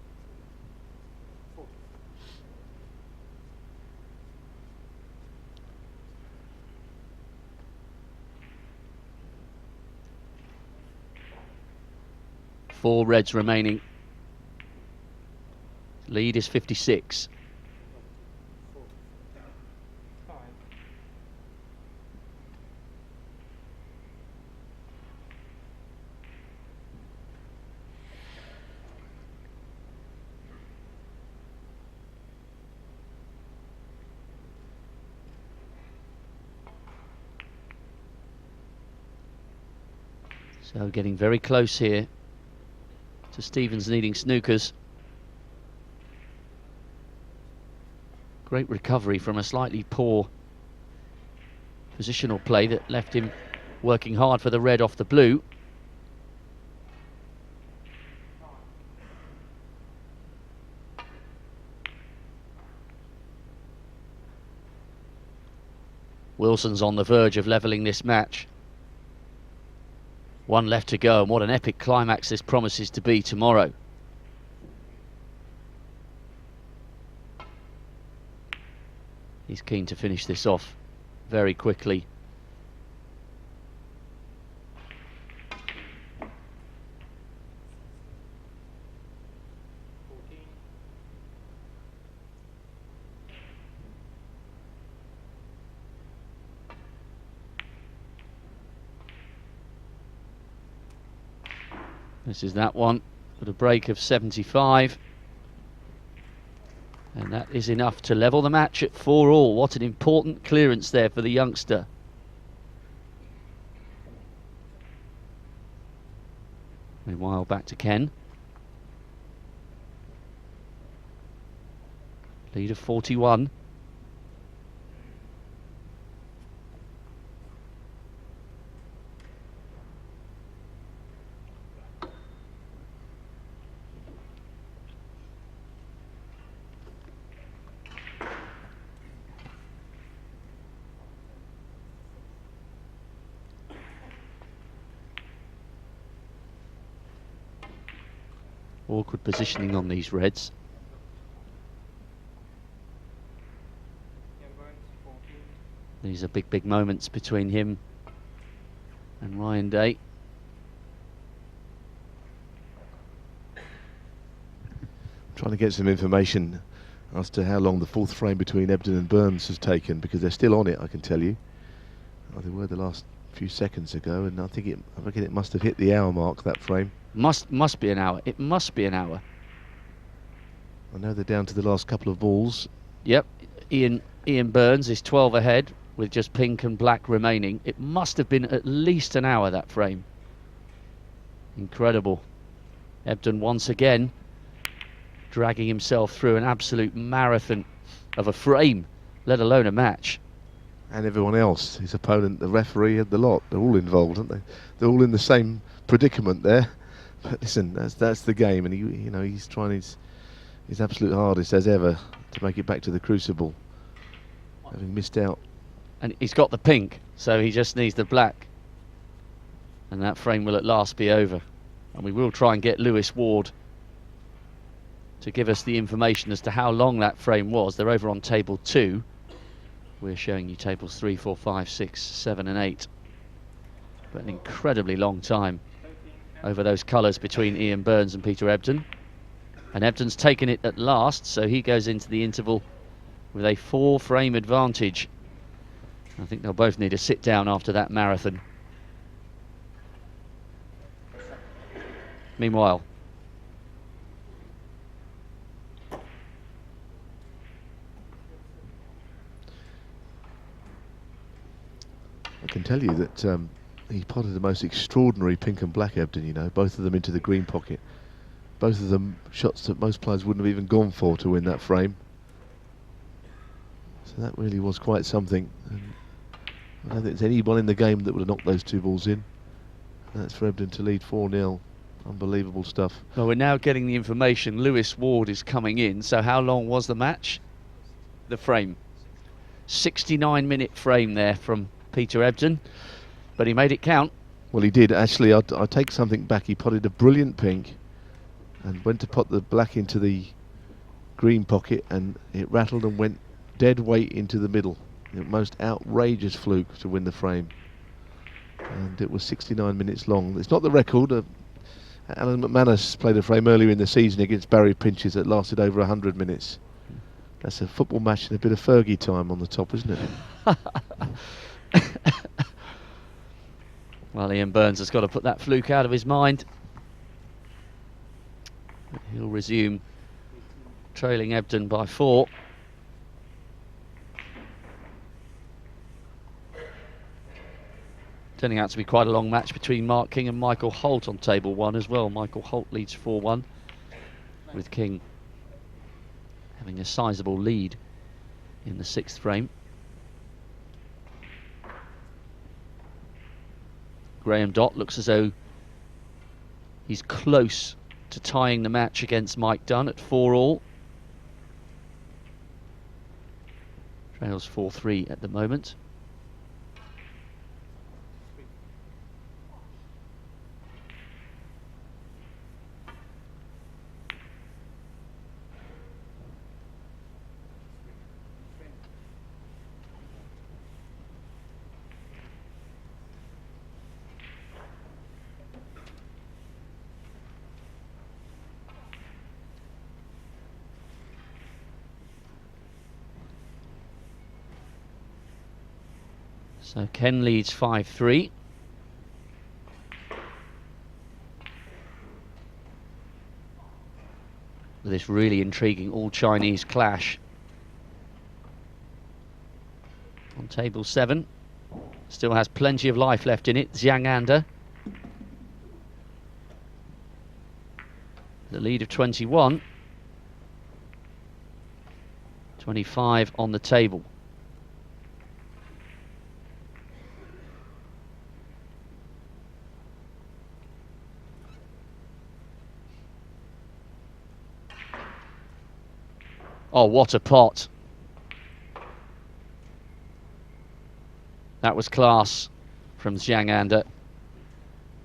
S5: Four reds remaining. Lead is 56. So getting very close here to Stevens needing snookers. Great recovery from a slightly poor positional play that left him working hard for the red off the blue. Wilson's on the verge of levelling this match. One left to go, and what an epic climax this promises to be tomorrow. He's keen to finish this off very quickly. This is that one with a break of 75. And that is enough to level the match at 4-all. What an important clearance there for the youngster. Meanwhile, back to Ken. Lead of 41. Awkward positioning on these reds. These are big moments between him and Ryan Day.
S3: Trying to get some information as to how long the fourth frame between Ebden and Burns has taken, because they're still on it, I can tell you. Oh, they were the last few seconds ago, and I reckon it must have hit the hour mark, that frame.
S5: Must be an hour. It must be an hour.
S3: I know they're down to the last couple of balls.
S5: Yep, Ian Burns is 12 ahead with just pink and black remaining. It must have been at least an hour, that frame. Incredible. Ebden once again dragging himself through an absolute marathon of a frame, let alone a match.
S3: And everyone else, his opponent, the referee, and the lot, they're all involved, aren't they? They're all in the same predicament there. But listen, that's the game, and he's trying his absolute hardest as ever to make it back to the crucible, having missed out.
S5: And he's got the pink, so he just needs the black, and that frame will at last be over. And we will try and get Lewis Ward to give us the information as to how long that frame was. They're over on table 2. We're showing you tables 3, 4, 5, 6, 7 and 8. But an incredibly long time over those colours between Ian Burns and Peter Ebden. And Ebden's taken it at last, so he goes into the interval with a 4-frame advantage. I think they'll both need a sit down after that marathon. Meanwhile,
S3: I can tell you that he potted the most extraordinary pink and black Ebden, both of them into the green pocket. Both of them shots that most players wouldn't have even gone for to win that frame. So that really was quite something. And I don't think there's anyone in the game that would have knocked those 2 balls in. And that's for Ebden to lead 4-0. Unbelievable stuff.
S5: well, we're now getting the information. Lewis Ward is coming in. So how long was the match? The frame. 69-minute frame there from Peter Ebden, but he made it count.
S3: Well, he did. Actually, I take something back. He potted a brilliant pink and went to pot the black into the green pocket, and it rattled and went dead weight into the middle. The most outrageous fluke to win the frame. And it was 69 minutes long. It's not the record. Alan McManus played a frame earlier in the season against Barry Pinches that lasted over 100 minutes. That's a football match and a bit of Fergie time on the top, isn't it?
S5: Well, Ian Burns has got to put that fluke out of his mind. He'll resume trailing Ebden by 4. Turning out to be quite a long match between Mark King and Michael Holt on table 1 as well. Michael Holt leads 4-1, with King having a sizable lead in the 6th frame. Graham Dott looks as though he's close to tying the match against Mike Dunn at 4-all. Trails 4-3 at the moment. So Ken leads 5-3. With this really intriguing all-Chinese clash. On table 7, still has plenty of life left in it. Zhang Anda, the lead of 21. 25 on the table. Oh, what a pot. That was class from Zhang Anda.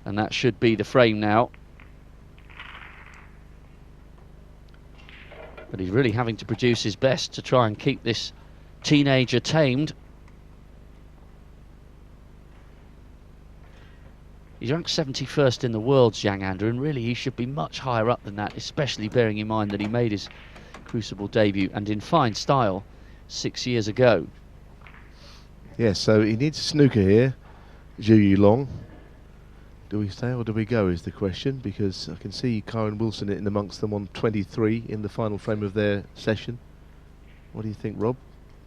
S5: And that should be the frame now. But he's really having to produce his best to try and keep this teenager tamed. He's ranked 71st in the world, Zhang Anda, and really he should be much higher up than that, especially bearing in mind that he made his Crucible debut and in fine style 6 years ago.
S3: Yes, so he needs a snooker here, Zhu Yulong. Do we stay or do we go is the question, because I can see Karen Wilson in amongst them on 23 in the final frame of their session. What do you think, Rob?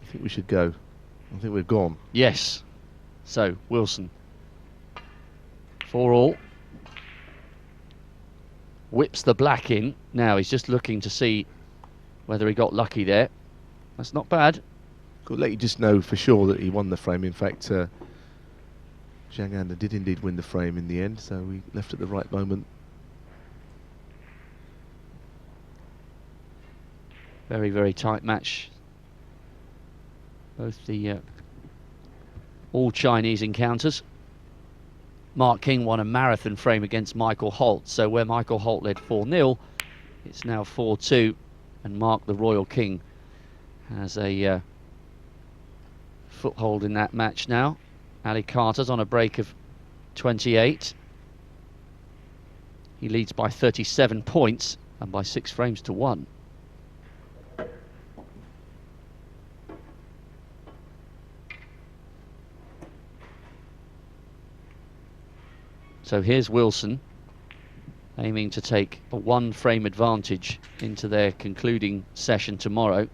S3: I think we should go. I think we've gone.
S5: Yes. So, Wilson. 4-all. Whips the black in. Now he's just looking to see whether he got lucky there. That's not bad.
S3: Could let you just know for sure that he won the frame. In fact, Zhang Anda did indeed win the frame in the end, so we left at the right moment.
S5: Very, very tight match. Both the all Chinese encounters. Mark King won a marathon frame against Michael Holt, so where Michael Holt led 4-0, it's now 4-2, and Mark the Royal King has a foothold in that match now. Ali Carter's on a break of 28. He leads by 37 points and by 6 frames to 1. So here's Wilson aiming to take a 1 frame advantage into their concluding session tomorrow.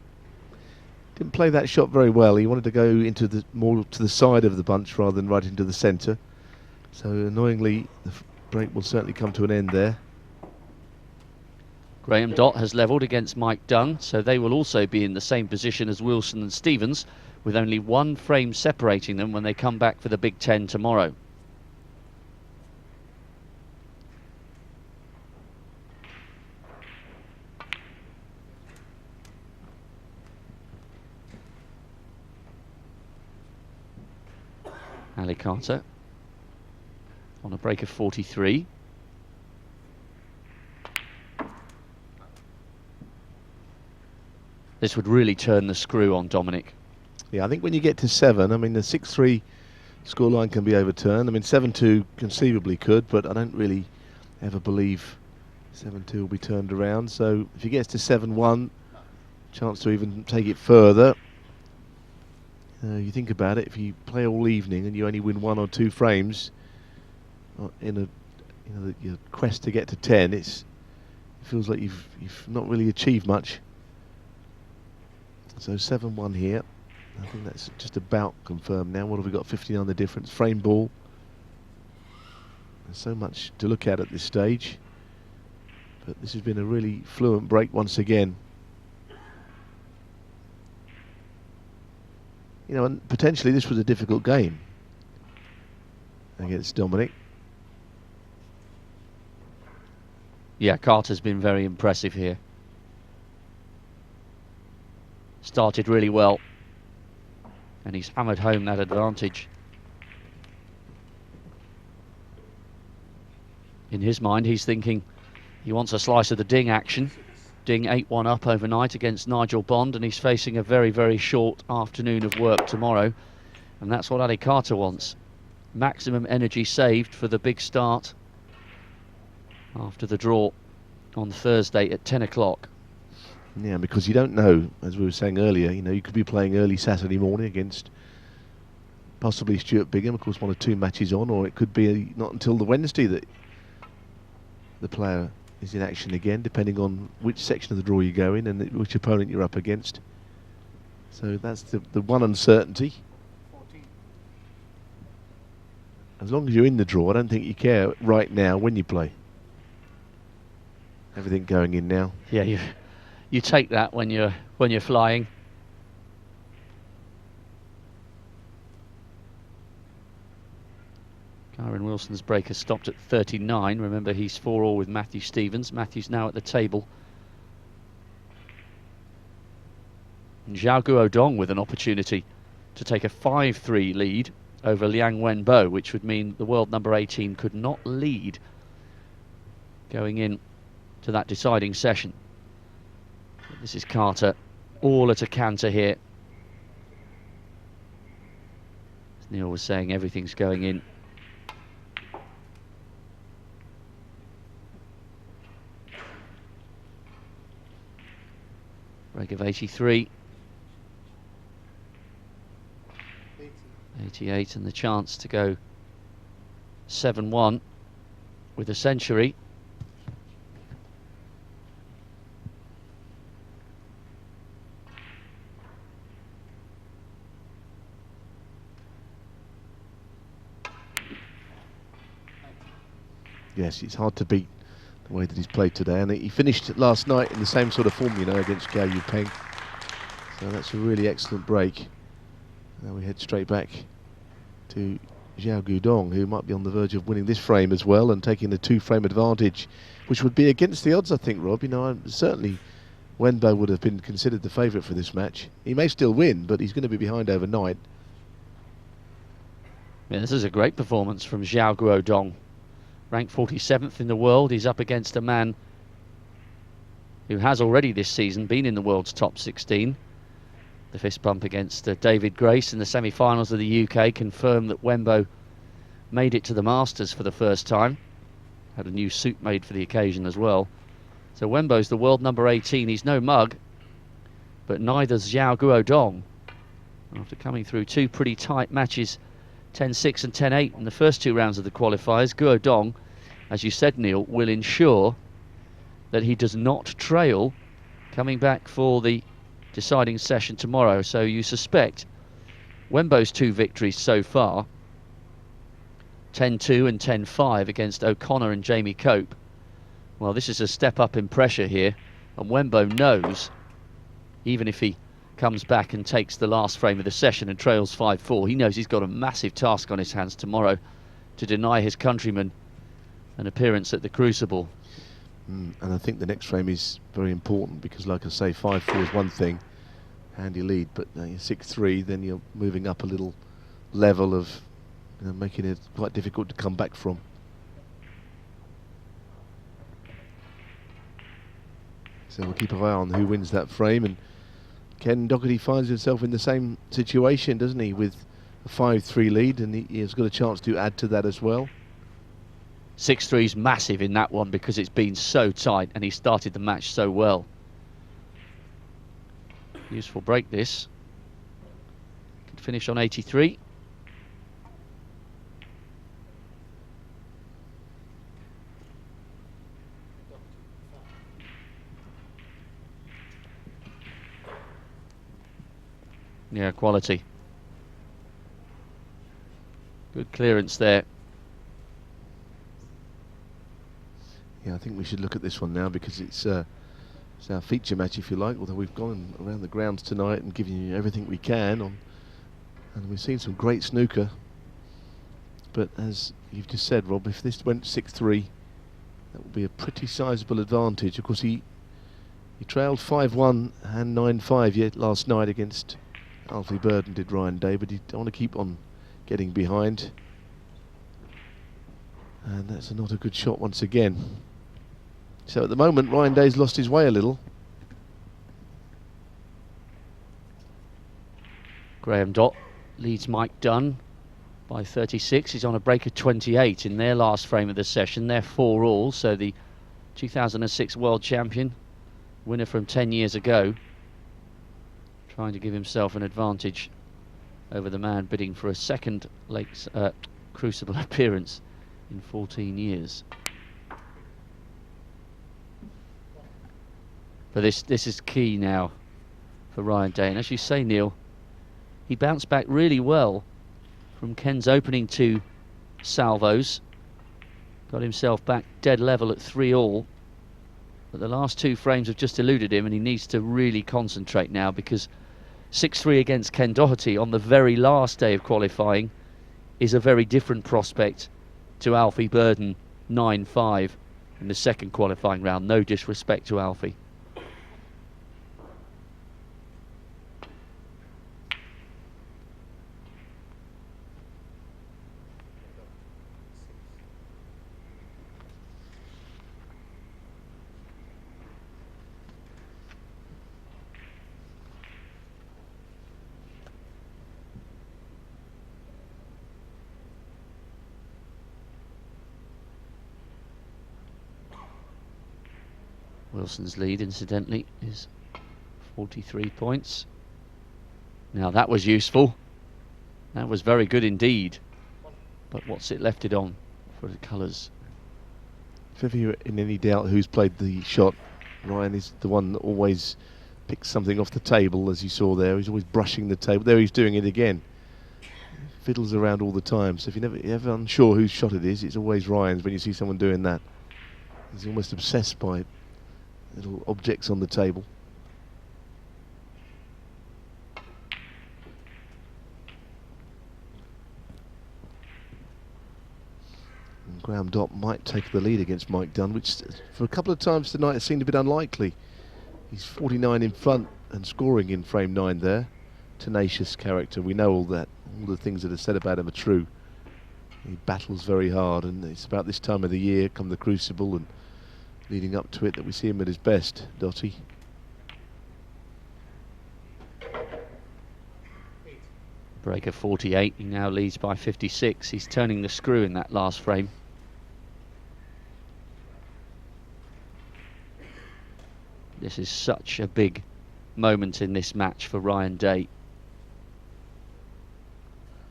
S3: Didn't play that shot very well. He wanted to go into the more to the side of the bunch rather than right into the centre. So annoyingly, the break will certainly come to an end there.
S5: Graham Dott has levelled against Mike Dunn, so they will also be in the same position as Wilson and Stevens, with only 1 frame separating them when they come back for the Big Ten tomorrow. Ali Carter on a break of 43. This would really turn the screw on Dominic.
S3: Yeah, I think when you get to 7, I mean, the 6-3 scoreline can be overturned. I mean, 7-2 conceivably could, but I don't really ever believe 7-2 will be turned around. So if he gets to 7-1, chance to even take it further. You think about it, if you play all evening and you only win 1 or 2 frames in your quest to get to 10, it feels like you've not really achieved much. So 7-1 here. I think that's just about confirmed now. What have we got? 59 the difference. Frame ball. There's so much to look at this stage. But this has been a really fluent break once again. You know, and potentially this was a difficult game against Dominic.
S5: Yeah, Carter's been very impressive here. Started really well, and he's hammered home that advantage. In his mind, he's thinking he wants a slice of the Ding action. Ding 8-1 up overnight against Nigel Bond, and he's facing a very, very short afternoon of work tomorrow, and that's what Ali Carter wants. Maximum energy saved for the big start after the draw on Thursday at 10 o'clock.
S3: Yeah, because you don't know, as we were saying earlier, you know, you could be playing early Saturday morning against possibly Stuart Bingham, of course, 1 or 2 matches on, or it could be not until the Wednesday that the player is in action again, depending on which section of the draw you go in and which opponent you're up against. So that's the one uncertainty.
S6: 14.
S3: As long as you're in the draw, I don't think you care right now when you play. Everything going in now.
S5: Yeah, you take that when you're flying. Kyron Wilson's break has stopped at 39. Remember, he's 4-all with Matthew Stevens. Matthew's now at the table. And Zhao Guodong with an opportunity to take a 5-3 lead over Liang Wenbo, which would mean the world number 18 could not lead going in to that deciding session. This is Carter, all at a canter here. As Neil was saying, everything's going in. Break of 83. 88, and the chance to go 7-1 with a century.
S3: Yes, it's hard to beat the way that he's played today, and he finished last night in the same sort of form, you know, against Gao Yupeng. So that's a really excellent break. Now we head straight back to Zhao Guodong, who might be on the verge of winning this frame as well and taking the 2-frame advantage, which would be against the odds, I think, Rob. You know, certainly Wenbo would have been considered the favourite for this match. He may still win, but he's going to be behind overnight.
S5: Yeah, this is a great performance from Zhao Guodong. Ranked 47th in the world. He's up against a man who has already this season been in the world's top 16. The fist bump against David Grace in the semi-finals of the UK confirmed that Wenbo made it to the Masters for the first time. Had a new suit made for the occasion as well. So Wenbo's the world number 18. He's no mug, but neither's Zhao Guodong. After coming through 2 pretty tight matches, 10-6 and 10-8 in the first 2 rounds of the qualifiers, Guodong, as you said, Neil, will ensure that he does not trail coming back for the deciding session tomorrow. So you suspect Wenbo's 2 victories so far, 10-2 and 10-5 against O'Connor and Jamie Cope. Well, this is a step up in pressure here, and Wenbo knows, even if he comes back and takes the last frame of the session and trails 5-4, he knows he's got a massive task on his hands tomorrow to deny his countrymen an appearance at the Crucible.
S3: And I think the next frame is very important because, like I say, 5-4 is one thing, handy lead, but 6-3, then you're moving up a little level of, you know, making it quite difficult to come back from. So we'll keep an eye on who wins that frame, and Ken Doherty finds himself in the same situation, doesn't he, with a 5-3 lead, and he has got a chance to add to that as well.
S5: 6-3's massive in that one because it's been so tight and he started the match so well. Useful break this. Could finish on 83. Yeah, quality. Good clearance there.
S3: Yeah, I think we should look at this one now because it's our feature match, if you like, although we've gone around the grounds tonight and given you everything we can on, and we've seen some great snooker. But as you've just said, Rob, if this went 6-3, that would be a pretty sizable advantage. Of course, he trailed 5-1 and 9-5 yet last night against Alfie Bird and did Ryan Day, but he don't want to keep on getting behind. And that's not a good shot once again. So at the moment, Ryan Day's lost his way a little.
S5: Graham Dott leads Mike Dunn by 36. He's on a break of 28 in their last frame of the session. They're 4-all, so the 2006 world champion, winner from 10 years ago, trying to give himself an advantage over the man bidding for a second Crucible appearance in 14 years. But this is key now for Ryan Day. And as you say, Neil, he bounced back really well from Ken's opening 2 salvos. Got himself back dead level at 3-all. But the last 2 frames have just eluded him, and he needs to really concentrate now, because 6-3 against Ken Doherty on the very last day of qualifying is a very different prospect to Alfie Burden 9-5 in the second qualifying round. No disrespect to Alfie. Wilson's lead, incidentally, is 43 points. Now that was useful. That was very good indeed. But what's it left it on for the colours?
S3: If ever you're in any doubt who's played the shot, Ryan is the one that always picks something off the table, as you saw there. He's always brushing the table. There he's doing it again. Fiddles around all the time. So if you're ever unsure whose shot it is, it's always Ryan's when you see someone doing that. He's almost obsessed by little objects on the table. And Graham Dott might take the lead against Mike Dunn, which for a couple of times tonight has seemed a bit unlikely. He's 49 in front and scoring in frame 9 there. Tenacious character, we know all that. All the things that are said about him are true. He battles very hard, and it's about this time of the year, come the Crucible and leading up to it, that we see him at his best, Dotty.
S5: Breaker 48, he now leads by 56. He's turning the screw in that last frame. This is such a big moment in this match for Ryan Day.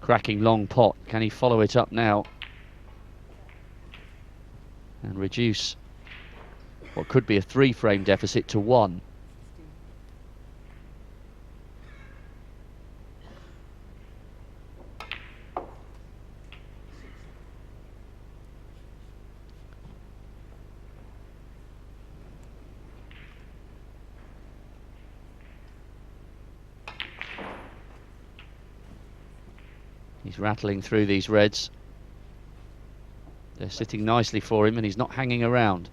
S5: Cracking long pot. Can he follow it up now and reduce what could be a 3-frame deficit to 1? He's rattling through these reds. They're sitting nicely for him, and he's not hanging around.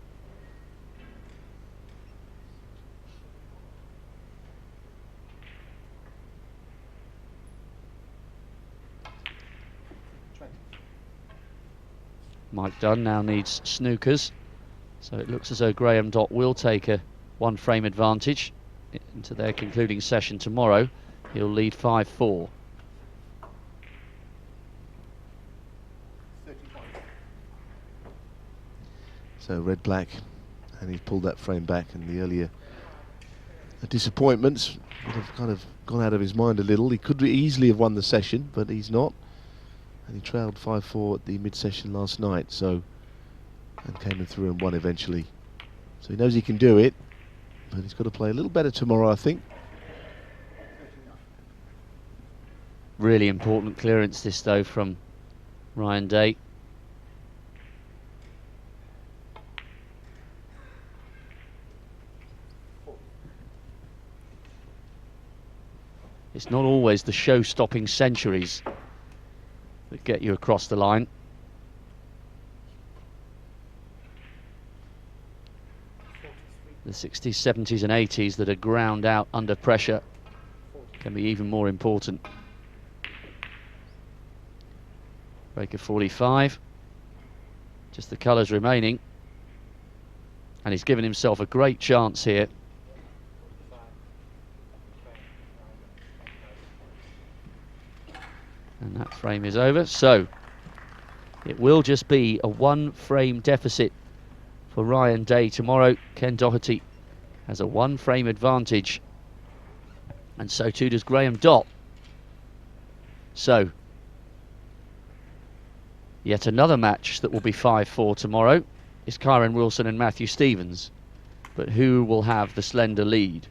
S5: Mike Dunn now needs snookers, so it looks as though Graham Dott will take a 1-frame advantage into their concluding session tomorrow. He'll lead 5-4.
S3: So red-black, and he's pulled that frame back, and the earlier disappointments would have kind of gone out of his mind a little. He could easily have won the session, but he's not. And he trailed 5-4 at the mid-session last night, so, and came through and won eventually. So he knows he can do it, but he's got to play a little better tomorrow, I think.
S5: Really important clearance this, though, from Ryan Day. It's not always the show-stopping centuries that get you across the line. The 60s, 70s and 80s that are ground out under pressure can be even more important. Breaker 45. Just the colours remaining. And he's given himself a great chance here. And that frame is over, so it will just be a 1-frame deficit for Ryan Day tomorrow. Ken Doherty has a 1-frame advantage, and so too does Graham Dott. So, yet another match that will be 5-4 tomorrow is Kyron Wilson and Matthew Stevens. But who will have the slender lead?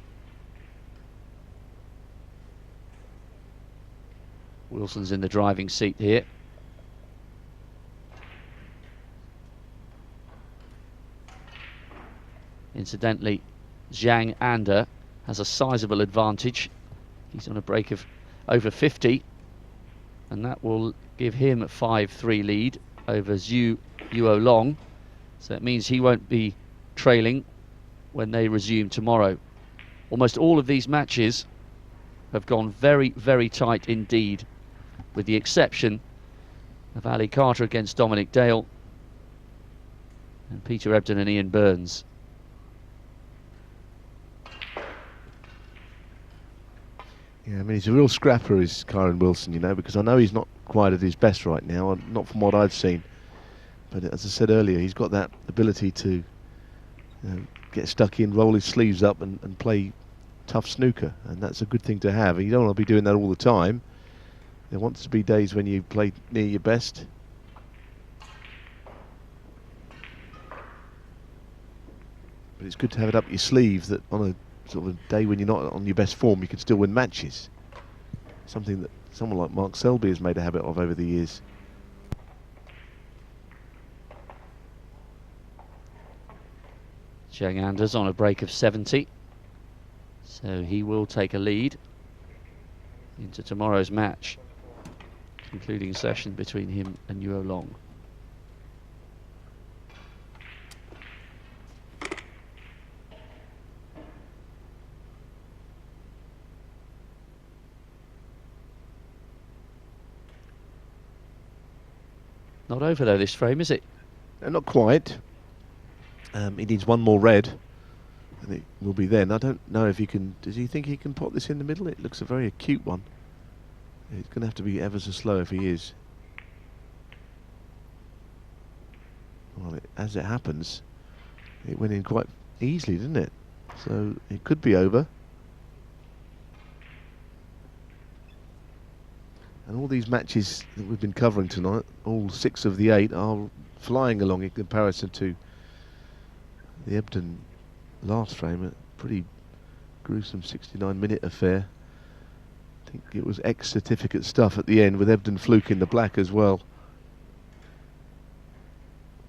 S5: Wilson's in the driving seat here. Incidentally, Zhang Anda has a sizable advantage. He's on a break of over 50, and that will give him a 5-3 lead over Zhu Yuolong. So that means he won't be trailing when they resume tomorrow. Almost all of these matches have gone very, very tight indeed, with the exception of Ali Carter against Dominic Dale and Peter Ebdon and Ian Burns.
S3: Yeah, I mean, he's a real scrapper, is Kyron Wilson, you know, because I know he's not quite at his best right now, not from what I've seen. But as I said earlier, he's got that ability to get stuck in, roll his sleeves up and play tough snooker, and that's a good thing to have. And you don't want to be doing that all the time. There wants to be days when you play near your best. But it's good to have it up your sleeve that on a sort of a day when you're not on your best form, you can still win matches. Something that someone like Mark Selby has made a habit of over the years.
S5: Zhang Anders on a break of 70, so he will take a lead into tomorrow's match, concluding session between him and Yuolong. Not over though, this frame, is it?
S3: Not quite. He needs one more red, and it will be then. I don't know if he can. Does he think he can pop this in the middle? It looks a very acute one. It's going to have to be ever so slow if he is. Well, as it happens, it went in quite easily, didn't it? So it could be over. And all these matches that we've been covering tonight, all 6 of the 8 are flying along in comparison to the Ebdon last frame. A pretty gruesome 69-minute affair. I think it was ex-certificate stuff at the end, with Ebdon fluke in the black as well.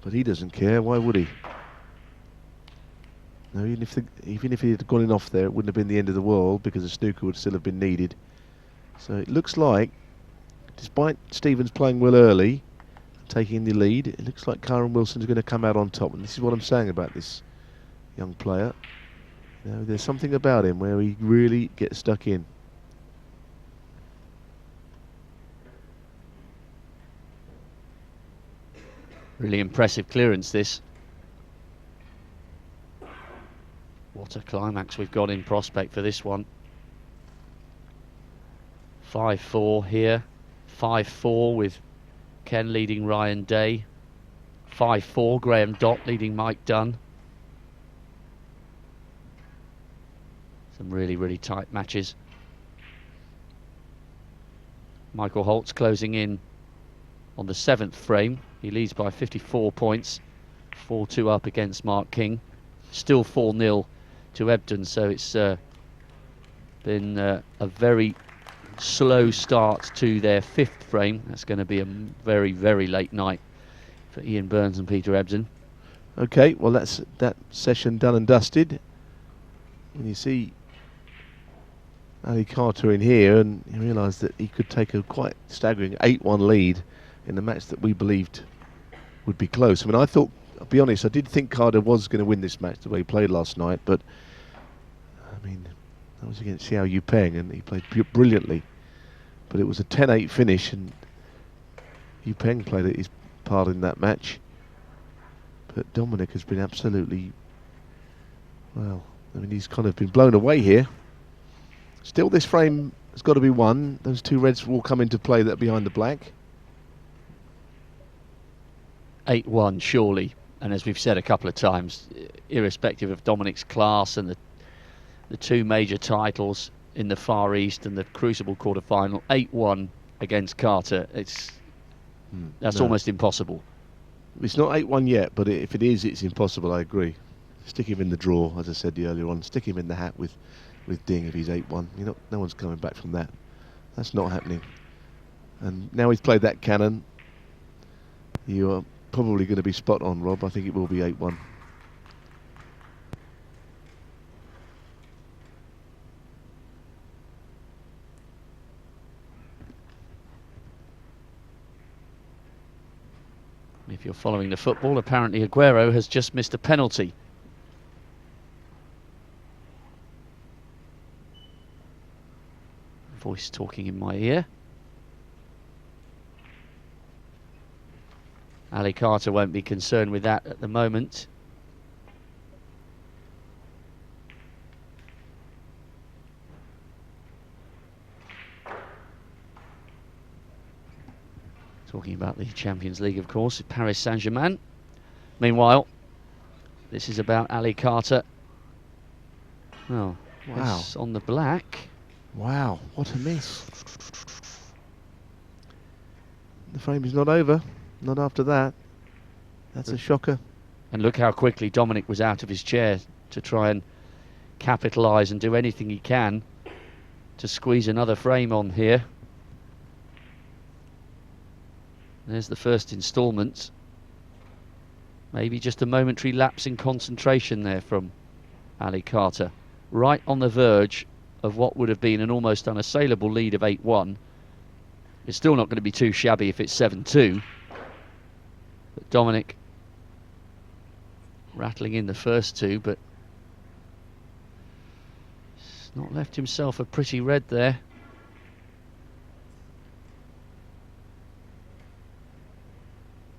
S3: But he doesn't care, why would he? No, even if he had gone in off there, it wouldn't have been the end of the world, because the snooker would still have been needed. So it looks like, despite Stevens playing well early, taking the lead, it looks like Kyron Wilson's going to come out on top. And this is what I'm saying about this young player. You know, there's something about him where he really gets stuck in.
S5: Really impressive clearance, this. What a climax we've got in prospect for this one. 5-4 here. 5-4 with Ken leading Ryan Day. 5-4, Graham Dott leading Mike Dunn. Some really, really tight matches. Michael Holtz closing in on the 7th frame. He leads by 54 points. 4-2 up against Mark King. Still 4-0 to Ebdon, so it's been a very slow start to their 5th frame. That's going to be a very, very late night for Ian Burns and Peter Ebdon.
S3: Okay, well that's that session done and dusted. When you see Ali Carter in here, and you realise that he could take a quite staggering 8-1 lead in a match that we believed would be close. I mean, I thought, I'll be honest, I did think Carter was going to win this match the way he played last night, but I mean, that was against Xiao Yupeng, and he played brilliantly. But it was a 10-8 finish, and Yupeng played his part in that match. But Dominic has been absolutely, well, I mean, he's kind of been blown away here. Still, this frame has got to be won. Those 2 reds will come into play that are behind the black.
S5: 8-1 surely, and as we've said a couple of times, irrespective of Dominic's class and the 2 major titles in the Far East and the Crucible quarter-final, 8-1 against Carter. That's
S3: no.
S5: almost impossible.
S3: It's not 8-1 yet, but if it is, it's impossible. I agree. Stick him in the draw, as I said earlier on. Stick him in the hat with Ding if he's 8-1. No one's coming back from that. That's not happening. And now he's played that cannon, you are probably going to be spot on, Rob. I think it will be 8-1.
S5: If you're following the football, apparently Aguero has just missed a penalty. Voice talking in my ear. Ali Carter won't be concerned with that at the moment. Talking about the Champions League, of course, Paris Saint-Germain. Meanwhile, this is about Ali Carter. Oh,
S3: wow.
S5: On the black.
S3: Wow, what a miss. The frame is not over. Not after that. That's a shocker.
S5: And look how quickly Dominic was out of his chair to try and capitalise and do anything he can to squeeze another frame on here. There's the first instalment. Maybe just a momentary lapse in concentration there from Ali Carter. Right on the verge of what would have been an almost unassailable lead of 8-1. It's still not going to be too shabby if it's 7-2. But Dominic rattling in the first two, but he's not left himself a pretty red there.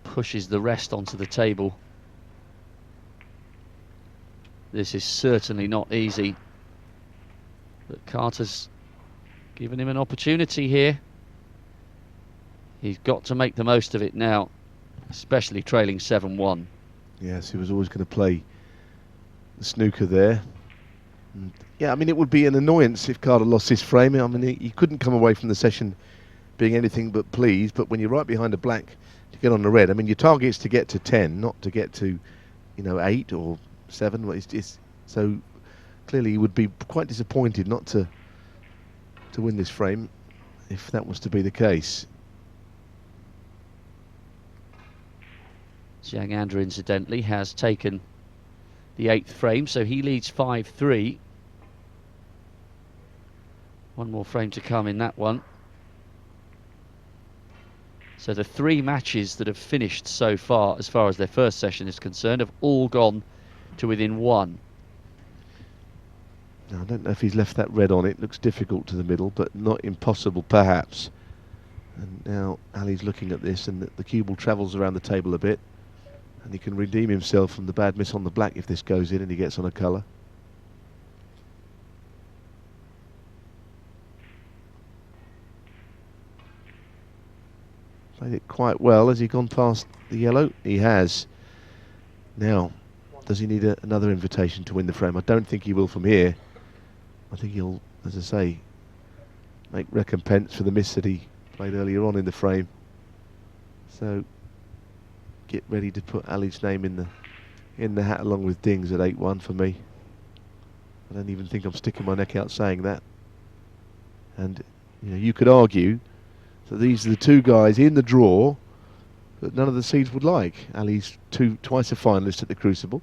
S5: Pushes the rest onto the table. This is certainly not easy, but Carter's given him an opportunity here. He's got to make the most of it now, especially trailing 7-1.
S3: Yes, he was always going to play the snooker there. And yeah, I mean, it would be an annoyance if Carter lost this frame. I mean, he couldn't come away from the session being anything but pleased, but when you're right behind a black to get on the red, I mean, your target's to get to 10, not to get to, 8 or 7. It's so clearly he would be quite disappointed not to win this frame if that was to be the case.
S5: Zhang Anda, incidentally, has taken the 8th frame, so he leads 5-3. One more frame to come in that one. So the 3 matches that have finished so far as their first session is concerned, have all gone to within 1.
S3: Now, I don't know if he's left that red on. It looks difficult to the middle, but not impossible, perhaps. And now Ali's looking at this, and the cue ball travels around the table a bit. And he can redeem himself from the bad miss on the black if this goes in and he gets on a colour. Played it quite well. Has he gone past the yellow? He has. Now, does he need another invitation to win the frame? I don't think he will from here. I think he'll, as I say, make recompense for the miss that he played earlier on in the frame. So get ready to put Ali's name in the hat along with Ding's at 8-1 for me. I don't even think I'm sticking my neck out saying that. And you could argue that these are the 2 guys in the draw that none of the seeds would like. Ali's twice a finalist at the Crucible.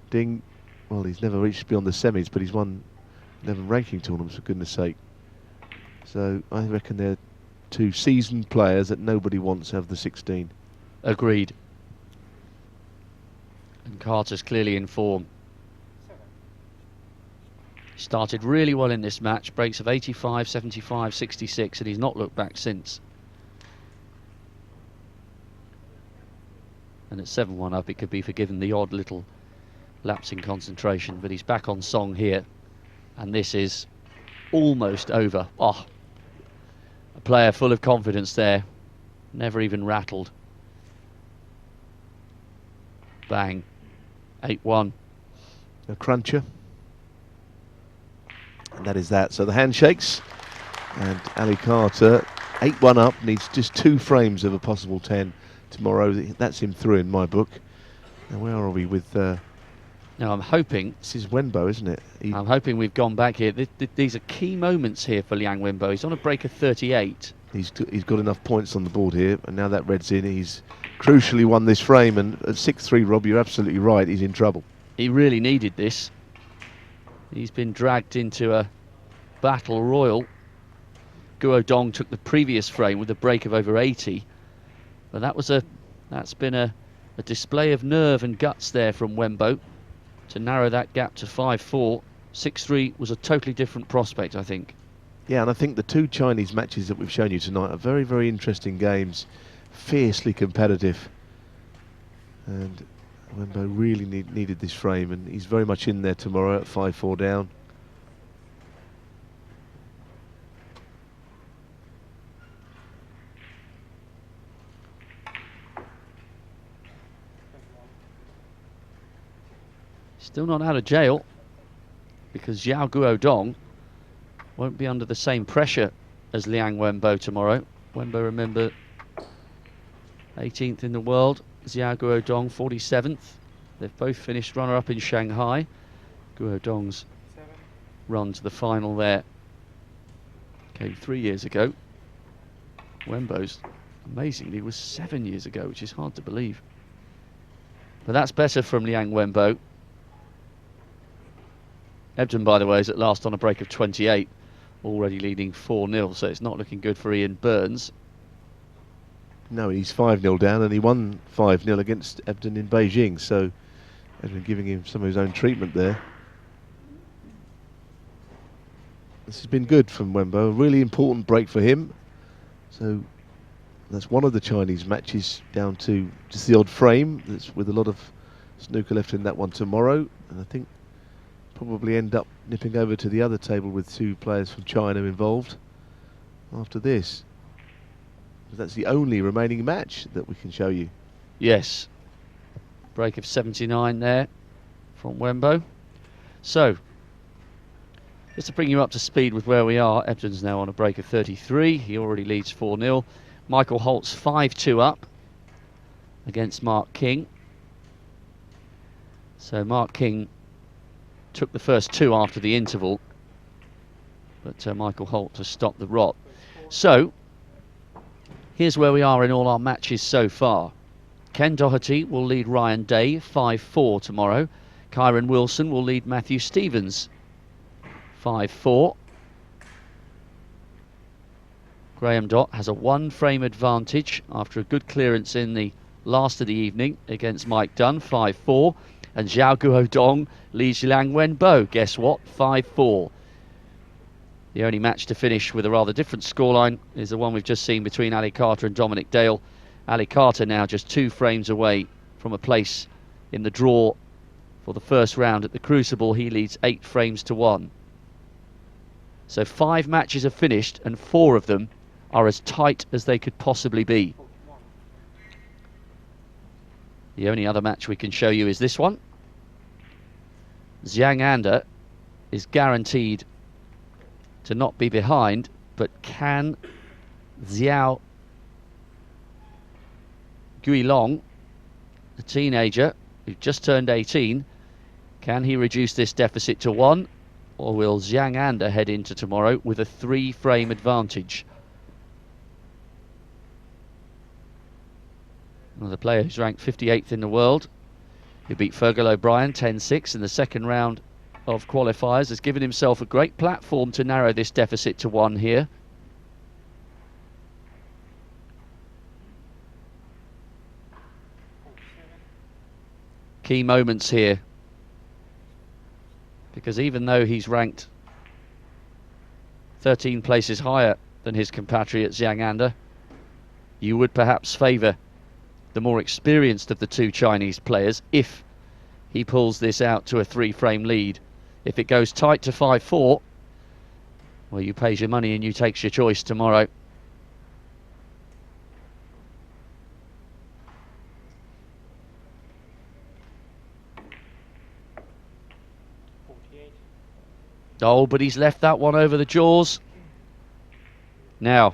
S3: Ding, well, he's never reached beyond the semis, but he's won 11 ranking tournaments, for goodness sake. So I reckon they're 2 seasoned players that nobody wants to have the 16.
S5: Agreed. And Carter's clearly in form. Started really well in this match, breaks of 85, 75, 66, and he's not looked back since. And at 7-1 up, it could be forgiven the odd little lapse in concentration, but he's back on song here, and this is almost over. Oh, a player full of confidence there, never even rattled. Bang, 8-1.
S3: A cruncher. And that is that. So the handshakes, and Ali Carter 8-1 up, needs just 2 frames of a possible 10 tomorrow. That's him through in my book. Now where are we with...
S5: Now I'm hoping...
S3: This is Wenbo, isn't it?
S5: I'm hoping we've gone back here. These are key moments here for Liang Wenbo. He's on a break of 38.
S3: He's got enough points on the board here, and now that red's in, he's crucially won this frame, and at 6-3, Rob, you're absolutely right, he's in trouble.
S5: He really needed this. He's been dragged into a battle royal. Guo Dong took the previous frame with a break of over 80. But that's been a display of nerve and guts there from Wenbo to narrow that gap to 5-4. 6-3 was a totally different prospect, I think.
S3: Yeah, and I think the 2 Chinese matches that we've shown you tonight are very, very interesting games, fiercely competitive. And Wenbo really needed this frame, and he's very much in there tomorrow at 5-4 down.
S5: Still not out of jail, because Xiao Guodong won't be under the same pressure as Liang Wenbo tomorrow. Wenbo, remember, 18th in the world. Xiao Guodong, 47th. They've both finished runner-up in Shanghai. Guodong's run to the final there came 3 years ago. Wenbo's, amazingly, was 7 years ago, which is hard to believe. But that's better from Liang Wenbo. Ebden, by the way, is at last on a break of 28, already leading 4-0, so it's not looking good for Ian Burns.
S3: No, he's 5-0 down, and he won 5-0 against Ebden in Beijing, so Ebden giving him some of his own treatment there. This has been good from Wenbo, a really important break for him. So that's one of the Chinese matches down to just the odd frame. That's with a lot of snooker left in that one tomorrow, and I think probably end up nipping over to the other table with 2 players from China involved after this. That's the only remaining match that we can show you.
S5: Yes. Break of 79 there from Wenbo. So, just to bring you up to speed with where we are, Ebden's now on a break of 33. He already leads 4-0. Michael Holt's 5-2 up against Mark King. So Mark King took the first 2 after the interval, but Michael Holt has stopped the rot. So, here's where we are in all our matches so far. Ken Doherty will lead Ryan Day 5-4 tomorrow. Kyron Wilson will lead Matthew Stevens 5-4. Graham Dott has a 1-frame advantage after a good clearance in the last of the evening against Mike Dunn, 5-4. And Xiao Guodong leads Liang Wenbo, guess what, 5-4. The only match to finish with a rather different scoreline is the one we've just seen between Ali Carter and Dominic Dale. Ali Carter now just 2 frames away from a place in the draw for the first round at the Crucible. He leads 8 frames to 1. So 5 matches are finished, and 4 of them are as tight as they could possibly be. The only other match we can show you is this one. Zhang Anda is guaranteed to not be behind, but can Xiao Guilong, the teenager who just turned 18, can he reduce this deficit to 1, or will Zhang Anda head into tomorrow with a 3-frame advantage? Another player who's ranked 58th in the world, who beat Fergal O'Brien 10-6 in the second round of qualifiers, has given himself a great platform to narrow this deficit to 1 here. Key moments here, because even though he's ranked 13 places higher than his compatriot Zhang Anda, you would perhaps favour the more experienced of the 2 Chinese players if he pulls this out to a 3-frame lead. If it goes tight to 5-4, well, you pays your money and you takes your choice tomorrow. Oh, but he's left that one over the jaws. Now,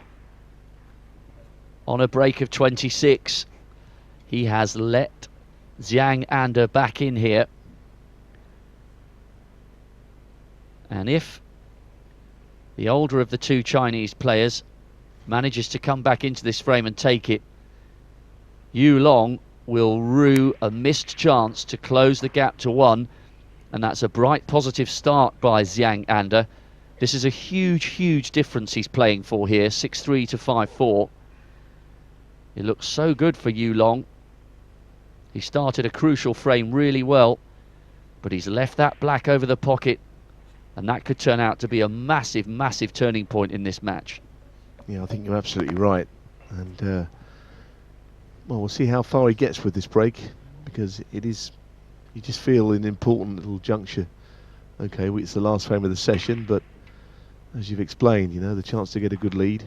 S5: on a break of 26. He has let Zhang Anda back in here. And if the older of the two Chinese players manages to come back into this frame and take it, Yu Long will rue a missed chance to close the gap to 1, and that's a bright positive start by Zhang Anda. This is a huge difference he's playing for here, 6-3 to 5-4. It looks so good for Yu Long. He started a crucial frame really well, but he's left that black over the pocket, and that could turn out to be a massive turning point in this match.
S3: Yeah, I think you're absolutely right. And well, we'll see how far he gets with this break, because it is, you just feel an important little juncture. Okay, it's the last frame of the session, but as you've explained, you know, the chance to get a good lead.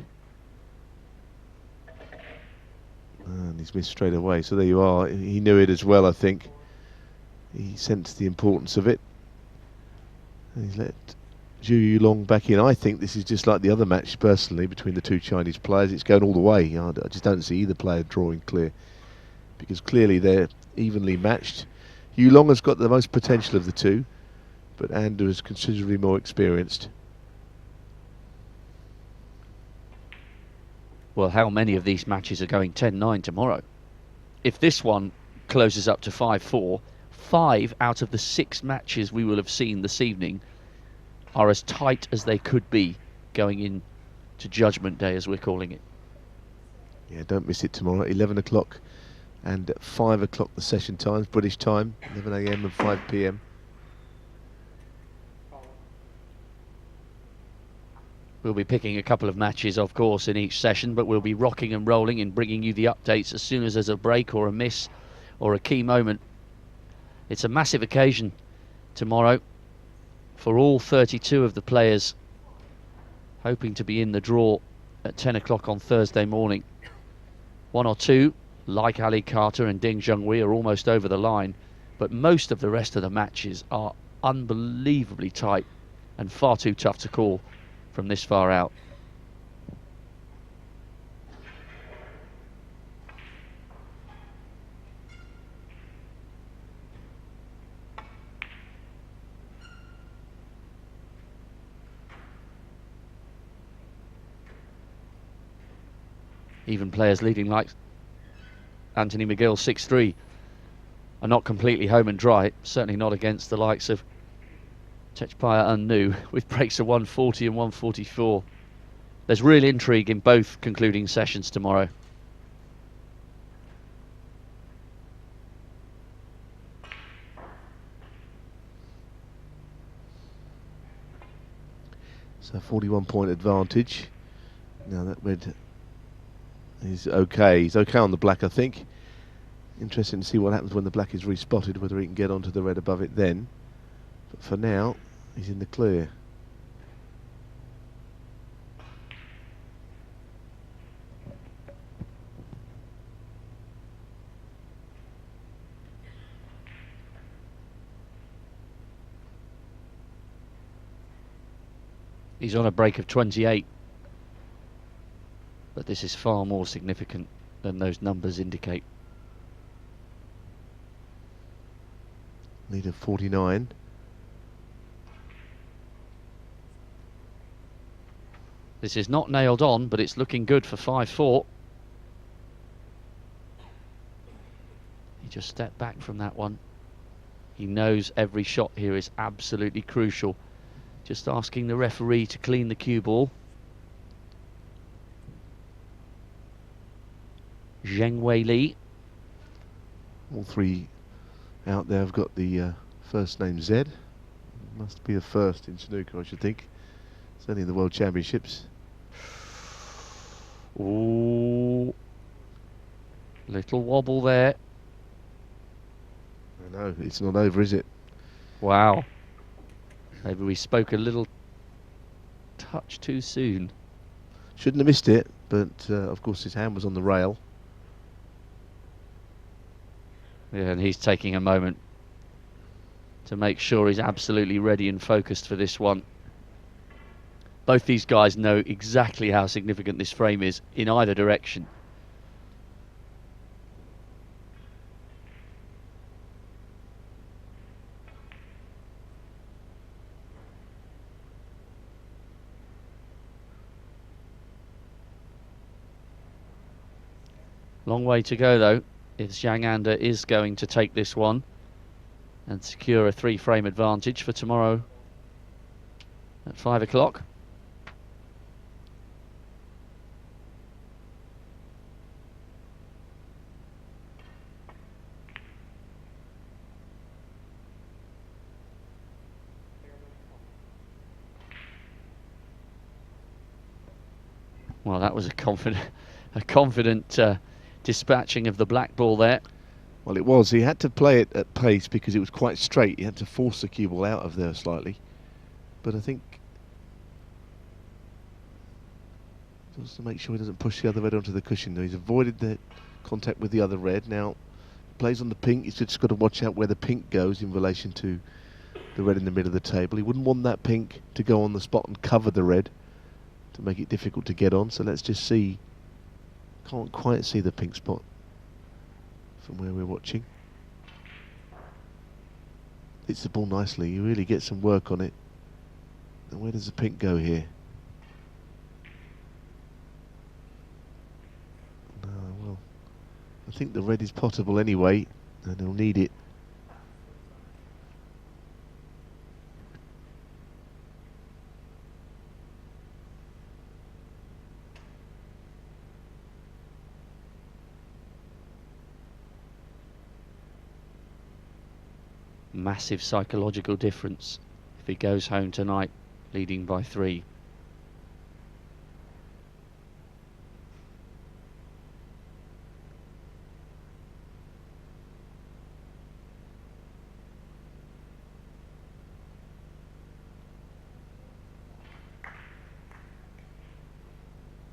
S3: And he's missed straight away. So there you are. He knew it as well, I think. He sensed the importance of it. And he's let Yu Long back in. I think this is just like the other match, personally, between the two Chinese players. It's going all the way. I just don't see either player drawing clear, because clearly they're evenly matched. Yu Long has got the most potential of the two, but Anda is considerably more experienced.
S5: Well, how many of these matches are going 10-9 tomorrow? If this one closes up to 5-4, 5 out of the 6 matches we will have seen this evening are as tight as they could be going in to Judgment Day, as we're calling it.
S3: Yeah, don't miss it tomorrow, 11 o'clock and 5 o'clock the session times, British time, 11 AM and 5 PM.
S5: We'll be picking a couple of matches, of course, in each session, but we'll be rocking and rolling and bringing you the updates as soon as there's a break or a miss or a key moment. It's a massive occasion tomorrow for all 32 of the players hoping to be in the draw at 10 o'clock on Thursday morning. 1 or 2, like Ali Carter and Ding Junhui, are almost over the line, but most of the rest of the matches are unbelievably tight and far too tough to call from this far out. Even players leading like Anthony McGill 6-3 are not completely home and dry, certainly not against the likes of Techpaya Unnu, with breaks of 140 and 144. There's real intrigue in both concluding sessions tomorrow.
S3: So 41-point advantage. Now that red is okay. He's okay on the black, I think. Interesting to see what happens when the black is respotted, whether he can get onto the red above it then. But for now, he's in the clear.
S5: He's on a break of 28. But this is far more significant than those numbers indicate.
S3: Lead of 49.
S5: This is not nailed on, but it's looking good for 5-4. He just stepped back from that one. He knows every shot here is absolutely crucial. Just asking the referee to clean the cue ball. Zheng Wei Li.
S3: All three out there have got the first name Z. Must be a first in snooker, I should think. Certainly in the World Championships.
S5: Ooh. Little wobble there.
S3: I know, it's not over, is it?
S5: Wow. Maybe we spoke a little touch too soon.
S3: Shouldn't have missed it, but of course his hand was on the rail.
S5: Yeah, and he's taking a moment to make sure he's absolutely ready and focused for this one. Both these guys know exactly how significant this frame is in either direction. Long way to go though, if Zhang Anda is going to take this one and secure a 3-frame advantage for tomorrow at 5 o'clock. Well, that was a confident dispatching of the black ball there.
S3: Well, it was. He had to play it at pace because it was quite straight. He had to force the cue ball out of there slightly. But I think just to make sure he doesn't push the other red onto the cushion. He's avoided the contact with the other red. Now, plays on the pink. He's just got to watch out where the pink goes in relation to the red in the middle of the table. He wouldn't want that pink to go on the spot and cover the red to make it difficult to get on. So let's just see. Can't quite see the pink spot from where we're watching. Hits the ball nicely. You really get some work on it. And where does the pink go here? No, well, I think the red is potable anyway, and he'll need it.
S5: Massive psychological difference if he goes home tonight leading by 3.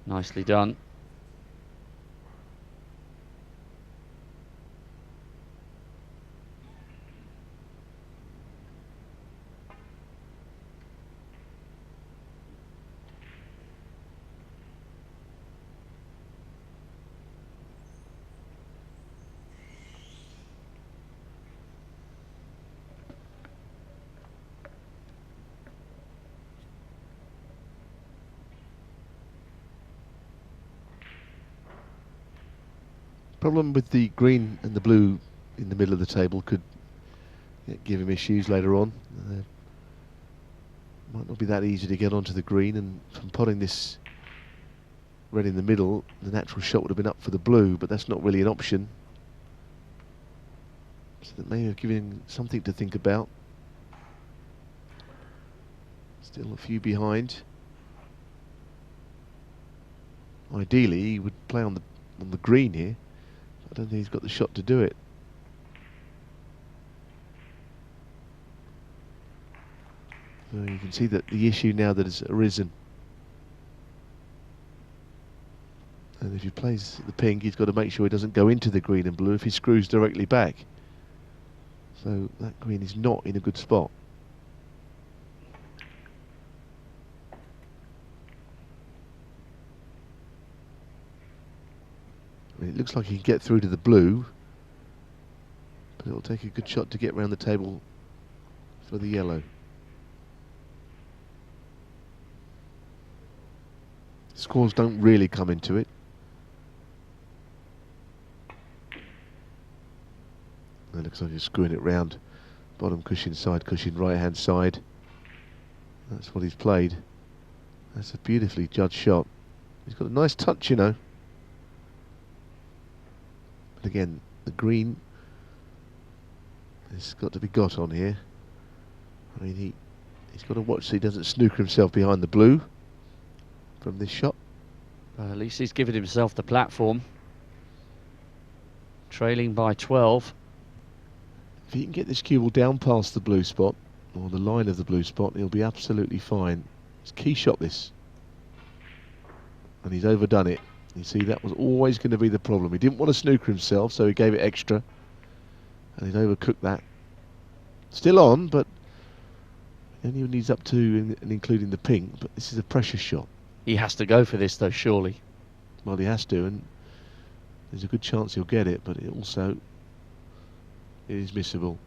S5: Nicely done.
S3: Problem with the green and the blue in the middle of the table could give him issues later on. Might not be that easy to get onto the green, and from potting this red in the middle, the natural shot would have been up for the blue, but that's not really an option. So that may have given him something to think about. Still a few behind. Ideally, he would play on the green here. I don't think he's got the shot to do it. So you can see that the issue now that has arisen. And if he plays the pink, he's got to make sure he doesn't go into the green and blue if he screws directly back. So that green is not in a good spot. I mean, it looks like he can get through to the blue, but it'll take a good shot to get around the table for the yellow. Scores don't really come into it. It looks like he's screwing it round. Bottom cushion, side cushion, right hand side. That's what he's played. That's a beautifully judged shot. He's got a nice touch, you know. But again, the green has got to be got on here. I mean, he's got to watch so he doesn't snooker himself behind the blue from this shot.
S5: At least he's given himself the platform. Trailing by 12.
S3: If he can get this cue ball down past the blue spot, or the line of the blue spot, he'll be absolutely fine. It's a key shot, this. And he's overdone it. You see, that was always going to be the problem. He didn't want to snooker himself, so he gave it extra. And he's overcooked that. Still on, but he only needs up to and including the pink. But this is a pressure shot.
S5: He has to go for this, though, surely.
S3: Well, he has to, and there's a good chance he'll get it, but it also is missable.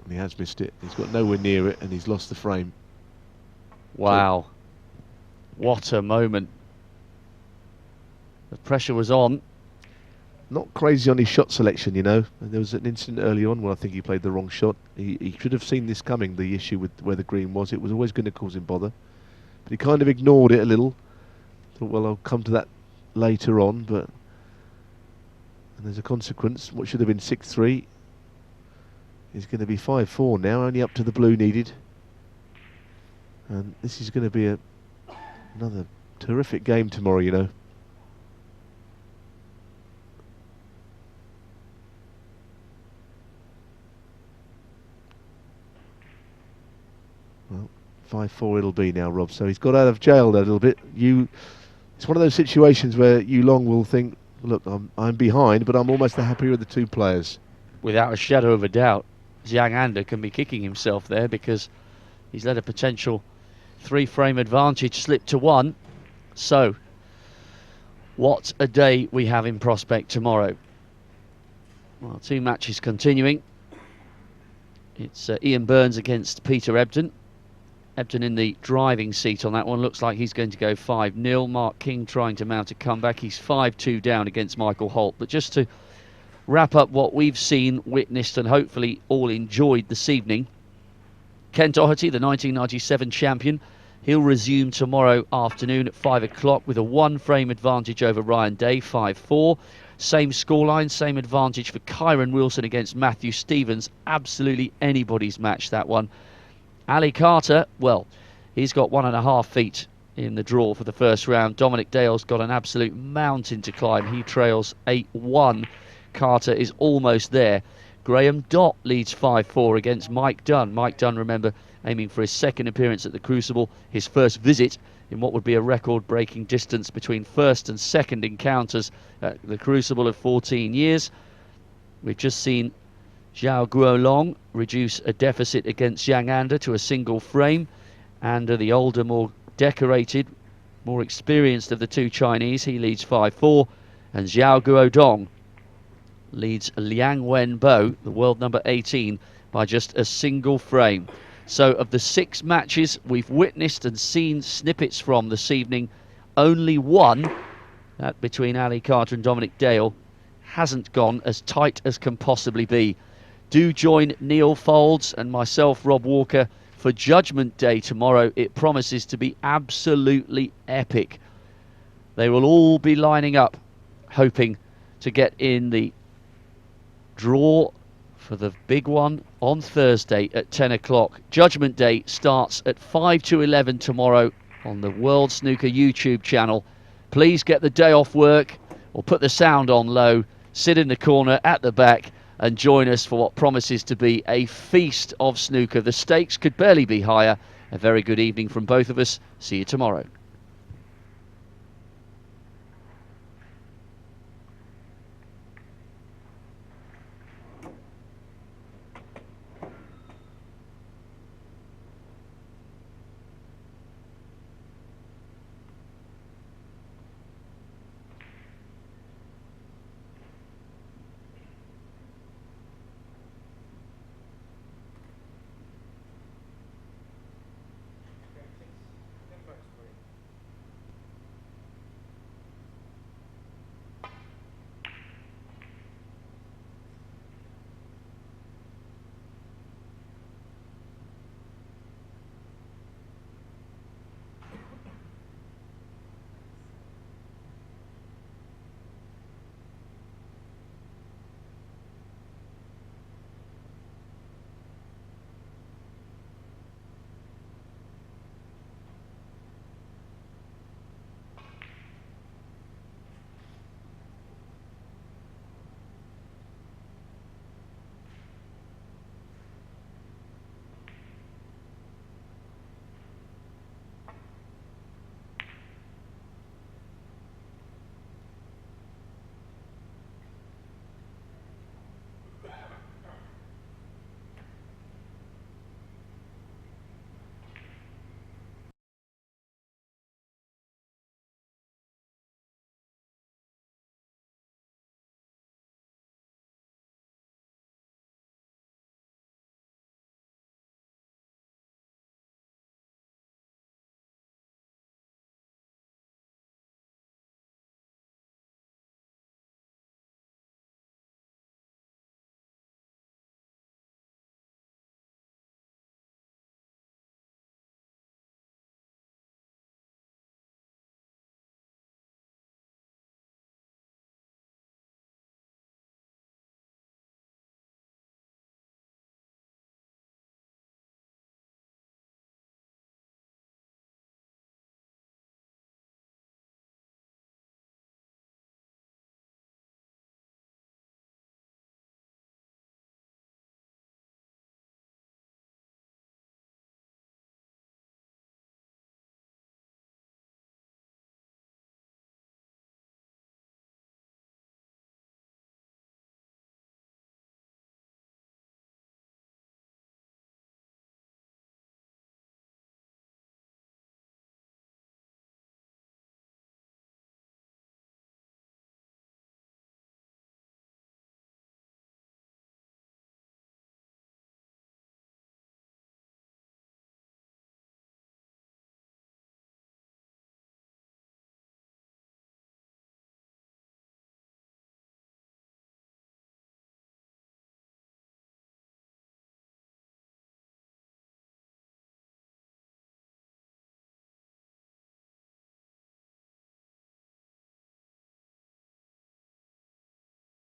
S3: And he has missed it. He's got nowhere near it, and he's lost the frame.
S5: Wow. What a moment. The pressure was on.
S3: Not crazy on his shot selection, you know. And there was an incident early on where I think he played the wrong shot. He should have seen this coming, the issue with where the green was. It was always going to cause him bother. But he kind of ignored it a little. Thought, well, I'll come to that later on, but... And there's a consequence. What should have been 6-3 is going to be 5-4 now, only up to the blue needed. And this is going to be another terrific game tomorrow, you know. Well, 5-4 it'll be now, Rob. So he's got out of jail a little bit. It's one of those situations where Yu Long will think, look, I'm behind, but I'm almost the happier of the two players.
S5: Without a shadow of a doubt, Zhang Anda can be kicking himself there because he's let a potential 3-frame advantage slip to 1. So, what a day we have in prospect tomorrow. Well, 2 matches continuing. It's Ian Burns against Peter Ebden. Ebden in the driving seat on that one. Looks like he's going to go 5-0. Mark King trying to mount a comeback. He's 5-2 down against Michael Holt. But just to wrap up what we've seen, witnessed and hopefully all enjoyed this evening, Ken Doherty, the 1997 champion, he'll resume tomorrow afternoon at 5 o'clock with a 1-frame advantage over Ryan Day, 5-4. Same scoreline, same advantage for Kyron Wilson against Matthew Stevens. Absolutely anybody's match, that one. Ali Carter, well, he's got 1.5 feet in the draw for the first round. Dominic Dale's got an absolute mountain to climb. He trails 8-1. Carter is almost there. Graham Dott leads 5-4 against Mike Dunn. Mike Dunn, remember, aiming for his second appearance at the Crucible, his first visit in what would be a record-breaking distance between first and second encounters at the Crucible of 14 years. We've just seen Zhao Guolong reduce a deficit against Zhang Anda to a single frame. Anda, the older, more decorated, more experienced of the two Chinese, he leads 5-4. And Zhao Guodong leads Liang Wenbo, the world number 18, by just a single frame. So of the 6 matches we've witnessed and seen snippets from this evening, only one, that between Ali Carter and Dominic Dale, hasn't gone as tight as can possibly be. Do join Neil Folds and myself, Rob Walker, for Judgement Day tomorrow. It promises to be absolutely epic. They will all be lining up, hoping to get in the draw for the big one on Thursday at 10 o'clock. Judgement Day starts at 5 to 11 tomorrow on the World Snooker YouTube channel. Please get the day off work or put the sound on low, sit in the corner at the back and join us for what promises to be a feast of snooker. The stakes could barely be higher. A very good evening from both of us. See you tomorrow.